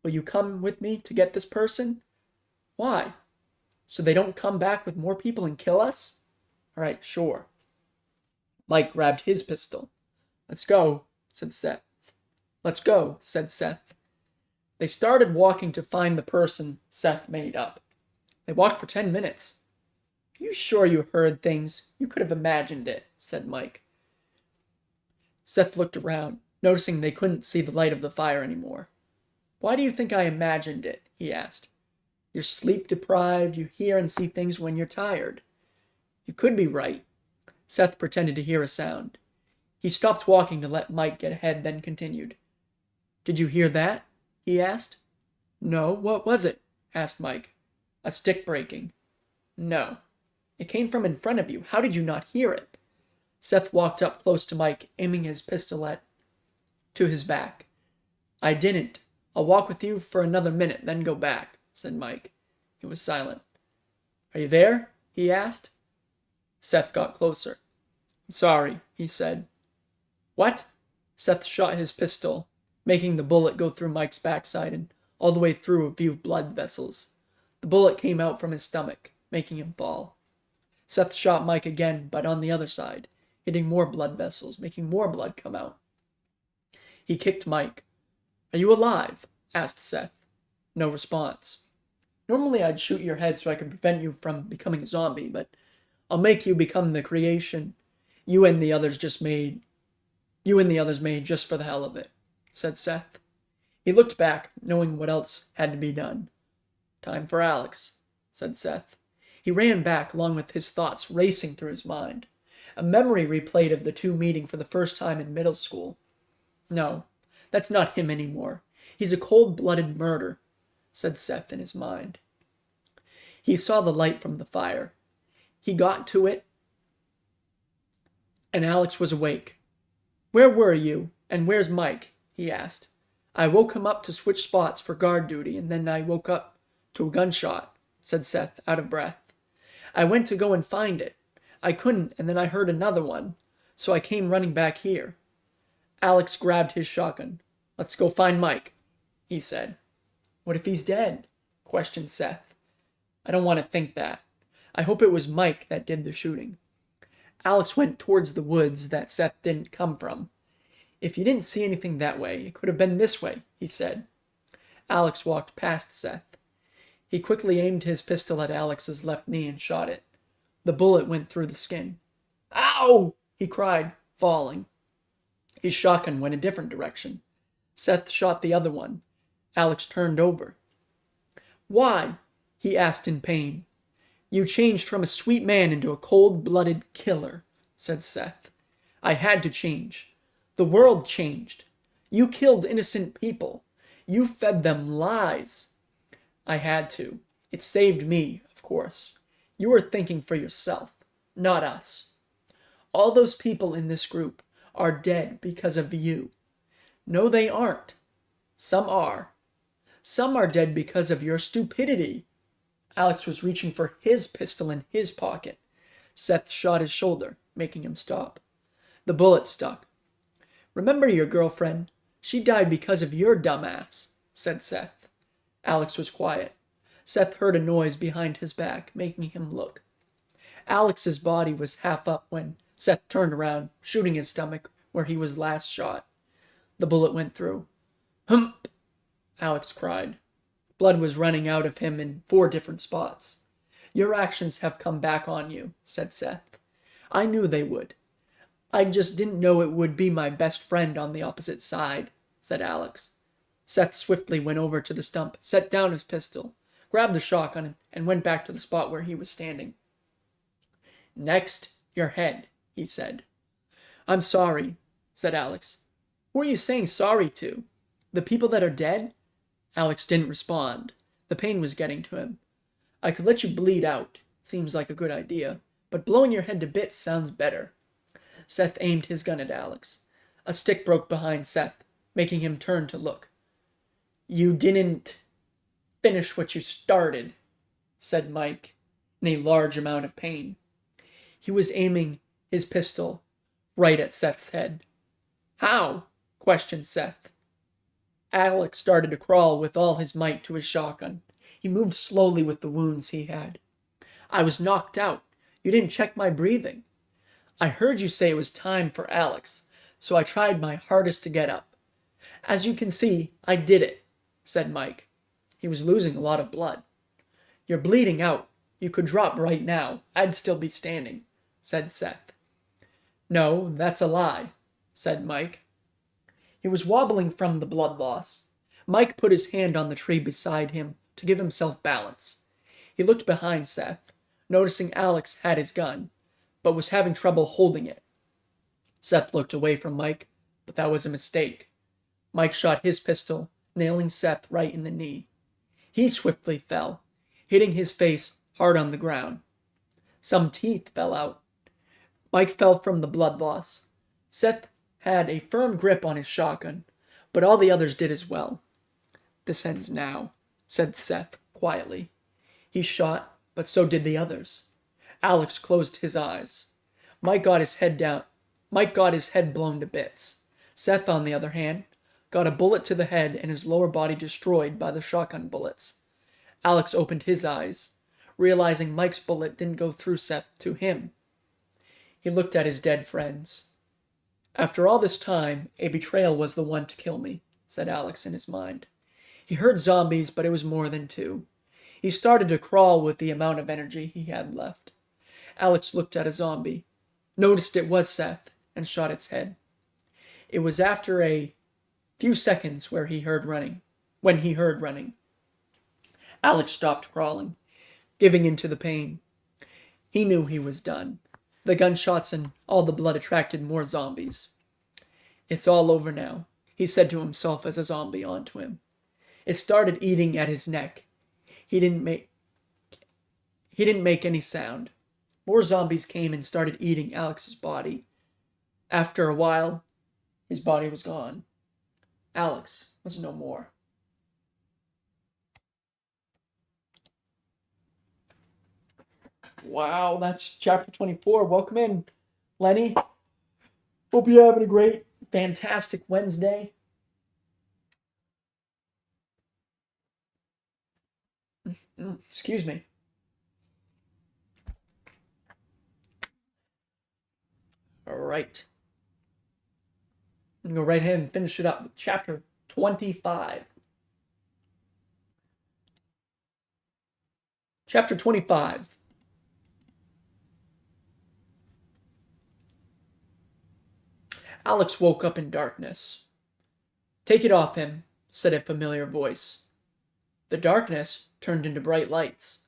Will you come with me to get this person? Why? So they don't come back with more people and kill us? All right, sure. Mike grabbed his pistol. Let's go, said Seth. Let's go, said Seth. They started walking to find the person Seth made up. They walked for 10 minutes. Are you sure you heard things? You could have imagined it, said Mike. Seth looked around, noticing they couldn't see the light of the fire anymore. Why do you think I imagined it? He asked. You're sleep-deprived, you hear and see things when you're tired. You could be right. Seth pretended to hear a sound. He stopped walking to let Mike get ahead, then continued. Did you hear that? He asked. No, what was it? Asked Mike. A stick breaking. No. It came from in front of you. How did you not hear it? Seth walked up close to Mike, aiming his pistol to his back. I didn't. I'll walk with you for another minute, then go back, said Mike. He was silent. Are you there? He asked. Seth got closer. I'm sorry, he said. What? Seth shot his pistol, making the bullet go through Mike's backside and all the way through a few blood vessels. The bullet came out from his stomach, making him fall. Seth shot Mike again, but on the other side, hitting more blood vessels, making more blood come out. He kicked Mike. Are you alive? Asked Seth. No response. Normally I'd shoot your head so I could prevent you from becoming a zombie, but I'll make you become the creation you and the others made just for the hell of it, said Seth. He looked back, knowing what else had to be done. Time for Alex, said Seth. He ran back, along with his thoughts racing through his mind. A memory replayed of the two meeting for the first time in middle school. No, that's not him anymore. He's a cold-blooded murderer. said Seth in his mind. He saw the light from the fire. He got to it, and Alex was awake. "Where were you, and where's Mike?" he asked. "I woke him up to switch spots for guard duty, and then I woke up to a gunshot," said Seth, out of breath. "I went to go and find it. I couldn't, and then I heard another one, so I came running back here." Alex grabbed his shotgun. "Let's go find Mike," he said. "What if he's dead?" questioned Seth. "I don't want to think that. I hope it was Mike that did the shooting." Alex went towards the woods that Seth didn't come from. "If you didn't see anything that way, it could have been this way," he said. Alex walked past Seth. He quickly aimed his pistol at Alex's left knee and shot it. The bullet went through the skin. "Ow!" he cried, falling. His shotgun went a different direction. Seth shot the other one. Alex turned over. "Why?" he asked in pain. "You changed from a sweet man into a cold-blooded killer," said Seth. "I had to change. The world changed. You killed innocent people. You fed them lies." "I had to. It saved me, of course. You were thinking for yourself, not us. All those people in this group are dead because of you." "No, they aren't." "Some are. Some are dead because of your stupidity." Alex was reaching for his pistol in his pocket. Seth shot his shoulder, making him stop. The bullet stuck. "Remember your girlfriend? She died because of your dumbass," said Seth. Alex was quiet. Seth heard a noise behind his back, making him look. Alex's body was half up when Seth turned around, shooting his stomach where he was last shot. The bullet went through. "Hump!" Alex cried. Blood was running out of him in 4 different spots. "Your actions have come back on you," said Seth. "I knew they would. I just didn't know it would be my best friend on the opposite side," said Alex. Seth swiftly went over to the stump, set down his pistol, grabbed the shotgun, and went back to the spot where he was standing. "Next, your head," he said. "I'm sorry," said Alex. "Who are you saying sorry to? The people that are dead?" Alex didn't respond. The pain was getting to him. "I could let you bleed out. Seems like a good idea. But blowing your head to bits sounds better." Seth aimed his gun at Alex. A stick broke behind Seth, making him turn to look. "You didn't finish what you started," said Mike, in a large amount of pain. He was aiming his pistol right at Seth's head. "How?" questioned Seth. Alex started to crawl with all his might to his shotgun. He moved slowly with the wounds he had. "I was knocked out. You didn't check my breathing. I heard you say it was time for Alex, so I tried my hardest to get up. As you can see, I did it," said Mike. He was losing a lot of blood. "You're bleeding out. You could drop right now. I'd still be standing," said Seth. "No, that's a lie," said Mike. He was wobbling from the blood loss. Mike put his hand on the tree beside him to give himself balance. He looked behind Seth, noticing Alex had his gun, but was having trouble holding it. Seth looked away from Mike, but that was a mistake. Mike shot his pistol, nailing Seth right in the knee. He swiftly fell, hitting his face hard on the ground. Some teeth fell out. Mike fell from the blood loss. Seth had a firm grip on his shotgun, but all the others did as well. "This ends now," said Seth quietly. He shot, but so did the others. Alex closed his eyes. Mike got his head blown to bits. Seth, on the other hand, got a bullet to the head and his lower body destroyed by the shotgun bullets. Alex opened his eyes, realizing Mike's bullet didn't go through Seth to him. He looked at his dead friends. "After all this time, a betrayal was the one to kill me," said Alex in his mind. He heard zombies, but it was more than 2. He started to crawl with the amount of energy he had left. Alex looked at a zombie, noticed it was Seth, and shot its head. It was after a few seconds when he heard running. Alex stopped crawling, giving in to the pain. He knew he was done. The gunshots and all the blood attracted more zombies. "It's all over now," he said to himself as a zombie onto him. It started eating at his neck. He didn't make any sound. More zombies came and started eating Alex's body. After a while, his body was gone. Alex was no more. Wow, that's chapter 24. Welcome in, Lenny. Hope you're having a great, fantastic Wednesday. Excuse me. All right. I'm going to go right ahead and finish it up with chapter 25. Chapter 25. Alex woke up in darkness. "Take it off him," said a familiar voice. The darkness turned into bright lights.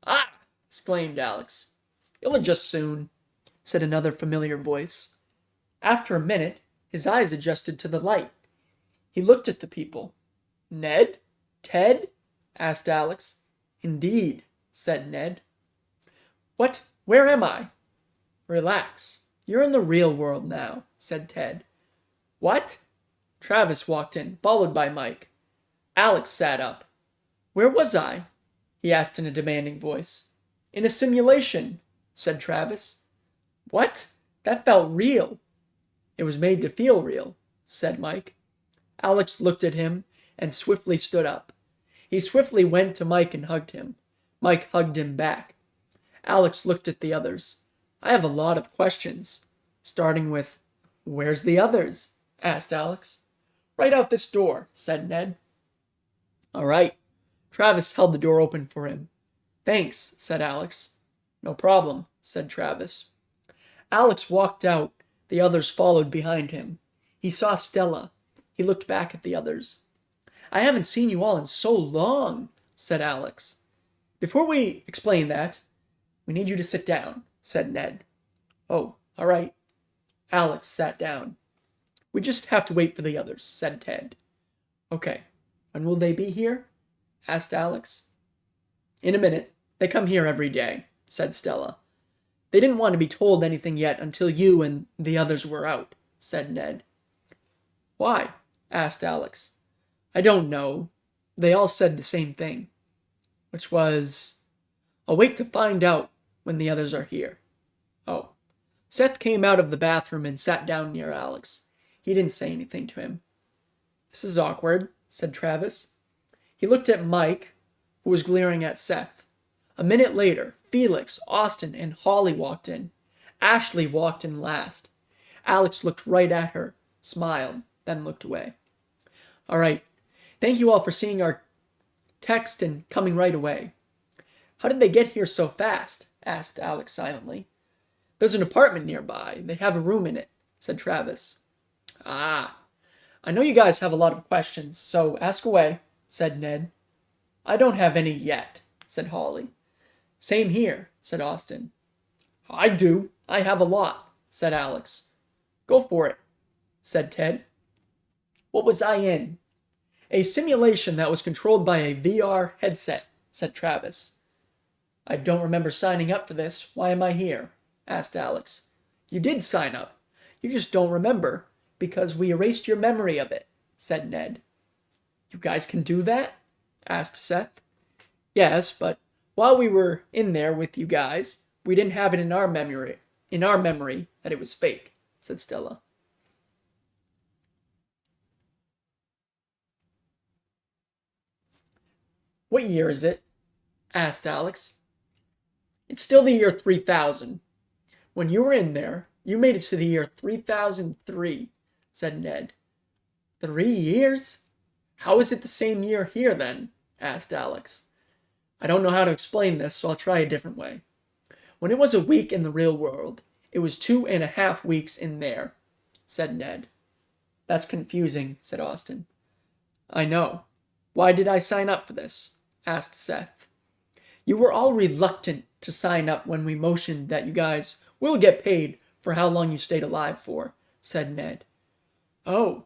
"Ah!" exclaimed Alex. "You'll adjust soon," said another familiar voice. After a minute, his eyes adjusted to the light. He looked at the people. "Ned? Ted?" asked Alex. "Indeed," said Ned. "What? Where am I?" "Relax. You're in the real world now," said Ted. "What?" Travis walked in, followed by Mike. Alex sat up. "Where was I?" he asked in a demanding voice. "In a simulation," said Travis. "What? That felt real." "It was made to feel real," said Mike. Alex looked at him and swiftly stood up. He swiftly went to Mike and hugged him. Mike hugged him back. Alex looked at the others. "I have a lot of questions." Starting with, "Where's the others?" asked Alex. "Right out this door," said Ned. "All right." Travis held the door open for him. "Thanks," said Alex. "No problem," said Travis. Alex walked out. The others followed behind him. He saw Stella. He looked back at the others. "I haven't seen you all in so long," said Alex. "Before we explain that, we need you to sit down," said Ned. "Oh, all right." Alex sat down. "We just have to wait for the others," said Ted. "Okay. When will they be here?" asked Alex. "In a minute. They come here every day," said Stella. "They didn't want to be told anything yet until you and the others were out," said Ned. "Why?" asked Alex. "I don't know. They all said the same thing, which was, 'I'll wait to find out when the others are here.'" "Oh." Seth came out of the bathroom and sat down near Alex. He didn't say anything to him. "This is awkward," said Travis. He looked at Mike, who was glaring at Seth. A minute later, Felix, Austin, and Holly walked in. Ashley walked in last. Alex looked right at her, smiled, then looked away. "All right. Thank you all for seeing our text and coming right away." "How did they get here so fast?" asked Alex silently. "There's an apartment nearby. They have a room in it," said Travis. "Ah. I know you guys have a lot of questions, so ask away," said Ned. "I don't have any yet," said Holly. "Same here," said Austin. "I do. I have a lot," said Alex. "Go for it," said Ted. "What was I in?" "A simulation that was controlled by a VR headset," said Travis. "I don't remember signing up for this. Why am I here?" asked Alex. "You did sign up. You just don't remember, because we erased your memory of it," said Ned. "You guys can do that?" asked Seth. "Yes, but while we were in there with you guys, we didn't have it in our memory that it was fake," said Stella. "What year is it?" asked Alex. "It's still the year 3000. When you were in there, you made it to the year 3003, said Ned. 3 years? How is it the same year here, then? Asked Alex. I don't know how to explain this, so I'll try a different way. When it was a week in the real world, it was 2.5 weeks in there, said Ned. That's confusing, said Austin. I know. Why did I sign up for this? Asked Seth. You were all reluctant to sign up when we motioned that you guys will get paid for how long you stayed alive for, said Ned. Oh,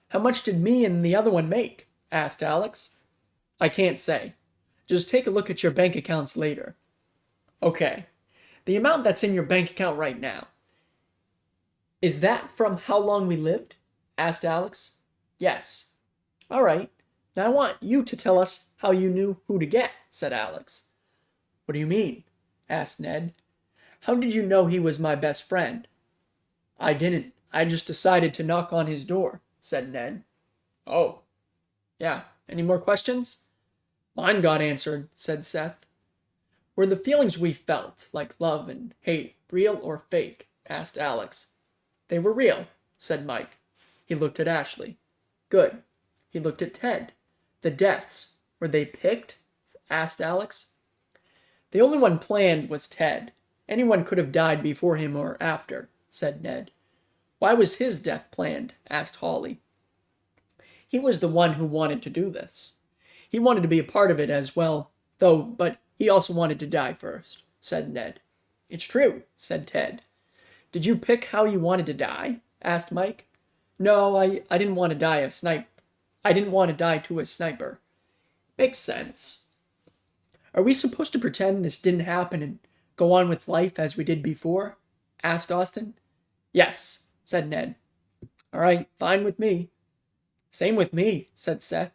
how much did me and the other one make? asked Alex. I can't say. Just take a look at your bank accounts later. Okay. The amount that's in your bank account right now. Is that from how long we lived? Asked Alex. Yes. All right. Now I want you to tell us how you knew who to get, said Alex. What do you mean? Asked Ned. How did you know he was my best friend? I didn't. I just decided to knock on his door, said Ned. Oh. Yeah. Any more questions? Mine got answered, said Seth. Were the feelings we felt, like love and hate, real or fake? Asked Alex. They were real, said Mike. He looked at Ashley. Good. He looked at Ted. The deaths, were they picked? Asked Alex. The only one planned was Ted. Anyone could have died before him or after, said Ned. Why was his death planned? Asked Holly. He was the one who wanted to do this. He wanted to be a part of it as well, but he also wanted to die first, said Ned. It's true, said Ted. Did you pick how you wanted to die? Asked Mike. No, I didn't want to die a sniper. I didn't want to die to a sniper. Makes sense. Are we supposed to pretend this didn't happen and go on with life as we did before? Asked Austin. Yes, said Ned. All right, fine with me. Same with me, said Seth.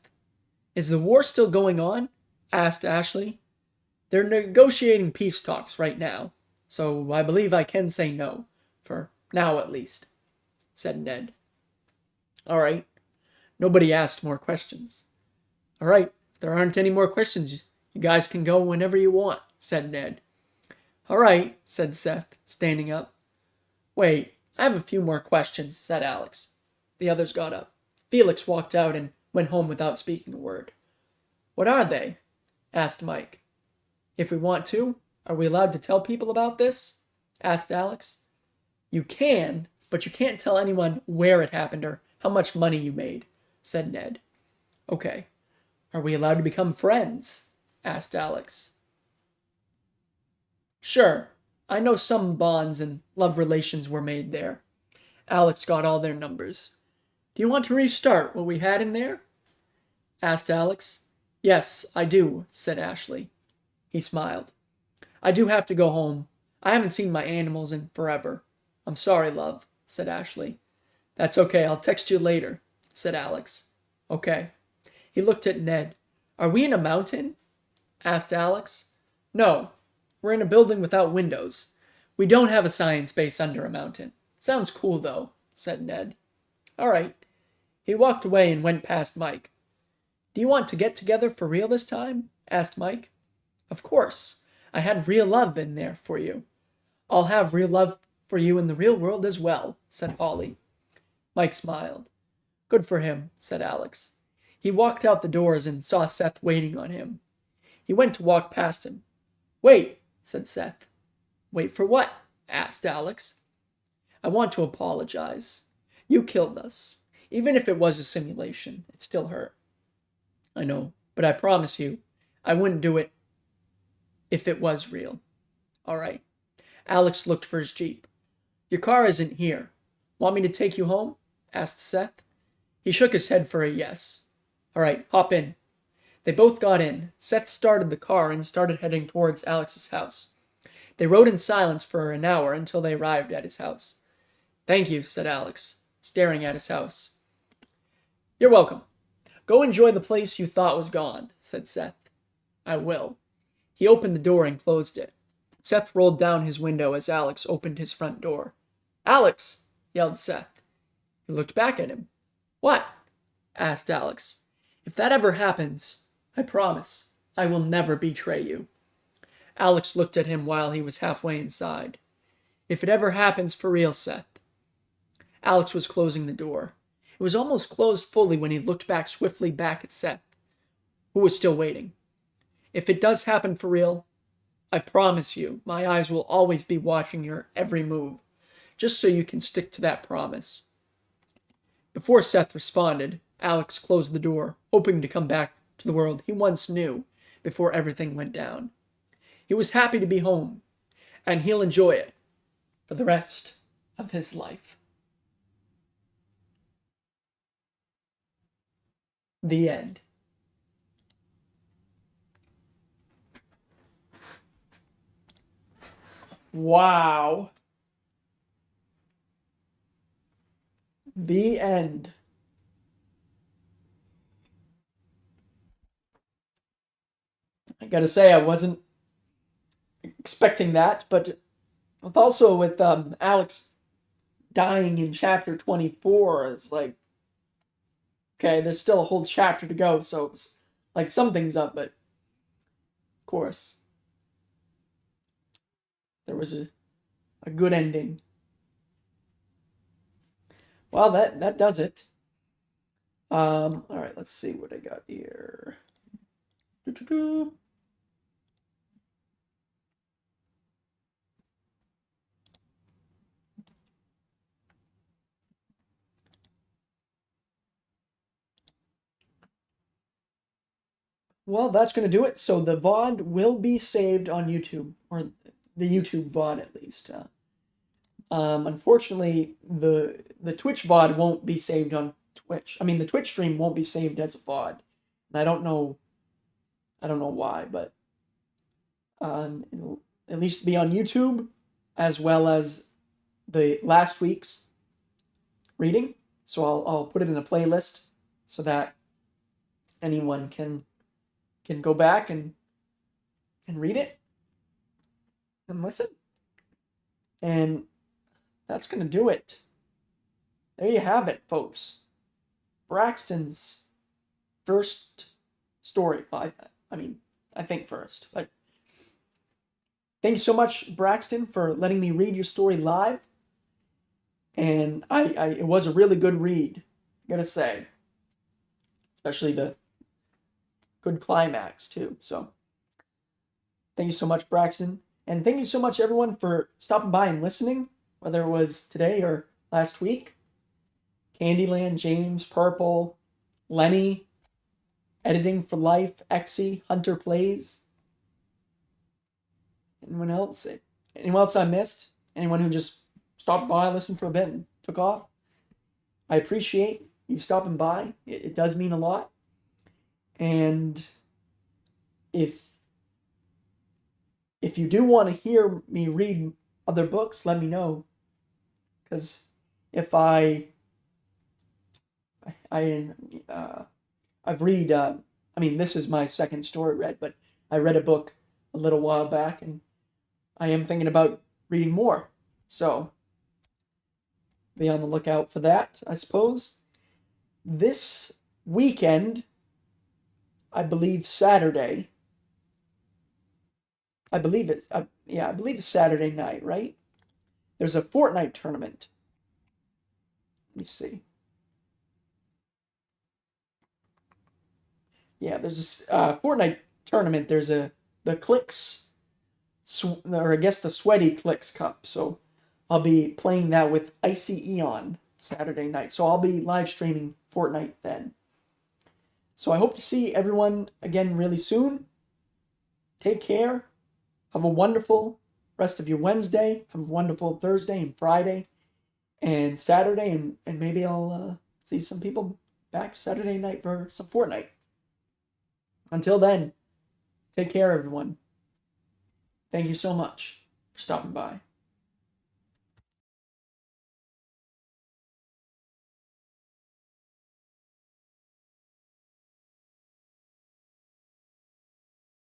Is the war still going on? Asked Ashley. They're negotiating peace talks right now, so I believe I can say no, for now at least, said Ned. All right. Nobody asked more questions. All right, if there aren't any more questions, you guys can go whenever you want, said Ned. All right, said Seth, standing up. Wait, I have a few more questions, said Alex. The others got up. Felix walked out and went home without speaking a word. What are they? Asked Mike. If we want to, are we allowed to tell people about this? Asked Alex. You can, but you can't tell anyone where it happened or how much money you made, said Ned. Okay. Are we allowed to become friends? Asked Alex. Sure. I know some bonds and love relations were made there. Alex got all their numbers. Do you want to restart what we had in there? Asked Alex. Yes, I do, said Ashley. He smiled. I do have to go home. I haven't seen my animals in forever. I'm sorry, love, said Ashley. That's okay, I'll text you later, said Alex. Okay. He looked at Ned. Are we in a mountain? Asked Alex. No, we're in a building without windows. We don't have a science base under a mountain. Sounds cool, though, said Ned. All right. He walked away and went past Mike. Do you want to get together for real this time? Asked Mike. Of course. I had real love in there for you. I'll have real love for you in the real world as well, said Holly. Mike smiled. Good for him, said Alex. He walked out the doors and saw Seth waiting on him. He went to walk past him. Wait, said Seth. Wait for what? Asked Alex. I want to apologize. You killed us. Even if it was a simulation, it still hurt. I know, but I promise you, I wouldn't do it if it was real. All right. Alex looked for his Jeep. Your car isn't here. Want me to take you home? Asked Seth. He shook his head for a yes. All right, hop in. They both got in. Seth started the car and started heading towards Alex's house. They rode in silence for an hour until they arrived at his house. Thank you, said Alex, staring at his house. You're welcome. Go enjoy the place you thought was gone, said Seth. I will. He opened the door and closed it. Seth rolled down his window as Alex opened his front door. Alex! Yelled Seth. He looked back at him. What? Asked Alex. If that ever happens, I promise I will never betray you. Alex looked at him while he was halfway inside. If it ever happens for real, Seth. Alex was closing the door. It was almost closed fully when he looked swiftly back at Seth, who was still waiting. If it does happen for real, I promise you, my eyes will always be watching your every move, just so you can stick to that promise. Before Seth responded, Alex closed the door, hoping to come back to the world he once knew before everything went down. He was happy to be home, and he'll enjoy it for the rest of his life. The end. Wow. The end. I gotta say, I wasn't expecting that, but also with Alex dying in chapter 24, it's like, okay, there's still a whole chapter to go, so it's like something's up, but of course, there was a good ending. Well, that does it. All right, let's see what I got here. Doo-doo-doo. Well, that's going to do it. So the VOD will be saved on YouTube, or the YouTube VOD at least. Unfortunately, the Twitch VOD won't be saved on Twitch. I mean, the Twitch stream won't be saved as a VOD, and I don't know why, but it'll at least be on YouTube, as well as the last week's reading. So I'll put it in a playlist so that anyone can go back and read it and listen. And that's going to do it. There you have it, folks. Braxton's first story. I mean, I think first. But thank you so much, Braxton, for letting me read your story live. And it was a really good read, I gotta say. Especially the good climax, too. So, thank you so much, Braxton. And thank you so much, everyone, for stopping by and listening, whether it was today or last week. Candyland, James, Purple, Lenny, Editing for Life, Exy, Hunter Plays. Anyone else? Anyone else I missed? Anyone who just stopped by, listened for a bit, and took off? I appreciate you stopping by. It does mean a lot. And if you do want to hear me read other books, let me know. Because if I've read, I mean, this is my second story read, but I read a book a little while back, and I am thinking about reading more. So, be on the lookout for that, I suppose. This weekend, I believe Saturday, I believe it's Saturday night, right? There's a Fortnite tournament. Let me see. Yeah, there's a Fortnite tournament. There's the Clicks, or I guess the Sweaty Clicks Cup. So I'll be playing that with Icy Eon Saturday night. So I'll be live streaming Fortnite then. So I hope to see everyone again really soon. Take care. Have a wonderful rest of your Wednesday. Have a wonderful Thursday and Friday and Saturday. And maybe I'll see some people back Saturday night for some Fortnite. Until then, take care, everyone. Thank you so much for stopping by.